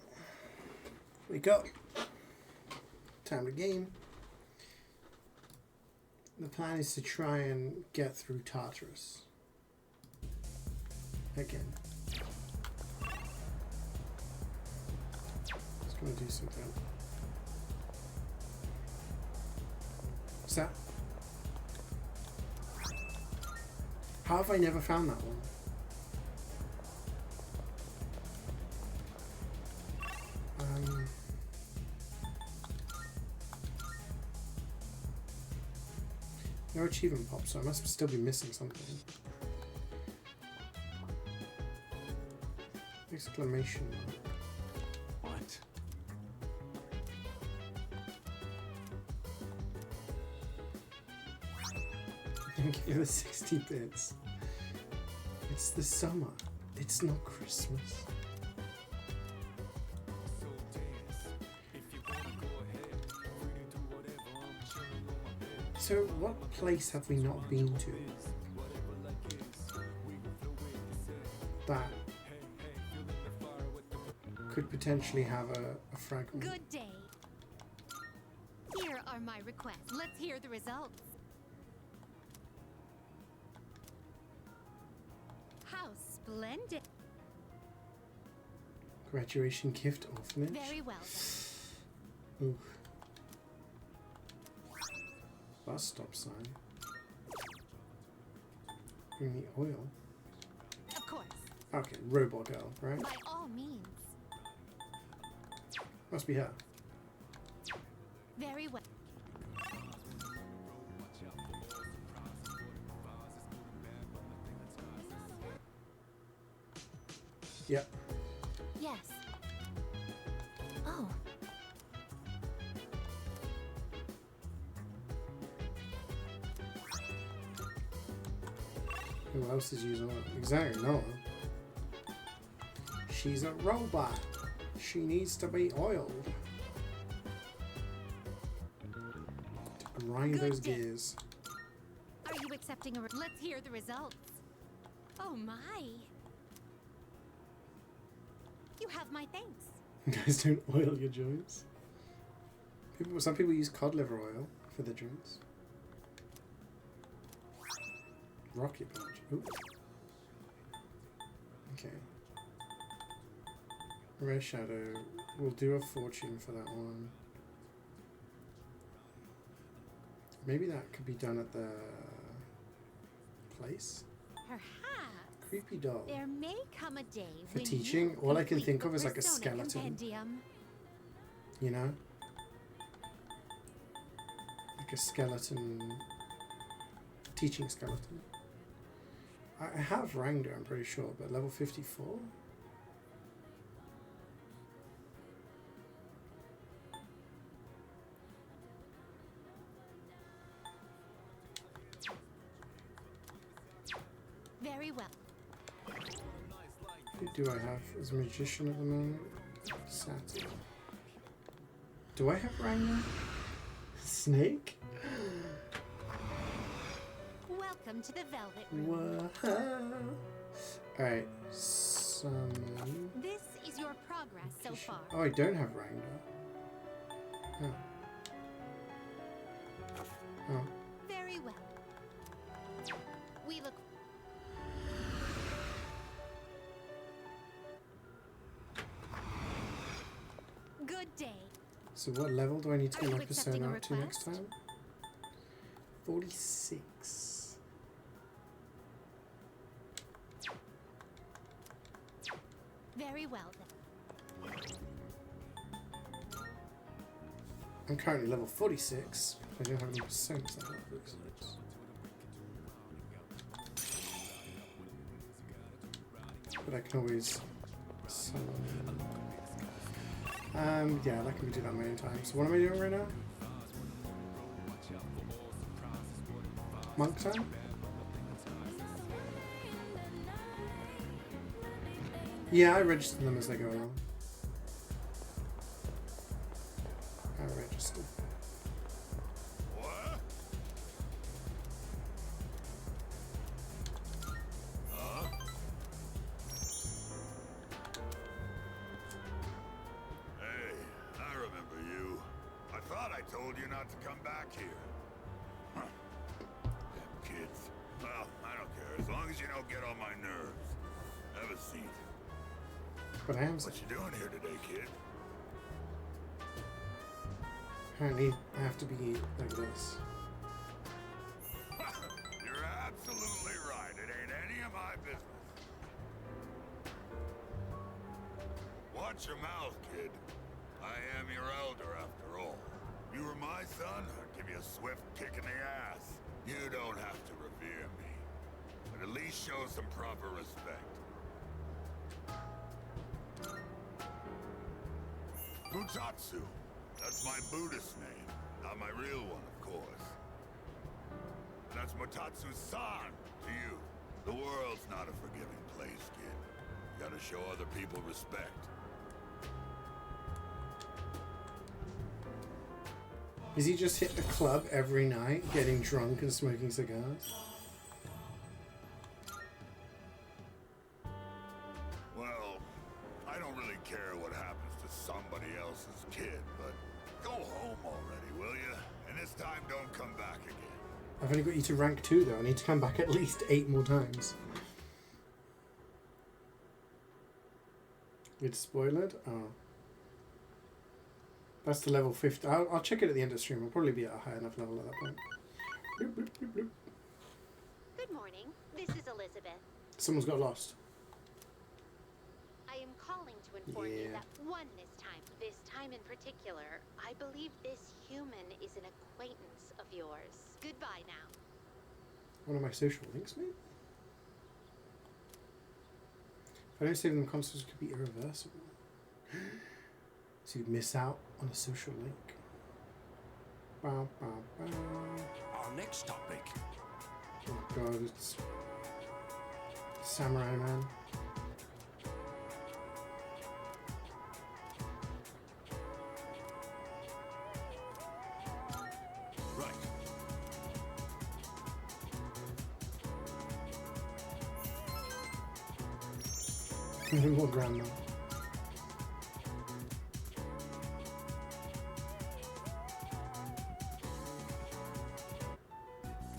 Wake up. Time to game. The plan is to try and get through Tartarus. Again. It's gonna do something. What's that? How have I never found that one? No achievement pop, so I must still be missing something. Exclamation mark. What? Thank you for the 60 bits. It's the summer. It's not Christmas. So, what place have we not been to that could potentially have a fragment? Good day. Here are my requests. Let's hear the results. How splendid. Graduation gift orphanage? Very well done. Ooh. Bus stop sign. Bring me oil. Of course. Okay, robot girl, right? By all means. Must be her. Very well. Yep. Yes. Oh. Who else is using it? Exactly, no one. She's a robot. She needs to be oiled. To grind those gears. Are you accepting a let's hear the results. Oh my. You have my thanks. Guys, don't oil your joints. Some people use cod liver oil for their drinks. Rocket punch. Ooh. Okay. Red Shadow. We'll do a fortune for that one. Maybe that could be done at the place. Perhaps. Creepy doll. There may come a day For when teaching, you all I can complete think the of is like a Persona skeleton. Compendium. You know? Like a skeleton. Teaching skeleton. I have Rangda, I'm pretty sure, but level 54? Very well. Who do I have as a magician at the moment? Saturn. Do I have Rangda? Snake? Welcome to the Velvet Room. Whoa. Alright, summon. This is your progress so far. Oh, I don't have Rangda. Oh. Oh. Very well. We look. Good day. So what level do I need to Are get you my accepting persona a up to next request? time? 46. Very well then. I'm currently level 46. I don't have any personas that have 46. But I can always summon. Yeah, that can be done at my own time. So what am I doing right now? Monk time? Yeah, I register them as they go along. I register. What? Huh? told you not to come back here? Huh. Damn kids. Well, I don't care. As long as you don't get on my nerves. Have a seat. But I am. What you doing here today, kid? Apparently, I have to be like this. You're absolutely right. It ain't any of my business. Watch your mouth, kid. I am your elder, after all. You were my son, I'd give you a swift kick in the ass. You don't have to revere me, but at least show some proper respect. Mutatsu. That's my Buddhist name, not my real one, of course. That's Mutatsu-san to you. The world's not a forgiving place, kid. You gotta show other people respect. Is he just hit the club every night, getting drunk and smoking cigars? Well, I don't really care what happens to somebody else's kid, but go home already, will you? And this time don't come back again. I've only got you to rank 2 though. I need to come back at least 8 more times. It's spoiled? Oh. That's the level 50. I'll check it at the end of the stream. I'll probably be at a high enough level at that point. Bloop, bloop, bloop, bloop. Good morning. This is Elizabeth. Someone's got lost. I am calling to inform you that this time in particular, I believe this human is an acquaintance of yours. Goodbye now. One of my social links, maybe? If I don't save them, consoles could be irreversible. So you miss out on a social link. Bow, bow, bow. Our next topic. Oh god, it's Samurai Man. Right. More ground now.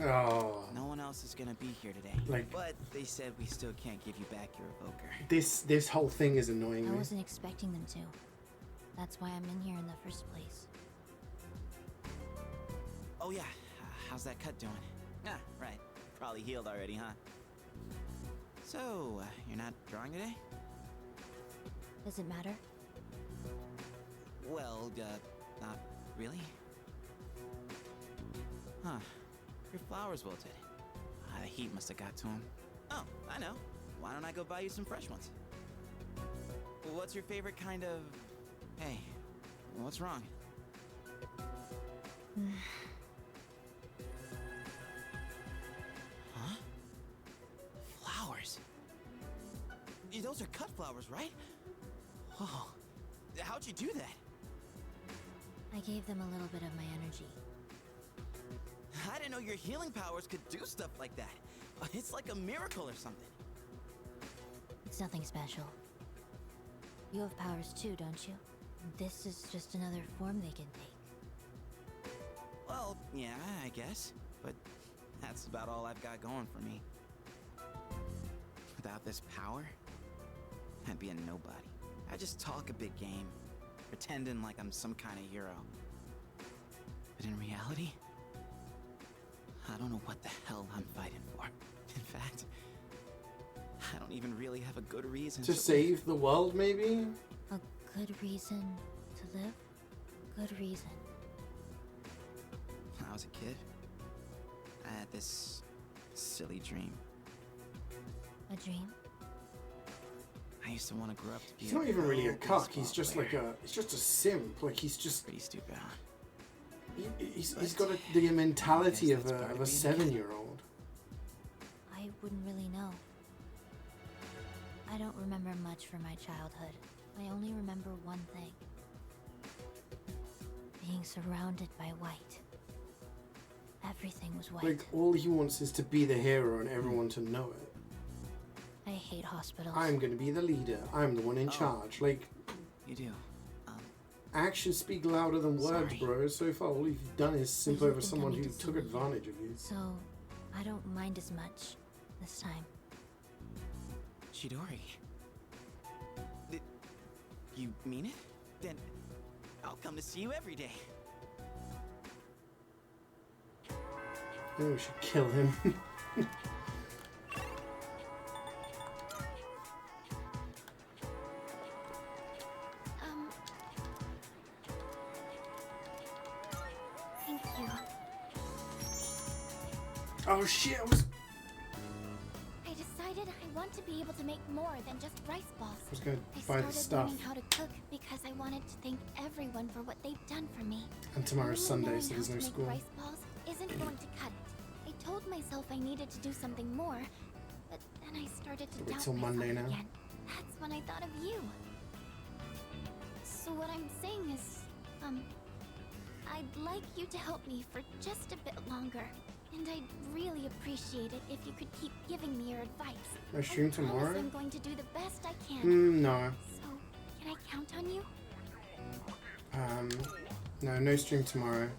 Oh. No one else is gonna be here today. Like- but they said we still can't give you back your evoker. This whole thing is annoying I me. wasn't expecting them to. That's why I'm in here in the first place. Oh yeah, how's that cut doing? Ah, right. Probably healed already, huh? So, you're not drawing today? Does it matter? Well, not really. Huh. Your flowers wilted. The heat must have got to them. Oh, I know. Why don't I go buy you some fresh ones? What's your favorite kind of... Hey, what's wrong? Huh? Flowers? Those are cut flowers, right? Whoa. How'd you do that? I gave them a little bit of my energy. I didn't know your healing powers could do stuff like that. It's like a miracle or something. It's nothing special. You have powers too, don't you? This is just another form they can take. Well, yeah, I guess. But that's about all I've got going for me. Without this power, I'd be a nobody. I just talk a big game, pretending like I'm some kind of hero. But in reality, I don't know what the hell I'm fighting for. In fact, I don't even really have a good reason To save the world, maybe? A good reason to live? Good reason. When I was a kid, I had this silly dream. A dream? I used to want to grow up to be He's not even really a pro cuck. He's baseball just player. like he's just a simp. Like he's just pretty stupid, huh? He's got the mentality of a 7-year-old. I wouldn't really know. I don't remember much from my childhood. I only remember one thing. Being surrounded by white. Everything was white. Like all he wants is to be the hero and everyone to know it. I hate hospitals. I'm gonna be the leader. I'm the one in charge. Like You do. Actions speak louder than words, bro. So far, all you've done is simp over someone who took advantage of you. So, I don't mind as much this time. Chidori. You mean it? Then I'll come to see you every day. Maybe we should kill him. Thank you. Oh shit, I was I decided I want to be able to make more than just rice balls. gonna buy the I started stuff. learning how to cook because I wanted to thank everyone for what they've done for me. And tomorrow's Only Sunday, knowing so how there's to no make school. rice balls isn't going to cut it. I told myself I needed to do something more, but then I started to Wait doubt till myself Monday now. again. That's when I thought of you. So what I'm saying is, I'd like you to help me for just a bit longer. And I'd really appreciate it if you could keep giving me your advice. I stream tomorrow? promise I'm going to do the best I can. No. So, can I count on you? No stream tomorrow.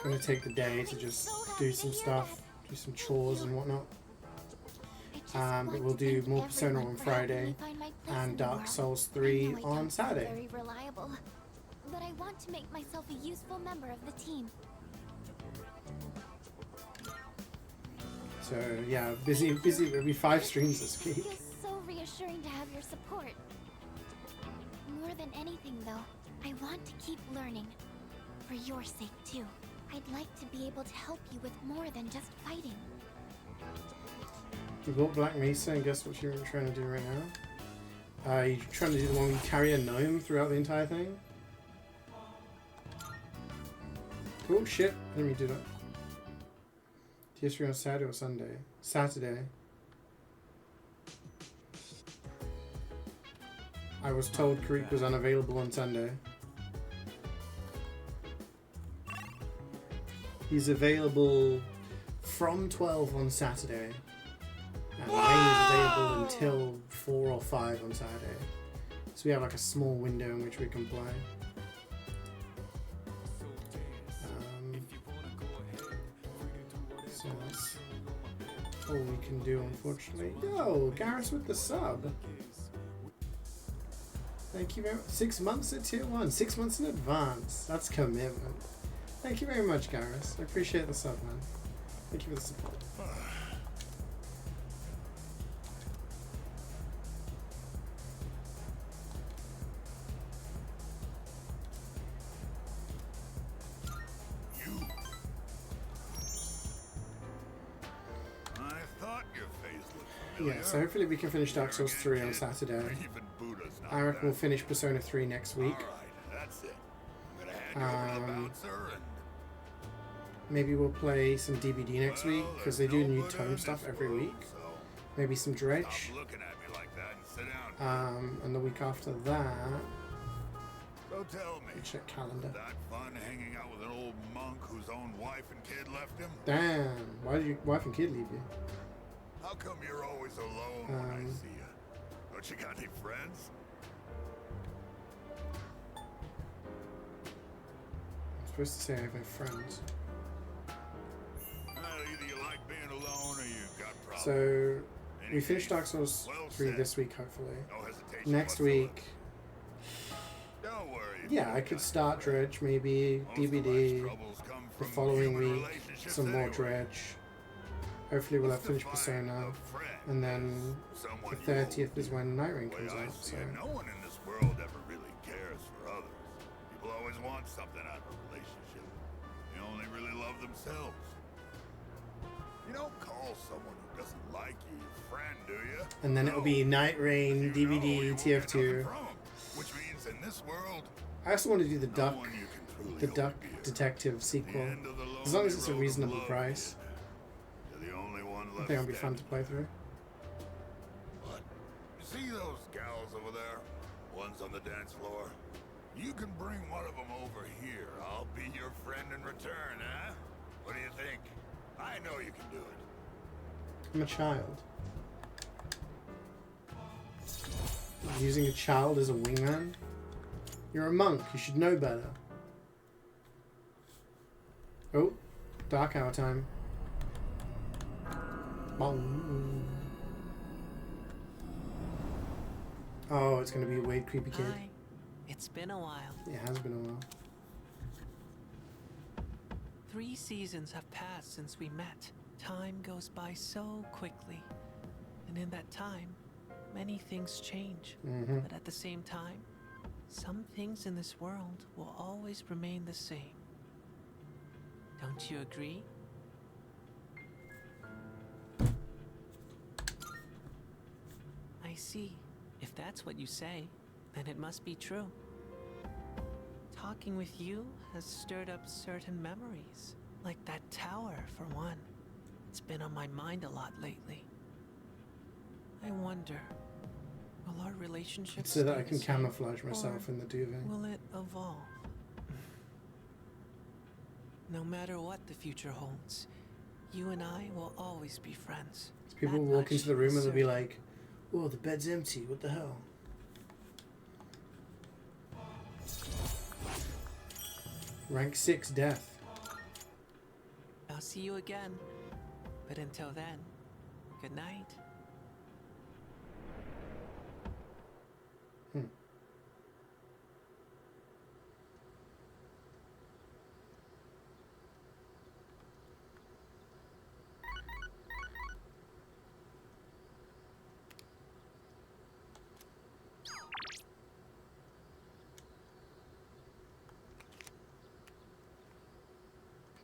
I'm gonna take the day to just do some stuff, do some chores and whatnot. But we'll do more Persona on Friday and Dark Souls 3 on Saturday. Very reliable, but I want to make myself a useful member of the team. So yeah, busy. There'll be 5 streams this It week. feels so reassuring to have your support. More than anything, though, I want to keep learning. For your sake, too. I'd like to be able to help you with more than just fighting. You bought Black Mesa, and guess what you're trying to do right now? You're trying to do the one where you carry a gnome throughout the entire thing? Oh shit, I didn't mean to do that. PS3 on Saturday or Sunday? Saturday. I was told Creek was unavailable on Sunday. He's available from 12 on Saturday. And Wayne is available until 4 or 5 on Saturday. So we have like a small window in which we can play. So that's all we can do, unfortunately. Yo, Garrus with the sub. Thank you very much. 6 months at tier 1. 6 months in advance. That's commitment. Thank you very much, Garrus. I appreciate the sub, man. Thank you for the support. Yeah, so hopefully we can finish Dark Souls 3 on Saturday. I reckon we'll finish Persona 3 next week. Maybe we'll play some DBD next week, because they do new tome stuff every week. Maybe some Dredge. And the week after that... So tell me, check calendar. that fun hanging out with an old monk whose own wife and kid left him? Damn, why did your wife and kid leave you? How come you're always alone when I see you? Don't you got any friends? I'm supposed to say I have no friends. Either you like being alone or you got problems. So, we finished Dark Souls 3 this week, hopefully. Next week... Yeah, I could start Dredge, maybe DBD. The following week, some more Dredge. Hopefully we'll have finished Persona, and then the 30th is when Night Rain comes out, so... No one in this world ever really cares for others. People always want something out of a relationship. They only really love themselves. You don't call someone who doesn't like you your friend, do you? And then it'll be Night Rain, DVD, TF2. Which means in this world... I also want to do the Duck Detective sequel, as long as it's a reasonable price. I think it'll be fun to play through. What? You see those gals over there? One's on the dance floor. You can bring one of them over here. I'll be your friend in return, huh? What do you think? I know you can do it. I'm a child. Using a child as a wingman? You're a monk. You should know better. Oh, dark hour time. Bong. Oh, it's gonna be a weird, creepy kid. Hi. It's been a while. It has been a while. 3 seasons have passed since we met. Time goes by so quickly. And in that time, many things change. But at the same time, some things in this world will always remain the same. Don't you agree? I see. If that's what you say, then it must be true. Talking with you has stirred up certain memories. Like that tower, for one. It's been on my mind a lot lately. I wonder, will our relationship So that stay I can the same, camouflage myself or in the duvet. will it evolve? No matter what the future holds, you and I will always be friends. People will walk into the room and they'll be like, "Oh, the bed's empty. What the hell?" Rank 6 death. I'll see you again. But until then, good night.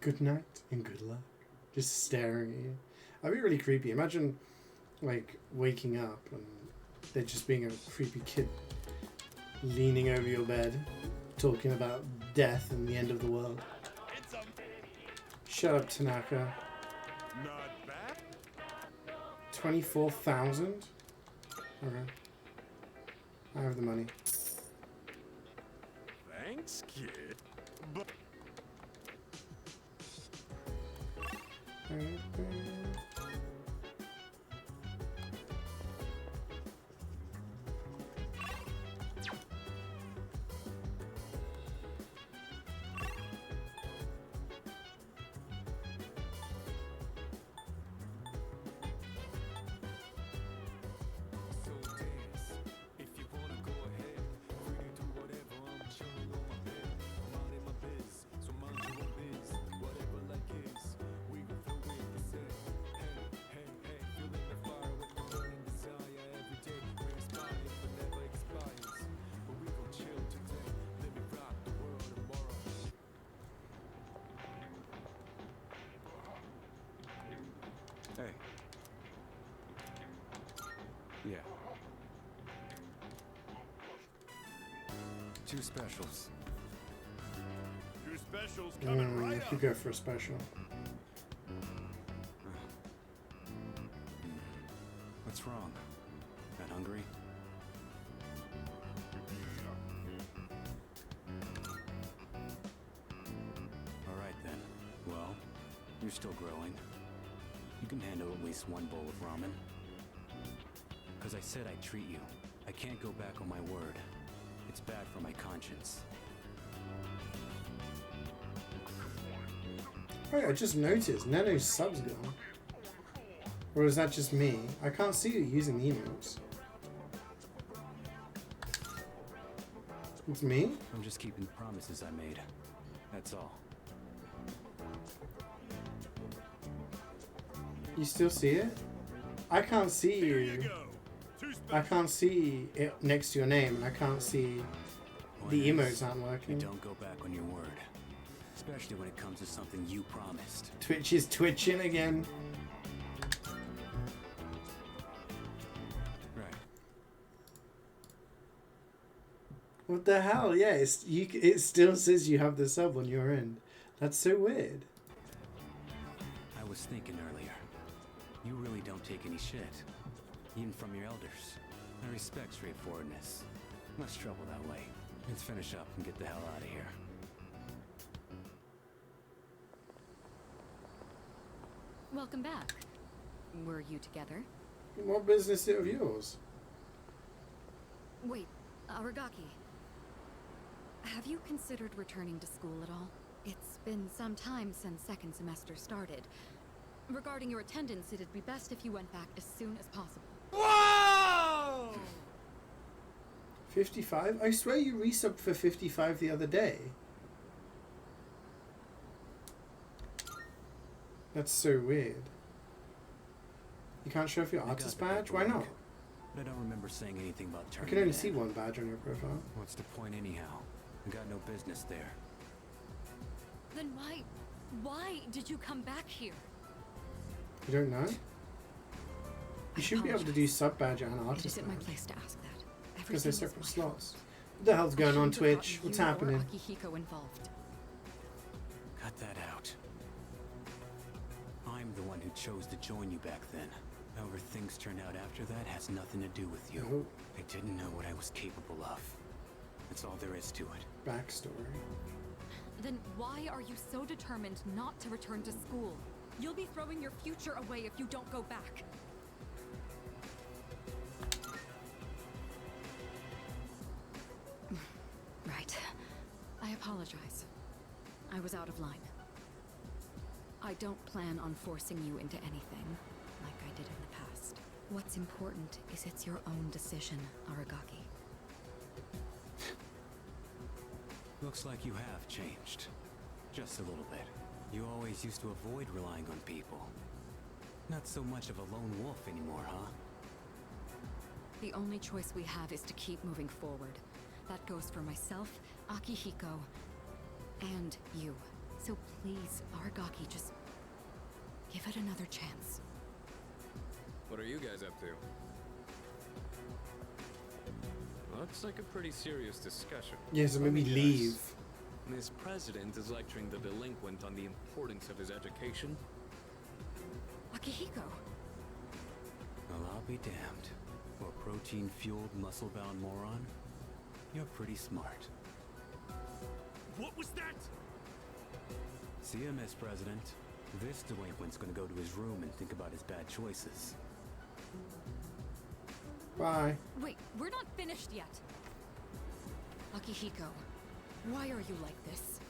Good night and good luck. Just staring at you. That'd be really creepy. Imagine, like, waking up and there just being a creepy kid leaning over your bed, talking about death and the end of the world. Shut up, Tanaka. Not bad. 24,000? Okay. I have the money. Thanks, kid. But Hey. Yeah. 2 specials. 2 specials coming right If you up. go for a special. What's wrong? Not hungry? Alright then. Well, you're still growing. You can handle at least 1 bowl of ramen. Because I said I'd treat you. I can't go back on my word. It's bad for my conscience. Oh, I just noticed Nano's sub's gone. Or is that just me? I can't see you using the emotes. It's me? I'm just keeping the promises I made. That's all. You still see it? I can't see you. I can't see it next to your name, and I can't see the emotes aren't working. You don't go back on your word. Especially when it comes to something you promised. Twitch is twitching again. Right. What the hell? Yeah, it still says you have the sub on your end. That's so weird. I was thinking earlier. You really don't take any shit. Even from your elders. I respect straightforwardness. Less trouble that way. Let's finish up and get the hell out of here. Welcome back. Were you together? What business is it of yours? Wait, Aragaki. Have you considered returning to school at all? It's been some time since second semester started. Regarding your attendance, it'd be best if you went back as soon as possible. Whoa! 55? I swear you resubbed for 55 the other day. That's so weird. You can't show off your artist badge? Why not? But I don't remember saying anything about I turning can only it see in. one badge on your profile. What's the point anyhow? I got no business there. Then why did you come back here? You don't know? You should be able to do sub badge and It artist isn't my badge. place to ask that. Because they're Everything was separate my slots. fault. What the hell's I going on shouldn't have Twitch? gotten What's you or happening? Akihiko involved. Cut that out. I'm the one who chose to join you back then. However things turned out after that has nothing to do with you. Oh. I didn't know what I was capable of. That's all there is to it. Backstory. Then why are you so determined not to return to school? You'll be throwing your future away if you don't go back. Right. I apologize. I was out of line. I don't plan on forcing you into anything, like I did in the past. What's important is it's your own decision, Aragaki. Looks like you have changed. Just a little bit. You always used to avoid relying on people. Not so much of a lone wolf anymore, huh? The only choice we have is to keep moving forward. That goes for myself, Akihiko, and you. So please, Aragaki, just give it another chance. What are you guys up to? Looks like a pretty serious discussion. Yeah, so Let maybe me leave. guess. This president is lecturing the delinquent on the importance of his education. Akihiko! Well, I'll be damned. For a protein-fueled, muscle-bound moron, you're pretty smart. What was that? See ya, Miss President. This delinquent's gonna go to his room and think about his bad choices. Bye. Wait, we're not finished yet. Akihiko, why are you like this?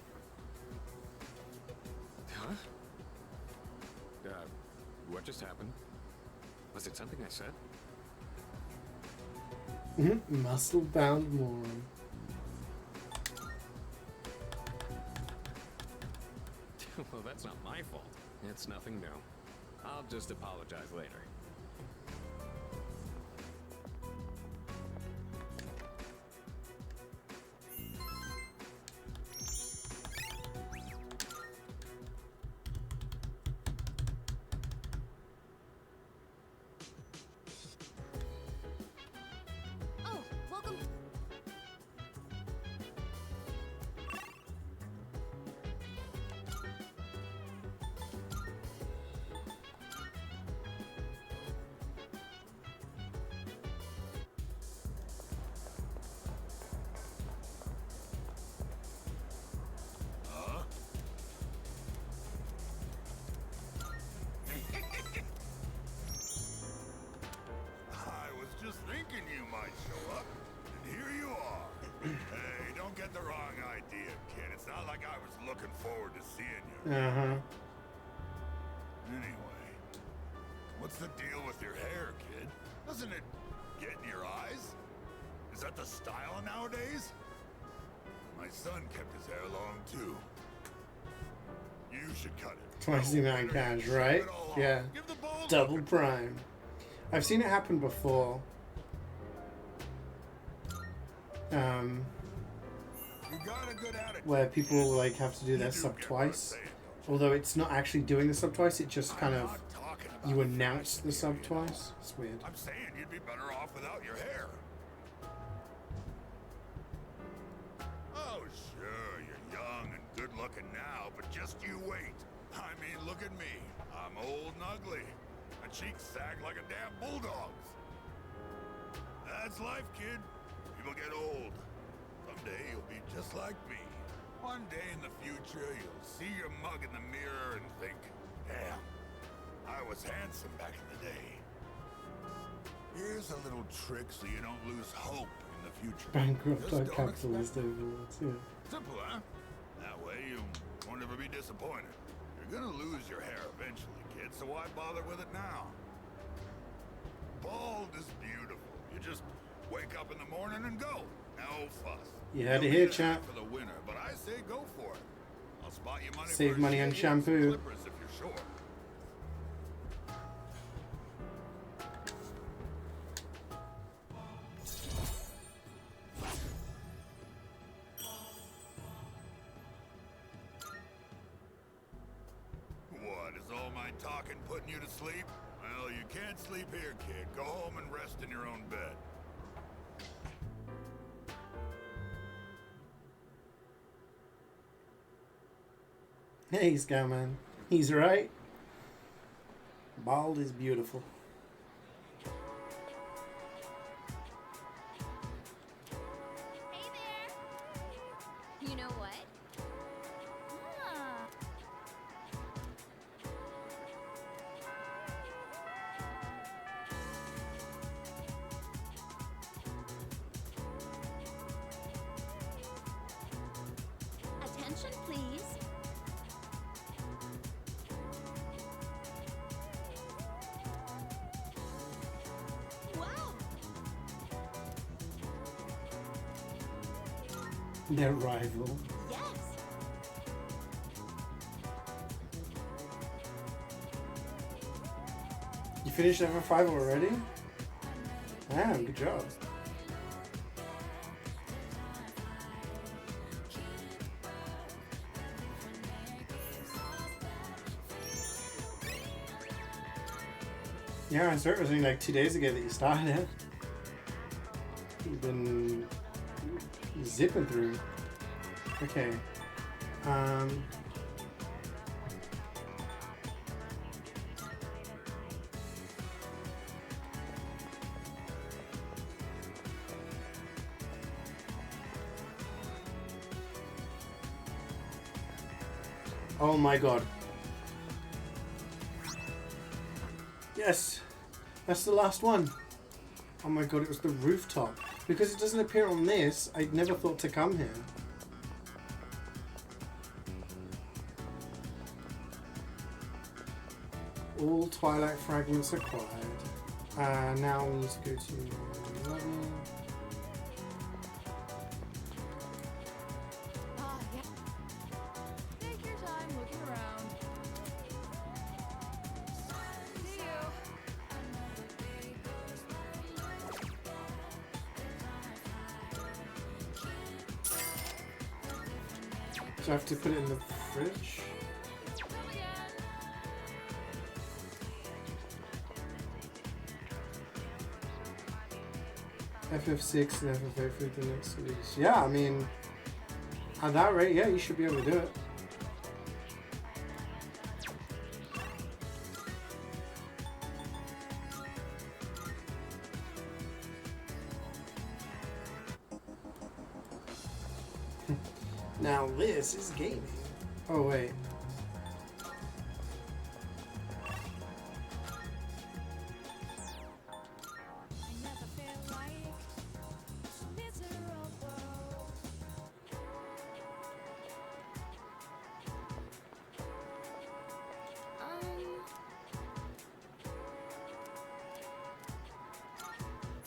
Huh? What just happened? Was it something I said? Muscle-bound moron. Well, that's not my fault. It's nothing new. I'll just apologize later. Oh, welcome. Huh? I was just thinking you might show up, and here you are. Hey, don't get the wrong idea, kid. It's not like I was looking forward to seeing you. Uh-huh. Anyway, what's the deal with your hair, kid? Doesn't it get in your eyes? Is that the style nowadays? My son kept his hair long, too. You should cut it. Twice the amount of cash, right? Yeah. Double prime. I've seen it happen before. Where people like have to do their sub twice. Although it's not actually doing the sub twice, it just kind of you announce the sub twice. It's weird. I'm saying you'd be better off without your hair. Oh, sure, you're young and good looking now, but just you wait. I mean, look at me. I'm old and ugly. My cheeks sag like a damn bulldog's. That's life, kid. People get old. Someday you'll be just like me. One day in the future, you'll see your mug in the mirror and think, damn, I was handsome back in the day. Here's a little trick so you don't lose hope in the future. Bankrupt Just our don't capitalist expect- overlords, yeah. Simple, huh? That way you won't ever be disappointed. You're gonna lose your hair eventually, kid, so why bother with it now? Bald is beautiful. You just wake up in the morning and go. No fuss. You had it You'll here, need a chap. hat for the winter, but I say go for it. I'll spot you money Save for a money on shave and shampoo. Clippers if you're sure. What, is all my talking putting you to sleep? Well, you can't sleep here, kid. Go home and rest in your own bed. Hey, Skyman. He's right. Bald is beautiful. You know what? Ah. Attention, please. Wow. Their rival. Yes. You finished level 5 already? Damn, good job. Yeah, I started was only like 2 days ago that you started it. You've been zipping through. Okay. Oh my god. Yes, that's the last one. Oh my god, it was the rooftop. Because it doesn't appear on this, I'd never thought to come here. All Twilight fragments acquired. Now we need to go to 11. Ah, yeah. Take your time looking around. See you. So I have to put it in the fridge? FF6 and FF8 for the next release. Yeah, I mean, at that rate, yeah, you should be able to do it. Now this is gaming. Oh wait.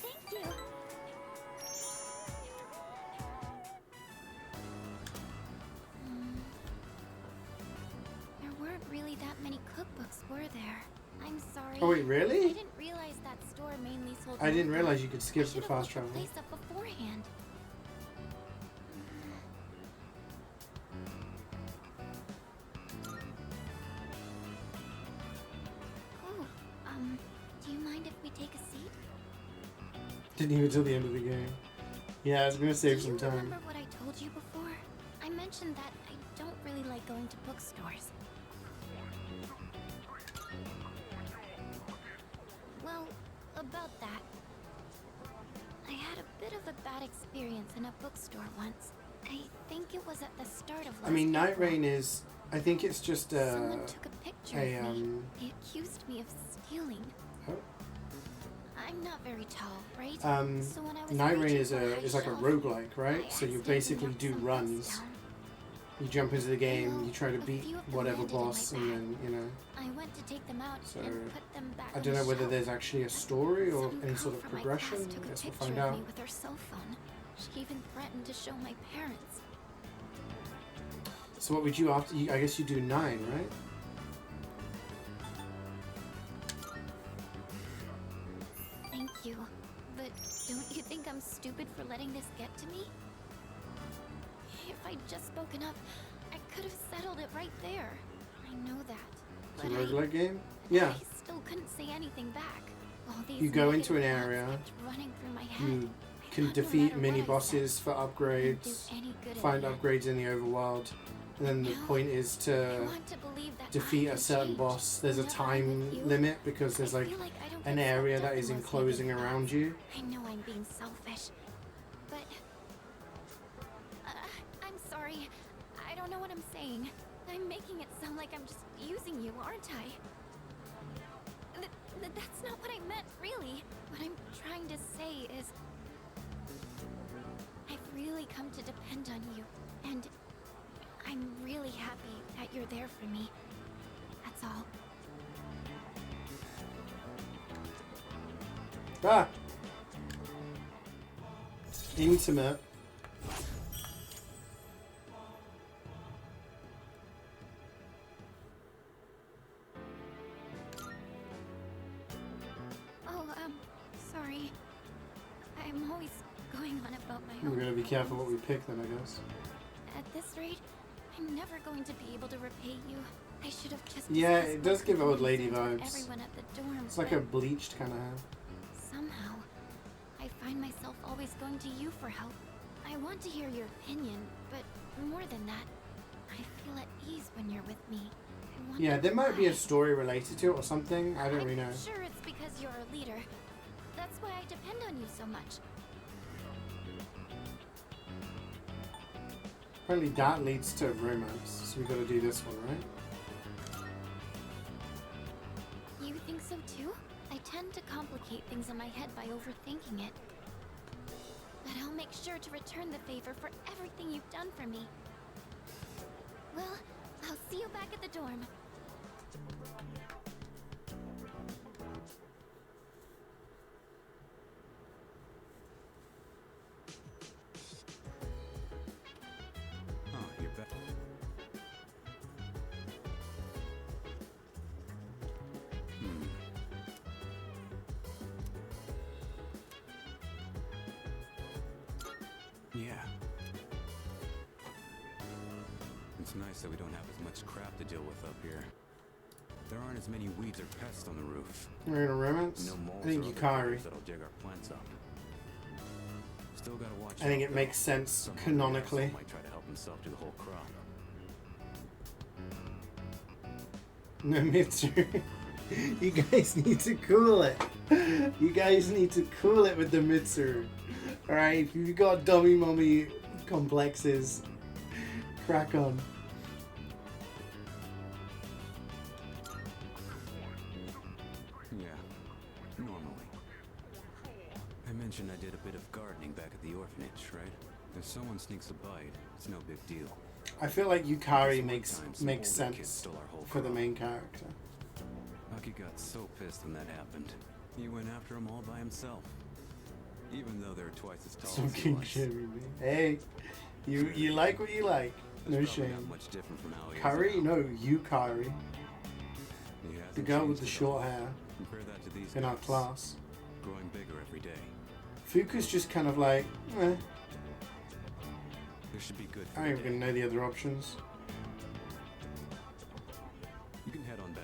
Thank you. There weren't really that many cookbooks, were there? I'm sorry. Oh, wait, really? I didn't realize that store mainly sold. I didn't cookbooks. realize you could skip I the should've fast looked travel. the place up beforehand. Oh, do you mind if we take a seat? Didn't even till the end of the game. Yeah, I was gonna save Do some you time. remember what I told you before? I mentioned that I don't really like going to bookstores. Well, about that. I had a bit of a bad experience in a bookstore once. I think it was at the start of last I mean, Night April. Rain is. I think it's just Someone took a picture of me. a They accused me of stealing. Oh. I I'm not very tall, right? So when I was Night Rain reaching is like a roguelike, right? So you basically do runs. You jump into the game, you try to beat whatever boss, and then, you know. I went to take them out So and put them back I on don't know the whether shelf. there's actually a story or Some any girl sort of from my progression. class took I a guess we'll picture find of out. me with her cell phone. She even threatened to show my parents. So what would you after? I guess you do 9, right? Thank you. But don't you think I'm stupid for letting this get to me? If I'd just spoken up, I could have settled it right there. I know that. It's a But roguelike game? Yeah. I still couldn't say anything back. All these You go into an negative area, thoughts kept running through my head. you can defeat mini bosses for upgrades, find upgrades in the overworld, and then the point is to defeat a certain boss. There's a time limit because there's like an area that is enclosing around you. I know I'm being selfish, but I'm sorry. I don't know what I'm saying. I'm making it sound like I'm just using you, aren't I? That's not what I meant, really. What I'm trying to say is I've really come to depend on you, and I'm really happy that you're there for me. That's all. Ah! Intimate. Oh, sorry. I'm always going on about my We're own. gonna be careful what we pick then, I guess. At this rate, I'm never going to be able to repay you. I should have just. Yeah, discussed it does my give old feelings lady with vibes. Everyone at the dorm. It's like but a bleached kind of hair. somehow, I find myself always going to you for help. I want to hear your opinion, but more than that, I feel at ease when you're with me. I wonder Yeah, there might be a why. story related to it or something. I don't really know. I'm sure it's because you're a leader. That's why I depend on you so much. Apparently that leads to romance, so we gotta do this one, right? You think so too? I tend to complicate things in my head by overthinking it. But I'll make sure to return the favor for everything you've done for me. Well, I'll see you back at the dorm. Oh, you're back. Yeah. It's nice that we don't have as much crap to deal with up here. There aren't as many weeds or pests on the roof. We're gonna romance? No moles I think or other Yukari. critters that'll dig our plants up. Still gotta watch I think out, it makes though. sense Some canonically. might try to help himself to the whole crop. No, Mitsu. You guys need to cool it. You guys need to cool it with the Mitsu. Alright, if you've got dummy mummy complexes, crack on. Yeah, normally. I mentioned I did a bit of gardening back at the orphanage, right? If someone sneaks a bite, it's no big deal. I feel like Yukari Some makes times some older kids sense stole our whole for the crop. main character. Aki got so pissed when that happened. He went after them all by himself. Even though they're twice as tall Some as he king was. shaming me. Hey, you like what you like. No That's probably shame. not much different from how he is Kari? now. No, Yukari. He hasn't The girl with changed the at short all. hair Compare that to these in our guys. class. Growing bigger every day. Fuku's just kind of like, eh. This should be good for I the don't even day. know the other options. You can head on back.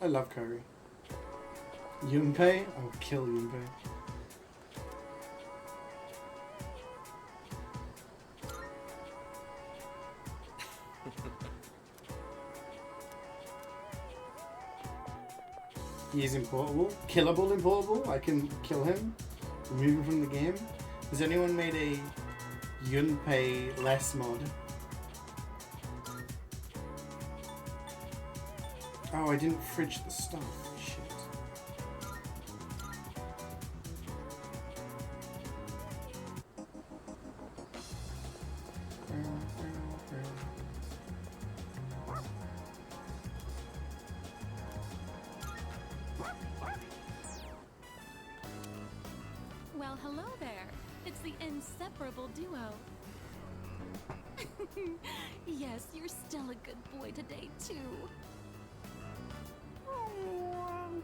I love Kari. Yunpei? I would kill Yunpei. He is importable. Killable importable. I can kill him. Remove him from the game. Has anyone made a Yunpei less mod. Oh, I didn't fridge the stuff. Shit. Well, hello there. It's the inseparable duo. Yes, you're still a good boy today, too. Oh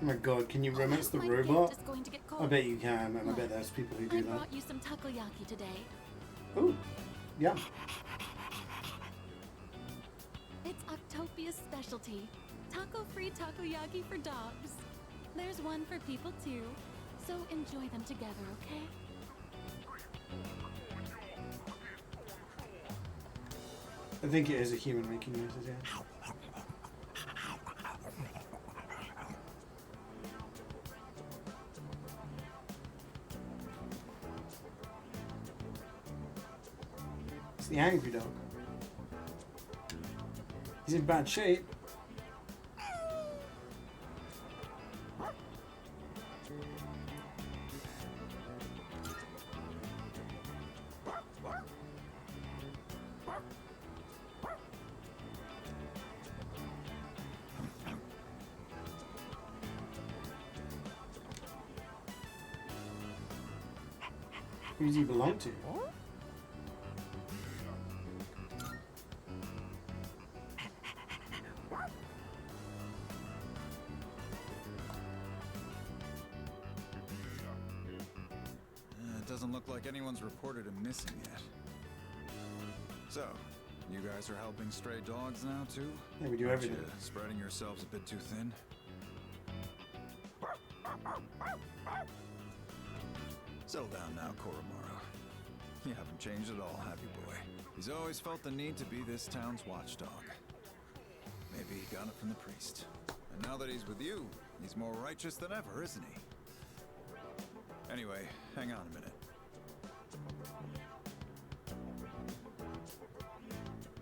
my god, can you romance the My robot? gift is going to get I cold. bet you can, and I bet there's people who I do that. brought you some takoyaki today. Ooh, yeah. It's Octopia's specialty. Taco-free takoyaki for dogs. There's one for people too, so enjoy them together, okay? I think it is a human making noises, yeah. It's the angry dog. He's in bad shape. Who does he belong to? It doesn't look like anyone's reported him missing yet. So, you guys are helping stray dogs now too? Yeah, we do Aren't everything. you spreading yourselves a bit too thin? Settle down now, Koromaru. You haven't changed at all, have you, boy? He's always felt the need to be this town's watchdog. Maybe he got it from the priest. And now that he's with you, he's more righteous than ever, isn't he? Anyway, hang on a minute.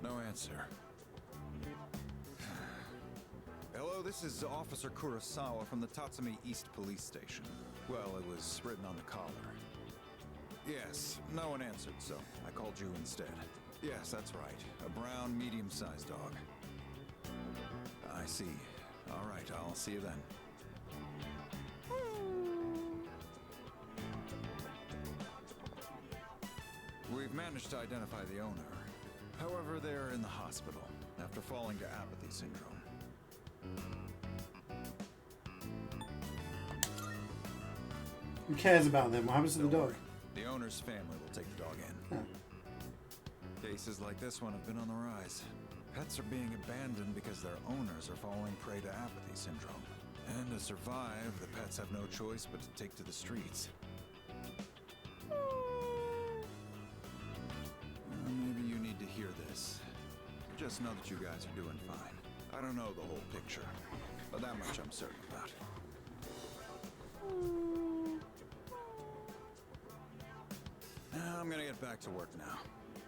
No answer. Hello, this is Officer Kurosawa from the Tatsumi East Police Station. Well, it was written on the collar. Yes, no one answered, so I called you instead. Yes, that's right. A brown, medium-sized dog. I see. All right, I'll see you then. We've managed to identify the owner. However, they're in the hospital after falling to apathy syndrome. Who cares about them? What happens to the dog? The owner's family will take the dog in. Huh. Cases like this one have been on the rise. Pets are being abandoned because their owners are falling prey to apathy syndrome. And to survive, the pets have no choice but to take to the streets. Maybe you need to hear this. Just know that you guys are doing fine. I don't know the whole picture, but that much I'm certain about. I'm gonna get back to work now.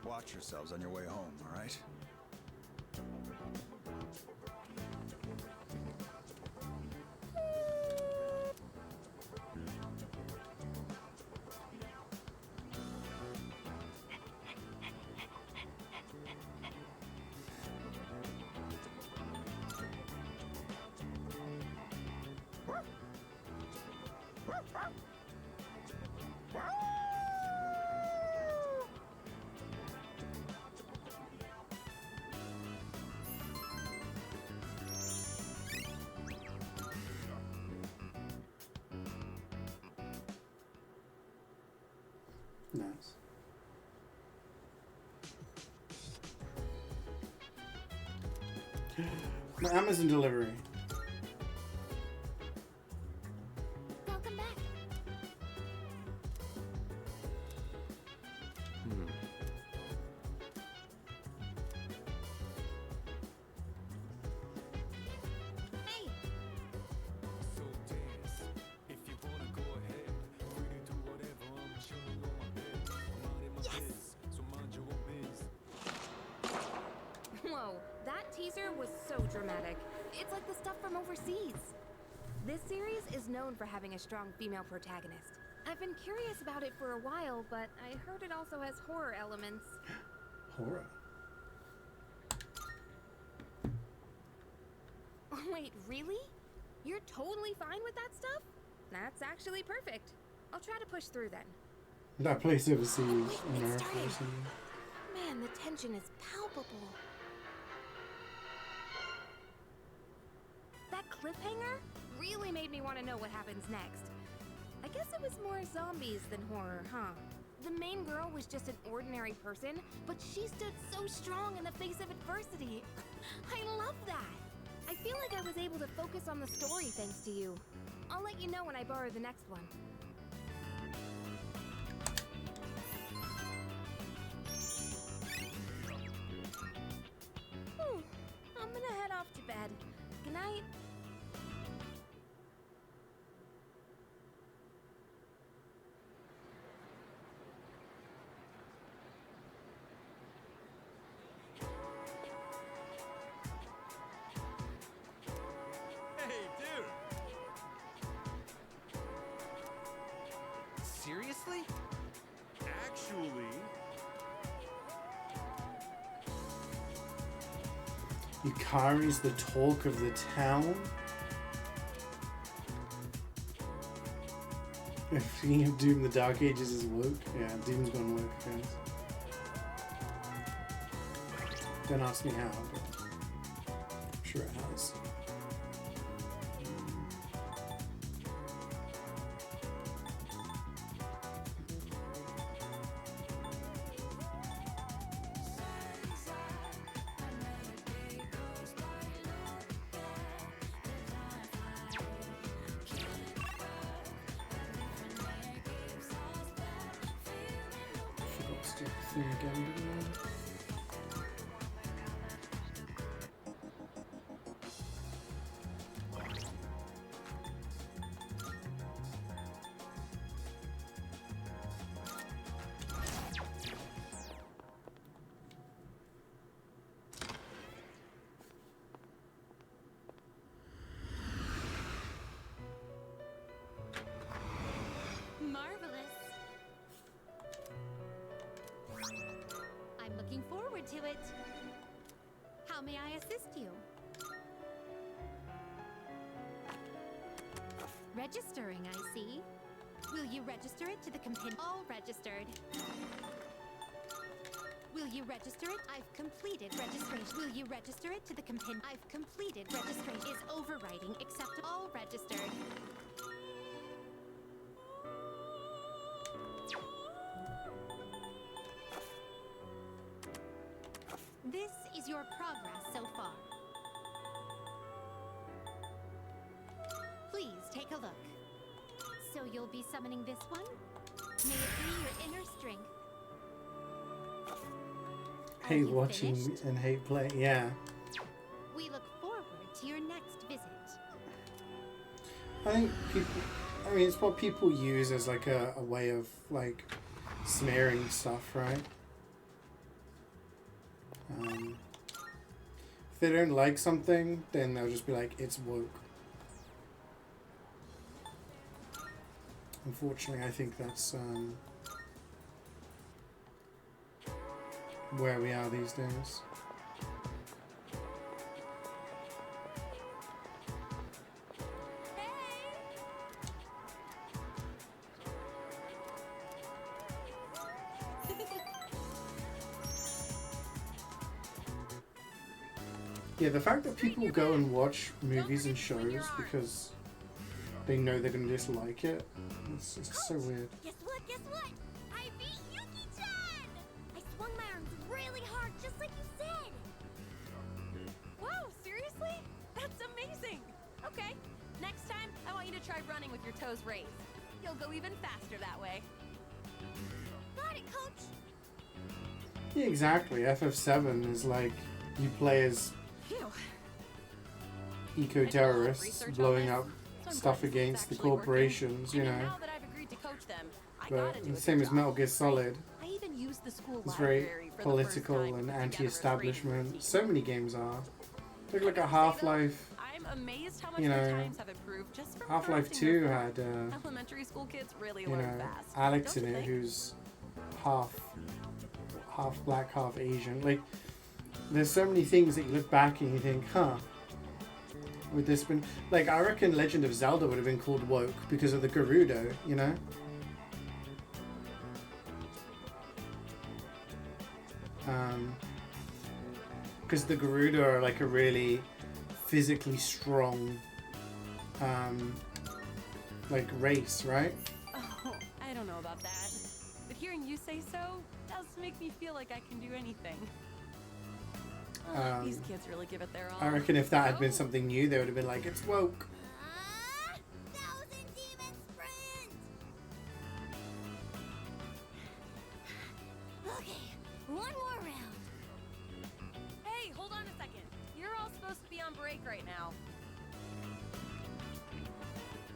Watch yourselves on your way home, all right? Nice. My Amazon delivery. Welcome back. Hey. So dance. If you wanna go ahead, free to do whatever teaser was so dramatic. It's like the stuff from overseas. This series is known for having a strong female protagonist. I've been curious about it for a while, but I heard it also has horror elements. Horror? Oh, wait, really? You're totally fine with that stuff? That's actually perfect. I'll try to push through then. That place overseas, America or something. Man, the tension is palpable. That cliffhanger really made me want to know what happens next. I guess it was more zombies than horror, huh? The main girl was just an ordinary person, but she stood so strong in the face of adversity. I love that. I feel like I was able to focus on the story thanks to you. I'll let you know when I borrow the next one. I'm gonna head off to bed. Good night. Hey, dude! Seriously? Actually... Yukari's the talk of the town? If Doom the Dark Ages is woke? Yeah, Doom's gone woke, guys. Don't ask me how, but I'm sure it has. Marvelous. I'm looking forward to it. How may I assist you? Registering, I see. Will you register it to the compendium? All registered. Will you register it? I've completed registration. Will you register it to the compendium? I've completed registration. Is overwriting acceptable? All registered. This is your progress so far. Please take a look. So you'll be summoning this one? May it be your inner strength. Hate watching and hate play, yeah. We look forward to your next visit. I think people, I mean, it's what people use as like a way of like smearing stuff, right? If they don't like something, then they'll just be like, it's woke. Unfortunately, I think that's where we are these days. Yeah, the fact that people go and watch movies and shows because they know they're going to dislike it, it's just so weird. Guess what? Guess what? I beat Yuki-chan! I swung my arms really hard, just like you said. Wow, seriously? That's amazing! Okay, next time I want you to try running with your toes raised. You'll go even faster that way. Got it, coach! Yeah, exactly. FF7 is like you play as eco-terrorists blowing up stuff against the corporations, you know. But the same as Metal Gear Solid. I even used the school It's very library for political the first time and to put together a anti-establishment. So many games are. Look like a Half-Life. I'm amazed how much You their know, times have improved just from Half-Life crafting 2 their had, food. Elementary school kids really you learn know, fast. Alex don't in you it, think? who's half black, half Asian. Like, there's so many things that you look back and you think, huh, would this been like? I reckon Legend of Zelda would have been called woke because of the Gerudo, you know. Because the Gerudo are like a really physically strong, like race, right? Oh, I don't know about that. But hearing you say so does make me feel like I can do anything. Oh, these kids really give it their all. I reckon if that had been something new, they would have been like, it's woke. Okay, one more round. Hey, hold on a second. You're all supposed to be on break right now.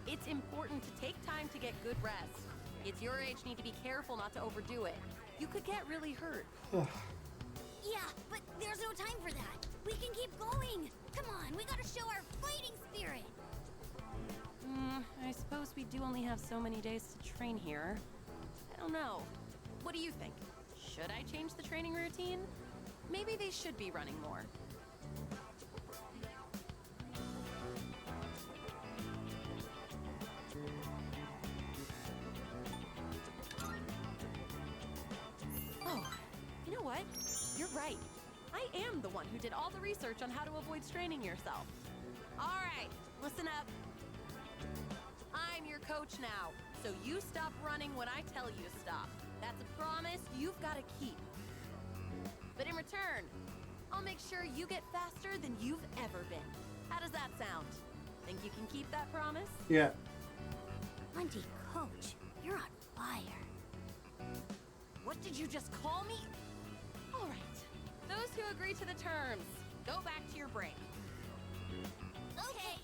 It's important to take time to get good rest. Kids your age need to be careful not to overdo it. You could get really hurt. Yeah, but there's no time for that. We can keep going. Come on, we gotta show our fighting spirit. I suppose we do only have so many days to train here. I don't know. What do you think? Should I change the training routine? Maybe they should be running more. Oh, you know what? You're right. I am the one who did all the research on how to avoid straining yourself. All right, listen up. I'm your coach now, so you stop running when I tell you to stop. That's a promise you've got to keep. But in return, I'll make sure you get faster than you've ever been. How does that sound? Think you can keep that promise? Yeah. Monty, coach, you're on fire. What did you just call me? All right. Those who agree to the terms, go back to your break. Okay.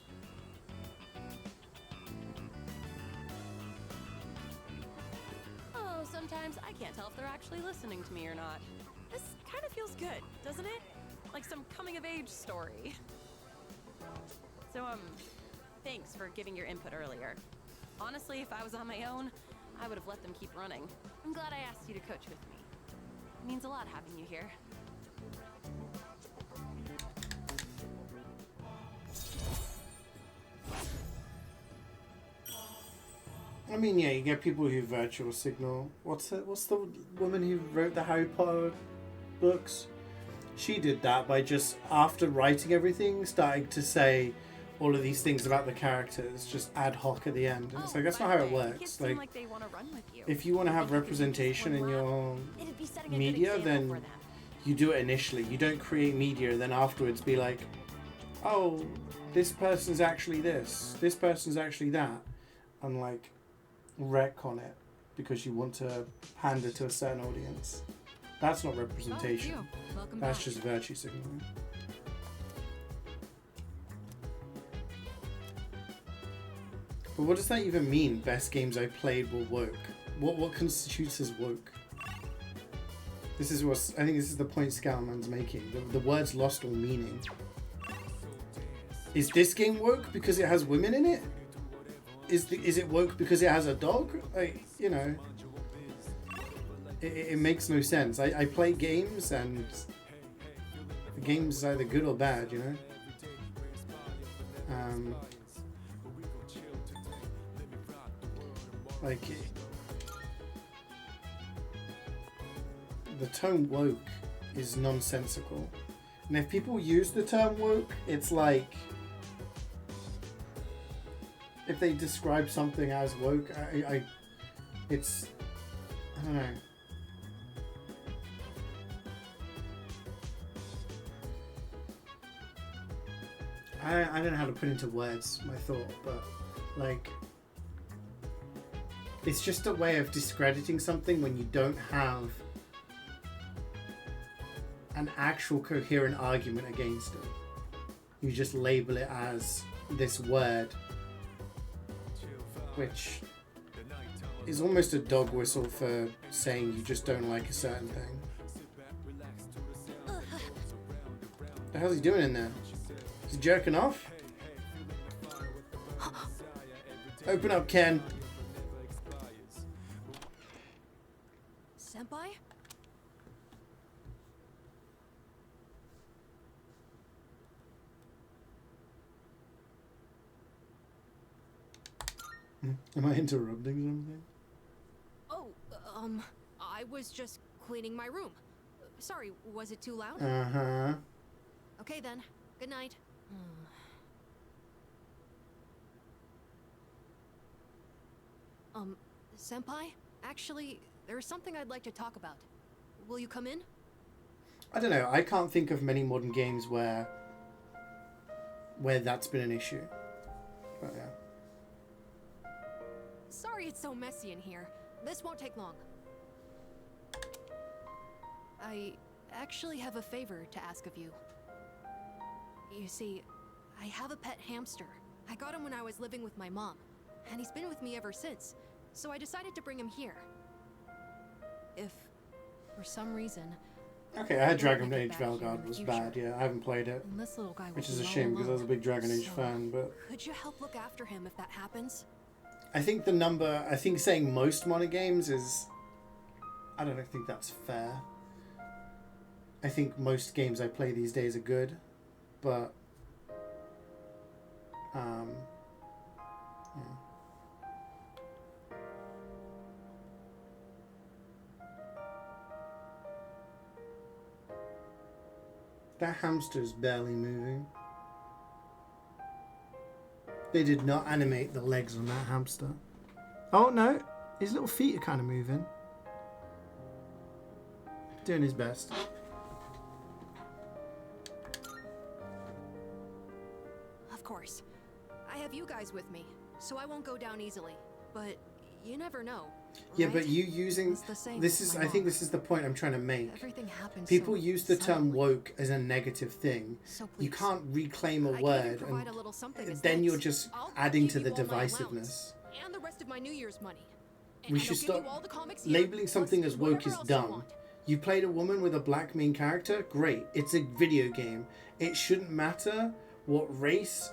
Oh, sometimes I can't tell if they're actually listening to me or not. This kind of feels good, doesn't it? Like some coming-of-age story. So, thanks for giving your input earlier. Honestly, if I was on my own, I would have let them keep running. I'm glad I asked you to coach with me. It means a lot having you here. I mean, yeah, you get people who virtual signal. What's the woman who wrote the Harry Potter books? She did that by just, after writing everything, starting to say all of these things about the characters, just ad hoc at the end. And it's like, that's not how it works. Like, if you want to have representation in your media, then you do it initially. You don't create media and then afterwards be like, oh, this person's actually this person's actually that, and like wreck on it because you want to pander to a certain audience. That's not representation. That's just virtue signaling. But what does that even mean? Best games I played were woke. What constitutes as woke? This is what I think. This is the point Scalman's making. The words lost all meaning. Is this game woke because it has women in it? Is it woke because it has a dog? Like, you know, it makes no sense. I play games and the game's either good or bad, you know. Like the term woke is nonsensical, and if people use the term woke, it's like if they describe something as woke, I don't know. I don't know how to put into words my thought, but like it's just a way of discrediting something when you don't have an actual coherent argument against it. You just label it as this word, which is almost a dog whistle for saying you just don't like a certain thing. What the hell's he doing in there? He's jerking off. Open up, Ken. Senpai? Am I interrupting something? Oh, I was just cleaning my room. Sorry, was it too loud? Uh-huh. Okay then. Good night. Senpai? Actually, there's something I'd like to talk about. Will you come in? I don't know. I can't think of many modern games where that's been an issue. But yeah. Sorry it's so messy in here. This won't take long. I actually have a favor to ask of you. You see, I have a pet hamster. I got him when I was living with my mom, and he's been with me ever since. So I decided to bring him here. If, for some reason... Okay, I had Dragon Age Valgard was bad, yeah. I haven't played it. And this little guy Which will is a be all shame because I was a alone. big Dragon Age So, fan, but... Could you help look after him if that happens? I think saying most modern games is... I don't think that's fair. I think most games I play these days are good, but... yeah. That hamster's barely moving. They did not animate the legs on that hamster. Oh no, his little feet are kind of moving. Doing his best. Of course. I have you guys with me, so I won't go down easily. But you never know. Yeah, right? but you using It's the same this with is my I think mom. this is the point I'm trying to make. Everything happens People so use the term suddenly. woke as a negative thing. So You please, can't reclaim a I can even word provide and a little something as then thanks. you're just I'll adding give to the you all my divisiveness. allowance and the rest of my New Year's money. We And should I'll give you stop all the comics here, labeling something plus as woke whatever is else you dumb. want. You played a woman with a black main character? Great. It's a video game. It shouldn't matter what race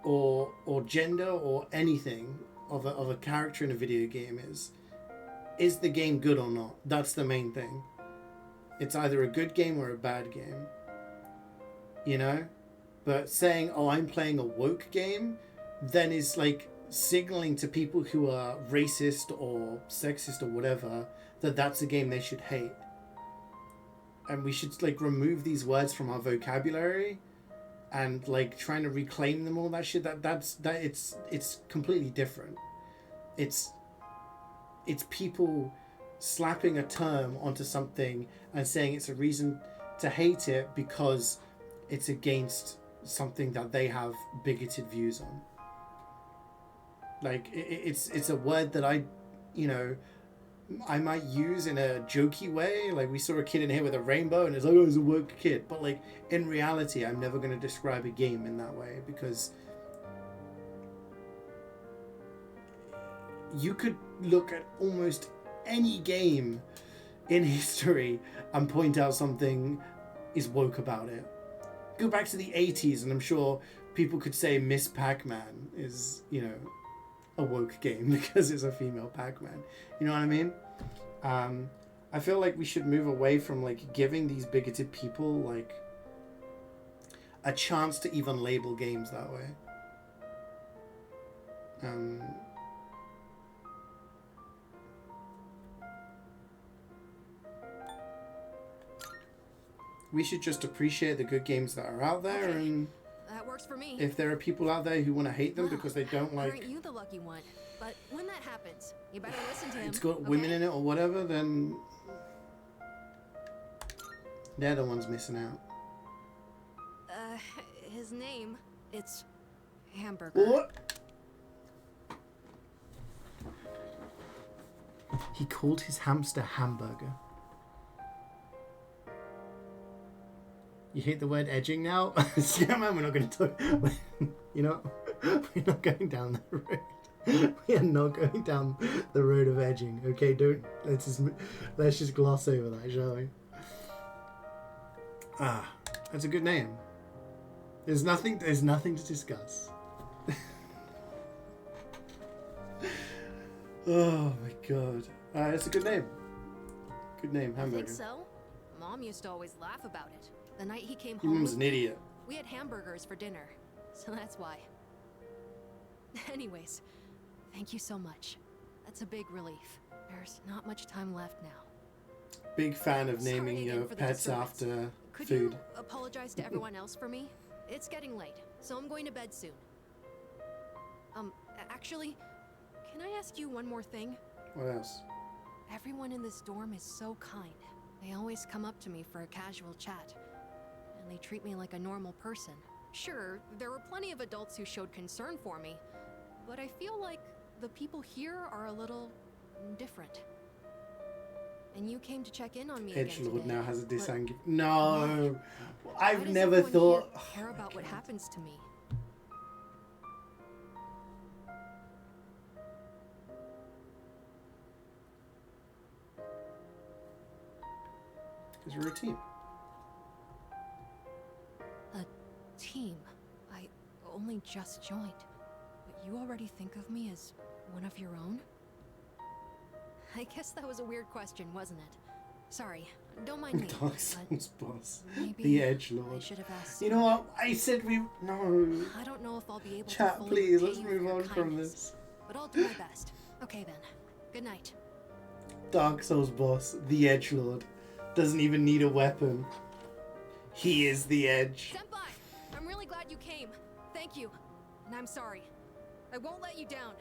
or gender or anything of a character in a video game is. Is the game good or not? That's the main thing. It's either a good game or a bad game. You know? But saying, oh, I'm playing a woke game, then is like signaling to people who are racist or sexist or whatever that that's a game they should hate. And we should like remove these words from our vocabulary and like trying to reclaim them, all that shit. It's completely different. It's people slapping a term onto something and saying it's a reason to hate it because it's against something that they have bigoted views on. Like it's a word that I might use in a jokey way. Like we saw a kid in here with a rainbow and it's like, oh, it's a woke kid. But like in reality, I'm never going to describe a game in that way because you could look at almost any game in history and point out something is woke about it. Go back to the 80s and I'm sure people could say Miss Pac-Man is, a woke game because it's a female Pac-Man. You know what I mean? I feel like we should move away from like giving these bigoted people like a chance to even label games that way. We should just appreciate the good games that are out there, Okay. and That works for me. if there are people out there who want to hate them because they don't like Aren't you the lucky one? But when that happens, you better listen to him. it's got women in it or whatever, then they're the ones missing out. His name, it's Hamburger. What? He called his hamster Hamburger. You hate the word edging now? Yeah, man, we're not going to talk. You know, we're not going down that road. We are not going down the road of edging. Okay, let's just gloss over that, shall we? That's a good name. There's nothing to discuss. Oh my god. It's a good name. Good name, I hamburger. think so. Mom used to always laugh about it. The night he came Your home, mum's an idiot. we had hamburgers for dinner, so that's why. Anyways, thank you so much. That's a big relief. There's not much time left now. Big fan of Sorry naming again your for the pets disturbance. after Could food. you apologize to everyone else for me? It's getting late, so I'm going to bed soon. Actually, can I ask you one more thing? What else? Everyone in this dorm is so kind. They always come up to me for a casual chat, and they treat me like a normal person. Sure, there were plenty of adults who showed concern for me, but I feel like the people here are a little different. And you came to check in on me again Edgelord today. now has a but disang. No, why I've does never everyone thought. here care about what happens to me. Because we're a team. A team? I only just joined, but you already think of me as one of your own? I guess that was a weird question, wasn't it? Sorry, don't mind me. Dark Souls boss. maybe The I Edgelord. should have asked. You know what? I said we. No. I don't know if I'll be able to Chat, fully please. repay Let's you for move your on from kindness, this. but I'll do my best. Okay then. Good night. Dark Souls boss. The Edgelord. Doesn't even need a weapon. He is the edge. Senpai, I'm really glad you came. Thank you. And I'm sorry. I won't let you down.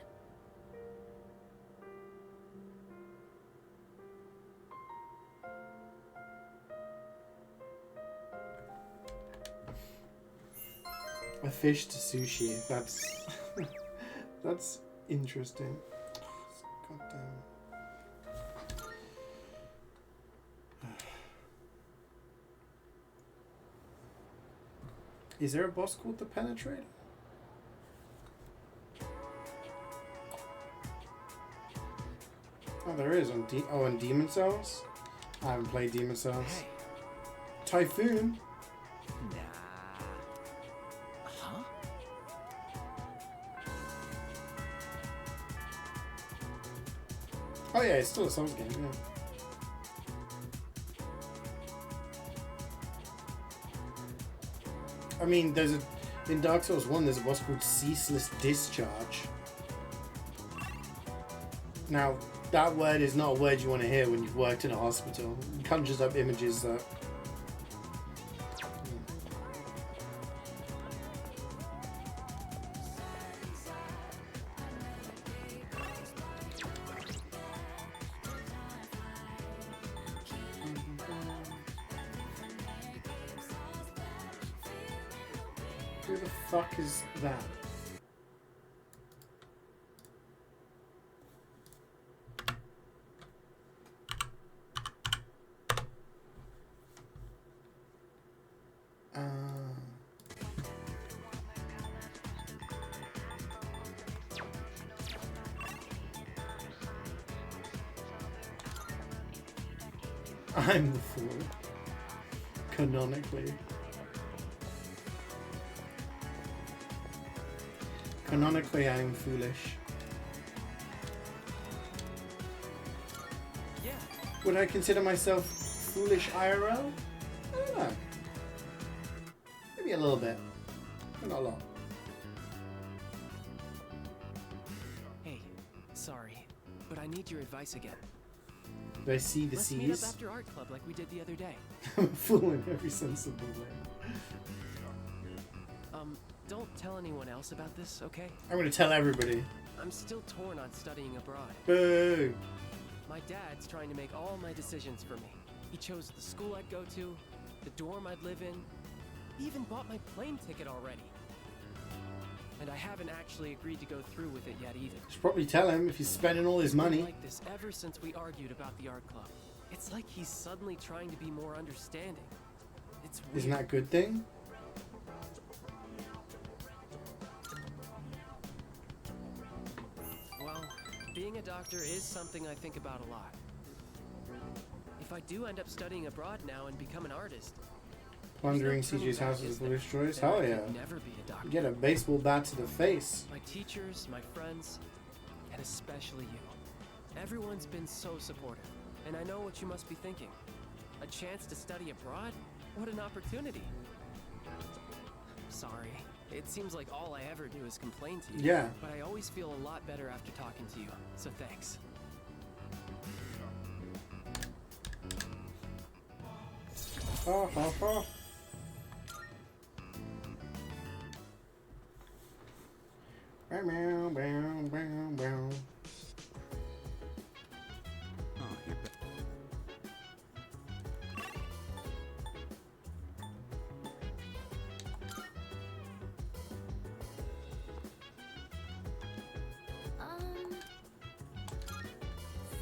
A fish to sushi. That's that's interesting. Goddamn. Is there a boss called the Penetrator? Oh, there is on on Demon Souls. I haven't played Demon Souls. Hey. Typhoon. Huh? Oh yeah, it's still a Souls game. Yeah. I mean, in Dark Souls 1, there's a boss called Ceaseless Discharge. Now, that word is not a word you want to hear when you've worked in a hospital. It conjures up images that... Who the fuck is that? I'm the fool. Canonically. Canonically, I'm foolish. Yeah. Would I consider myself foolish IRL? I don't know. Maybe a little bit, but not a lot. Hey, sorry, but I need your advice again. Do I see the Let's meet up seas? after art club like we did the other day. I'm a fool in every sensible way. Don't tell anyone else about this, okay? I'm gonna tell everybody. I'm still torn on studying abroad. Boo! My dad's trying to make all my decisions for me. He chose the school I'd go to, the dorm I'd live in. He even bought my plane ticket already. And I haven't actually agreed to go through with it yet either. Should probably tell him if he's spending all his It's been money. like this ever since we argued about the art club. It's like he's suddenly trying to be more understanding. It's weird. Isn't that a good thing? Well, being a doctor is something I think about a lot. If I do end up studying abroad now and become an artist, Plundering CeeJaey's house is a police choice? Hell yeah. Never be a doctor. Get a baseball bat to the face. My teachers, my friends, and especially you. Everyone's been so supportive, and I know what you must be thinking. A chance to study abroad? What an opportunity. Sorry. It seems like all I ever do is complain to you. Yeah. But I always feel a lot better after talking to you, so thanks. Ha ha ha. Bow, bow, bow, bow, bow. Oh, you're back.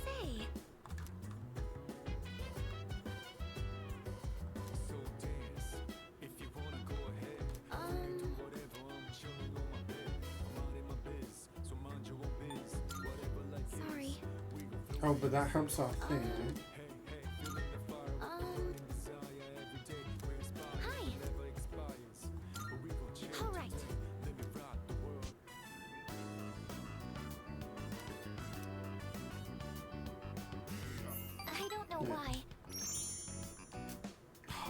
Say. Sorry. Oh, but that helps our thing, right? Hi. All right. I don't know Yeah. why.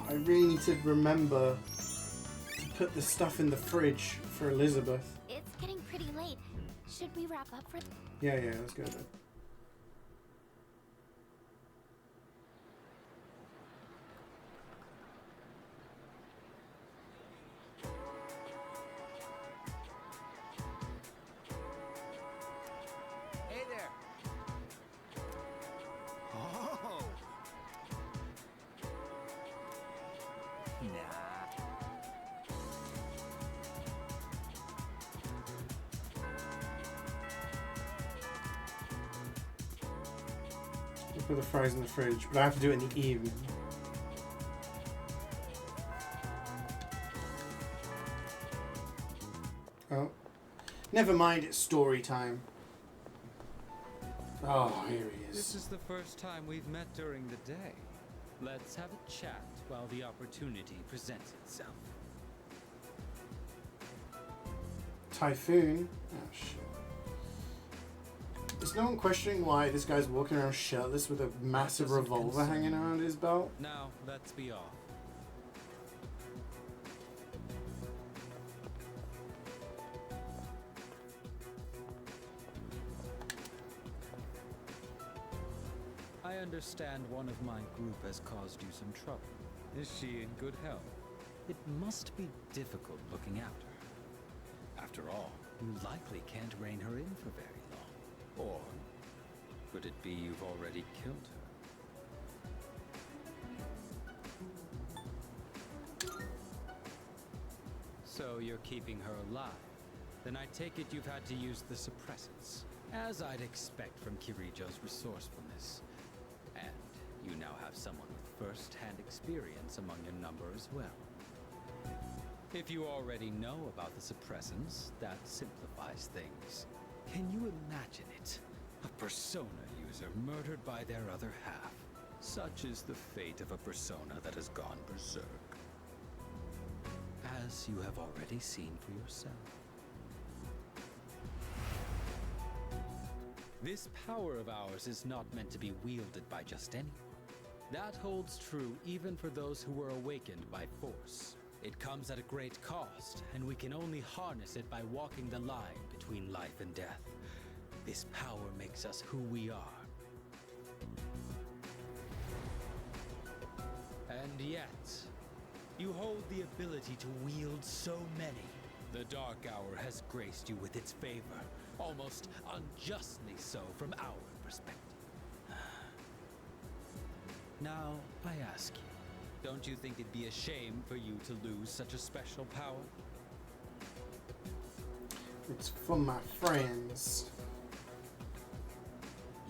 I really need to remember to put the stuff in the fridge for Elizabeth. It's getting pretty late. Should we wrap up for Yeah, let's go then. Hey there. Oh! Nah. We'll put the fries in the fridge, but I have to do it in the evening. Oh. Never mind, it's story time. Oh, here he This is. is the first time we've met during the day. Let's have a chat while the opportunity presents itself. Typhoon. Oh, shit. Is no one questioning why this guy's walking around shirtless with a massive doesn't revolver concern hanging you. around his belt? Now, let's be off. I understand one of my group has caused you some trouble. Is she in good health? It must be difficult looking after her. After all, you likely can't rein her in for very long. Or could it be you've already killed her? So you're keeping her alive. Then I take it you've had to use the suppressants. As I'd expect from Kirijo's resourcefulness. And you now have someone with first-hand experience among your number as well. If you already know about the suppressants, that simplifies things. Can you imagine it? A persona user murdered by their other half. Such is the fate of a persona that has gone berserk. As you have already seen for yourself. This power of ours is not meant to be wielded by just anyone. That holds true even for those who were awakened by force. It comes at a great cost, and we can only harness it by walking the line between life and death. This power makes us who we are. And yet, you hold the ability to wield so many. The Dark Hour has graced you with its favor, almost unjustly so from our perspective. Now, I ask you, don't you think it'd be a shame for you to lose such a special power? It's for my friends.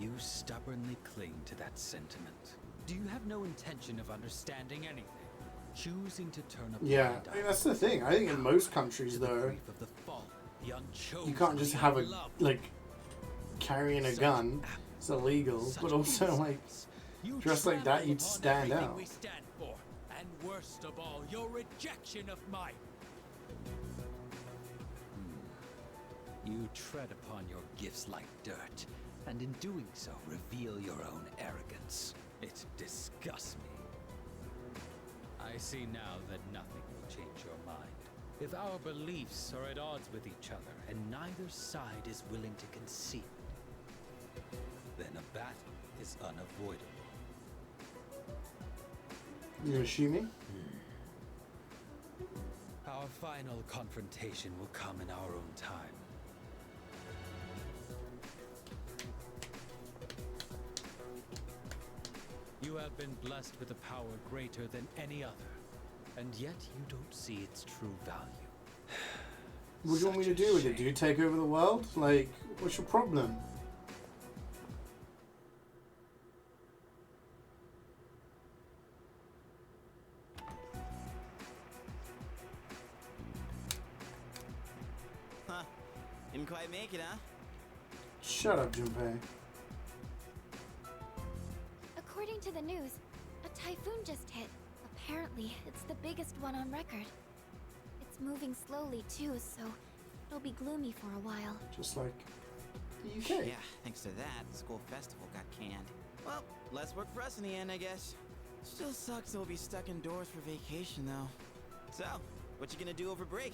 You stubbornly cling to that sentiment. Do you have no intention of understanding anything? Choosing to turn a Yeah, blind I mean, eye that's the thing. I think in most countries, to the though, grief of the fallen, the unchosen, you can't just the have a, unloved. like, carrying a Such gun. It's illegal. such But also, like, You dressed like that, trample you'd upon stand everything out. we stand for, and worst of all, your rejection of my... You tread upon your gifts like dirt, and in doing so, reveal your own arrogance. It disgusts me. I see now that nothing will change your mind. If our beliefs are at odds with each other, and neither side is willing to concede, then a battle is unavoidable. You gonna shoot me? Our final confrontation will come in our own time. You have been blessed with a power greater than any other, and yet you don't see its true value. What do you want me to do with it? Do you take over the world? Like, what's your problem? Huh. Didn't quite make it, huh? Shut up, Junpei. According to the news, a typhoon just hit. Apparently, it's the biggest one on record. It's moving slowly too, so it'll be gloomy for a while. Just like the UK. Yeah, thanks to that, the school festival got canned. Well, less work for us in the end, I guess. Still sucks we'll be stuck indoors for vacation, though. So, what you gonna do over break?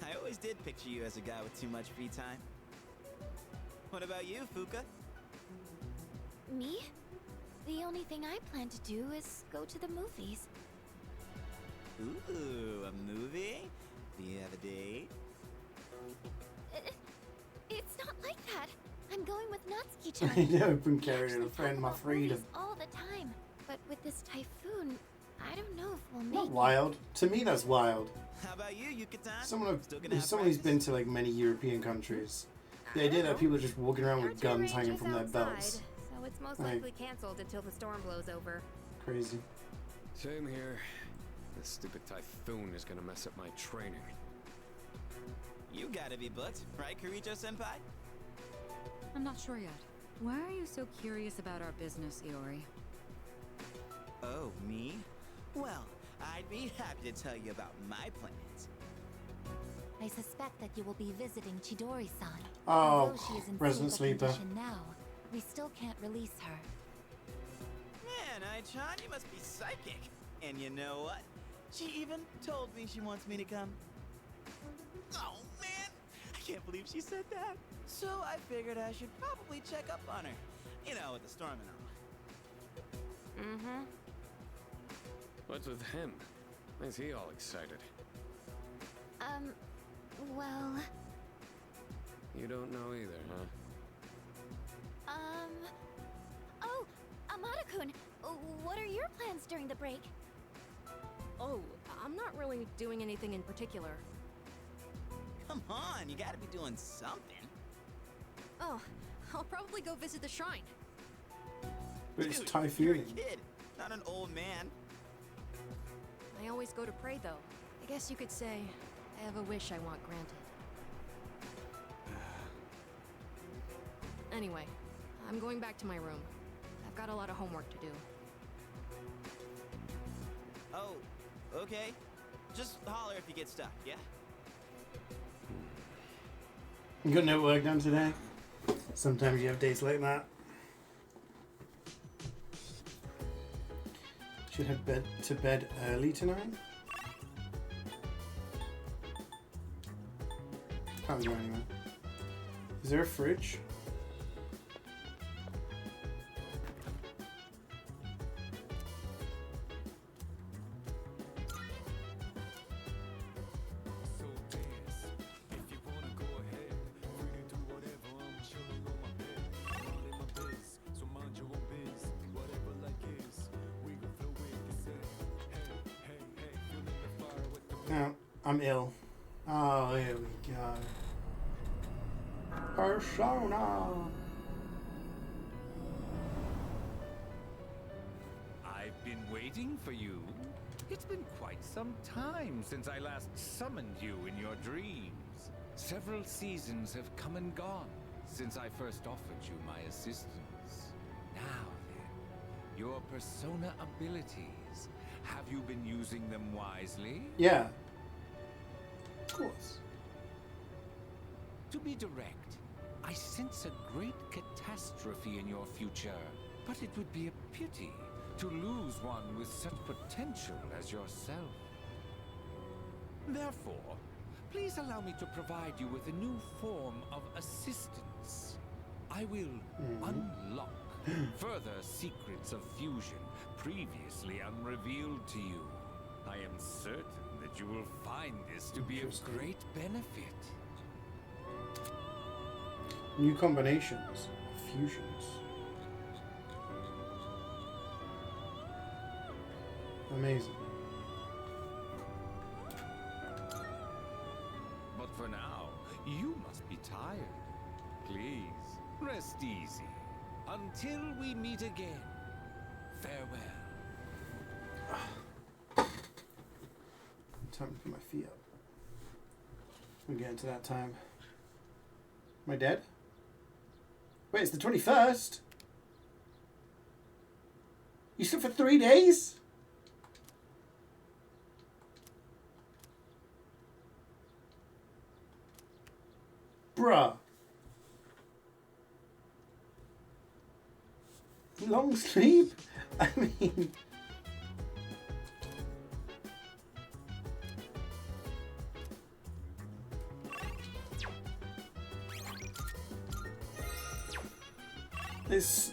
I always did picture you as a guy with too much free time. What about you, Fuka? Me? The only thing I plan to do is go to the movies. Ooh, a movie? Do you have a date? It's not like that. I'm going with I Natsuki-chan. know, I've been carrying a friend my freedom. All the time. But with this typhoon, I don't know if we'll make Not it. wild. To me, that's wild. How about you, Yuka-tan? Someone have who's been to like many European countries. The idea that people are just walking around with guns hanging from their belts. So it's most Like- likely canceled until the storm blows over. Crazy. Same here. This stupid typhoon is gonna mess up my training. You gotta be booked, right, Kirijo-senpai? I'm not sure yet. Why are you so curious about our business, Iori? Oh, me? Well, I'd be happy to tell you about my plans. I suspect that you will be visiting Chidori-san. Oh, Although she is in Resident stable Sleeper. condition now, we still can't release her. Man, Ai-chan, you must be psychic. And you know what? She even told me she wants me to come. Oh, man! I can't believe she said that. So I figured I should probably check up on her. You know, with the storm and all. Mm-hmm. What's with him? Why is he all excited? Well, You don't know either, huh? oh, Amada-kun, what are your plans during the break? Oh, I'm not really doing anything in particular. Come on, you gotta be doing something. Oh, I'll probably go visit the shrine. But it's Dude, you're a typhoon. kid, not an old man. I always go to pray, though. I guess you could say I have a wish I want granted. Anyway, I'm going back to my room. I've got a lot of homework to do. Oh, okay. Just holler if you get stuck, yeah? You got no work done today? Sometimes you have days like that. Should head to bed early tonight. Can't go anywhere. Is there a fridge? No, I'm ill. Oh, here we go. Persona! I've been waiting for you. It's been quite some time since I last summoned you in your dreams. Several seasons have come and gone since I first offered you my assistance. Now then, your persona abilities. Have you been using them wisely? Yeah. Of course. To be direct, I sense a great catastrophe in your future, but it would be a pity to lose one with such potential as yourself. Therefore, please allow me to provide you with a new form of assistance. I will unlock further secrets of fusion previously unrevealed to you. I am certain that you will find this to be of great benefit. New combinations, fusions. Amazing. But for now, you must be tired. Please, rest easy. Until we meet again. Farewell. Time to put my feet up. We're getting to that time. Am I dead? Wait, it's the 21st? You slept for 3 days? Bruh. Long sleep? I mean...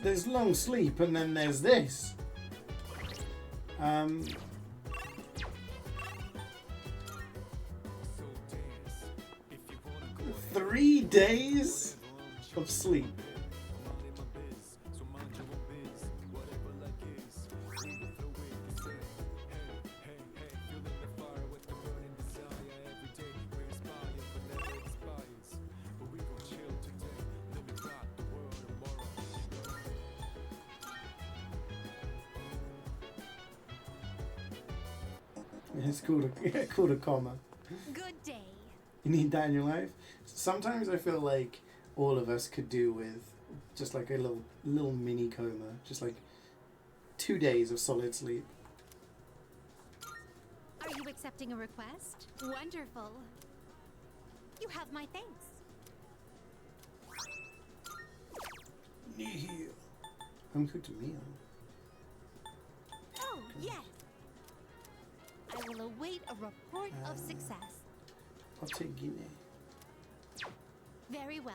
There's long sleep and then there's this. 3 days of sleep. It's called a comma. Good day. You need that in your life? Sometimes I feel like all of us could do with just like a little mini coma. Just like 2 days of solid sleep. Are you accepting a request? Wonderful. You have my thanks. Nihil. Home cooked meal. Oh, yes. I will await a report of success. I'll take Guinea. Very well.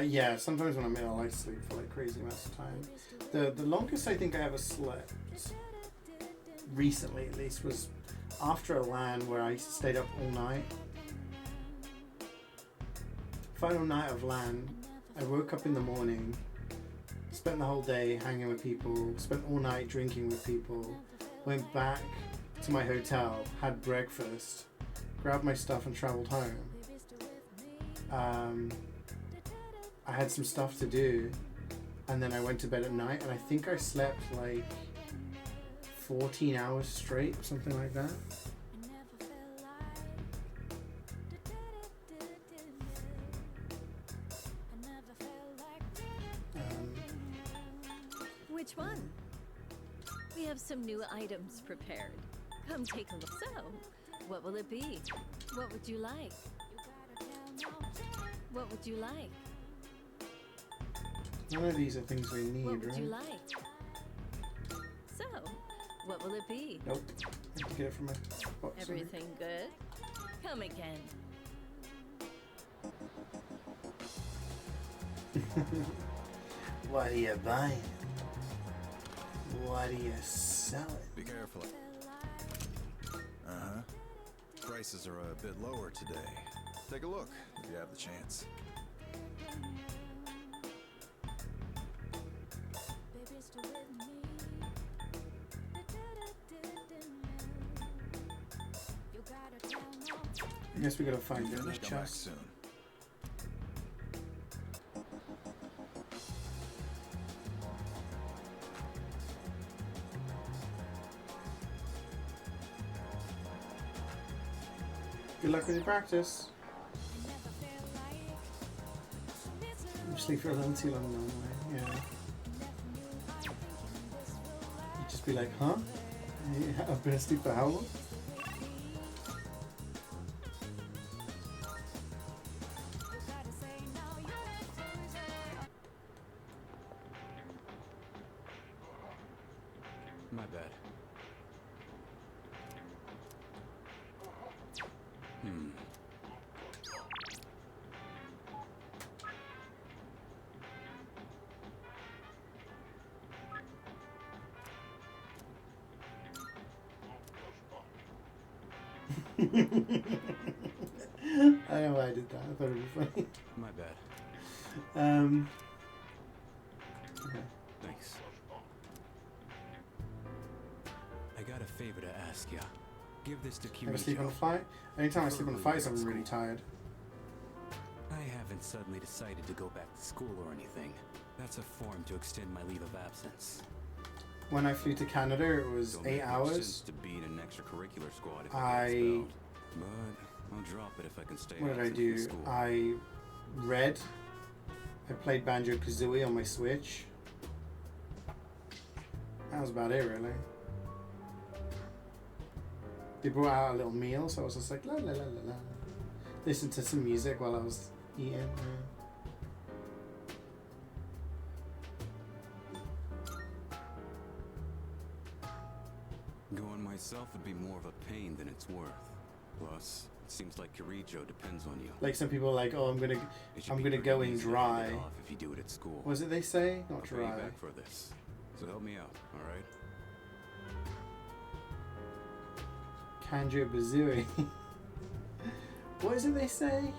Yeah, sometimes when I'm ill, I sleep for like crazy amounts of time. The longest I think I ever slept, recently at least, was after a LAN where I stayed up all night. Final night of LAN, I woke up in the morning, spent the whole day hanging with people, spent all night drinking with people, went back to my hotel, had breakfast, grabbed my stuff and travelled home. I had some stuff to do, and then I went to bed at night, and I think I slept like 14 hours straight, something like that. Which one? We have some new items prepared. Come take a look. So, what will it be? What would you like? What would you like? None of these are things we need, What would right? you like? So, what will it be? Nope. I can get it from my box. Everything good? Come again. What are you buying? What are you selling? Be careful. Uh-huh. Prices are a bit lower today. Take a look if you have the chance. I guess we gotta find You're it in the gonna come back chest. soon. Good luck with your practice. You sleep for a little too long normally, yeah. You just be like, huh? Yeah, I've been asleep for how long? My bad. Hmm. I don't know why I did that. I thought it'd be funny. My bad. Okay. Thanks. I got a favor to ask ya. Give this to Ever sleep on a CeeJaey. flight? Anytime I sleep on a flight, I'm really tired. I haven't suddenly decided to go back to school or anything. That's a form to extend my leave of absence. When I flew to Canada, it was Don't 8 make much hours. sense to be in an extracurricular squad if I I- get expelled. But I'll drop it if I can stay What did I absent do? from school. I read. I played Banjo-Kazooie on my Switch. That was about it, really. They brought out a little meal, so I was just like, la la la la la. Listened to some music while I was eating. Going myself would be more of a pain than it's worth. Plus, it seems like CeeJaey depends on you. Like some people are like, oh, I'm It should be gonna pretty go in easy to dry. hand it off if you do it at school. Was it they say? Not I'll pay dry. you back for this. So help me out, all right? Banjo-Kazooie. What is it they say?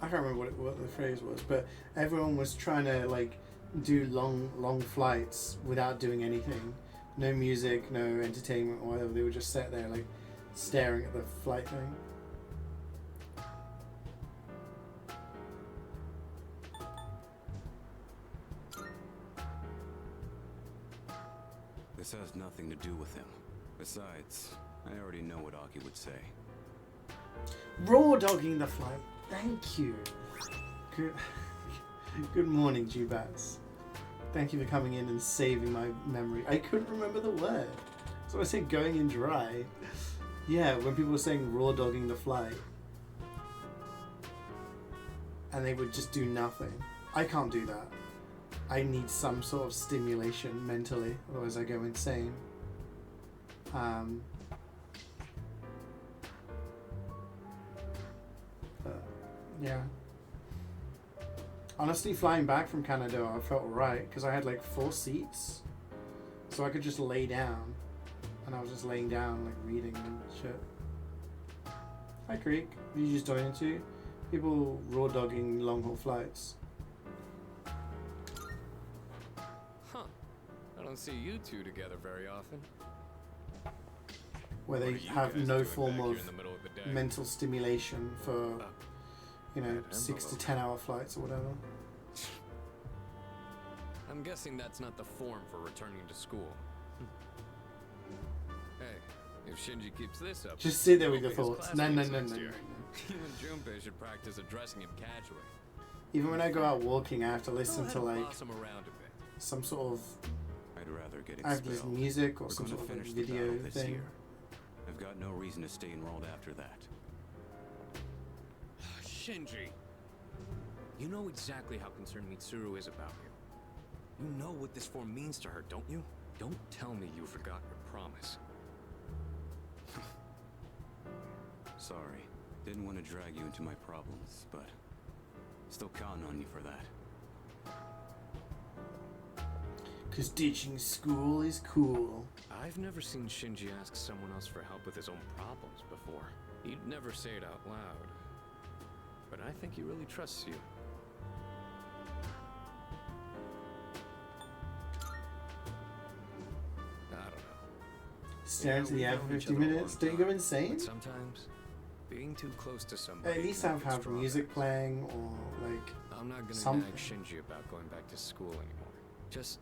I can't remember what the phrase was, but everyone was trying to like do long flights without doing anything. No music, no entertainment or whatever. They would just sit there like staring at the flight thing. This has nothing to do with him. Besides, I already know what Aki would say. Raw dogging the flight. Thank you. Good morning, Jubats. Thank you for coming in and saving my memory. I couldn't remember the word. So I said going in dry. Yeah, when people were saying raw dogging the flight. And they would just do nothing. I can't do that. I need some sort of stimulation mentally, otherwise I go insane. Yeah. Honestly, flying back from Canada, I felt alright because I had like 4 seats, so I could just lay down, and I was just laying down, like reading and shit. Hi, Creek. You just joined into people raw dogging long haul flights. Huh. I don't see you two together very often. Where What they are you have guys no doing form back here of in the middle of the day? mental stimulation for, you know, an 6 to envelope. 10 hour flights or whatever. I'm guessing that's not the form for returning to school. Hey, if Shinji keeps this up, Just sit there you'll with your be his thoughts. No, no, classmates no, next no, year. no, You and Junpei should practice addressing him casually. Even when I go out walking, I have to listen to like Boss him around a bit. some sort of, I'd rather get I have to listen to music or We're some gonna sort of like finish the video battle this thing. year. I've got no reason to stay enrolled after that. Shinji, you know exactly how concerned Mitsuru is about you. You know what this form means to her, don't you? Don't tell me you forgot your promise. Sorry. Didn't want to drag you into my problems, but still counting on you for that. Cause ditching school is cool. I've never seen Shinji ask someone else for help with his own problems before. He'd never say it out loud. But I think he really trusts you. I don't know. Stare into the air for 50 minutes. Don't you go insane? But sometimes, being too close to somebody. At least have music playing or like I'm not gonna something. nag Shinji about going back to school anymore. Just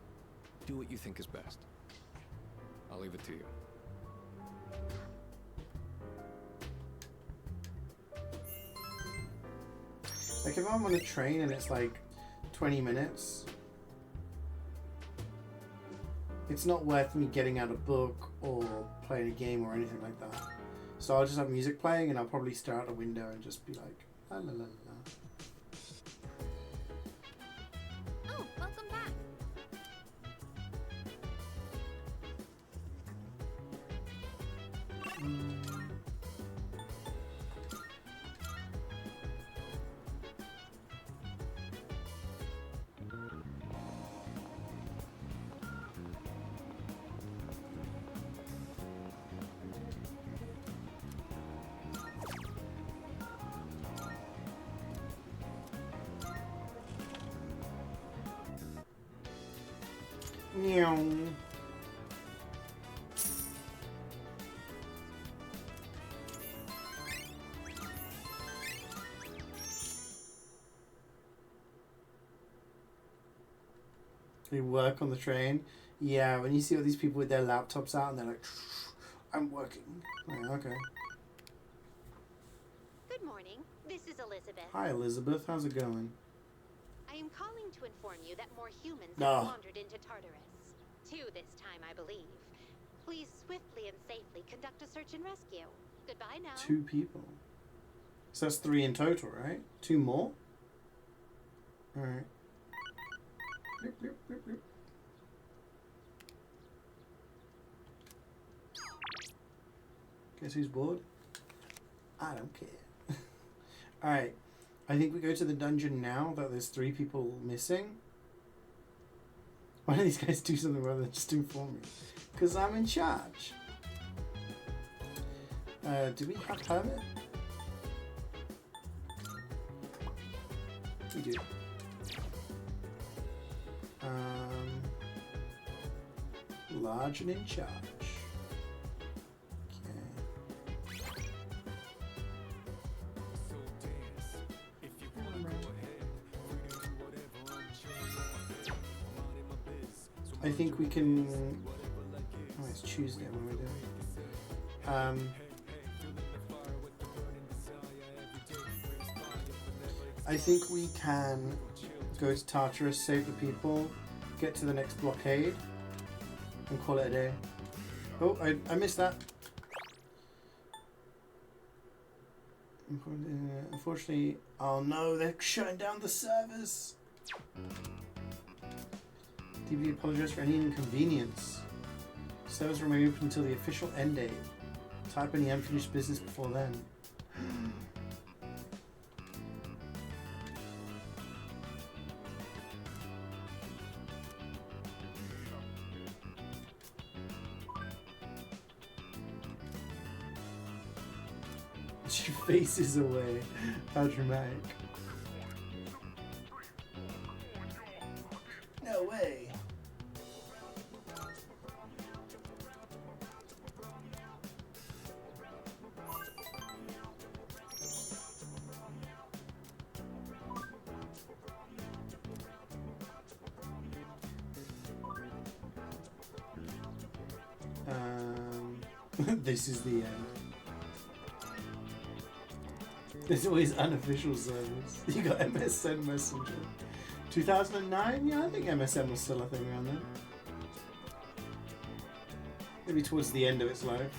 do what you think is best. I'll leave it to you. Like if I'm on a train and it's like 20 minutes, it's not worth me getting out a book or playing a game or anything like that. So I'll just have music playing and I'll probably stare out a window and just be like, la la la la. Oh, welcome back. Meow. They work on the train. Yeah, when you see all these people with their laptops out and they're like, I'm working. Yeah, okay. Good morning. This is Elizabeth. Hi, Elizabeth. How's it going? I am calling to inform you that more humans No. have wandered into Tartarus. 2 this time, I believe. Please swiftly and safely conduct a search and rescue. Goodbye now. 2 people. So that's 3 in total, right? 2 more? Alright. Bloop, bloop, bloop, bloop. Guess who's bored? I don't care. Alright. I think we go to the dungeon now that there's 3 people missing. Why don't these guys do something rather than just inform me? Because I'm in charge. Do we have permit? We do. Large and in charge. I think we can. Oh, it's Tuesday. What am I doing? I think we can go to Tartarus, save the people, get to the next blockade, and call it a day. Oh, I missed that. Unfortunately, oh no, they're shutting down the servers. TV apologizes for any inconvenience. Servers remain open until the official end date. Type any unfinished business before then. She faces away. How dramatic. No way. This is the end. There's always unofficial servers. You got MSN Messenger. 2009? Yeah, I think MSN was still a thing around then. Maybe towards the end of its life.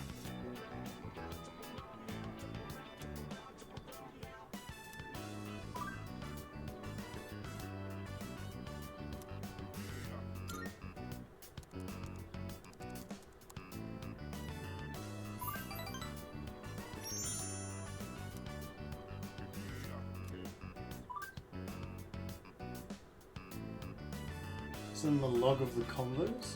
It's in the log of the convos.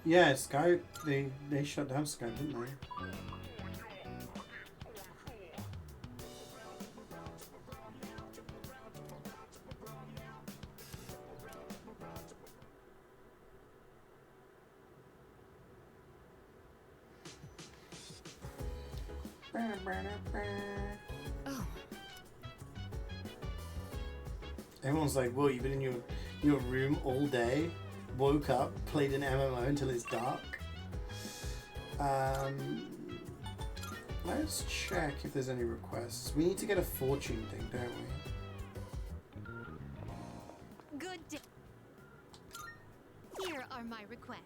Yeah, Skype, they shut down Skype, didn't they? Oh. Everyone's like, "Whoa, you've been in your room all day, woke up, played an MMO until it's dark." Let's check if there's any requests. We need to get a fortune thing, don't we? Good day. Here are my requests.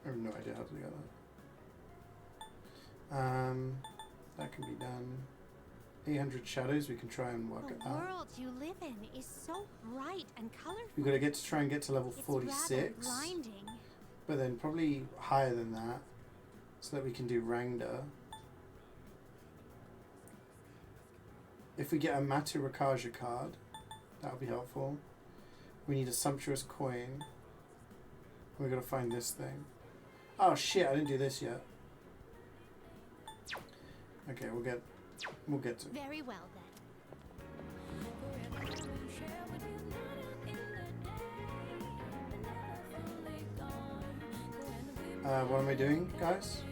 I have no idea how to do that. That can be done. 800 shadows, we can try and work it The out. world you live in is so bright and colorful. We've got to try and get to level 46. It's rather blinding. But then probably higher than that, so that we can do Rangda. If we get a Matu Rakaja card, that'll be helpful. We need a Sumptuous Coin. We gotta find this thing. Oh shit, I didn't do this yet. Okay, we'll get to it. Very well then. What am I doing, guys?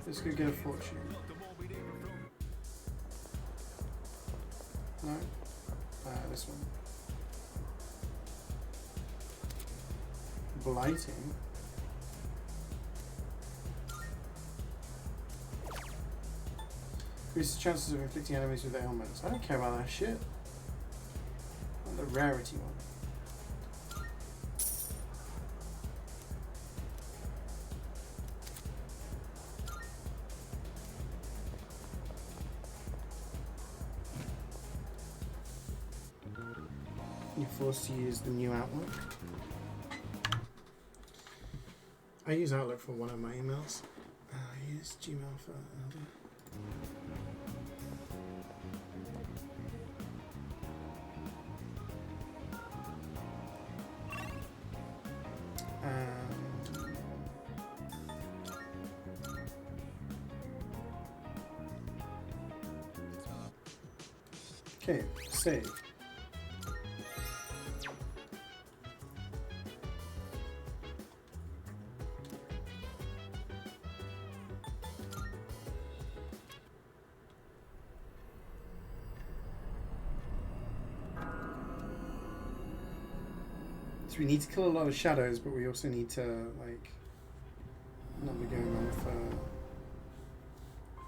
Let's go get a fortune. No? This one. Blighting. Increases chances of inflicting enemies with ailments. I don't care about that shit. I want the rarity one. You're forced to use the new Outlook. I use Outlook for one of my emails. I use Gmail for another. Okay, save. So we need to kill a lot of shadows, but we also need to, like, not be going on for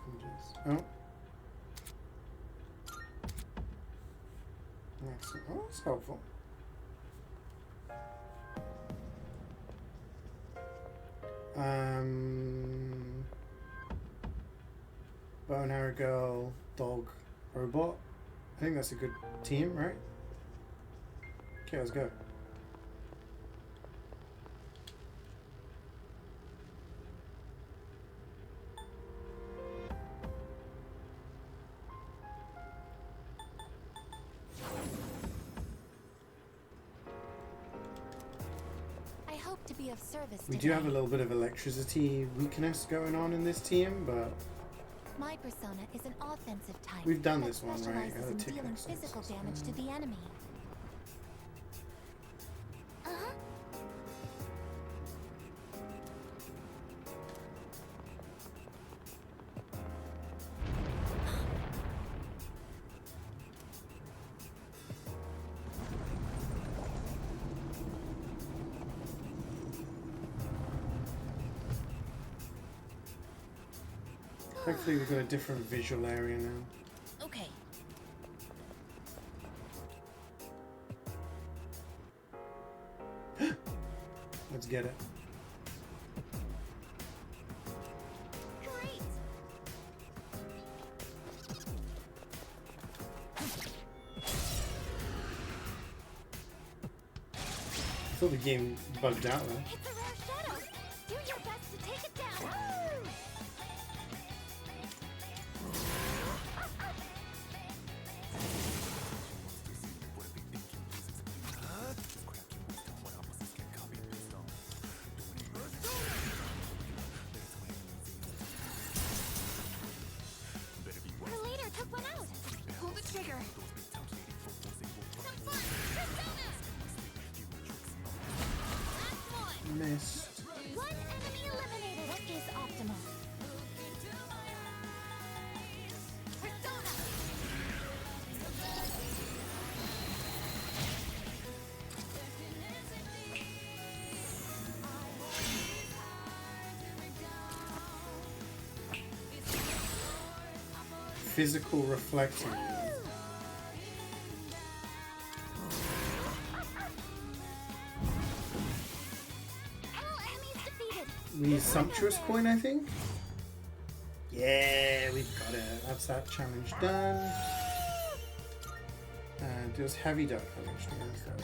images. Oh. Excellent. Oh, that's helpful. Bow and arrow girl, dog, robot. I think that's a good team, right? Okay, let's go. To be of service We today. do have a little bit of electricity weakness going on in this team, but My persona is an offensive type. we've done that this one, right? specializes in Tick dealing next physical damage to the enemy. Hopefully we've got a different visual area now. Okay. Let's get it. Great. I thought the game bugged out there. It's a rare shadow. Do your best to take it down. Her leader took one out. Pull the trigger. Some fun. Persona. Missed. One enemy eliminated. What is optimal? Persona. Physical reflecting. All enemies defeated. We need sumptuous coin, I think. Yeah, we've got it. That's that challenge done. And it was heavy duck challenge done.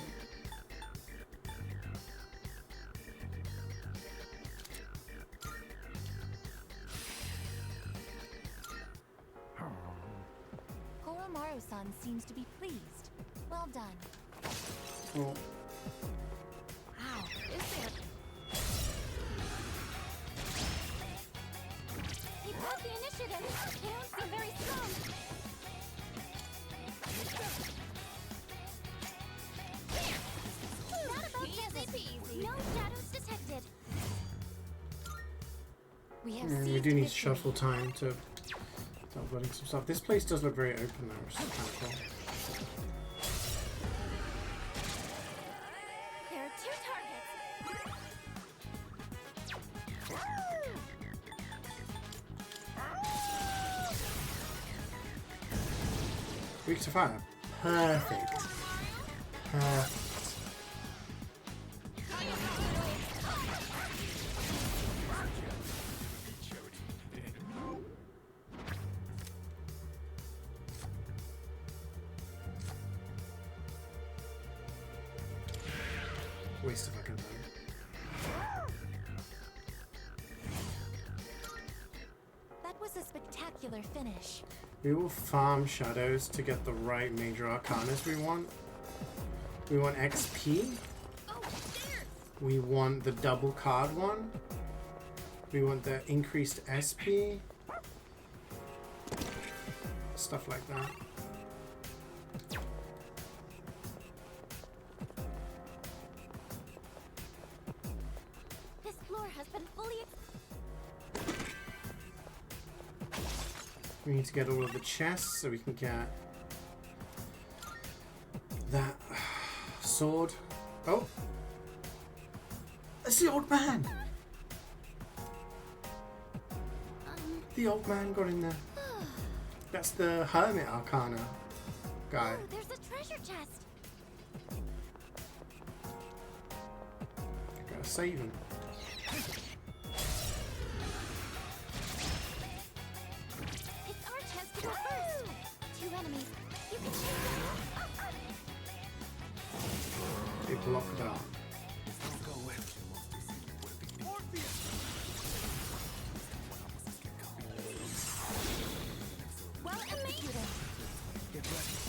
Koromaru-san seems to be pleased. Well done. Cool. Wow, is there? He brought the initiative. They don't seem very strong. Not about easy peasy. No shadows detected. We have We seized do need to victory. shuffle time to start building some stuff. This place does look very open though, which is kind of cool. There are 2 targets. Weak to fire. Perfect. Perfect. Waste of fucking time. That was a spectacular finish. We will farm shadows to get the right major arcanas we want. We want XP. We want the double card one. We want the increased SP. Stuff like that. This floor has been fully We need to get all of the chests so we can get that sword. Oh! That's the old man! The old man got in there. That's the Hermit Arcana guy. Oh, there's a treasure chest. Gotta save him. It's our chance to go first. 2 enemies. You can take them. They blocked out. Well, amazing.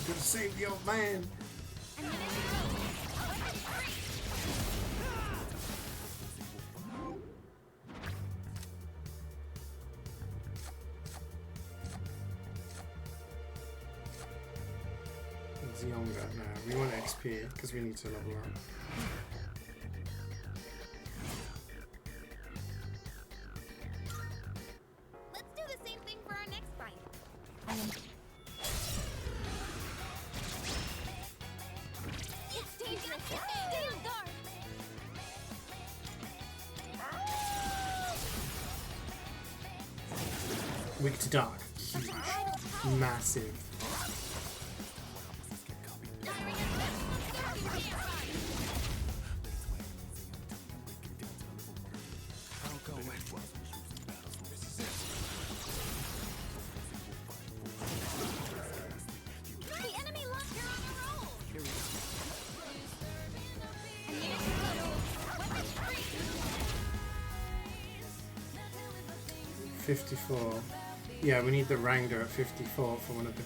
Gotta save the old man. Zionga now. We want XP because we need to level up. Let's do the same thing for our next fight. It's dangerous. Stay on guard. Weak to dark. Huge. Massive. 54. Yeah, we need the Wrangler at 54 for one of the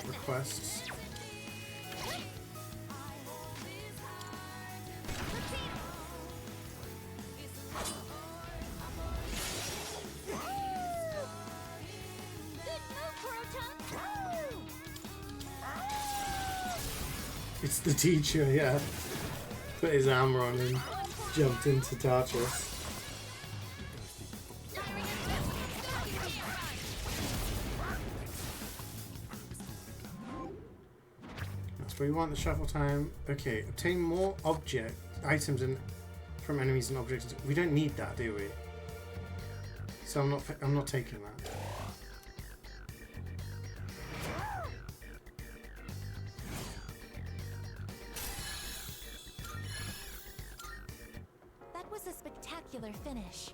requests. It's the teacher, yeah. Put his armor on and jumped into Tartarus. That's where we want the shuffle time. Okay, obtain more items and from enemies and objects. We don't need that, do we? So I'm not taking that. That was a spectacular finish.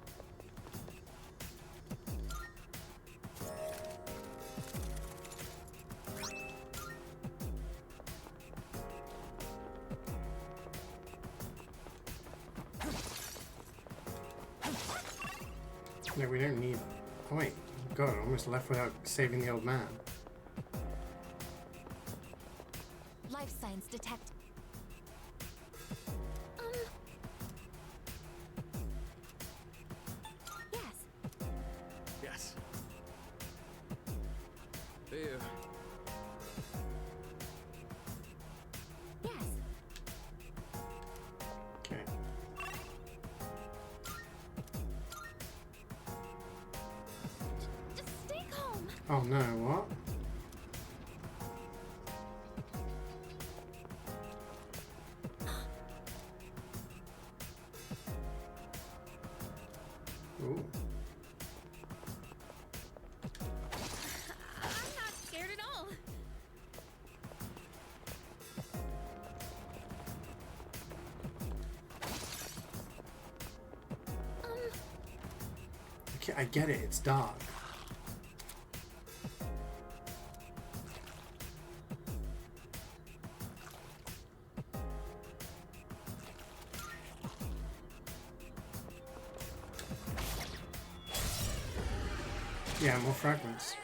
No, we don't need... Oh wait, God, I almost left without saving the old man. Life signs detect. Yes. Yes. Ew. Yes. Okay. Just stay calm. Oh no, what? Ooh. I'm not scared at all. Okay, I get it, it's dark. Yeah, more fragments.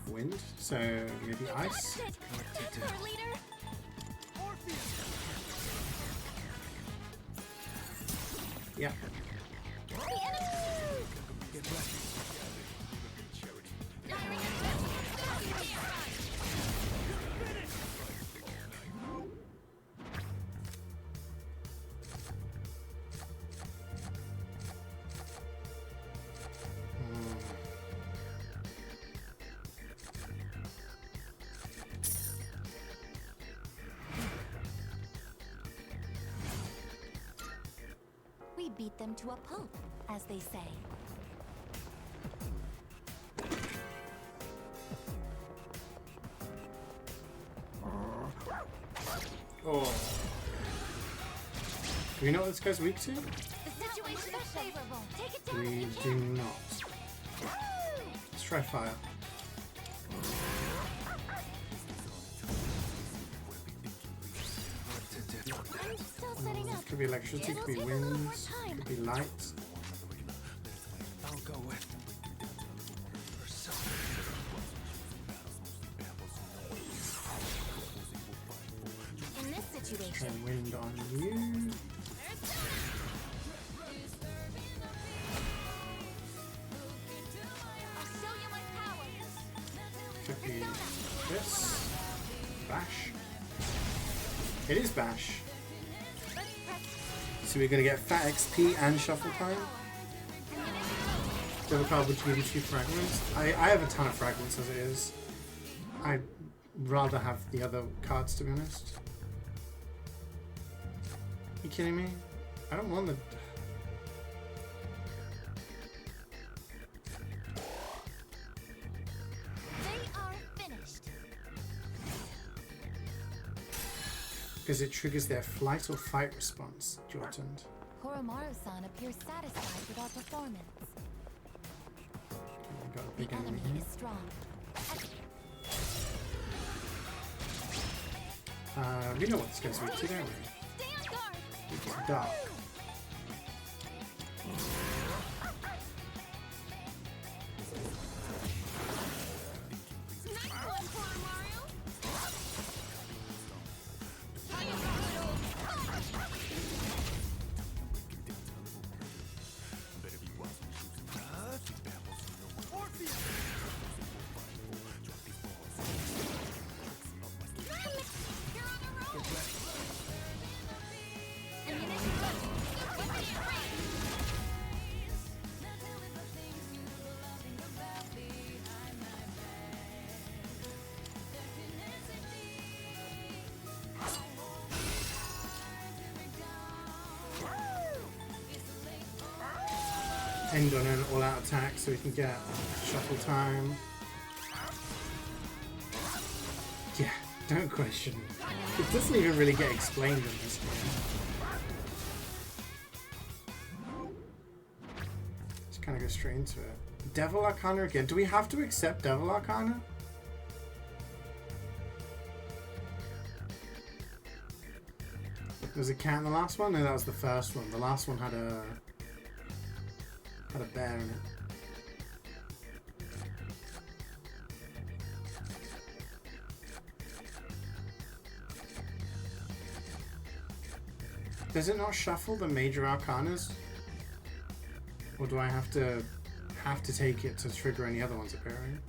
Wind, so maybe ice. Yeah. We beat them to a pulp, as they say. Oh. Do we know what this guy's weak to? The situation is favorable. Take it down. We do not. Let's try fire. I'm still setting up. Could be electricity, could be winds, could be lights. I'll go with In this situation, Try wind on you. I'll show you my power. Could be this. Bash. It is bash. So we're going to get fat XP and shuffle time. Double card would give you 2 fragments. I have a ton of fragments as it is. I'd rather have the other cards, to be honest. You kidding me? I don't want the... They are finished. Because it triggers their flight or fight response. Jordan. Koromaru-san appears satisfied with our performance. We got a The big enemy enemy here. is strong. We know what this guy's weak to, don't we? Stay on guard. Dark. End on an all-out attack so we can get shuffle time. Yeah, don't question it. It doesn't even really get explained in this game. Just kind of go straight into it. Devil Arcana again. Do we have to accept Devil Arcana? Was it cat in the last one? No, that was the first one. The last one had a bear in it. Does it not shuffle the major arcanas? Or do I have to take it to trigger any other ones appearing?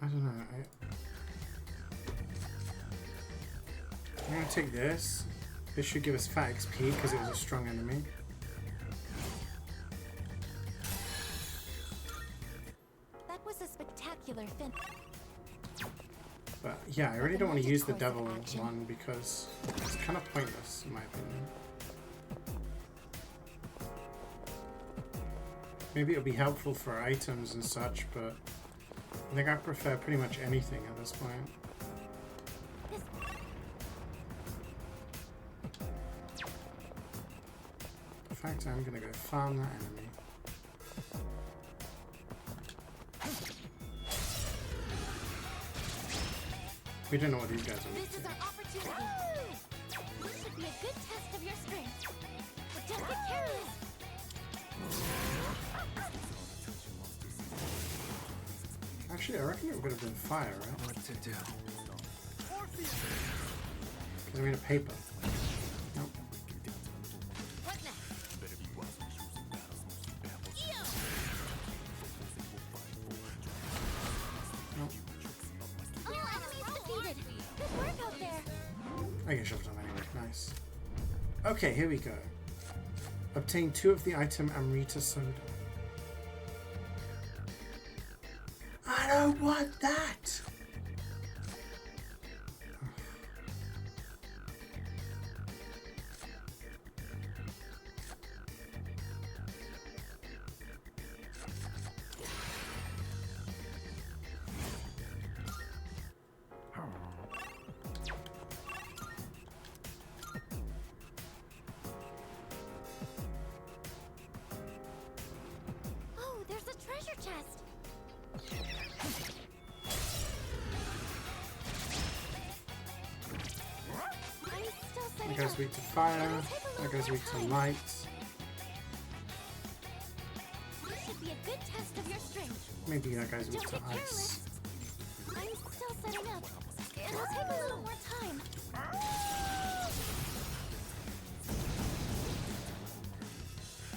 I don't know. I'm gonna take this. This should give us fat XP because it was a strong enemy. That was a spectacular fin. But yeah, I really don't want to use the devil one because it's kind of pointless in my opinion. Maybe it'll be helpful for items and such, but I think I prefer pretty much anything at this point. In fact, I'm gonna go farm that enemy. We don't know what these guys are. This is our opportunity. This should be a good test of your strength. But don't get careless. Actually, I reckon it would have been fire, right? What to do? Because I made a paper. Nope. What next? Nope. All enemies defeated. Good work out there. I get shoved on anyway. Nice. Okay, here we go. Obtain 2 of the item Amrita Soda. I don't want that! Oh, there's a treasure chest. That goes weak to fire. That goes weak to light. This should be a good test of your strength. Maybe that goes weak to Don't get ice. careless. I'm still setting up. It'll take a little more time.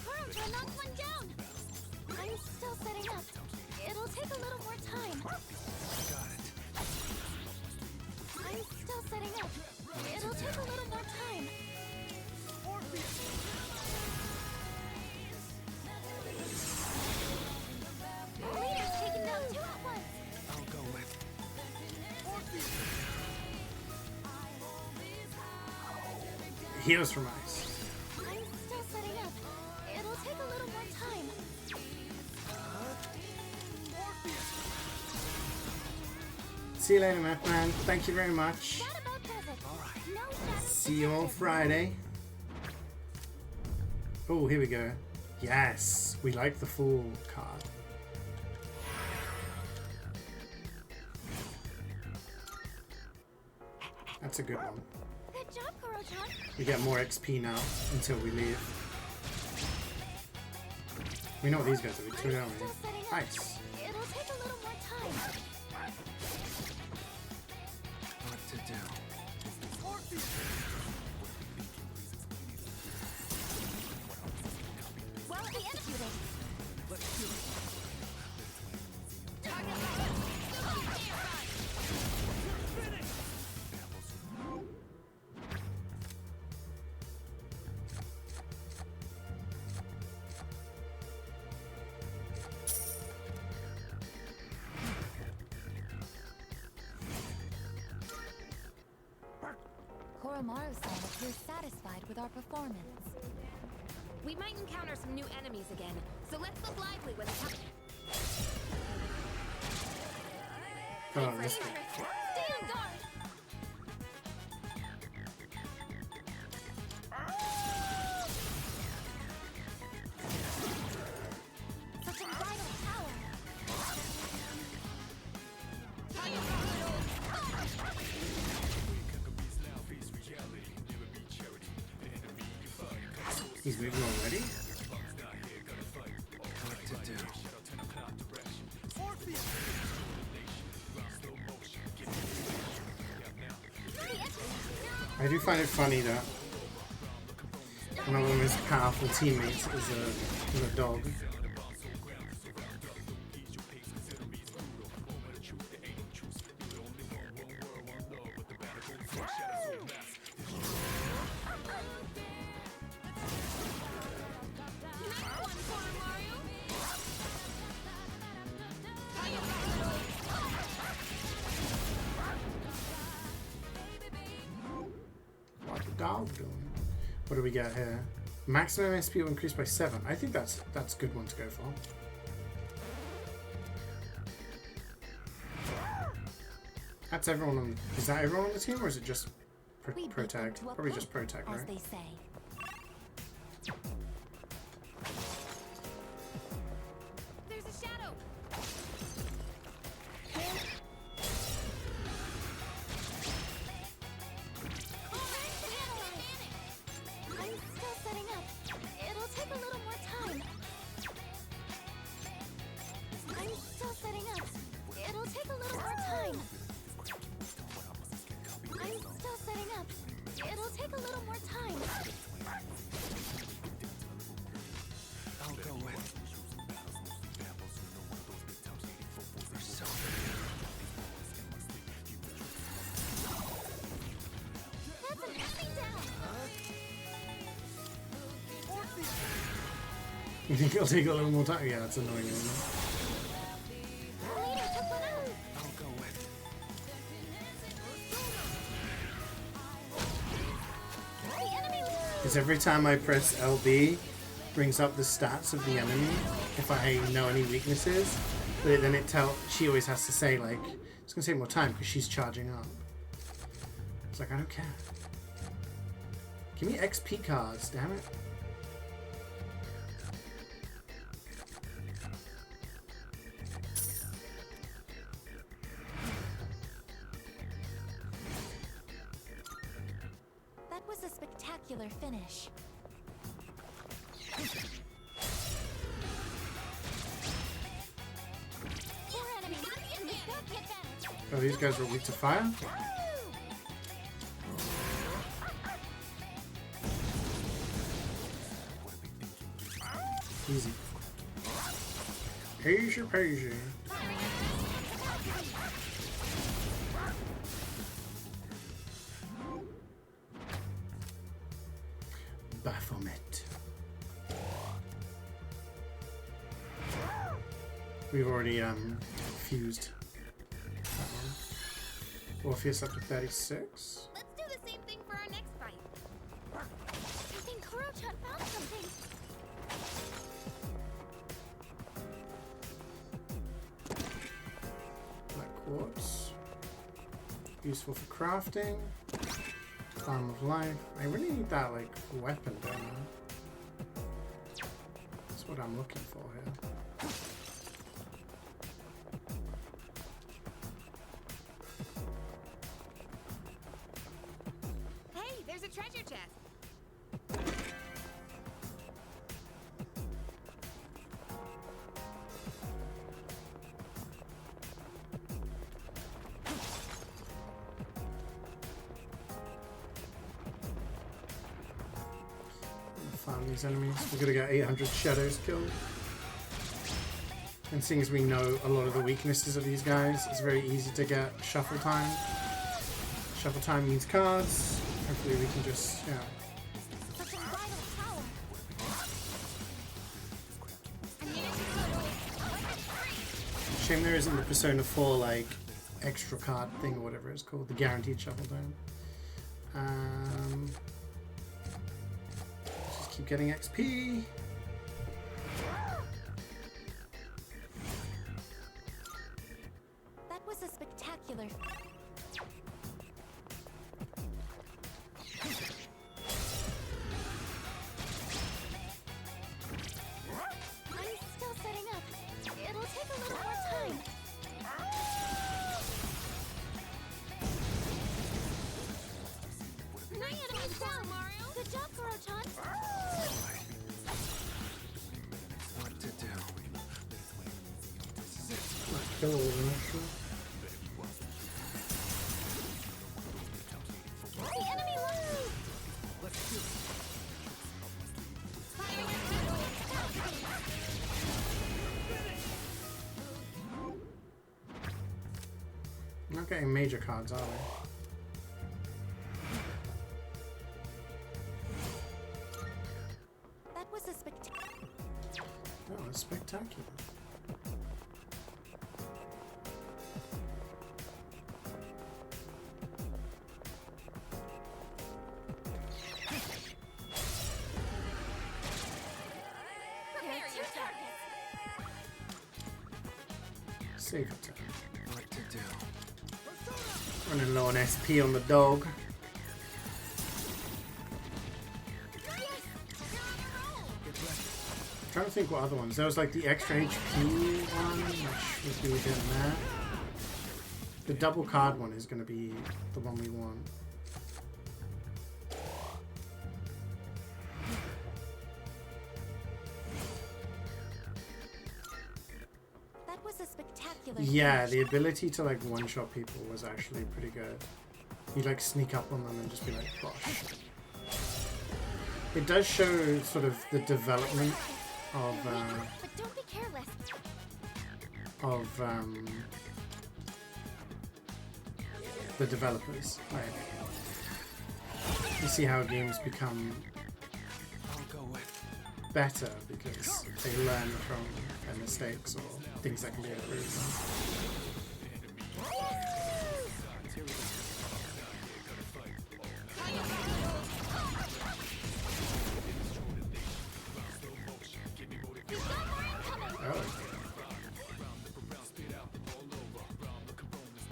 Kuro-chan knocked one down. I'm still setting up. It'll take a little more time. I'm still setting up. It'll take a little more time. Leader's taken down two at once. I'll go with Heals from ice. I'm still setting up. It'll take a little more time. See you later, man. Thank you very much. That about does it. No shadows. See you on Friday. Oh, here we go. Yes, we like the Fool card. That's a good one. Good job, Kuro-chan. We get more XP now until we leave. We know what these guys are weak to, don't we? Ice. It'll take a little more time. what to do. Well, the executing. Let's do it. Koromaru-san appears satisfied with our performance. We might encounter some new enemies again, so let's look lively when it comes. Oh, this one. Stay on guard. Such unbridled power. He's moving already? What to do. I do find it funny that one of them is powerful teammates is a dog. What the dog doing? What do we get here? Maximum SP will increase by 7. I think that's a good one to go for. That's everyone on. Is that everyone on the team, or is it just pro tag? Probably just pro tag, right? As they say. There's a shadow. I'm still setting up. It'll take a little more time. I'm still setting up. It'll take a little more time. I'm still setting up. It'll take a little more time. I'll go with That's an enemy down. You think it'll take a little more time? Yeah, that's annoying, isn't it? Leader took one out. I'll go with The enemy was Because every time I press LB, brings up the stats of the enemy if I know any weaknesses, but then she always has to say like it's gonna take more time because she's charging up. It's like I don't care. Give me XP cards, damn it. That was a spectacular. spectacular finish. Four enemies. We've got the advantage. Oh, these guys were weak to fire? Easy. Easy peasy. Baphomet. We've already fused that one. Orpheus up to 36. Let's do the same thing for our next fight. I think Kuro-chan found something. Black quartz. Useful for crafting. Farm of life. I really need that like weapon down there. That's what I'm looking for here. Hey, there's a treasure chest. Farm these enemies. We're gonna get 800 shadows killed. And seeing as we know a lot of the weaknesses of these guys, it's very easy to get shuffle time. Shuffle time means cards. Hopefully we can just, yeah. Such a vital power. Shame there isn't the Persona 4 like extra card thing or whatever it's called, the guaranteed shuffle time. Just keep getting XP. That was a spectacular. I'm still setting up. It'll take a little more time. My enemy's down, Mario. Good job, Kuro-chan. What to do? This is it. Kill all of them, actually. The enemy left. Let's do it. Not getting major cards, are we? That was a spectacular. Oh, it's spectacular. Prepare your target. Save attack. What to do? Running low on SP on the dog. I'm trying to think what other ones. There was like the extra HP one, which should be getting that. The double card one is going to be the one we want. That was a spectacular. Yeah, finish. the ability to like one-shot people was actually pretty good. You'd like sneak up on them and just be like, gosh. It does show sort of the development of But don't be careless. the developers. Like, you see how games become I'll go with. better because they learn from their mistakes or things that can be improved. Oh.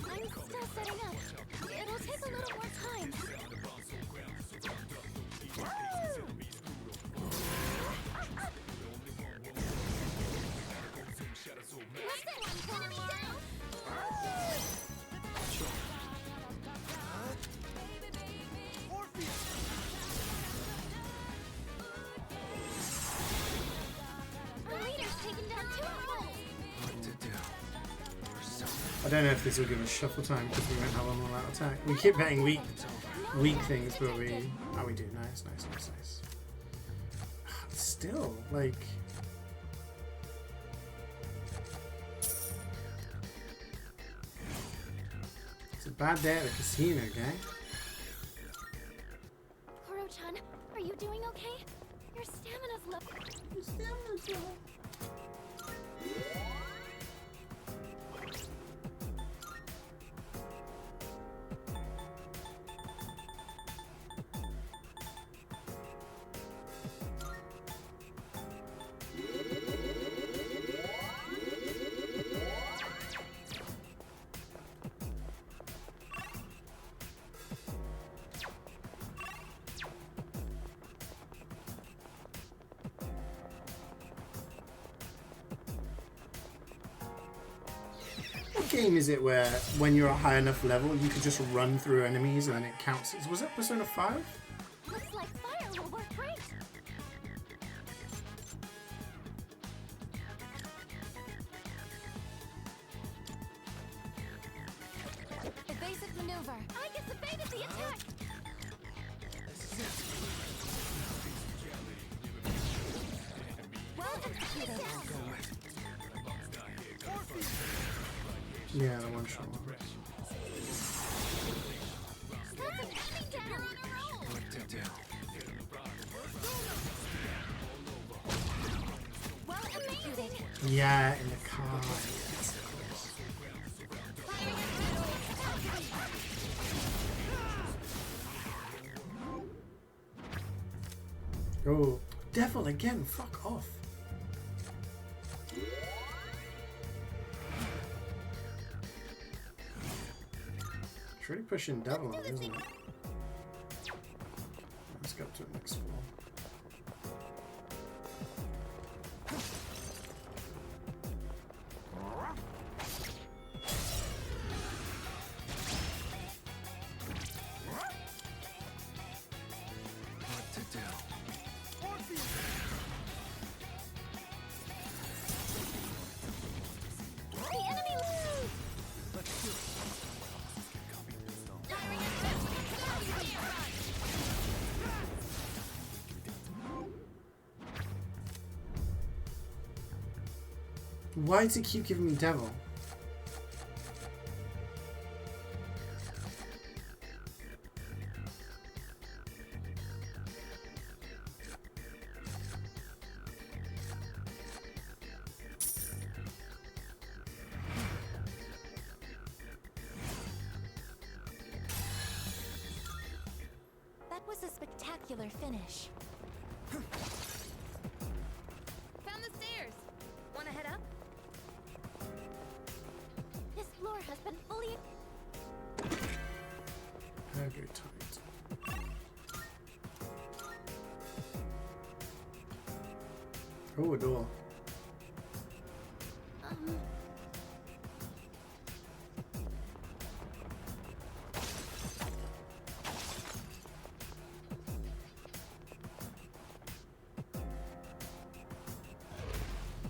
I'm still setting up. It'll take a little more time. I don't know if this will give us shuffle time because we won't have an all-out attack. We keep getting weak things, but we do. Nice. Still, like, it's a bad day at the casino, gang. Koro-chan, are you doing okay? Your stamina's low. Your stamina's low. What game is it where when you're a high enough level you can just run through enemies and then it counts? Was it Persona 5? Looks like fire will work great. Evasive maneuver. I just evaded the attack. Well executed. Yeah, the one shot one. Well executed. Yeah, in the car. Oh, devil again, fuck off. It's really pushing devil on, isn't it? Let's go up to the next floor. Why does it keep giving me devil? That was a spectacular finish. Found the stairs. Wanna head up? This floor has been fully... Very tight. Oh, a door.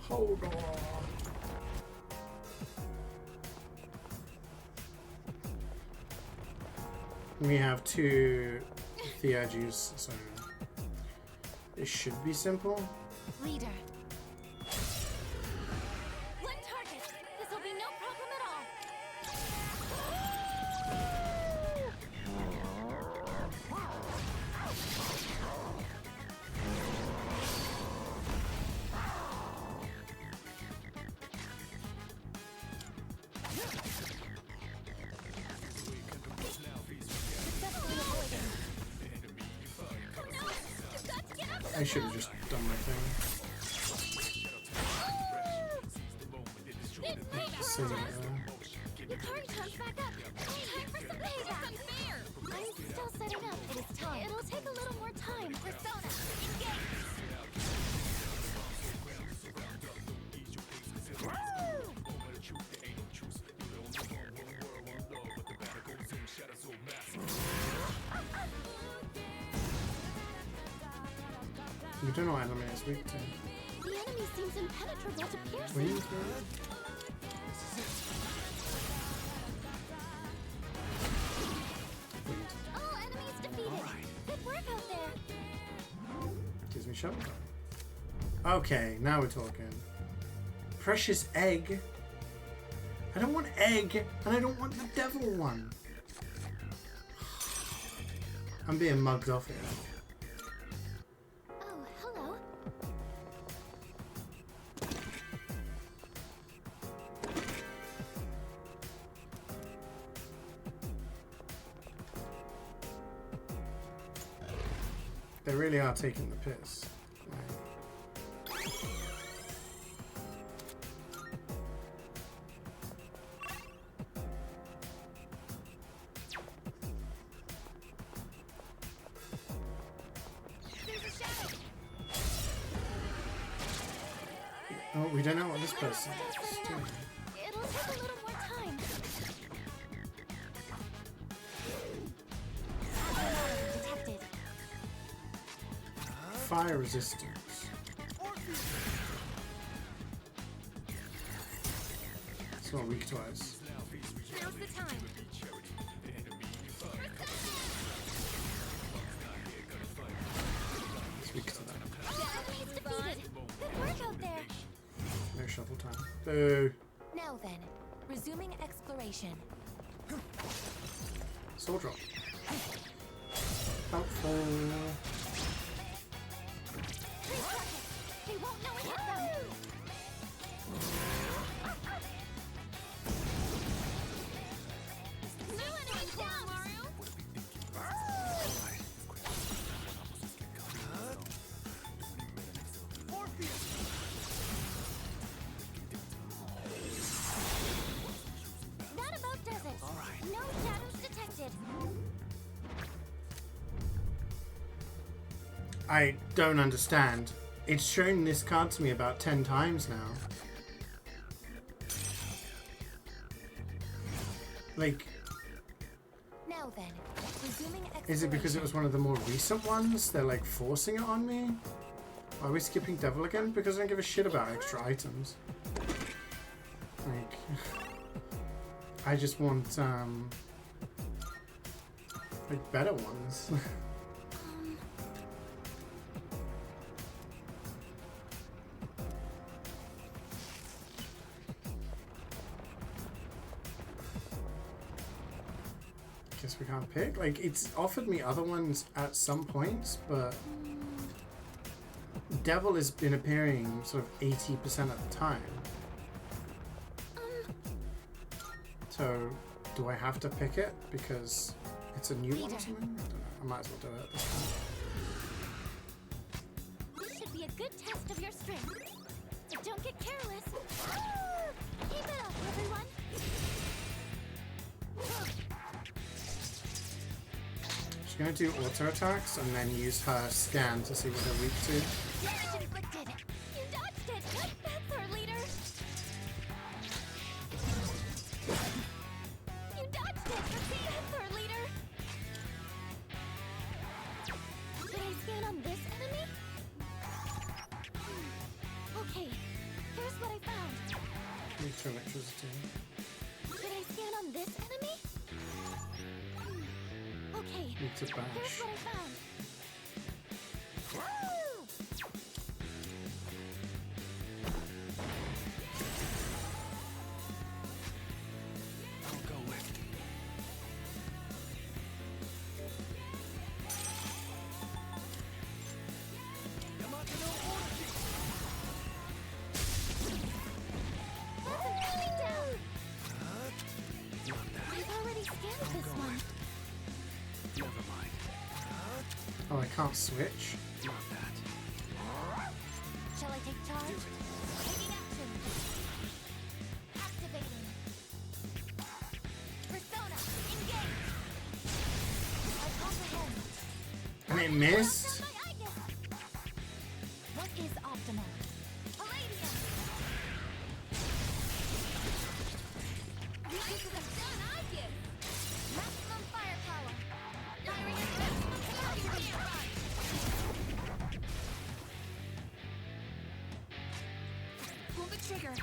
Hold on. We have two Theagies, so this should be simple. Leader. One target. This will be no problem at all. I should have just done my thing. Save it there. Yukari-chan's back up. Time for some payback. I'm still setting up. It is time. It'll take a little more time. Persona, engage. We don't know what enemy is weak to. The enemy seems impenetrable to piercing. Wing shovel time. Okay, now we're talking. Precious egg. I don't want egg, and I don't want the devil one. I'm being mugged off here. Oh, hello. They really are taking the piss. Oh, we don't know what this person is doing. It'll take a little more time. Detected. Fire resistance. It's not weak to ice. Now's the time. It's weak to that. Enemies defeated. Good work out there. No shovel time. Boo. Now then, resuming exploration. Sword drop. Helpful. They won't know it hit them. New enemies down, Mario. That about does it. All right. No shadows detected. I don't understand. It's shown this card to me about 10 times now. Like, Now then, resuming exploration. is it because it was one of the more recent ones? They're like forcing it on me? Are we skipping Devil again? Because I don't give a shit about extra items. Like, I just want, like, better ones. Guess we can't pick. Like, it's offered me other ones at some points, but Devil has been appearing sort of 80% of the time. So, do I have to pick it because it's a new one or something? I don't know. I might as well do it at this point. This should be a good test of your strength. But don't get careless. Keep it up, everyone. She's going to do auto attacks and then use her scan to see what they're weak to. Damage inflicted. You dodged it. That's our leader. You dodged it. That's our leader. Should I scan on this enemy? Okay, here's what I found. Weak to electricity. Should I scan on this enemy? Okay, Weak to here's bash. what I found. I'll go with. That's an enemy down. I've already scanned this one. Never mind. Oh, I can't switch? Not that. Shall I take charge? Taking action. Activating. Persona, engage. I comprehend. And it missed? What is optimal? Palladium. This is a done I give. Maximum firepower. Firing at maximum capacity. Pull the trigger.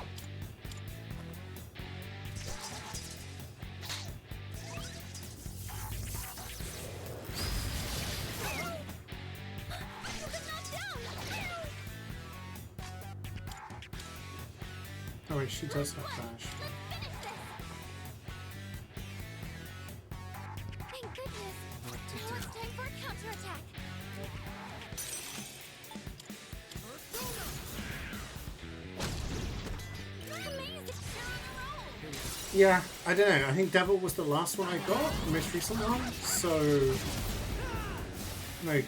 wait, she does have dash. Thank goodness. Now it's time for a counterattack. Yeah, I don't know. I think Devil was the last one I got, the most recent one. So, like,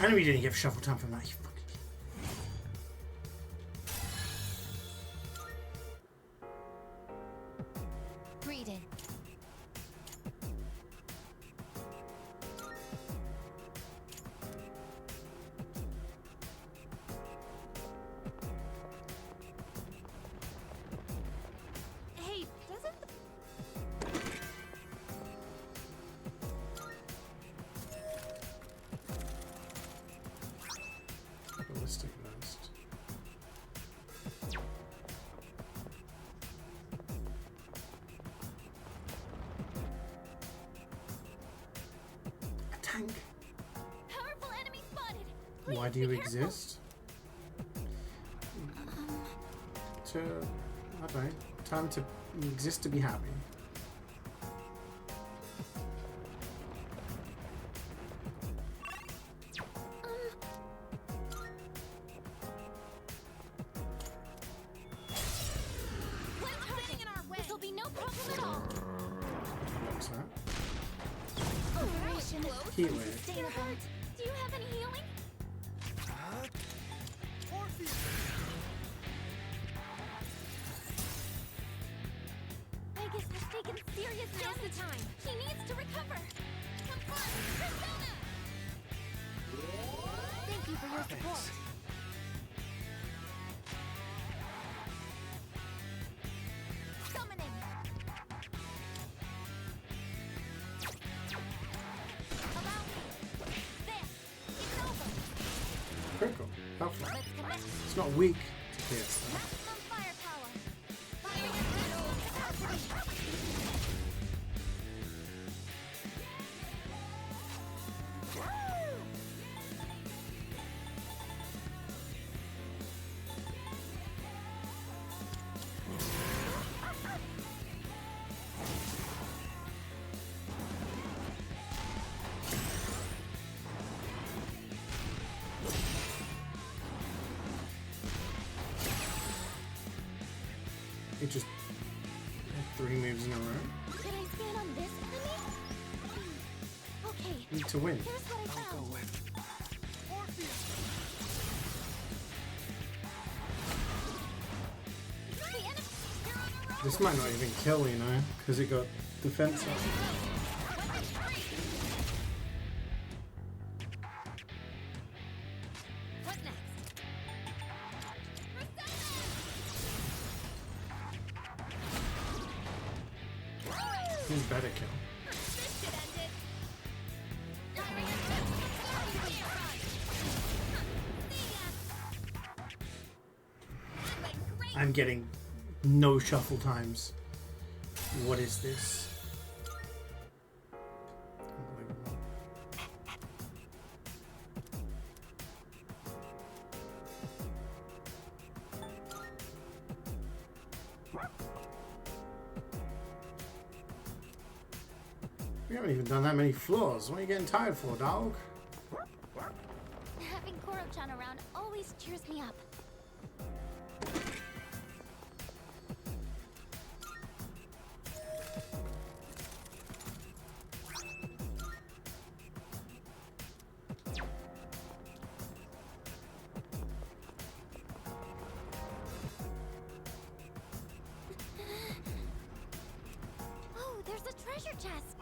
I know we didn't give Shuffle Time from that. You fucking Greeting. Hey, doesn't ballistic vest. A tank. Powerful enemy spotted. Why do you exist? To, I don't know, time to exist to be happy. This'll be no problem at all. What's that? Operation Heat wave. Sustainable. Do you have any healing? Vegas has taken serious damage. He needs to recover. Confirm. Persona. Thank you for your support. Summoning. Allow me. This. It's over. Critical. Helpful. Let's connect. It's not weak to pierce though. Maximum firepower. Firing at maximum capacity. It just 3 moves in a row. Should I stand on this enemy? Okay. Need to win. Here's what I found. The enemy. You're on a roll. This might not even kill, you know, because it got defense up. What next? Who's better kill? This should end it. I'm getting no shuffle times. What is this? Unbelievable. We haven't even done that many floors. What are you getting tired for, dog? Having Koro-chan around always cheers me up. Oh, there's a treasure chest.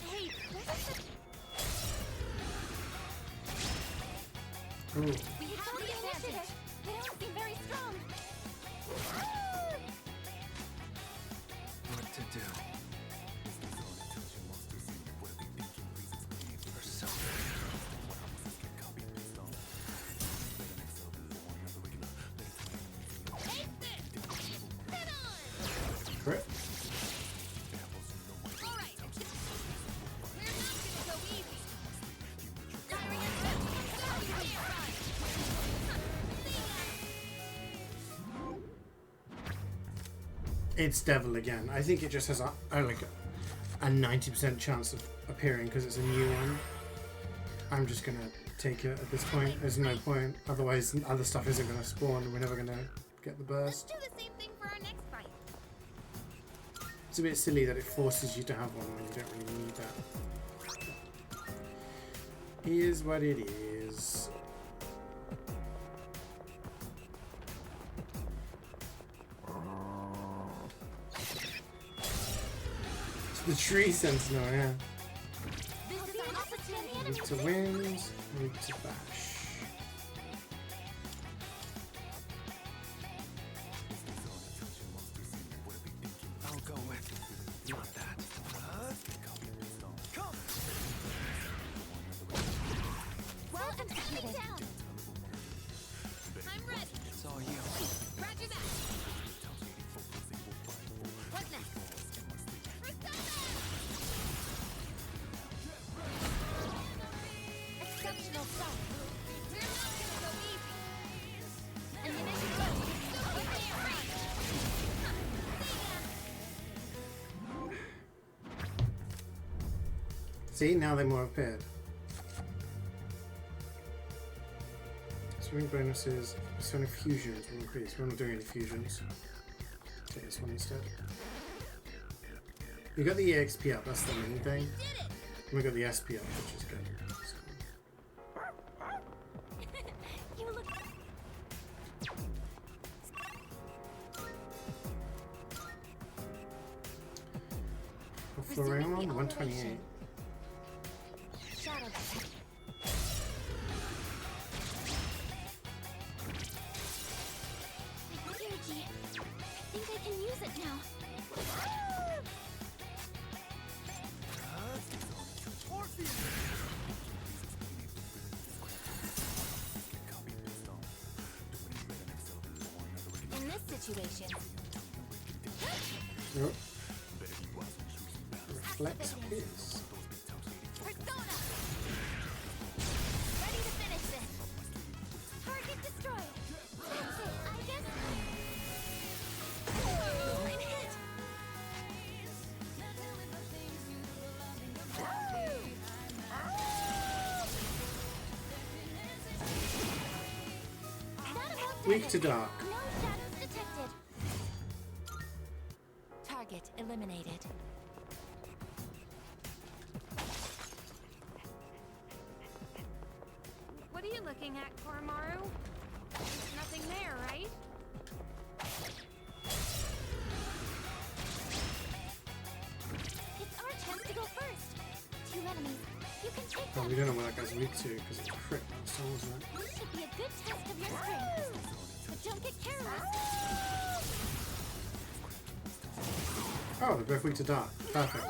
Hey, Ooh. we have the advantage. They don't seem very strong. What to do? It's Devil again. I think it just has a 90% chance of appearing because it's a new one. I'm just gonna take it at this point. There's no point. Otherwise, other stuff isn't gonna spawn and we're never gonna get the burst. Let's do the same thing for our next fight. It's a bit silly that it forces you to have one when you don't really need that. Here's what it is. It's the tree sentinel, yeah. This is our opportunity. Weak to wind, weak to bash. I'll go with not that. Come! Well executed. Down. I'm ready. It's all you. Roger that. What next? Exceptional stuff. We're not gonna go easy. And then it's See, now they more appeared. Swimming bonuses, so many fusions will increase. We're not doing any fusions. Take this one instead. We got the EXP up, that's the main thing. And we got the SP up, which is good. You look. Florian, 128. Shadow. Energy. I think I can use it now. In this situation. Yep. Reflex Pierce. Persona! Ready to finish this. Target destroyed. That's it, I guess. I'm hit. Weak to dark. No shadows detected. Target eliminated. What are you looking at, Koromaru? There's nothing there, right? It's our chance to go first. Two enemies. You can take Oh, them. we don't know what that guy's weak to because it's crit last time, wasn't it? This should be a good test of your strength. But don't get careless. Oh, they're both weak to dark. Perfect.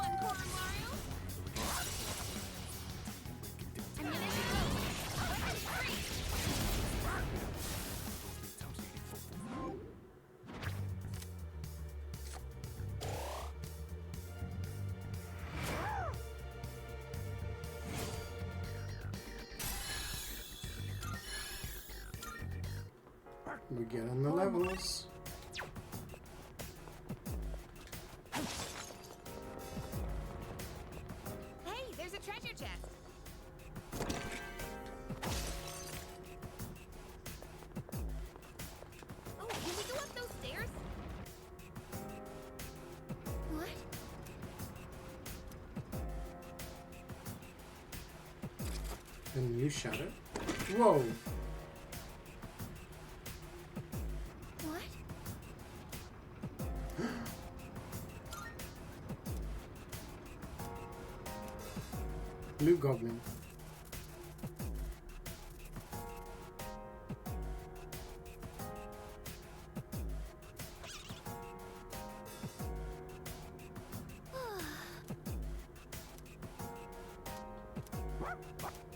We get on the levels. Hey, there's a treasure chest. Oh, can we go up those stairs? What? A new shadow. Whoa! What? Blue Goblin.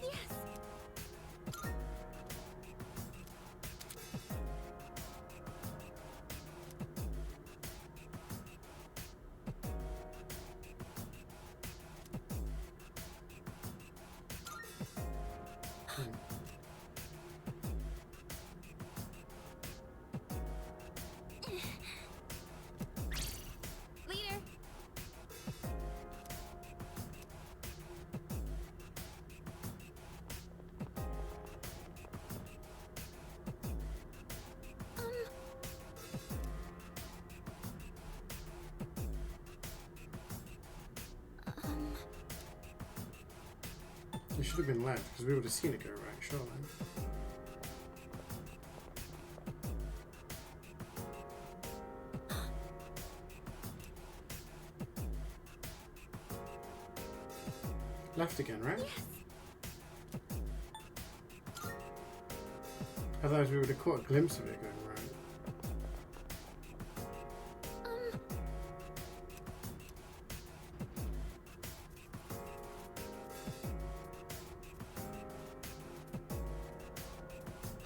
Yes. It should have been left because we would have seen it go right, surely. Left again, right? Yes. Otherwise we would have caught a glimpse of it going right.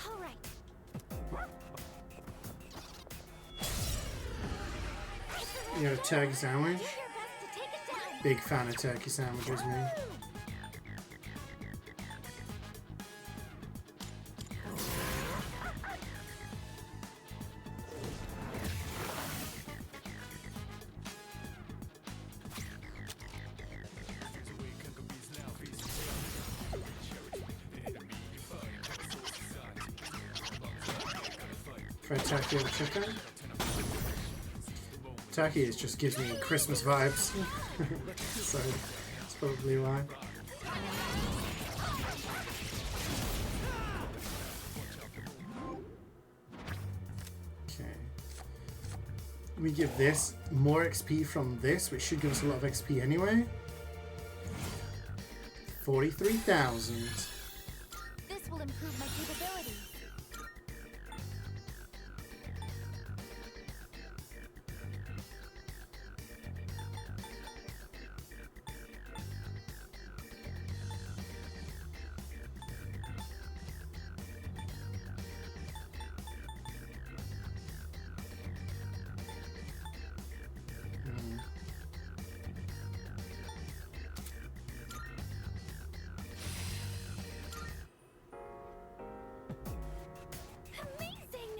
All right. You got a turkey sandwich? Do your best to take it down. Big fan of turkey sandwiches, me. Fried turkey and chicken. Turkey is just gives me Christmas vibes, so that's probably why. Okay. We give this more XP from this, which should give us a lot of XP anyway. 43,000. This will improve my capabilities. Amazing!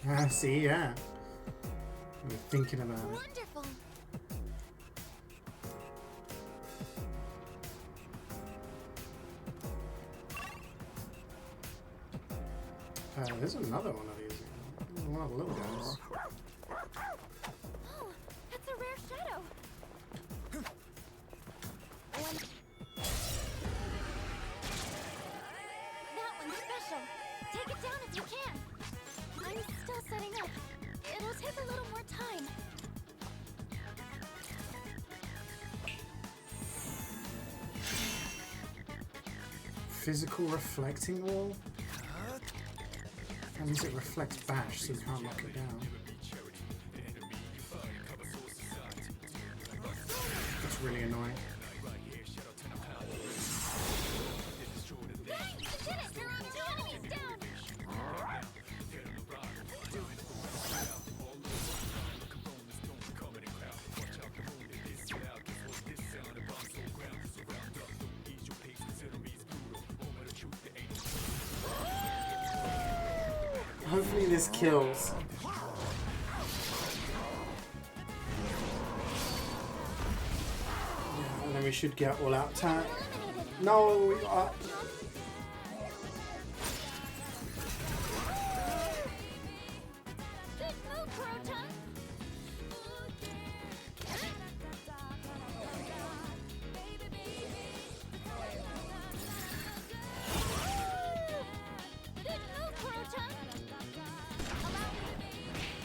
Ah, see, yeah. We're thinking about it. Wonderful. There's another one of these. One of the little guys. Oh, that's a rare shadow. That one's special. Take it down if you can. I'm still setting up. It'll take a little more time. Physical reflecting wall? That means it reflects bash, so you can't knock it down. That's really annoying. Hey, you did it! You're on 2 enemies down! Hopefully this kills. Yeah, and then we should get all out attack. No, we got... Good move, Proton! Good move, Proton! Allow me.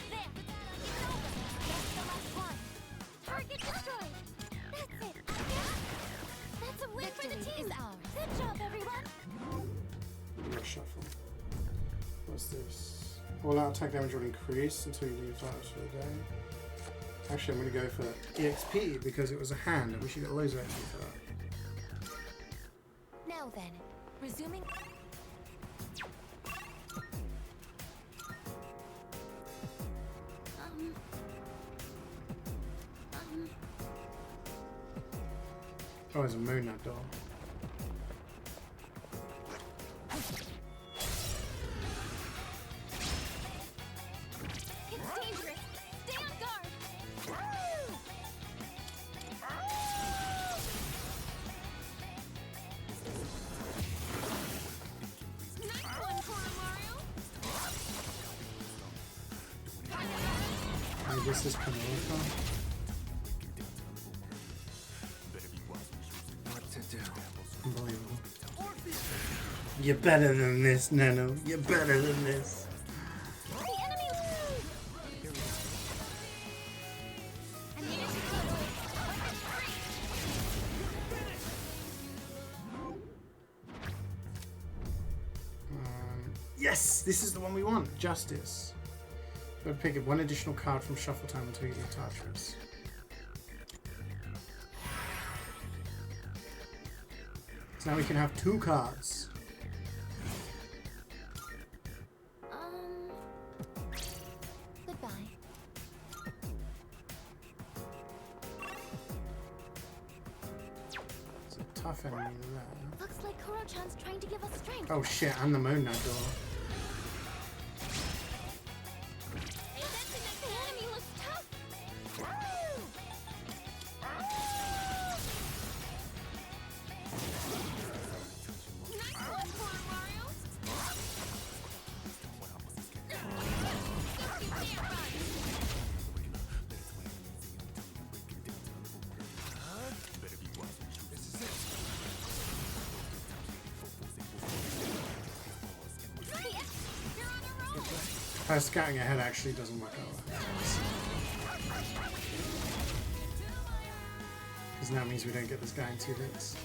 There. It's over. That's the last one. Target destroyed. That's it. That's a win for the team. Good job, everyone. Shuffle. What's this? All out attack damage will increase until you leave fighters for the day. Actually, I'm going to go for EXP because it was a hand and we should get loads of XP for that. Now then, resuming. Oh, there's a moon that door. It's dangerous. Stay on guard. Nice one, Mario. I this is Panorica. What to do? Unbelievable. You're better than this, Nano. You're better than this. Yes, this is the one we want. Justice. Gotta pick up one additional card from shuffle time until you get your Tartarus. So now we can have 2 cards. Goodbye. It's a tough enemy there. Looks like Kuro-chan's trying to give us strength. Oh shit, and the Moon Knight door. The enemy looks tough. Nice one, Poor Mario. Scouting ahead actually doesn't work out. Because now means we don't get this guy in 2 hits.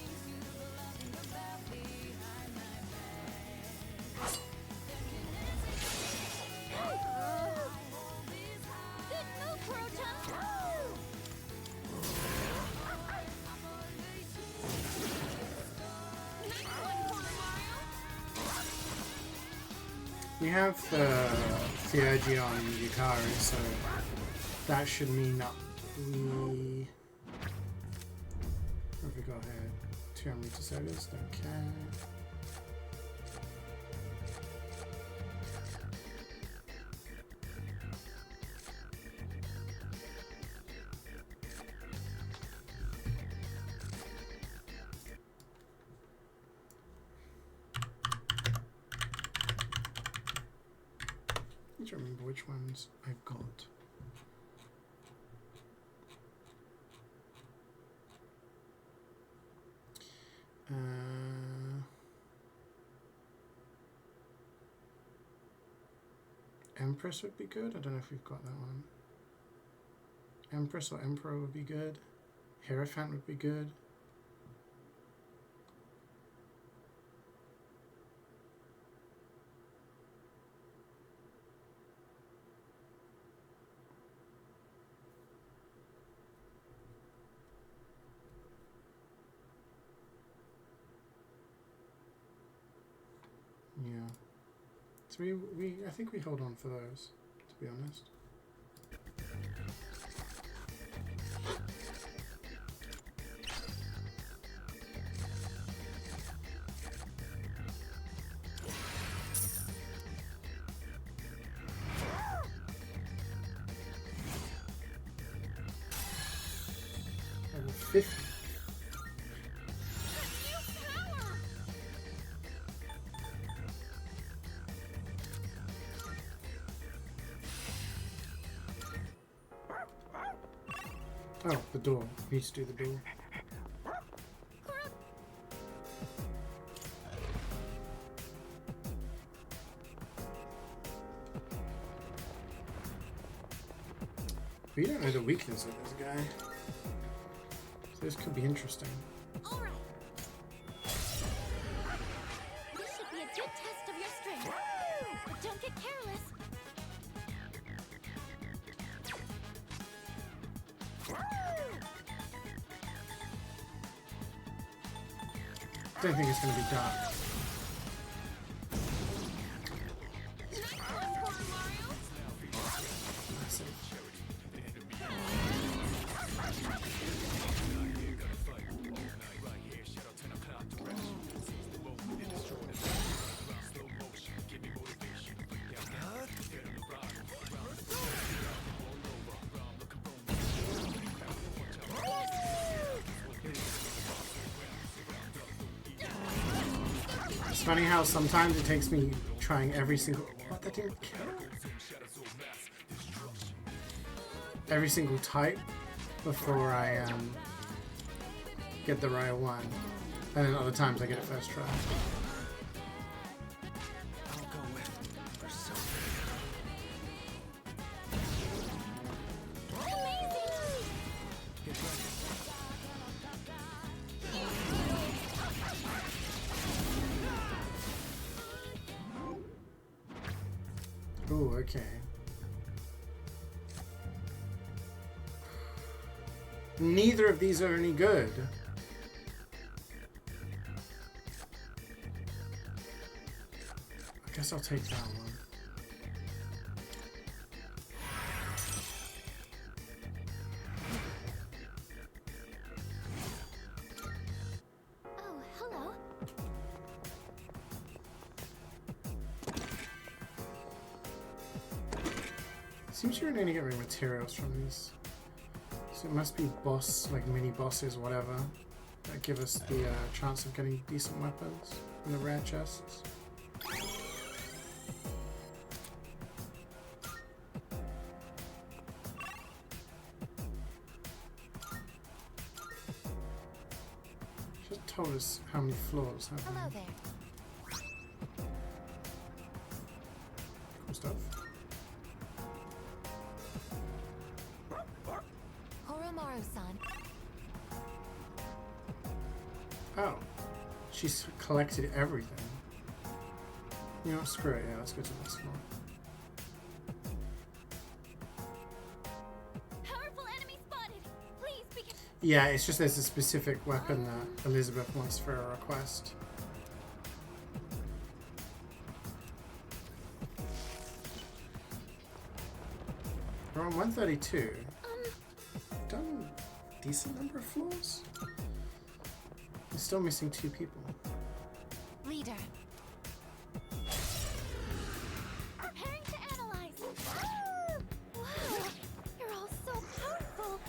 We have CeeJaey on Yukari, so that should mean that we... What have we got here? 2 Amrita Sodas, don't care. I need to remember which ones I've got. Empress would be good. I don't know if we've got that one. Empress or Emperor would be good. Hierophant would be good. Yeah. So I think we hold on for those, to be honest. Level 50. Oh, the door. Needs to do the door. We don't know the weakness of this guy. So this could be interesting. All right. This should be a good test of your strength. But don't get careless. I don't think it's going to be dark. It's funny how sometimes it takes me trying every single... What, that didn't kill? every single type before I get the right one, and then other times I get it first try. I'll go with Persona. Get ready. Ooh, okay. Neither of these are any good. I guess I'll take that one. Oh, hello. Seems you're only getting materials from these. So it must be boss, like mini bosses, whatever, that give us the chance of getting decent weapons in the rare chests. Just told us how many floors have Hello we? there. Cool stuff. Horomaru-san. Oh, she's collected everything. You know what, screw it, yeah, let's go to this floor. Powerful enemy spotted. Please be. Yeah, it's just there's a specific weapon that Elizabeth wants for a request. We're on 132. Done a decent number of floors. We're still missing 2 people. Leader. Preparing to analyze. Woo! Wow, you're all so powerful.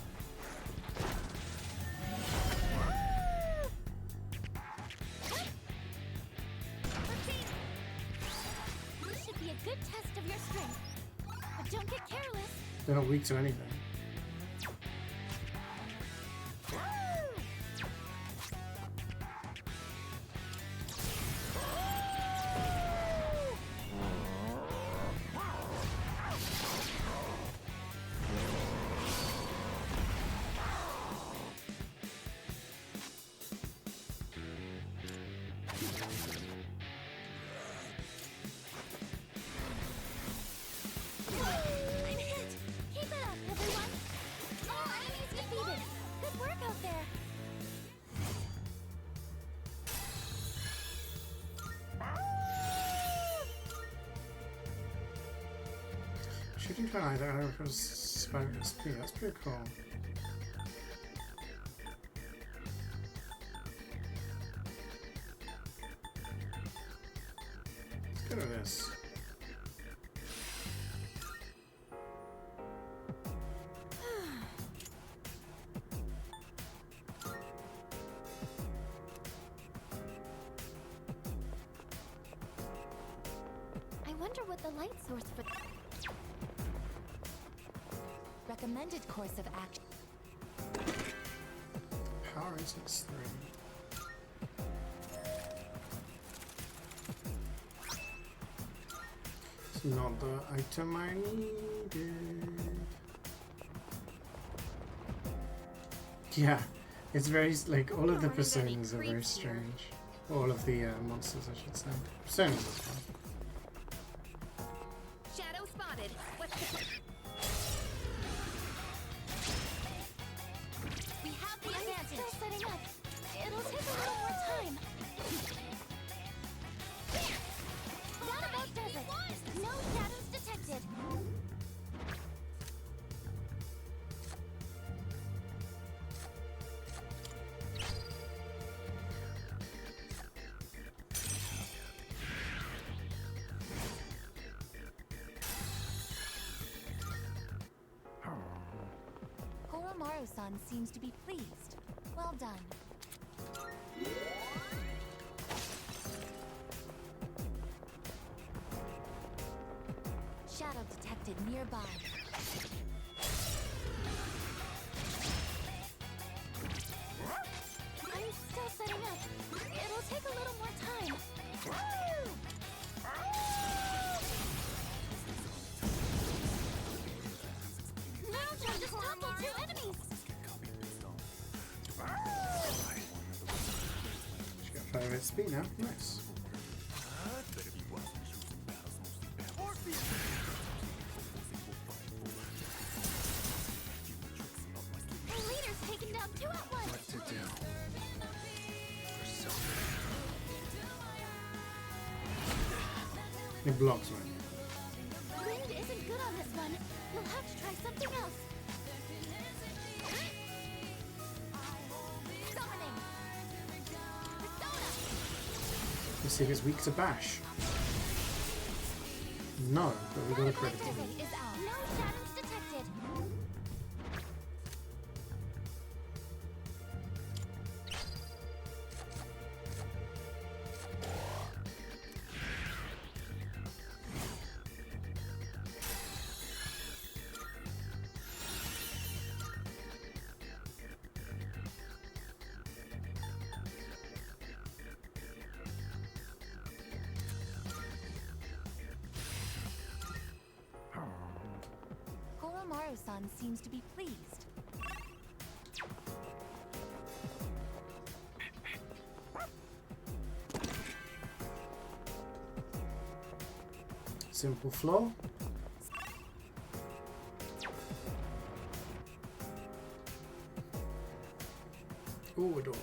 This should be a good test of your strength. But don't get careless. They're not weak to anything. I'm hit. Keep it up, everyone. All enemies defeated. Good work out there. Shooting from either arrow for spider speed. That's pretty cool. Let's go to this. I wonder what the light source for. Recommended course of action. Power Instance 3. It's not the item I needed. Yeah, it's very, like, all of the personas are very strange. All of the monsters, I should say. Personas as well. Shadow spotted. What's the... We have the advantage. Still setting up. It'll take a little more time. That about does it. No shadows detected. Horomaru-san seems to be pleased. Well done. Shadow detected nearby. catching up. It'll take a little more time. Naruto just toppled 2 enemies. She got 5 SP now. Nice. Our leader's taken down 2 at once. What to do? It blocks, man. Wind isn't good on this one. You'll have to try something else. Summoning. Persona. Let's see if it's weak to bash. No, but we got a critical. Desert is out. No shadows detected. Koromaru-san seems to be pleased. Simple floor. Ooh, a door.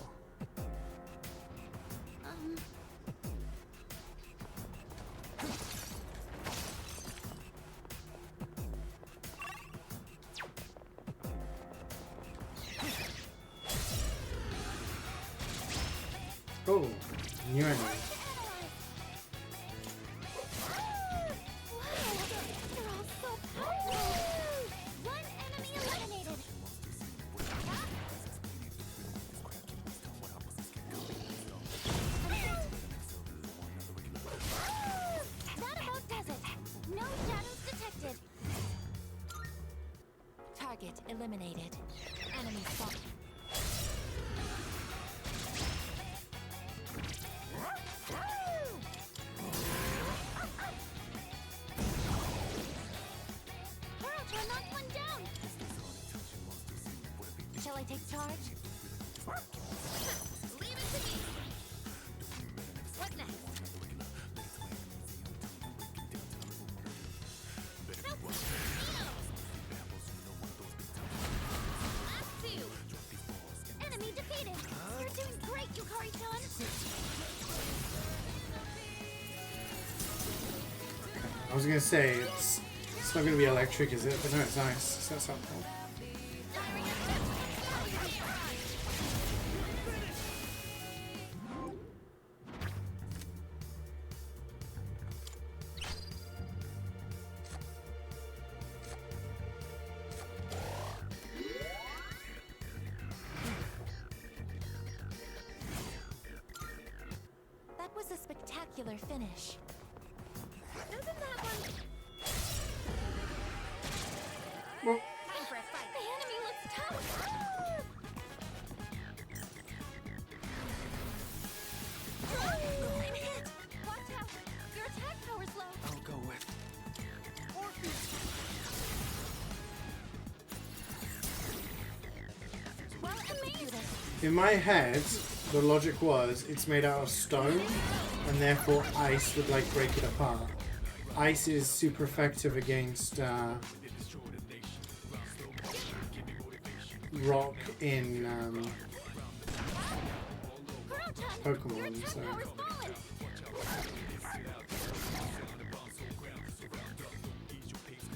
Oh, new enemy. They're all so powerful. 1 enemy eliminated. That about does it. No shadows detected. Target eliminated. Enemy spotted. Naruto knocked one down. Shall I take charge? Leave it to me. What next? Last 2. Enemy defeated. You're doing great, Yukari-chan. I was gonna say it's not gonna be electric, is it? But no, it's nice. So that's helpful. That was a spectacular finish. Doesn't that one? Well, Time for a fight. The enemy looks tough. I'm hit. Watch out. Your attack power's low. I'll go with. Well, amazing. in my head, the logic was it's made out of stone, and therefore ice would like break it apart. Ice is super effective against rock in Pokemon. So.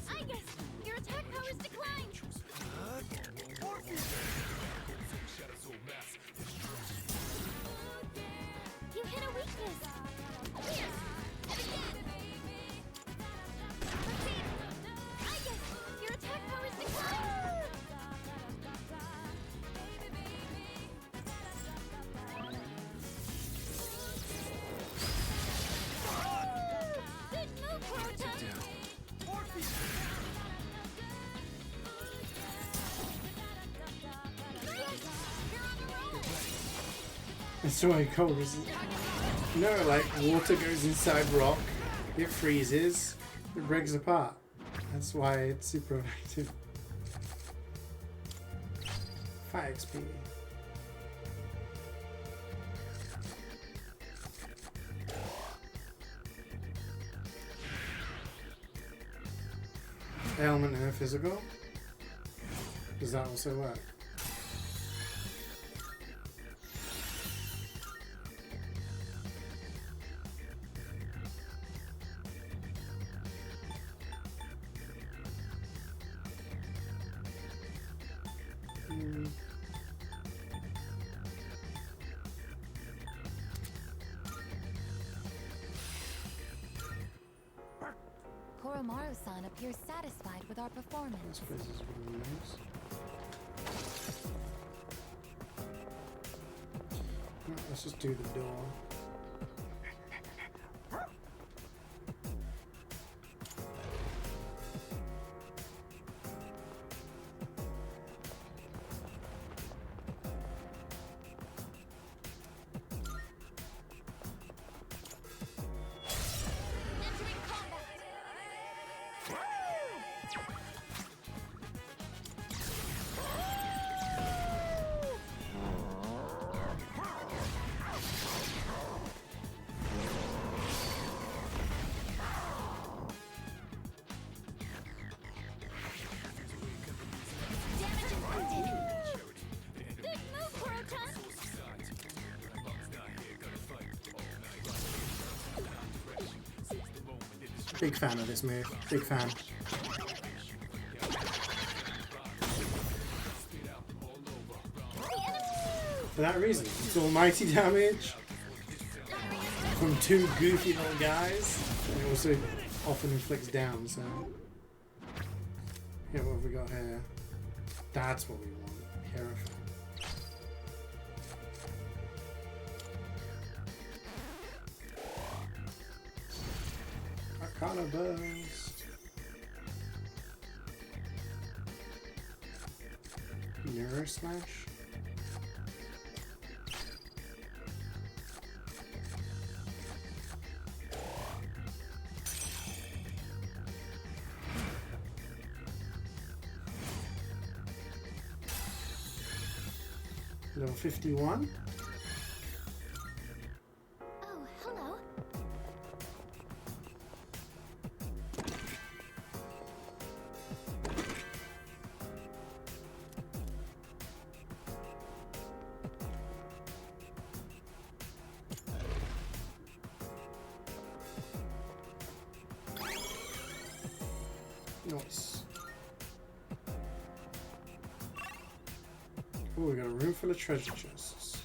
I guess your attack powers declined. You hit a weakness. Here, and again. Proceed. I guess your attack powers declined. It's why cold is. No, like water goes inside rock, it freezes, it breaks apart. That's why it's super effective. 5 XP. Ailment and a physical? Does that also work? Koromaru-san appears satisfied with our performance. Let's just do the door. Big fan of this move. Big fan. For that reason, it's almighty damage from 2 goofy little guys. And it also often inflicts down, so. Yeah, what have we got here? That's what we want. Hierophant. Arcana burst. Mirror slash. Level 51. Oh, hello. Nice. Oh, we got a room full of treasure chests.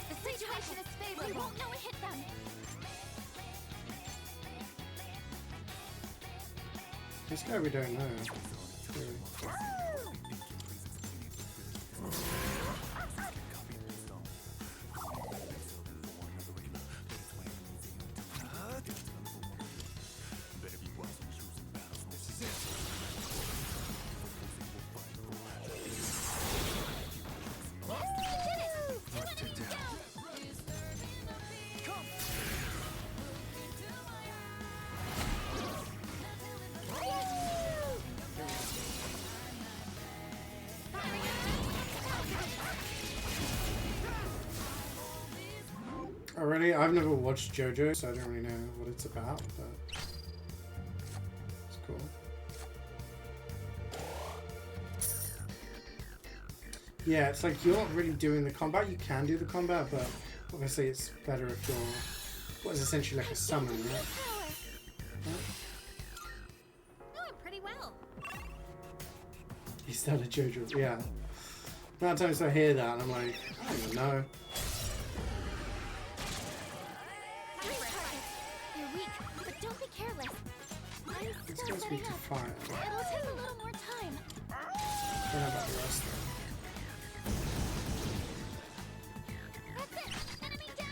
The situation is favorable. They won't know it hit them. This guy we don't know. Really. Already, I've never watched JoJo, so I don't really know what it's about, but it's cool. Yeah, it's like you're not really doing the combat. You can do the combat, but obviously it's better if you're what is essentially like a summon, right? Doing pretty well. You started JoJo, yeah. The amount of times I hear that, and I'm like, I don't even know. You're weak, but don't be careless. I'm It's still supposed to be setting to up. fire. It'll take a little more time. I don't know about the rest though. That's it! Enemy down!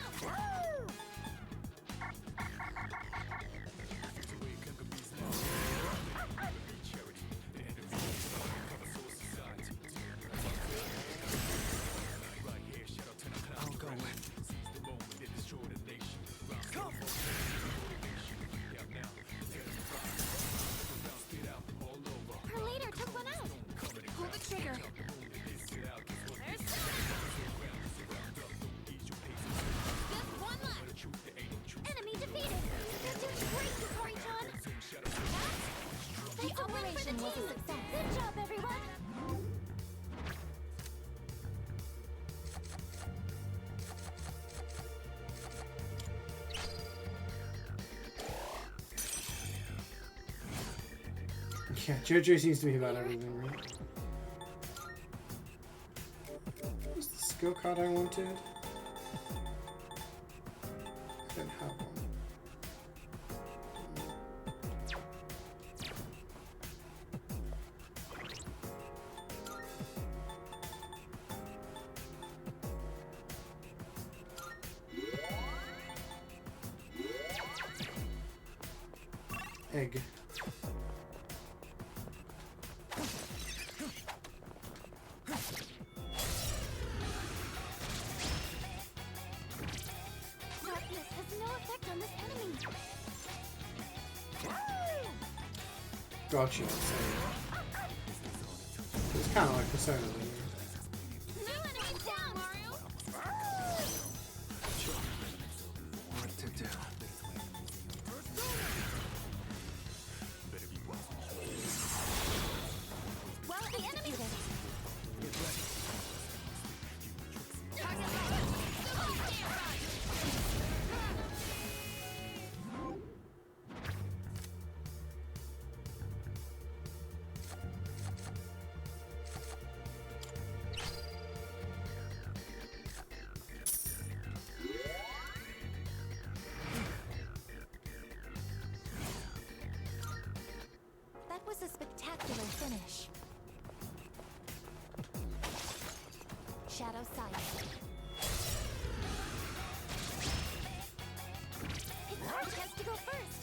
was a success. Good job, everyone! Yeah, JoJo seems to be about everything, right? What's the skill card I wanted? I don't have one. Egg. Darkness has no effect on this enemy. Gotcha. So it's kind of like Persona. Then, New enemy down, Mario! What to do? Well, the enemy did. That was a spectacular finish. Shadow Sight. It's our chance to go first.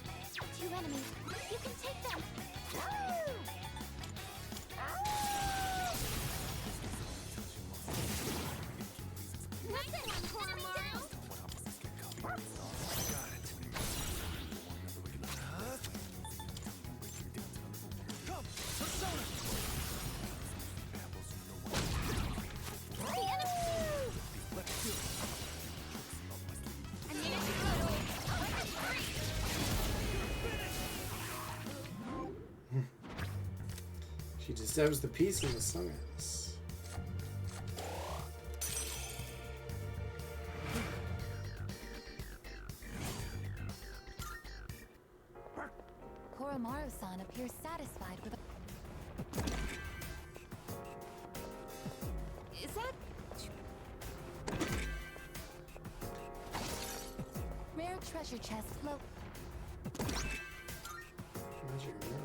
2 enemies. You can take them. That's it, enemy down. The enemy. Let's do it. she deserves the peace in the summons. Koromaru-san appears satisfied with. Is that rare treasure chest float? Magic mirror.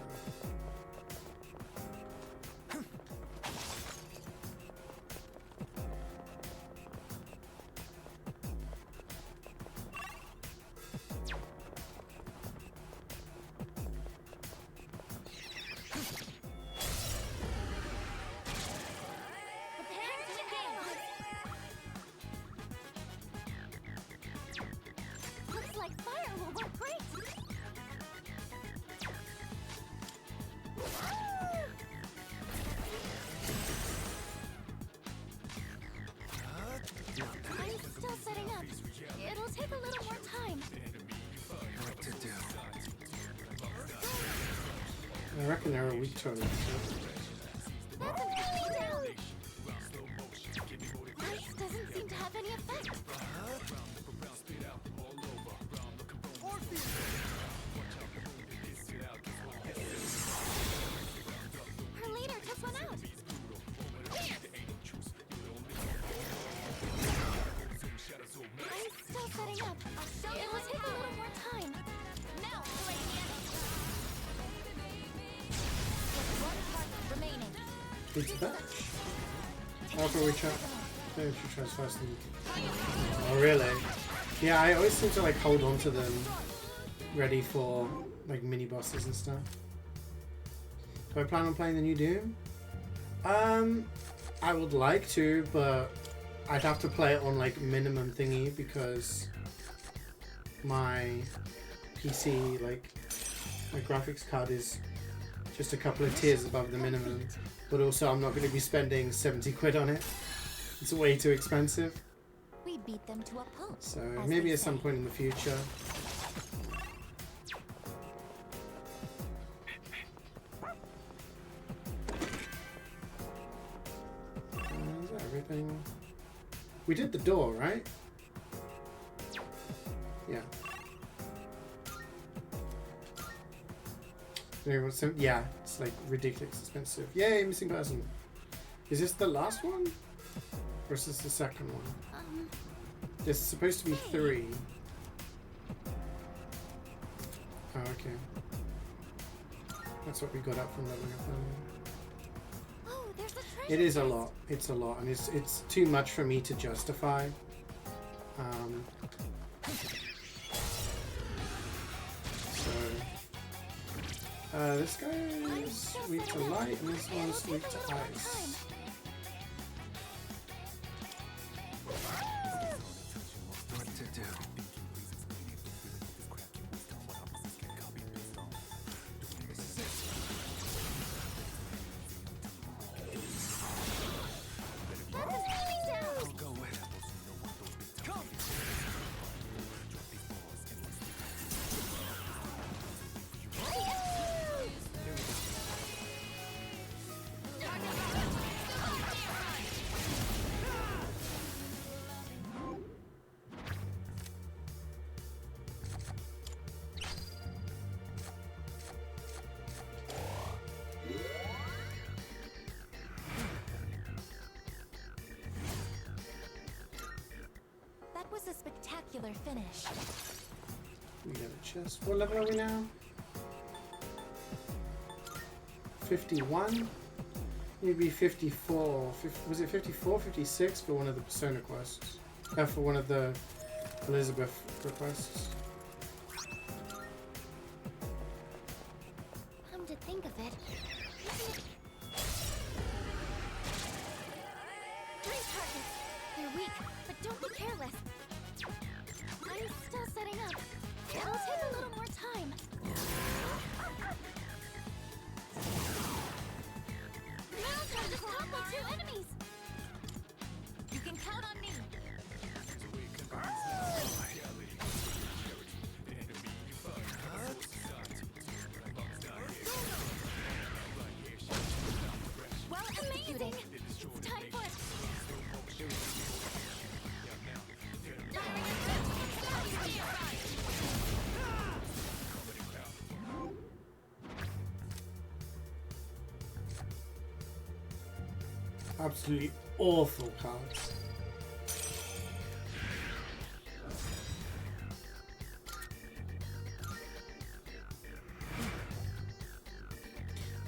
Looks like fire will work great. I'm still setting up. It'll take a little more time. What to do? I reckon they're a weak totem. That's an enemy down. Ice doesn't seem to have any effect. Her leader took one out. I'm still setting up. It will take a little more time. Now, just one part remaining. It's back. After we try. Maybe she tries faster than you can. Oh, really? Yeah, I always seem to like hold on to them ready for like mini bosses and stuff. Do I plan on playing the new Doom? I would like to, but I'd have to play it on like minimum thingy because my PC, like my graphics card is just a couple of tiers above the minimum, but also I'm not going to be spending 70 quid on it. It's way too expensive. We beat them to a pulp. So maybe at some point in the future. something. We did the door, right? Yeah. Yeah, it's like ridiculously expensive. Yay, missing person. Is this the last one? Or is this the second one? There's supposed to be 3. Oh, okay. That's what we got up from leveling up them. Oh, there's a treasure. It is a lot. It's a lot, and it's too much for me to justify. This guy is weak to light, and this one's weak to ice. What to do? I'll go with it. Come! That was a spectacular finish. We got a chest. What level are we now? 51? Maybe 54. Was it 54, 56 for one of the Persona quests? For one of the Elizabeth requests. Come to think of it. Three targets. They're weak, but don't be careless. I'm still setting up. It'll take a little more time. Now time to topple 2 enemies. You can count on me. Well, amazing. It's time for it. Absolutely awful cards.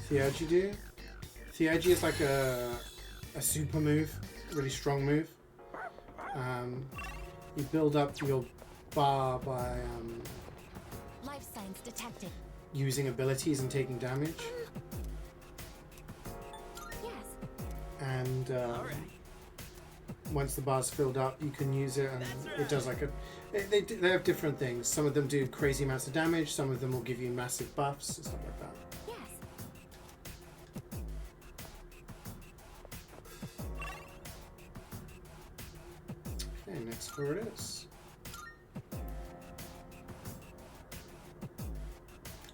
CeeJaey do? CeeJaey is like a super move, really strong move. You build up your bar by Life signs detected. using abilities and taking damage. Yes. And once the bar's filled up, you can use it, and it does like a. They have different things. Some of them do crazy amounts of damage. Some of them will give you massive buffs and stuff like that. Yes. Okay, next floor it is.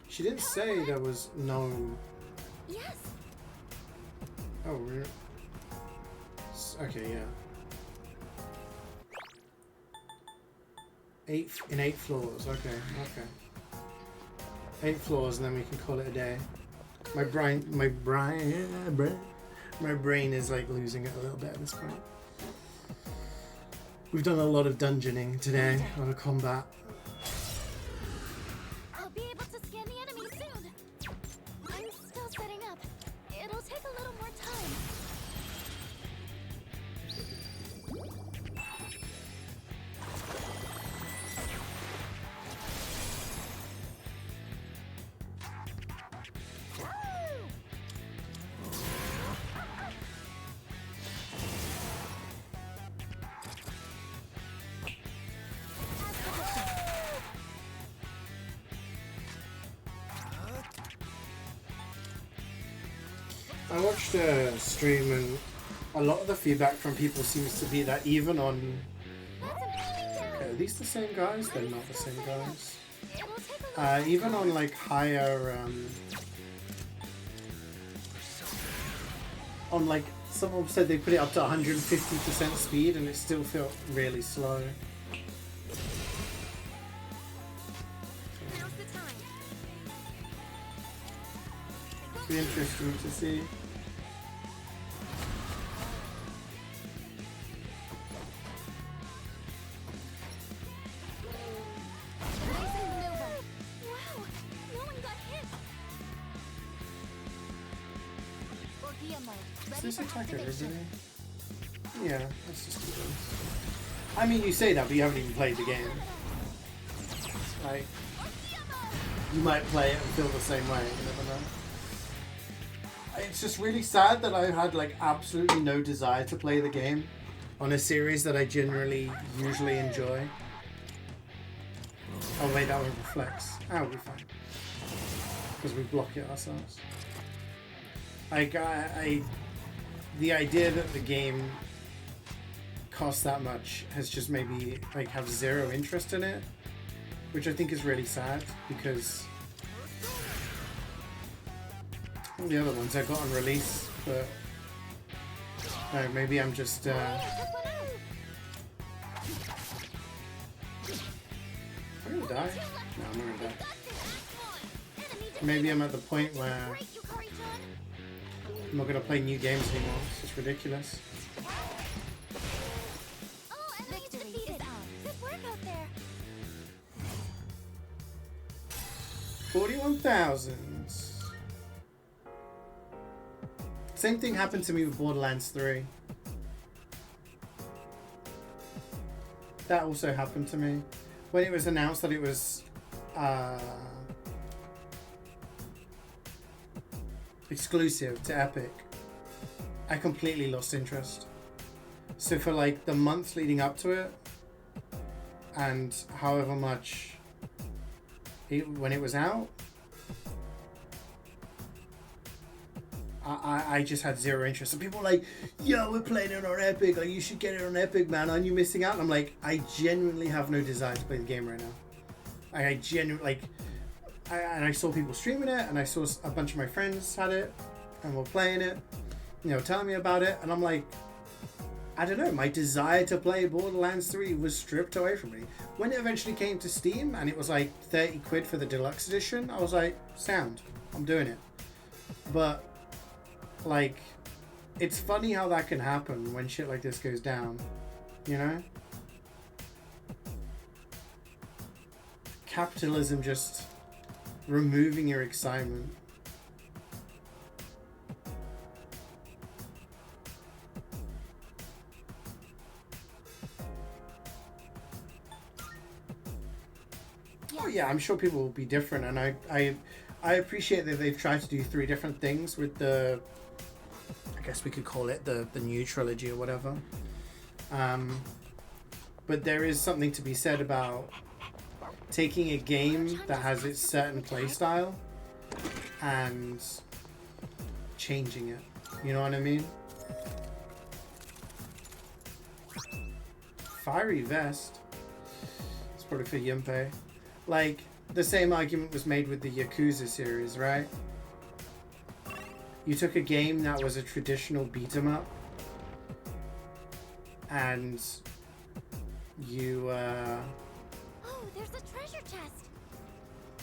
She didn't say there was no. Yes. Oh, really? Okay, yeah. 8 floors. Okay. 8 floors, and then we can call it a day. My brain is like losing it a little bit at this point. We've done a lot of dungeoning today, a lot of combat. I'll be able to scan the enemy soon. I'm still setting up. It'll take a little more time. I watched a stream, and a lot of the feedback from people seems to be that even on... Okay, are these the same guys? They're not the same guys. Even on like higher... on like Someone said they put it up to 150% speed and it still felt really slow. It'll be interesting to see. Is this attack everybody? Yeah, let's just do this. I mean, you say that, but you haven't even played the game. Like, you might play it and feel the same way, you never know. It's just really sad that I had like absolutely no desire to play the game on a series that I generally usually enjoy. Oh wait, that one reflects. Oh, we'll be fine. Because we block it ourselves. Like, the idea that the game costs that much has just made me like have zero interest in it, which I think is really sad because all the other ones I got on release, but maybe I'm just I'm gonna die. No, I'm not gonna die. Maybe I'm at the point where I'm not gonna play new games anymore. It's just ridiculous. 41,000. Same thing happened to me with Borderlands 3. That also happened to me. When it was announced that it was exclusive to Epic, I completely lost interest. So for like the months leading up to it, and however much when it was out, I just had zero interest. And people were like, yo, we're playing it on Epic, like you should get it on Epic, man, aren't you missing out? And I'm like, I genuinely have no desire to play the game right now. I genuinely, and I saw people streaming it, and I saw a bunch of my friends had it, and were playing it, you know, telling me about it, and I'm like, I don't know, my desire to play Borderlands 3 was stripped away from me. When it eventually came to Steam, and it was like 30 quid for the deluxe edition, I was like, sound, I'm doing it. But, like, it's funny how that can happen when shit like this goes down, you know? Capitalism just removing your excitement. Oh yeah, I'm sure people will be different, and I appreciate that they've tried to do 3 different things with the, I guess we could call it the new trilogy or whatever. But there is something to be said about taking a game that has its certain playstyle and changing it. You know what I mean? Fiery Vest. It's probably for Yunpei. Like, the same argument was made with the Yakuza series, right? You took a game that was a traditional beat-em-up and you Oh, there's a treasure chest.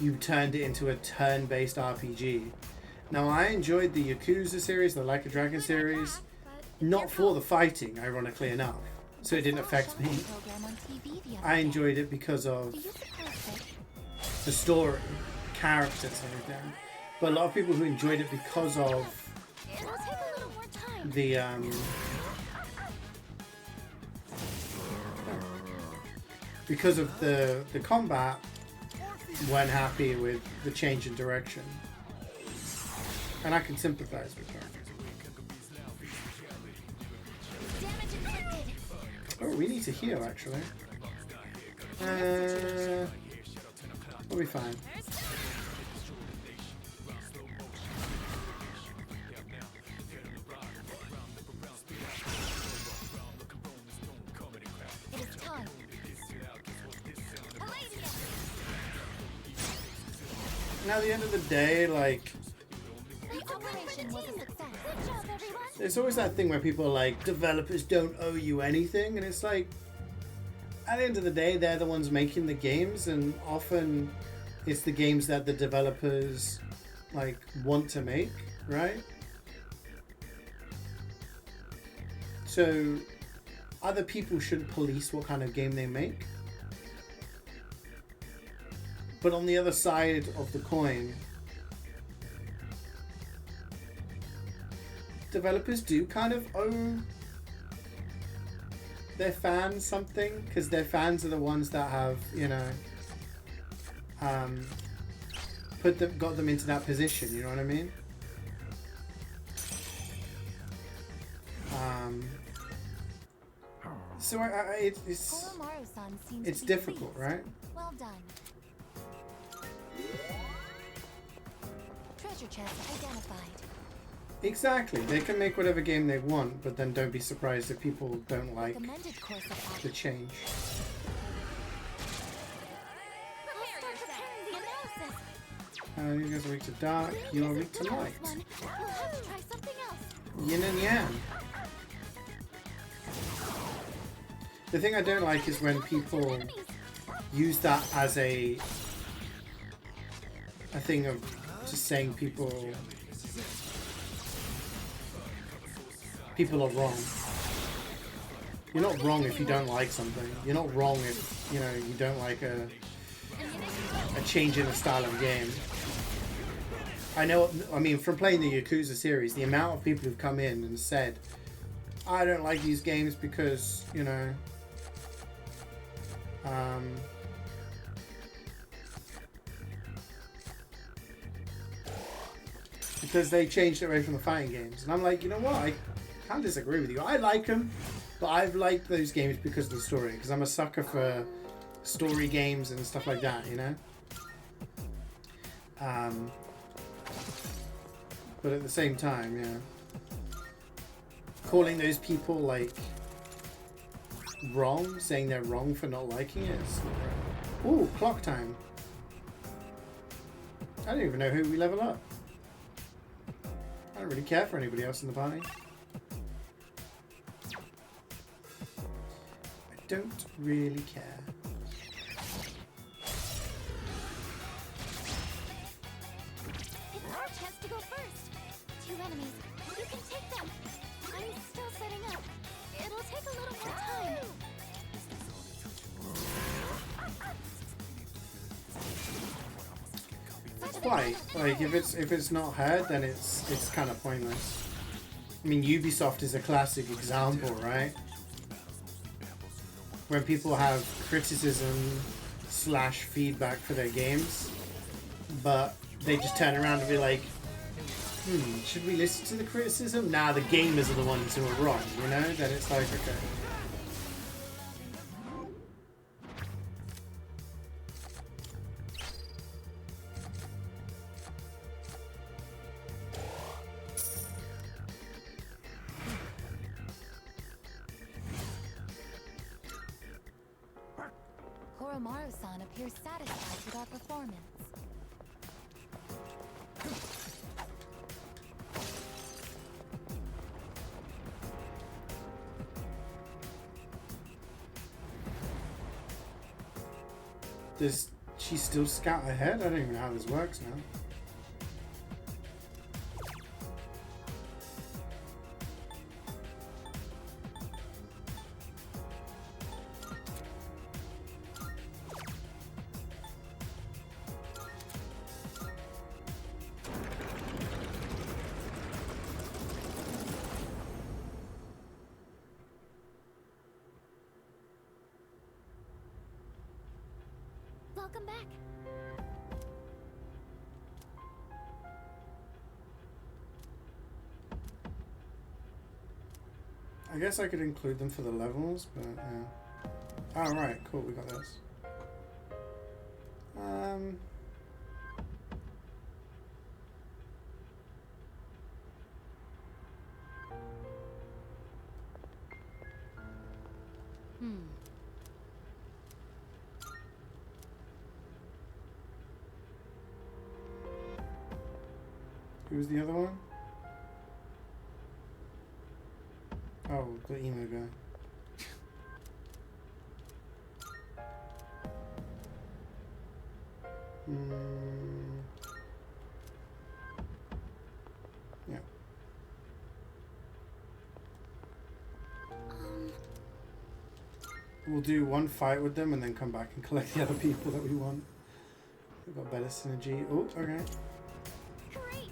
You turned it into a turn-based RPG. Now, I enjoyed the Yakuza series, the Like a Dragon series, not for the fighting, ironically enough, so it didn't affect me. I enjoyed it because of the story, characters, and everything. But a lot of people who enjoyed it because of the combat weren't happy with the change in direction. And I can sympathize with that. Oh, we need to heal actually. We'll be fine. Now, at the end of the day, like, The operation was a success. Good job, There's always that thing where people are like, developers don't owe you anything, and it's like, at the end of the day, they're the ones making the games, and often it's the games that the developers like want to make, right? So other people shouldn't police what kind of game they make. But on the other side of the coin, developers do kind of owe their fans something, because their fans are the ones that have, you know, got them into that position, you know what I mean? So it's difficult, right? Well done. Treasure chest identified. Exactly. They can make whatever game they want, but then don't be surprised if people don't like the change. You guys are weak to dark, you're weak to light. Yin and yang. The thing I don't like is when people use that as a thing of just saying people are wrong. You're not wrong if you don't like something. You're not wrong if, you know, you don't like a change in the style of game. I know, I mean, from playing the Yakuza series, the amount of people who've come in and said, I don't like these games because, you know, because they changed it away from the fighting games. And I'm like, you know what, I can't disagree with you. I like them, but I've liked those games because of the story, because I'm a sucker for story games and stuff like that, you know? But at the same time, yeah, calling those people like wrong, saying they're wrong for not liking it. Ooh, clock time. I don't even know who we level up. I don't really care for anybody else in the party. I don't really care. It's our chance to go first. 2 enemies. You can take them. I'm still setting up. It'll take a little more time. Quite. Like if it's not heard, then it's kind of pointless. I mean, Ubisoft is a classic example, right? When people have criticism / feedback for their games, but they just turn around and be like, should we listen to the criticism? Nah, the gamers are the ones who are wrong, you know? Then it's like, okay. Koromaru-san appears satisfied with our performance. Does she still scout ahead? I don't even know how this works now. Welcome back. I guess I could include them for the levels, but yeah. Oh, right, cool, we got this. Who's the other one? Oh, the emo guy. Yeah. We'll do one fight with them and then come back and collect the other people that we want. We've got better synergy. Oh, okay. Great.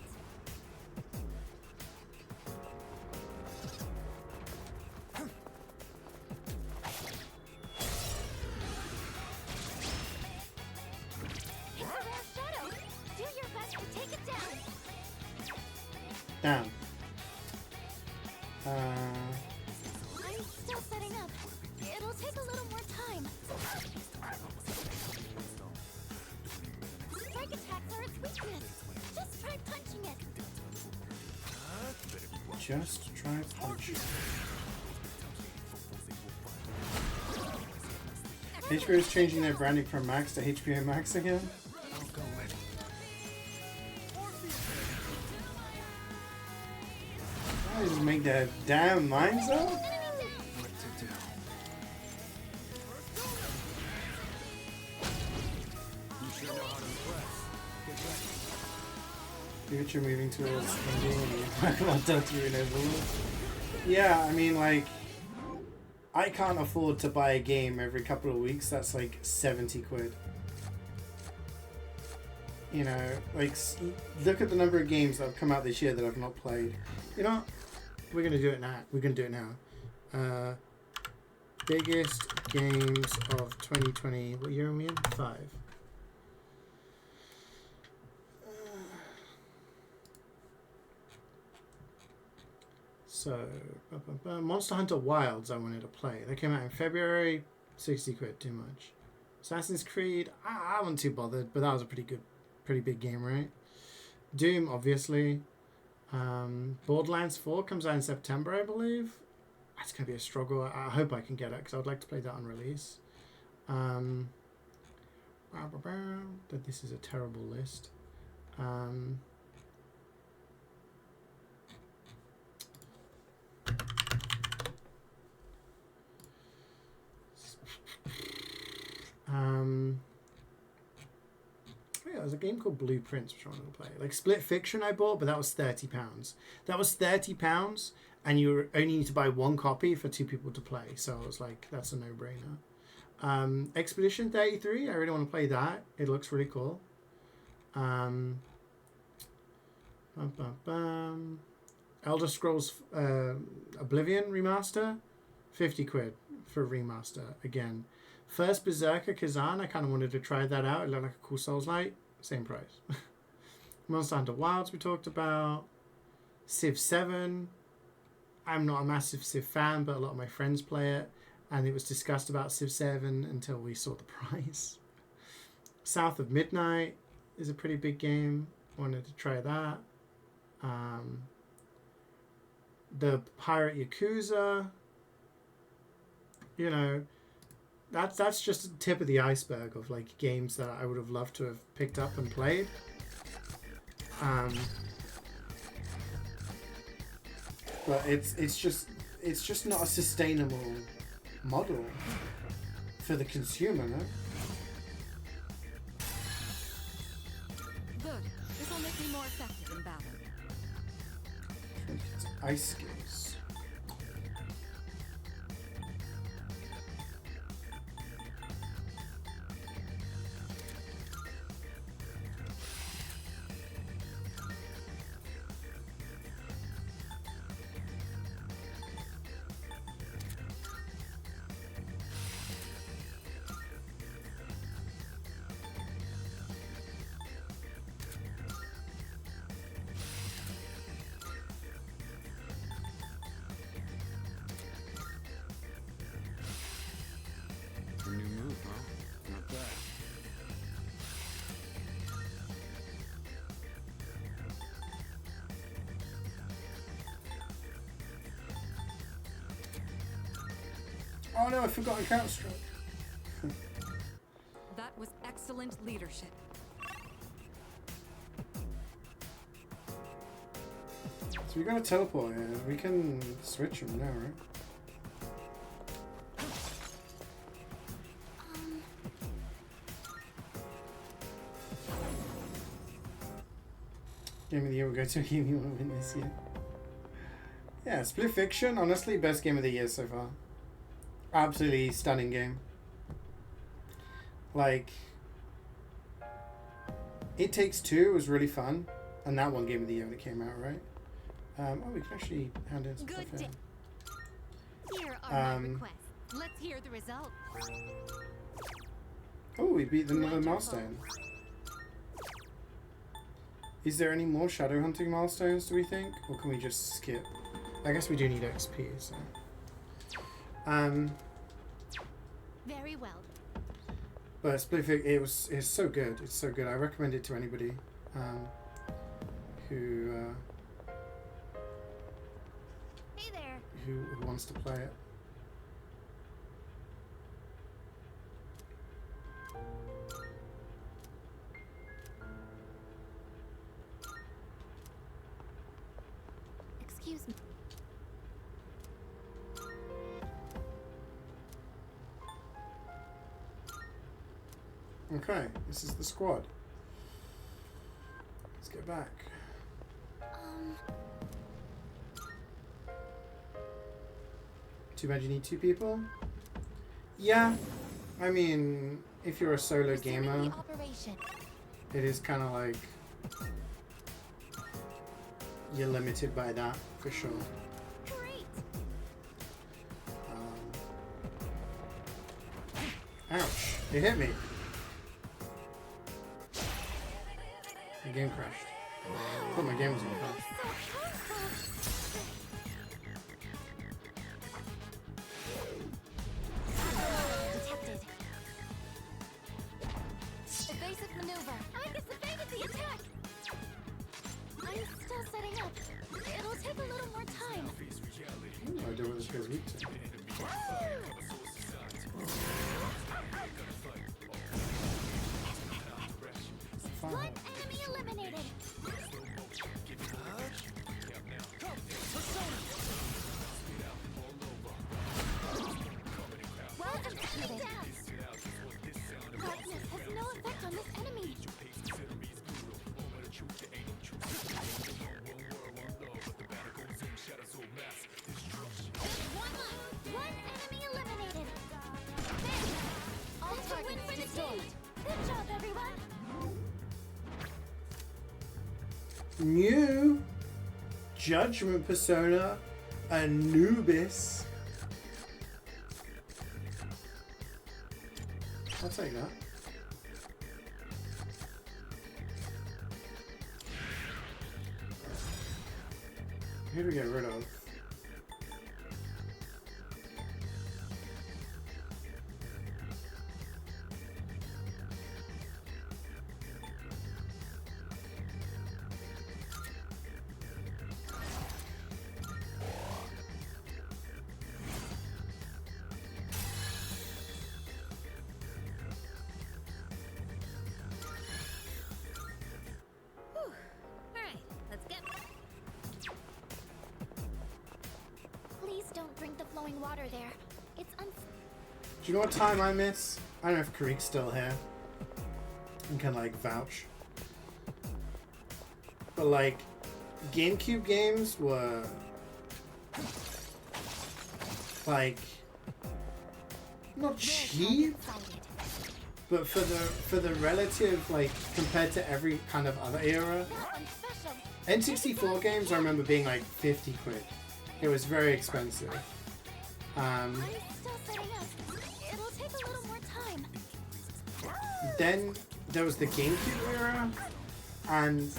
It's a rare shadow. Do your best to take it down. Down. I'm still setting up. It'll take a little more time. Strike attacks are its weakness. Just try punching it. Just try punching. HBO is changing their branding from Max to HBO Max again. I'll go with. I just make their damn minds up. What to do? You sure know how to impress. Get ready. Future moving towards ending and you want Delta and Overlord. Yeah, I mean, like, I can't afford to buy a game every couple of weeks that's like 70 quid. You know, like, look at the number of games that have come out this year that I've not played. You know, we're going to do it now. We're going to do it now. Biggest games of 2020. What year are we in? 5. So, Monster Hunter Wilds I wanted to play. They came out in February. 60 quid, too much. Assassin's Creed, I wasn't too bothered, but that was a pretty big game, right? Doom, obviously. Borderlands 4 comes out in September, I believe. That's going to be a struggle. I hope I can get it, because I would like to play that on release. This is a terrible list. Yeah, there's a game called Blueprints which I wanted to play. Like Split Fiction I bought, but that was £30. That was £30 and you only need to buy one copy for 2 people to play. So I was like, that's a no-brainer. Expedition 33, I really want to play that. It looks really cool. Elder Scrolls Oblivion remaster, 50 quid for a remaster again. First Berserker Kazan, I kind of wanted to try that out. It looked like a cool Souls-like. Same price. Monster Hunter Wilds we talked about. Civ 7. I'm not a massive Civ fan, but a lot of my friends play it. And it was discussed about Civ 7 until we saw the price. South of Midnight is a pretty big game. Wanted to try that. The Pirate Yakuza. You know, that's just the tip of the iceberg of like games that I would have loved to have picked up and played. But it's just not a sustainable model for the consumer, no? Good. This will make me more effective in battle. Ice skills. New move, huh? Not bad. Oh no, I forgot a Counter-Strike. That was excellent leadership. So we got a teleport here. We can switch them now, right? Game of the year will go to a game you want to win this year. Yeah, Split Fiction, honestly, best game of the year so far. Absolutely stunning game. Like, It Takes Two was really fun, and that one game of the year when it came out, right? Oh, we can actually hand in some stuff here. Here are my requests. Let's hear the results. Oh, we beat another milestone. Is there any more shadow hunting milestones, do we think? Or can we just skip? I guess we do need XP, so. Very well. But Splitfic, it's so good. It's so good. I recommend it to anybody who Hey there. who wants to play it. Excuse me. Okay, this is the squad. Let's get back. Too bad you need 2 people? Yeah, I mean, if you're a solo gamer, it is kind of like you're limited by that, for sure. Great. Ouch, it hit me. The game crashed. I thought my game was gonna crash. Detected. Evasive maneuver. I just evaded the attack. I'm still setting up. It'll take a little more time. I do what this guy's weak to. One enemy eliminated. Well executed. Darkness has no effect on this enemy. One enemy eliminated. All targets destroyed. Good job, everyone. New Judgment Persona Anubis. I'll take that. Who do we get rid of? Alright, let's get. Please don't drink the flowing water there. It's Do you know what time I miss? I don't know if Karik's still here and can like vouch. But like GameCube games were like not cheap, but for the relative, like compared to every kind of other era, N64 games I remember being like 50 quid. It was very expensive. It'll take a little more time. Then there was the GameCube era, and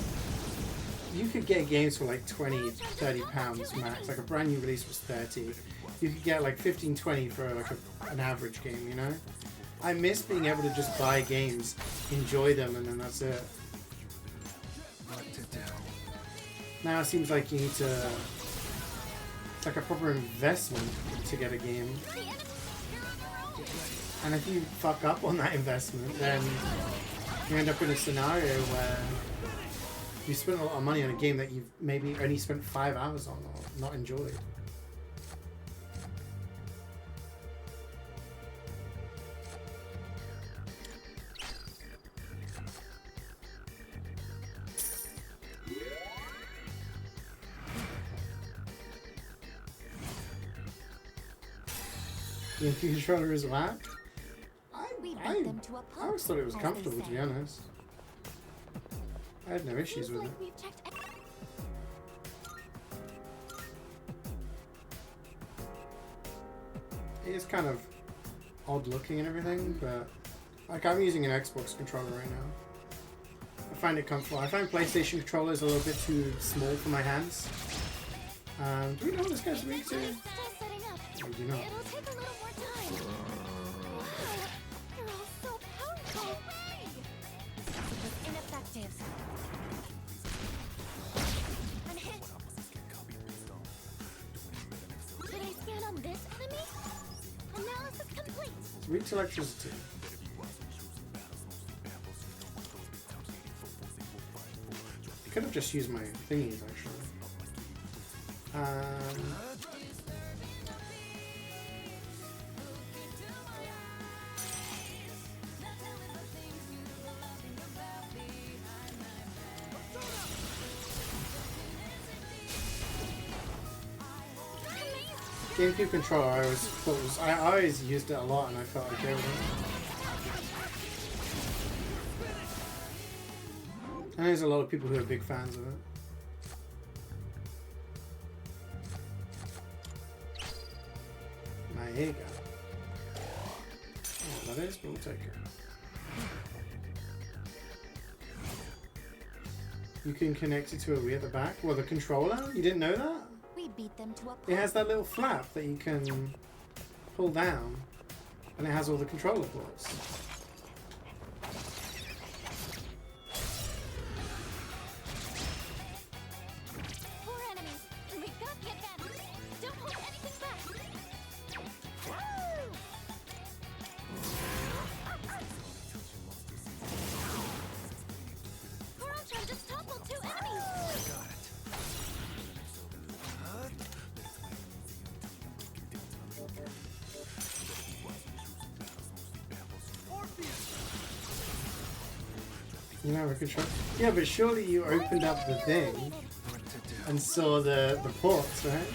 you could get games for like 20, 30 pounds max. Like a brand new release was 30. You could get like 15, 20 for like an average game, you know? I miss being able to just buy games, enjoy them, and then that's it. What to do? Now it seems like you need to... It's like a proper investment to get a game. And if you fuck up on that investment, then you end up in a scenario where you spent a lot of money on a game that you've maybe only spent 5 hours on or not enjoyed. The controller is whack. We beat I them to a I pulp, always thought it was as they comfortable, to say. be honest. I had no issues Seems with like it. we've checked It is kind of odd looking and everything, but like I'm using an Xbox controller right now. I find it comfortable. I find PlayStation controllers a little bit too small for my hands. Do we know what this guy's weak to? Still setting up. We do not. It'll take a little more time. Wow, you're all so powerful. It was ineffective. I'm hit. Should I scan on this enemy? Analysis complete. It's weak to electricity. Could have just used my thingies actually. GameCube controller, I always thought was I always used it a lot, and I felt okay with it. And there's a lot of people who are big fans of it. Now here you go. Oh, that is, but we'll take it. You can connect it to a Wii at the back. Well, the controller? You didn't know that? We beat them to a It has that little flap that you can pull down, and it has all the controller ports. Four enemies, and we've got the advantage. Don't hold anything back. Coron-chan just toppled two enemies. Got it. You know, I control. Yeah, but surely you opened up the thing and saw the ports, right?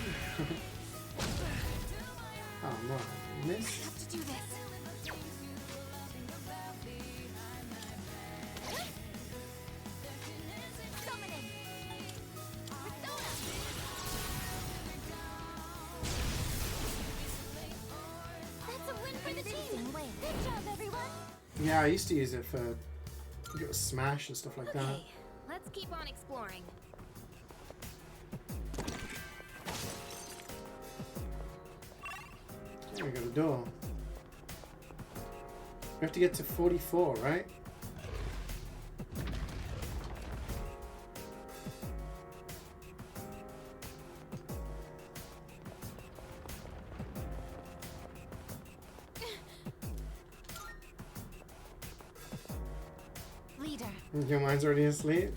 Oh no, missed. Have to do this. Summoning. Persona. That's a win for the team. Good job, everyone. Yeah, I used to use it for Smash and stuff like that. Okay, let's keep on exploring. Yeah, we got a door. We have to get to 44, right? Leader. Your mind's already asleep?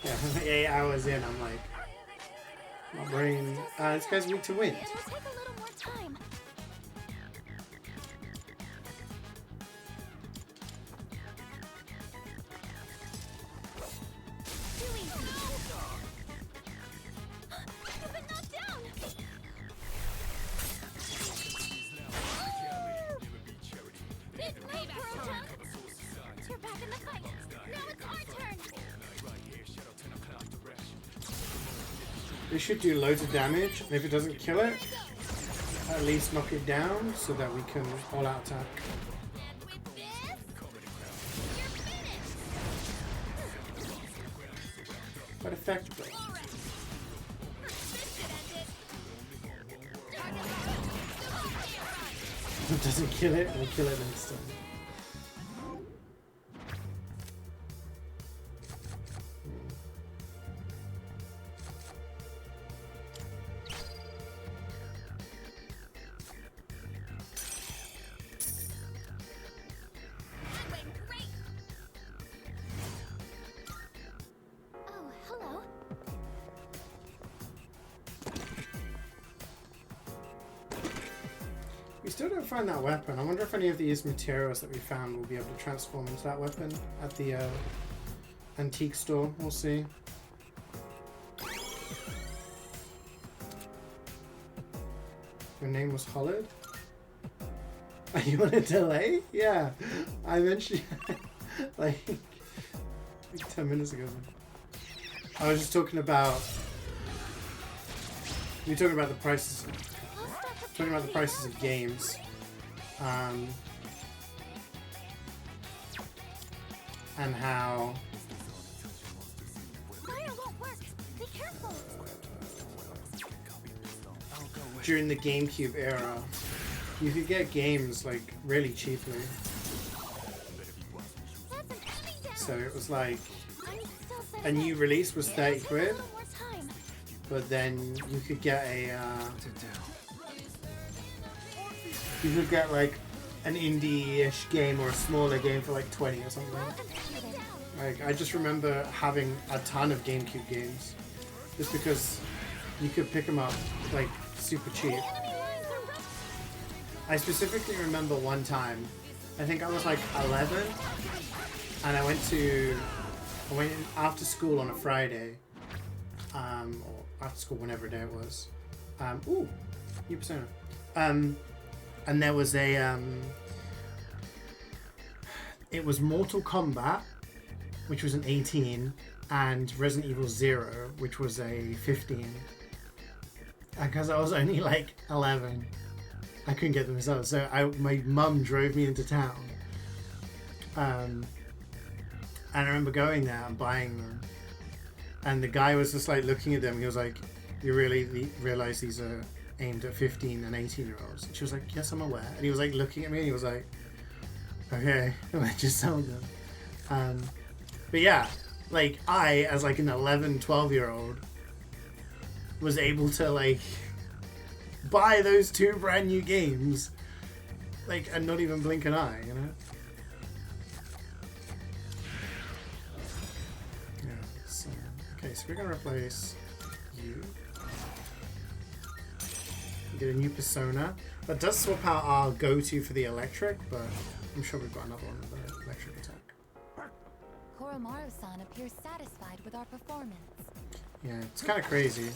Yeah, 8 hours in, I'm like, my brain. This guy's weak to wind. It'll take a little more time. Too easy. You've been knocked down. It's me, Coron-chan. You're back in the fight. Now it's our turn. We should do loads of damage, and if it doesn't kill it, at least knock it down so that we can all-out attack. But effectively. If it doesn't kill it, we'll kill it next time. Oh, hello. We still don't find that weapon. I wonder if any of these materials that we found will be able to transform into that weapon at the antique store. We'll see. Your name was Hollowed? Are you on a delay? Yeah. I mentioned like 10 minutes ago. I was just talking about we were talking about the prices of games. And how during the GameCube era you could get games like really cheaply. So it was like a new release was 30 quid, but then you could get a you could get like an indie-ish game or a smaller game for like 20 or something. Like I just remember having a ton of GameCube games just because you could pick them up like super cheap. I specifically remember one time, I think I was like 11, and I went after school on a Friday, or after school whenever day it was. Ooh, new Persona. And there was a it was Mortal Kombat, which was an 18, and Resident Evil 0, which was a 15. And because I was only like 11, I couldn't get them myself. So my mum drove me into town. And I remember going there and buying them. And the guy was just like looking at them. He was like, "You really realize these are aimed at 15 and 18-year-olds?" And she was like, "Yes, I'm aware." And he was like looking at me and he was like, "Okay." And I just sold them. But yeah, like I, as like an 11, 12-year-old, was able to like buy those two brand new games, like, and not even blink an eye, you know? Yeah, so, okay, so we're gonna replace you. Get a new Persona. That does swap out our go-to for the electric, but I'm sure we've got another one with the electric attack. Koromaru-san appears satisfied with our performance. Yeah, it's kind of crazy.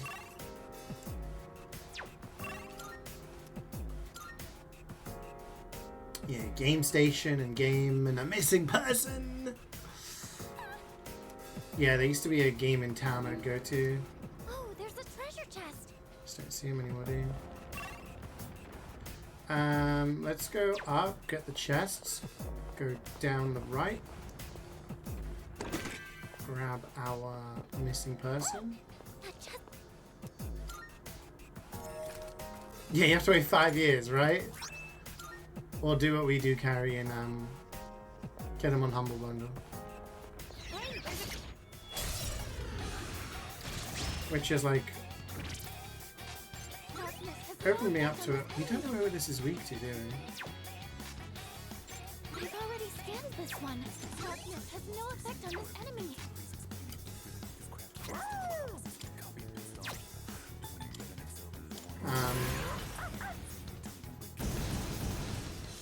Yeah, game station and game and a missing person. Yeah, there used to be a game in town I'd go to. Oh, there's a treasure chest. Just don't see him anymore, do you? Let's go up, get the chests, go down the right, grab our missing person. Yeah, you have to wait 5 years, right? Or do what we do, carry and get them on Humble Bundle. Which is like opened me up to it. We don't know who this is weak to, do we? I've already scanned this one. Darkness has no effect on this enemy.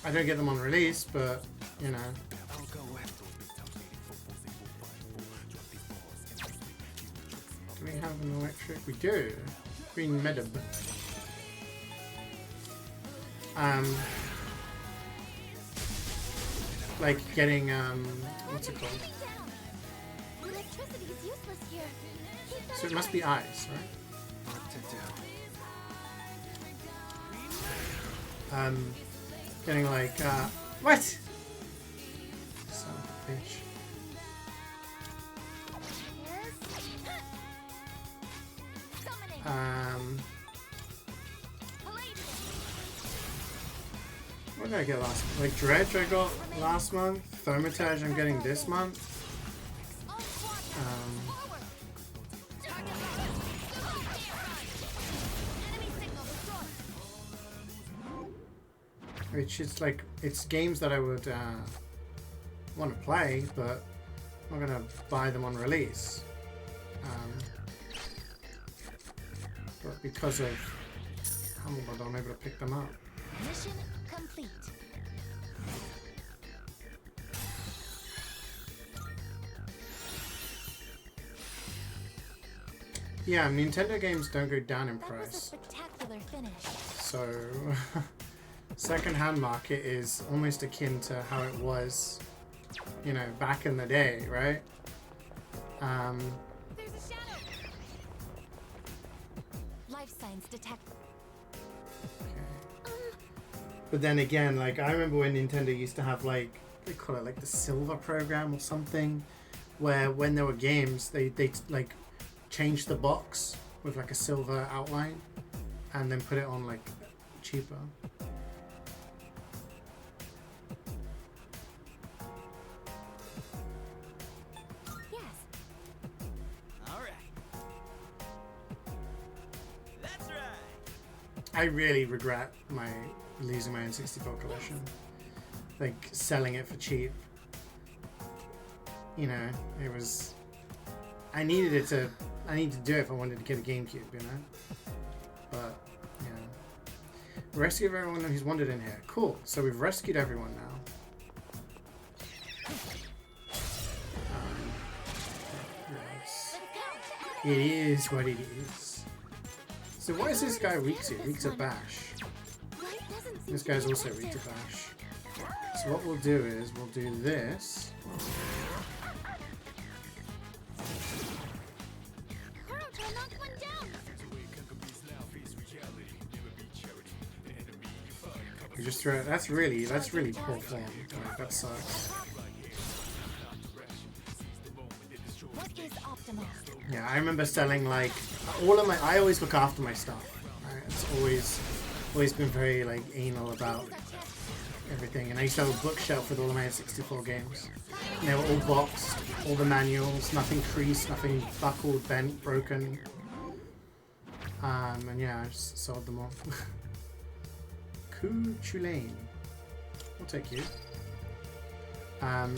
I don't get them on release, but you know. Do we have an electric? We do. Green Medib. Like getting what's it called? Electricity is useless here. So it must be ice, right? Getting like what? Son of a bitch. What did I get last month? Like Dredge I got last month. Thermitage I'm getting this month. Which is like, it's games that I would want to play, but I'm not going to buy them on release. But because of Humble Bundle, I'm able to pick them up. Mission complete. Yeah, Nintendo games don't go down in That was a price. spectacular finish. So second-hand market is almost akin to how it was, you know, back in the day, right? There's a shadow. Life signs detect. But then again, like, I remember when Nintendo used to have, like, they call it, like, the silver program or something, where when there were games, they like, changed the box with, like, a silver outline and then put it on, like, cheaper. Yes. All right. That's right. I really regret losing my N64 collection. Like, selling it for cheap. You know, it was... I needed to do it if I wanted to get a GameCube, you know? But, yeah. Rescue everyone who's wanted in here. Cool. So we've rescued everyone now. Yes. It is what it is. So why is this guy weak to? Weak to bash. This guy's also weak to bash. So what we'll do is, we'll do this. You just throw it. That's really poor form. Like, that sucks. Yeah, I remember selling, like, all of my... I always look after my stuff. Right? It's always been very, like, anal about everything. And I used to have a bookshelf with all of my N64 games. And they were all boxed, all the manuals, nothing creased, nothing buckled, bent, broken. And yeah, I just sold them off. Tulane. We'll take you. I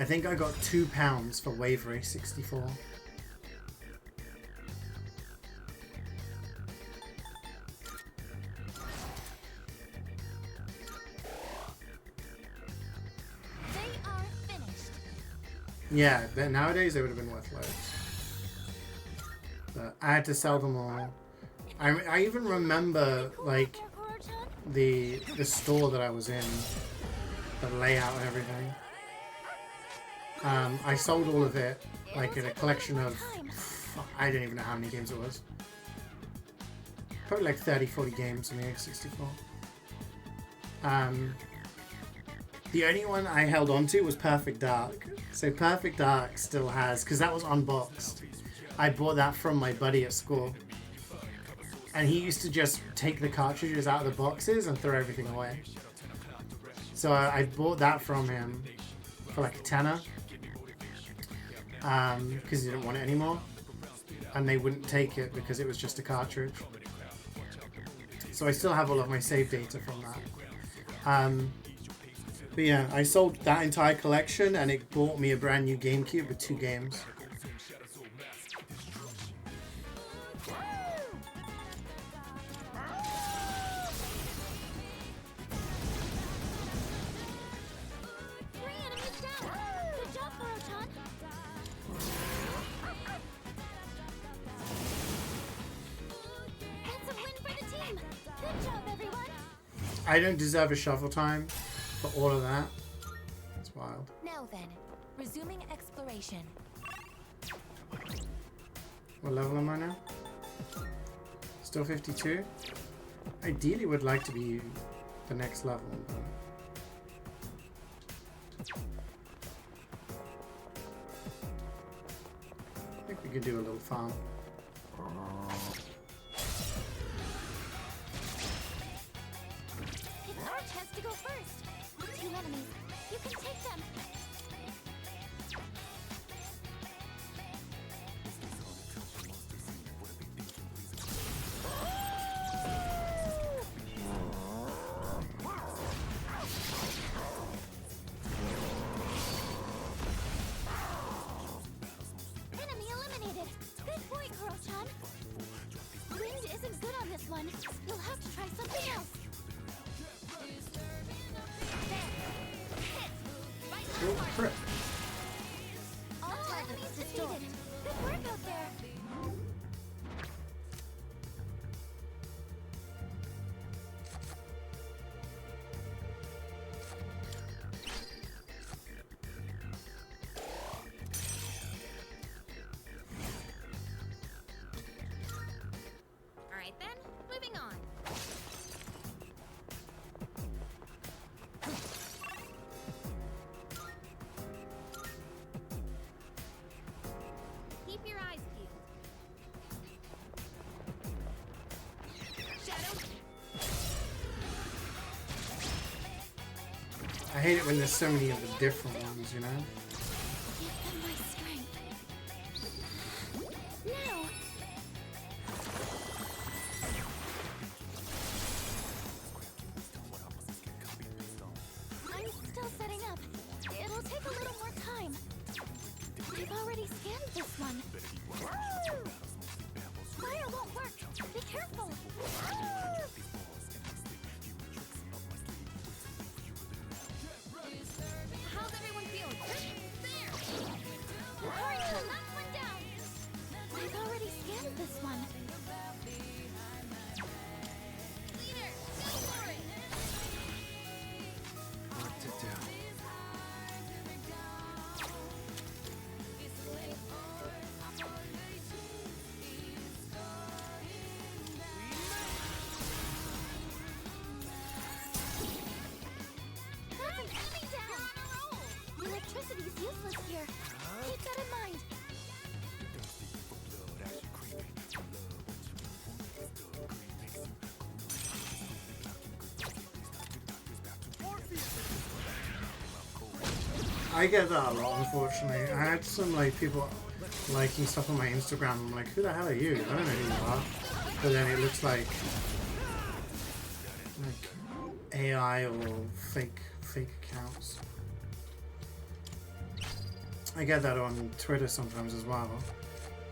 think I got £2 for Wave Race 64. Yeah, nowadays they would have been worth loads. But I had to sell them all. I even remember, like, the store that I was in, the layout and everything. I sold all of it, like, in a collection of, I don't even know how many games it was. Probably like 30, 40 games on the X64. The only one I held on to was Perfect Dark. So Perfect Dark still has, because that was unboxed. I bought that from my buddy at school. And he used to just take the cartridges out of the boxes and throw everything away. So I bought that from him for like a tenner. Because he didn't want it anymore. And they wouldn't take it because it was just a cartridge. So I still have all of my save data from that. But yeah, I sold that entire collection and it bought me a brand new GameCube with 2 games. I don't deserve a shovel time for all of that. It's wild. Now then, resuming exploration. What level am I now? Still 52? Ideally would like to be the next level, but... I think we could do a little farm. It's our chance to go first. 2 enemies. You can take them. Enemy eliminated. Good point, Kuro-chan. Wind isn't good on this one. You'll have to try something else. Oh, crap. All targets defeated. Good work out there. I hate it when there's so many of the different ones, you know? Give them my strength. Now! I'm still setting up. It'll take a little more time. I've already scanned this one. Fire won't work. Be careful. How's everyone feeling? There! Hurry, knock one down. I've already scanned this one. Leader, go for it! What to do? That's an enemy down. Electricity's useless here. Keep that in mind. I get that a lot, unfortunately. I had some like people liking stuff on my Instagram. I'm like, who the hell are you? I don't know who you are. But then it looks like AI or fake accounts. I get that on Twitter sometimes as well.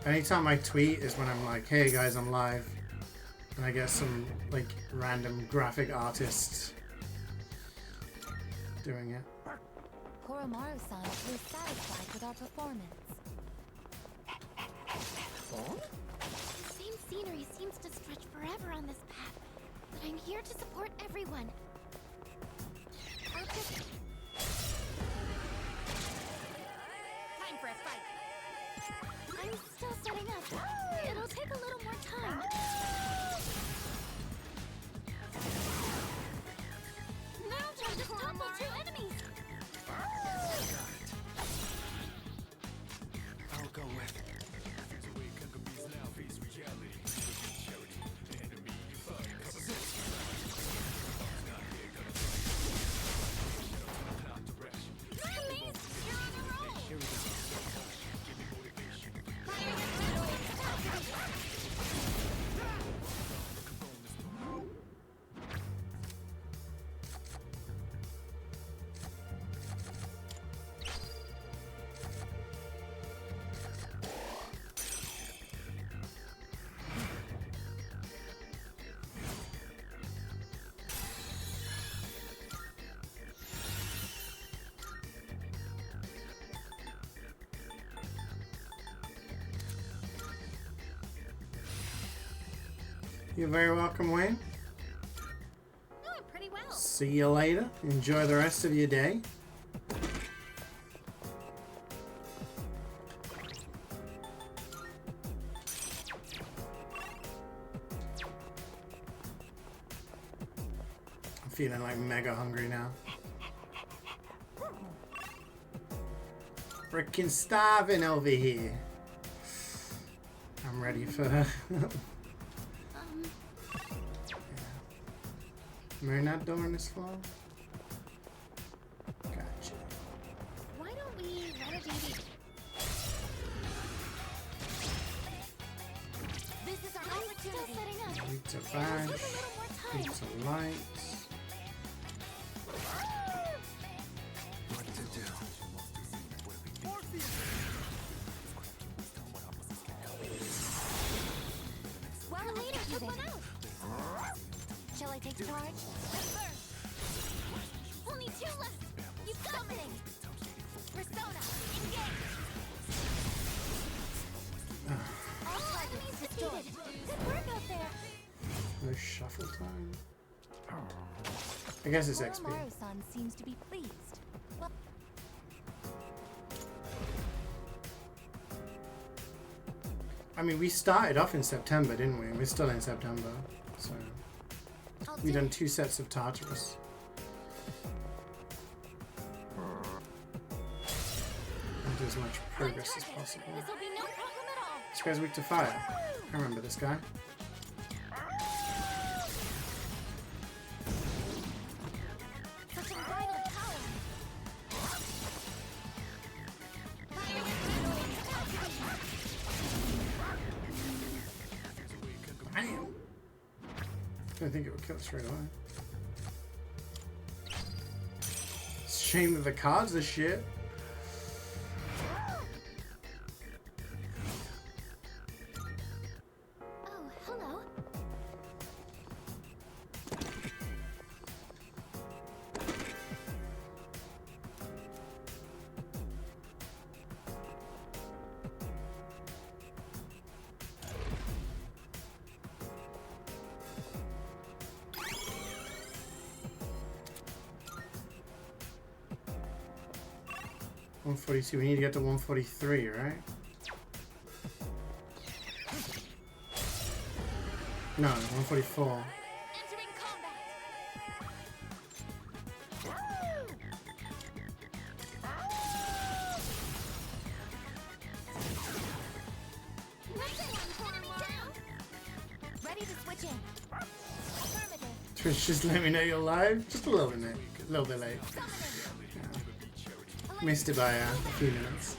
Anytime I tweet is when I'm like, hey guys, I'm live. And I get some like random graphic artist doing it. Koromaru-san was satisfied with our performance. The same scenery seems to stretch forever on this path, but I'm here to support everyone. I'll just... Time for a fight. I'm still setting up. It'll take a little more time. Now just topple two enemies. I'll go with it. You're very welcome, Wayne. Doing pretty well. See you later. Enjoy the rest of your day. I'm feeling like mega hungry now. Freaking starving over here. I'm ready for We're not doing this fall? Gotcha. Why don't we run a DVD? This is our opportunity. Setting up. Pizza bash, pizza lights. What to do? Well, the leader took one out. Shall I take charge? Only two left. You've got me. Persona, engage. All enemies defeated. Good work out there. No shuffle time. I guess it's XP. Koromaru-san seems to be pleased. Well, I mean, we started off in September, didn't we? We're still in September, so we've done 2 sets of Tartarus. And do as much progress as possible. This will be no problem at all. This guy's weak to fire. I remember this guy. Such unbridled power. don't think it would kill straight away. It's a shame that the cards are shit. Oh, hello. $142. We need to get to 143, right? No, 144. Entering combat. Ready to switch in. Affirmative. Trish, just let me know you're live. Just a little bit late. A little bit late. Missed it by a few minutes.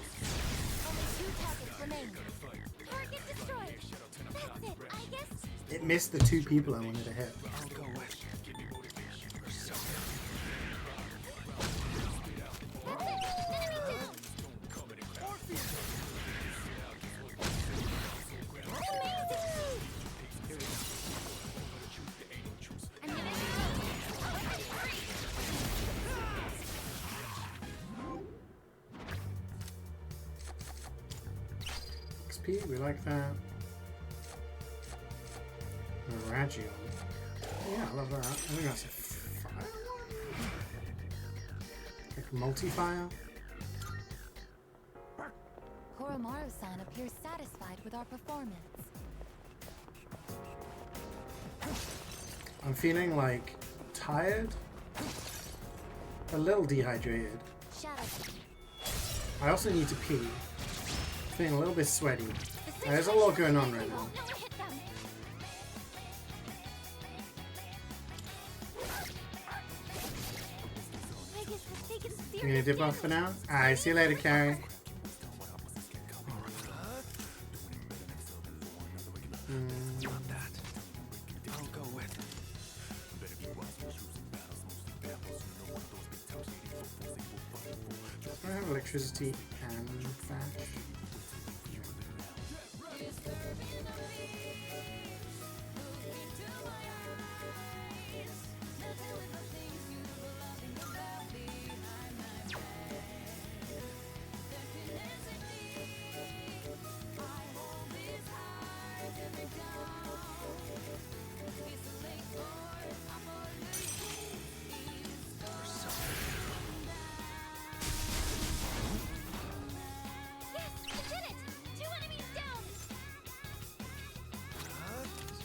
Only 2 targets remain. Target destroyed. That's it, I guess. It missed the 2 people I wanted to hit. XP, we like that. Raggio. Yeah, I love that. I think that's a fire one? Like multi-fire? Koromaru-san appears satisfied with our performance. I'm feeling like tired, a little dehydrated. I also need to pee. Feeling a little bit sweaty. There's a lot going on right now. You gonna dip off for now? Alright, see you later, Carrie. I have electricity and flash.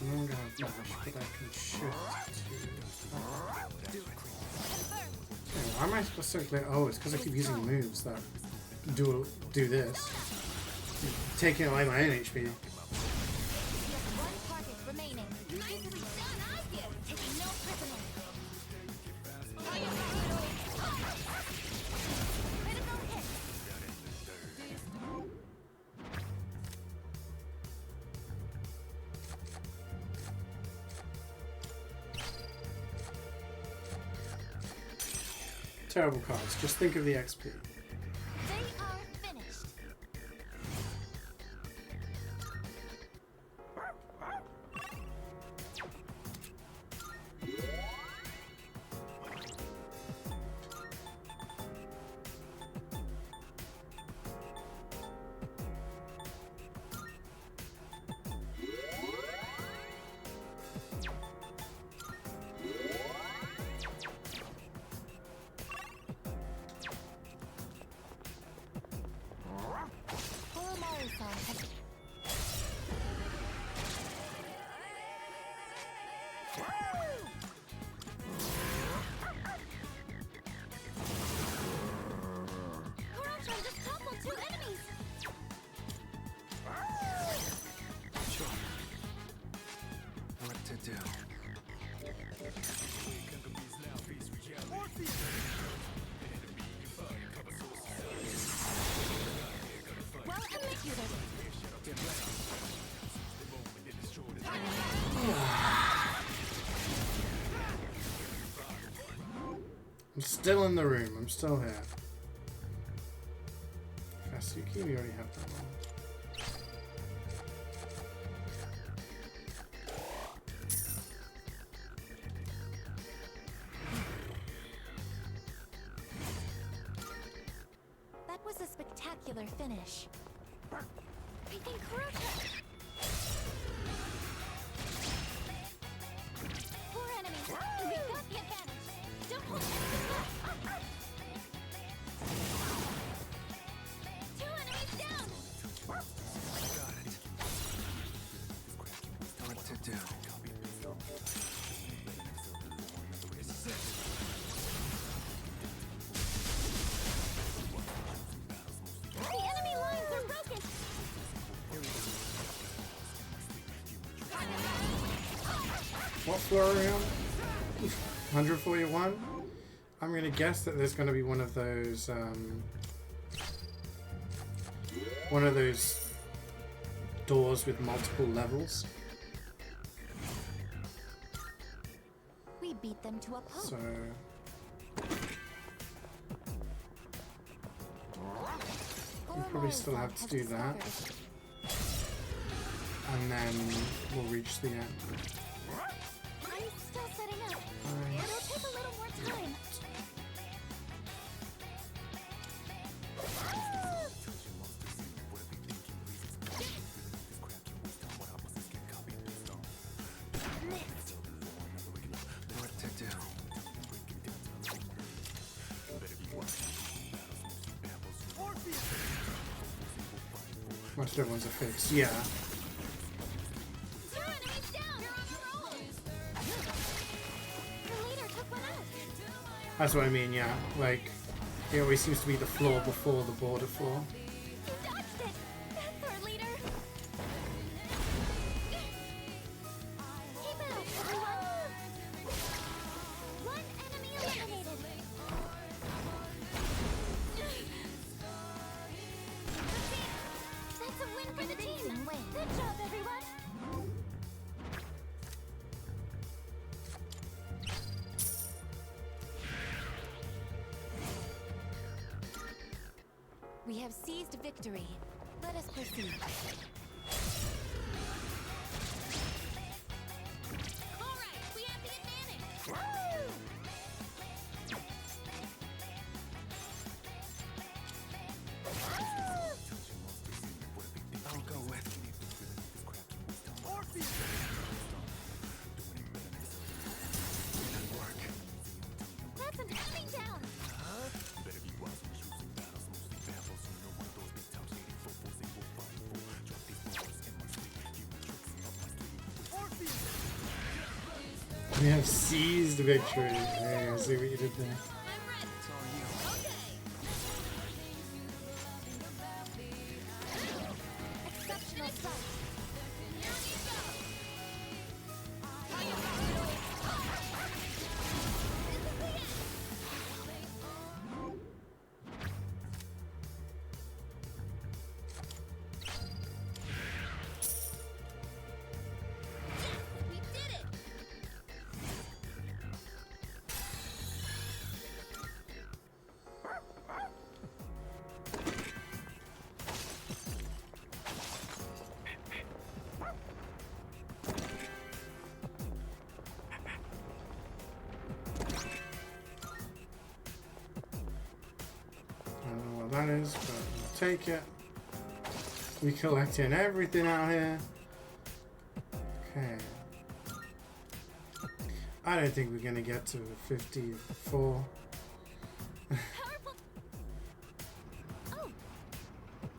I'm gonna have dash, but I can shift to... Okay, why am I supposed to click? Oh, it's because I keep using moves that do this. Taking away my own HP. One target remaining. Nicely done, I did. Taking no prisoners. Critical hit. Terrible cards. Just think of the XP. They are finished. still in the room. I'm still here. Fasuki, we already have that one. That was a spectacular finish. I think Kuroka... 4 enemies. We got the advantage. Don't hold back. 2 enemies down. Got it. What to do? This is it. The enemy lines are broken. What floor are we on? 141? I'm gonna guess that there's gonna be one of those doors with multiple levels. We beat them to a pulp. So we probably still have to do that. And then we'll reach the end. I'm still setting up. It'll take a little more time. What to do? Most everyone's a fix. Yeah. That's what I mean, yeah. Like, it always seems to be the floor before the border floor. You dodged it. That's our leader. Keep it up, everyone. 1 enemy eliminated. That's a win for the team. Good job, everyone. We have seized victory. Let us proceed. All right, we have the advantage. I'll go with Orpheus. Didn't work. That's an enemy down. We have seized victory. Hey, I see what you did there. Exceptional start. We did it. I don't know what that is, but we'll take it. We collecting everything out here. Okay. I don't think we're gonna get to 54.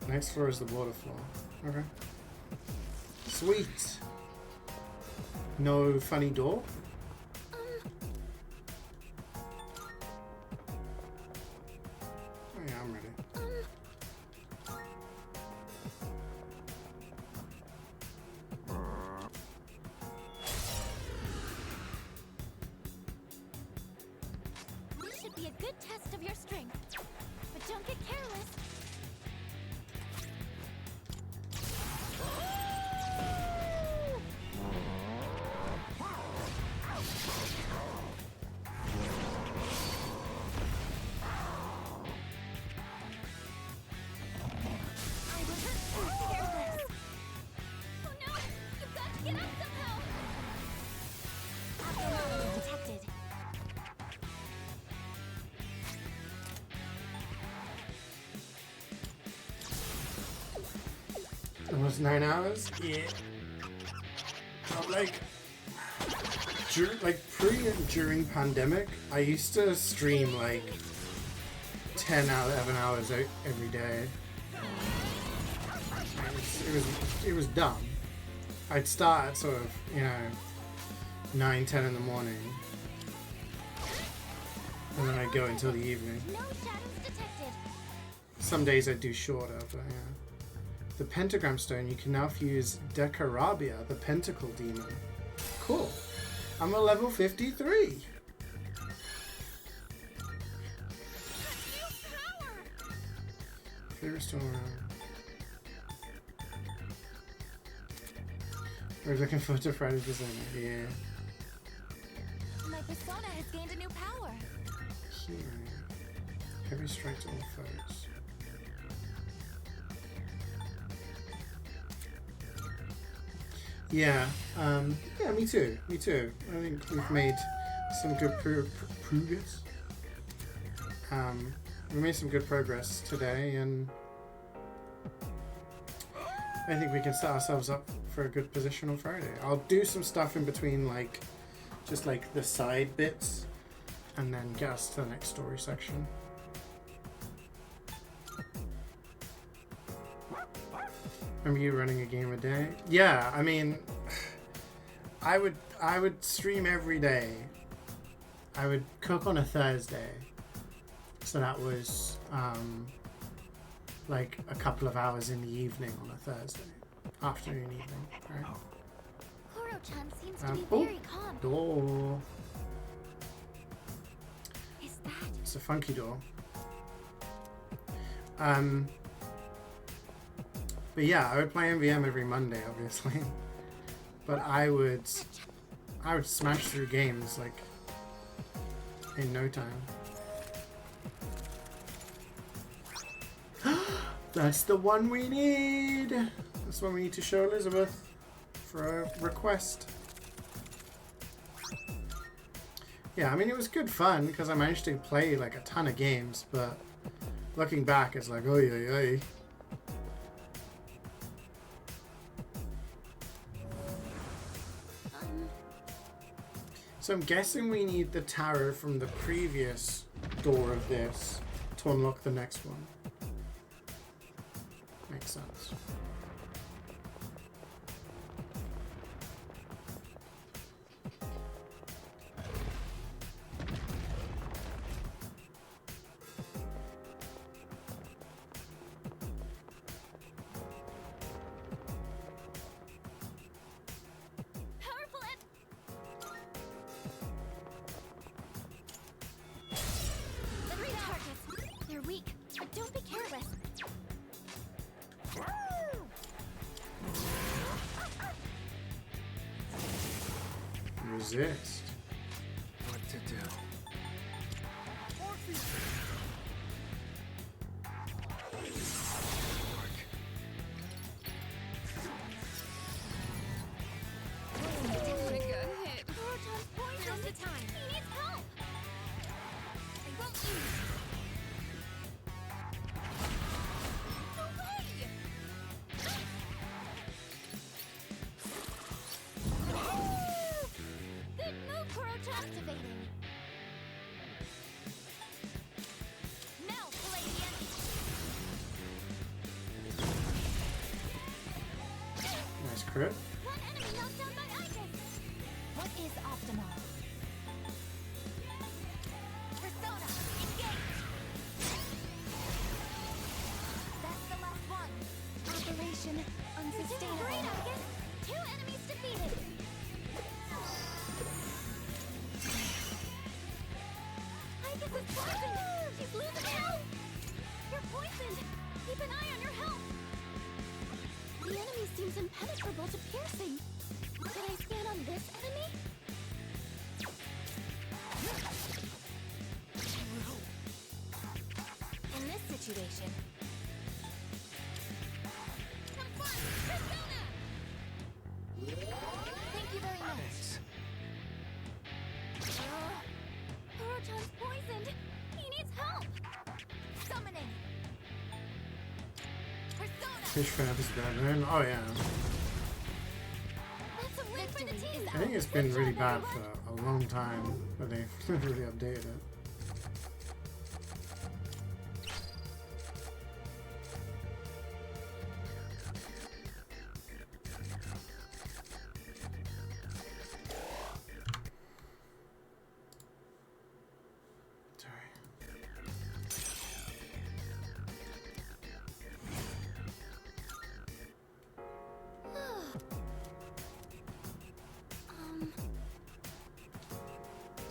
Next floor is the water floor. Okay. Sweet. No funny door? Oh yeah, I'm ready. This should be a good test of your strength. But don't get careless. Almost 9 hours? Yeah. But like, pre and during pandemic, I used to stream like 10 out 11 hours every day. It was dumb. I'd start at sort of, 9, 10 in the morning. And then I'd go until the evening. No shadows detected. Some days I'd do shorter, but yeah. The pentagram stone, you can now fuse Decarabia, the pentacle demon. Cool. I'm a level 53. Favorite stone around. We're looking forward to Friday's design. Yeah. My persona has gained a new power. Here. Heavy strike to all foes. Yeah, yeah, me too. Me too. I think we've made some good progress. We made some good progress today, and I think we can set ourselves up for a good position on Friday. I'll do some stuff in between, like, just like the side bits, and then get us to the next story section. Remember you running a game a day? Yeah, I mean, I would stream every day. I would cook on a Thursday, so that was like a couple of hours in the evening on a Thursday, afternoon, evening, right? Kuro-chan seems to be very calm. Door. Is that? It's a funky door. But yeah, I would play MVM every Monday, obviously. But I would smash through games like in no time. That's the one we need. That's what we need to show Elizabeth for a request. Yeah, I mean it was good fun because I managed to play like a ton of games, but looking back, it's like, oy oy oy. So I'm guessing we need the tower from the previous door of this to unlock the next one. Makes sense. Resist. What to do? Nice crit. One enemy knocked down by Isis. What is optimal? Persona, engage. That's the last one. Operation unsustainable. Great, Isis. 2 enemies defeated. Isis is poisoned. She's losing health. You're poisoned. Keep an eye on your health. The enemy seems impenetrable to piercing. Can I scan on this enemy? In this situation... Have fun! Persona! Thank you very much. Kuro-chan's poisoned! He needs help! Summoning! Persona! Fish Fab is bad. Oh yeah. I think it's been really bad for a long time, but they've never really updated it.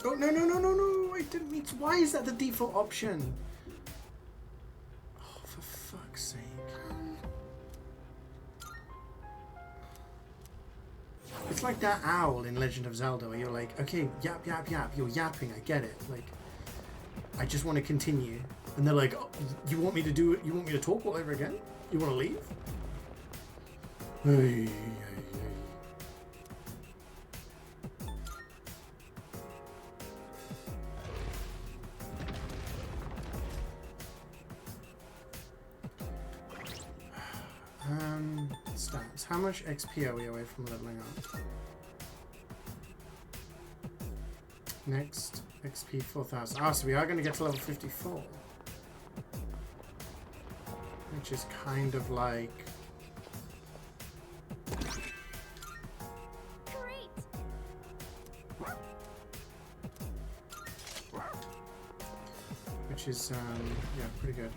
Oh, no, no, no, no, no, I didn't mean to. Why is that the default option? Oh, for fuck's sake. It's like that owl in Legend of Zelda where you're like, okay, yap, yap, yap, you're yapping, I get it. Like, I just want to continue. And they're like, oh, you want me to do it? You want me to talk all over again? You want to leave? Hey, hey, hey. Stats. How much XP are we away from leveling up? Next, XP 4,000. Ah, so we are going to get to level 54. Which is kind of like... Great. Which is, yeah, pretty good.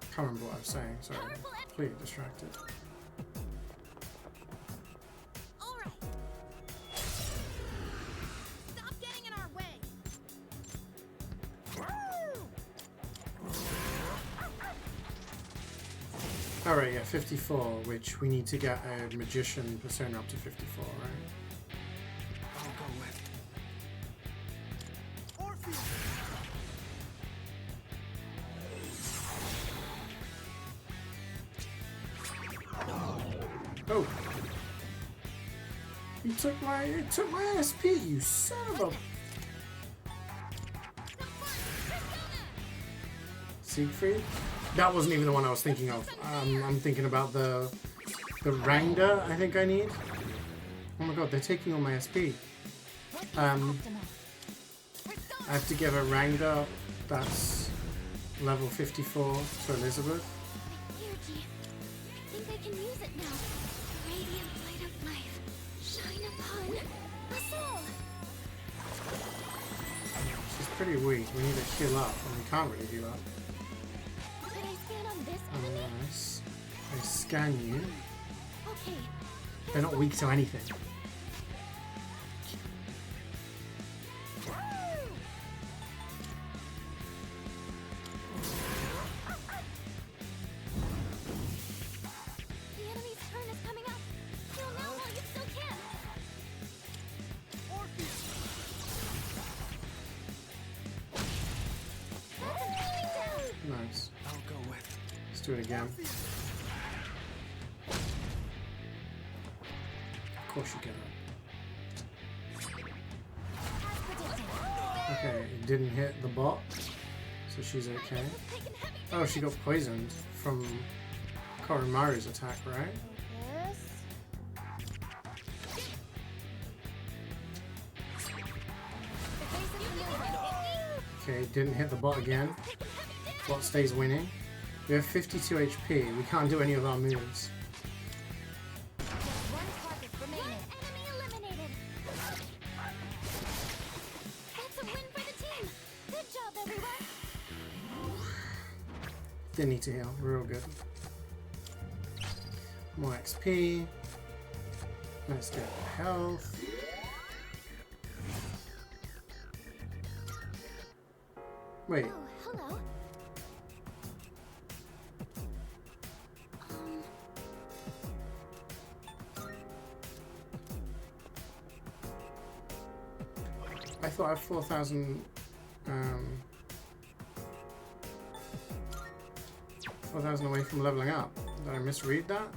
I can't remember what I was saying, sorry. Completely distracted. Alright. Stop getting in our way. Alright, yeah, 54, which we need to get a magician persona up to 54, right? I'll go with. Oh! You took my SP, you son of a... Siegfried? That wasn't even the one I was thinking of. I'm thinking about the Rangda I think I need. Oh my god, they're taking all my SP. I have to give a Rangda that's level 54 to Elizabeth. Energy. I think I can use it now. Radiant light of life. Shine upon us all. She's pretty weak. We need to heal up, and we can't really heal up. Could I scan on this enemy? Unless I scan you. Okay. They're not weak to anything. The enemy's turn is coming up. Heal now while you still can. That's an enemy down. Nice. I'll go with. Let's do it again. Of course you get up. Okay, it didn't hit the bot, so she's okay. Oh, she got poisoned from Koromaru's attack, right? Yes. Okay, didn't hit the bot again. Bot stays winning. We have 52 HP. We can't do any of our moves. One target remaining. Enemy eliminated. That's a win for the team. Good job, everyone. Didn't need to heal. Real good. More XP. Let's get health. Wait. Oh, hello. I thought I had 4,000. 4,000 away from leveling up. Did I misread that?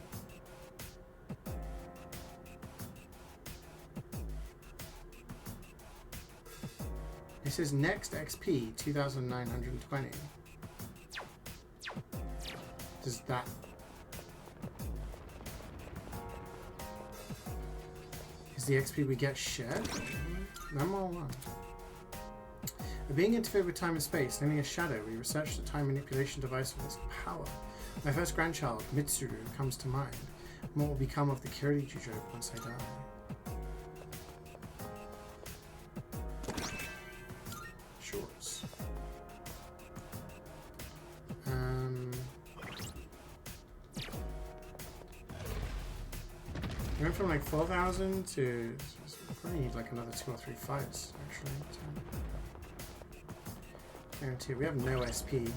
It says next XP 2,920. Does that... Is the XP we get shared? Them all one. Being interfered with time and space, naming a shadow, we researched a time manipulation device with its power. My first grandchild, Mitsuru, comes to mind. What will become of the Kiriju joke once I die? Shorts. We went from like 4,000 to... Probably need like another 2 or 3 fights, actually. Guarantee we have no SP.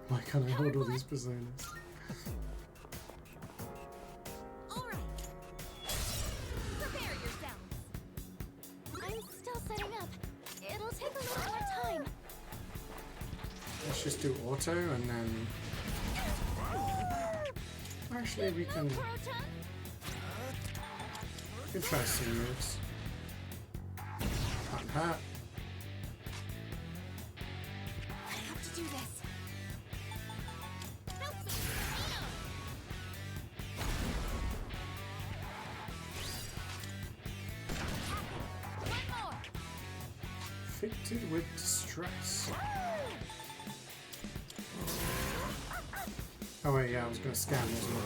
Why can't I hold all these personas? Just do auto and then actually we can try some moves. Can't hurt. I have to do this. Help me, one more. Afflicted with distress. Oh wait, yeah, I was gonna scan, wasn't it?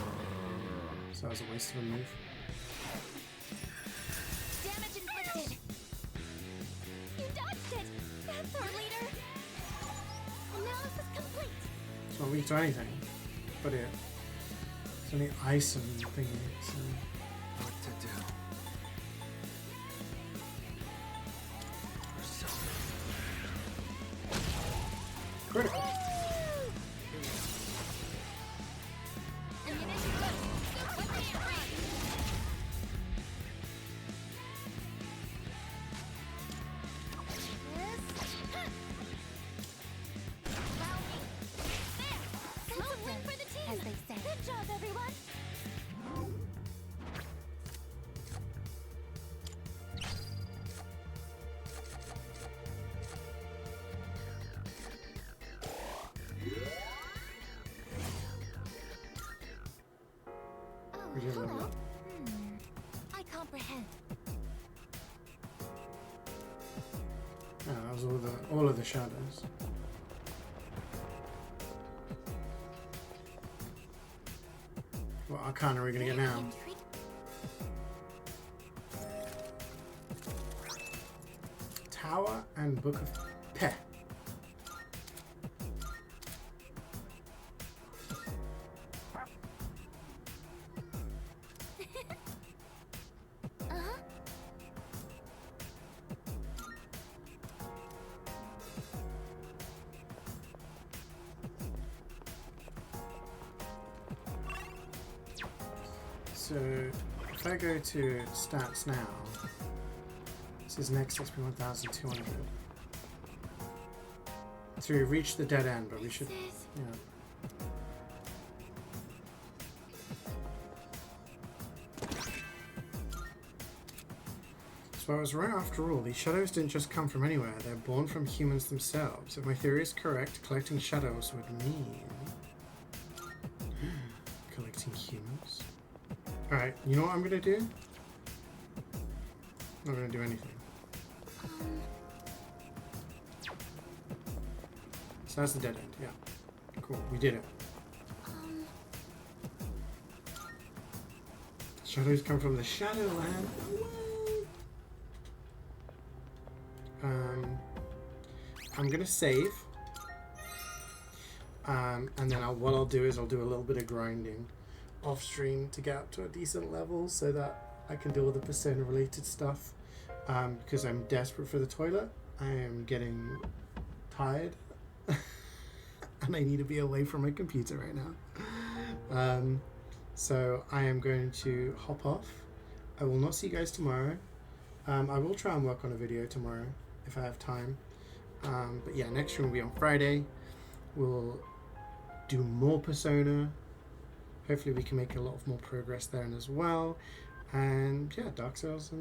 So that was a waste of a move. Damage inflicted. You dodged it. That's our leader. Analysis complete. It's not weak to anything, but it's only ice and thingy. So. What to do? Critical. Hello. I comprehend. Yeah, that was all of the shadows. What arcana are we gonna get now? Tower and Book of Peh. So if I go to stats now, this is next XP 1200. So we reached the dead end, but we should, yeah. So I was right after all. These shadows didn't just come from anywhere. They're born from humans themselves. If my theory is correct, collecting shadows would mean collecting humans. Alright, you know what I'm gonna do? I'm not gonna do anything. So that's the dead end, yeah. Cool, we did it. Shadows come from the Shadowland. I'm gonna save. And then what I'll do is I'll do a little bit of grinding off stream to get up to a decent level so that I can do all the Persona related stuff, because I'm desperate for the toilet. I am getting tired and I need to be away from my computer right now. So I am going to hop off. I will not see you guys tomorrow. I will try and work on a video tomorrow if I have time. But yeah, next stream will be on Friday. We'll do more Persona. Hopefully we can make a lot of more progress there as well. And yeah, Dark Souls and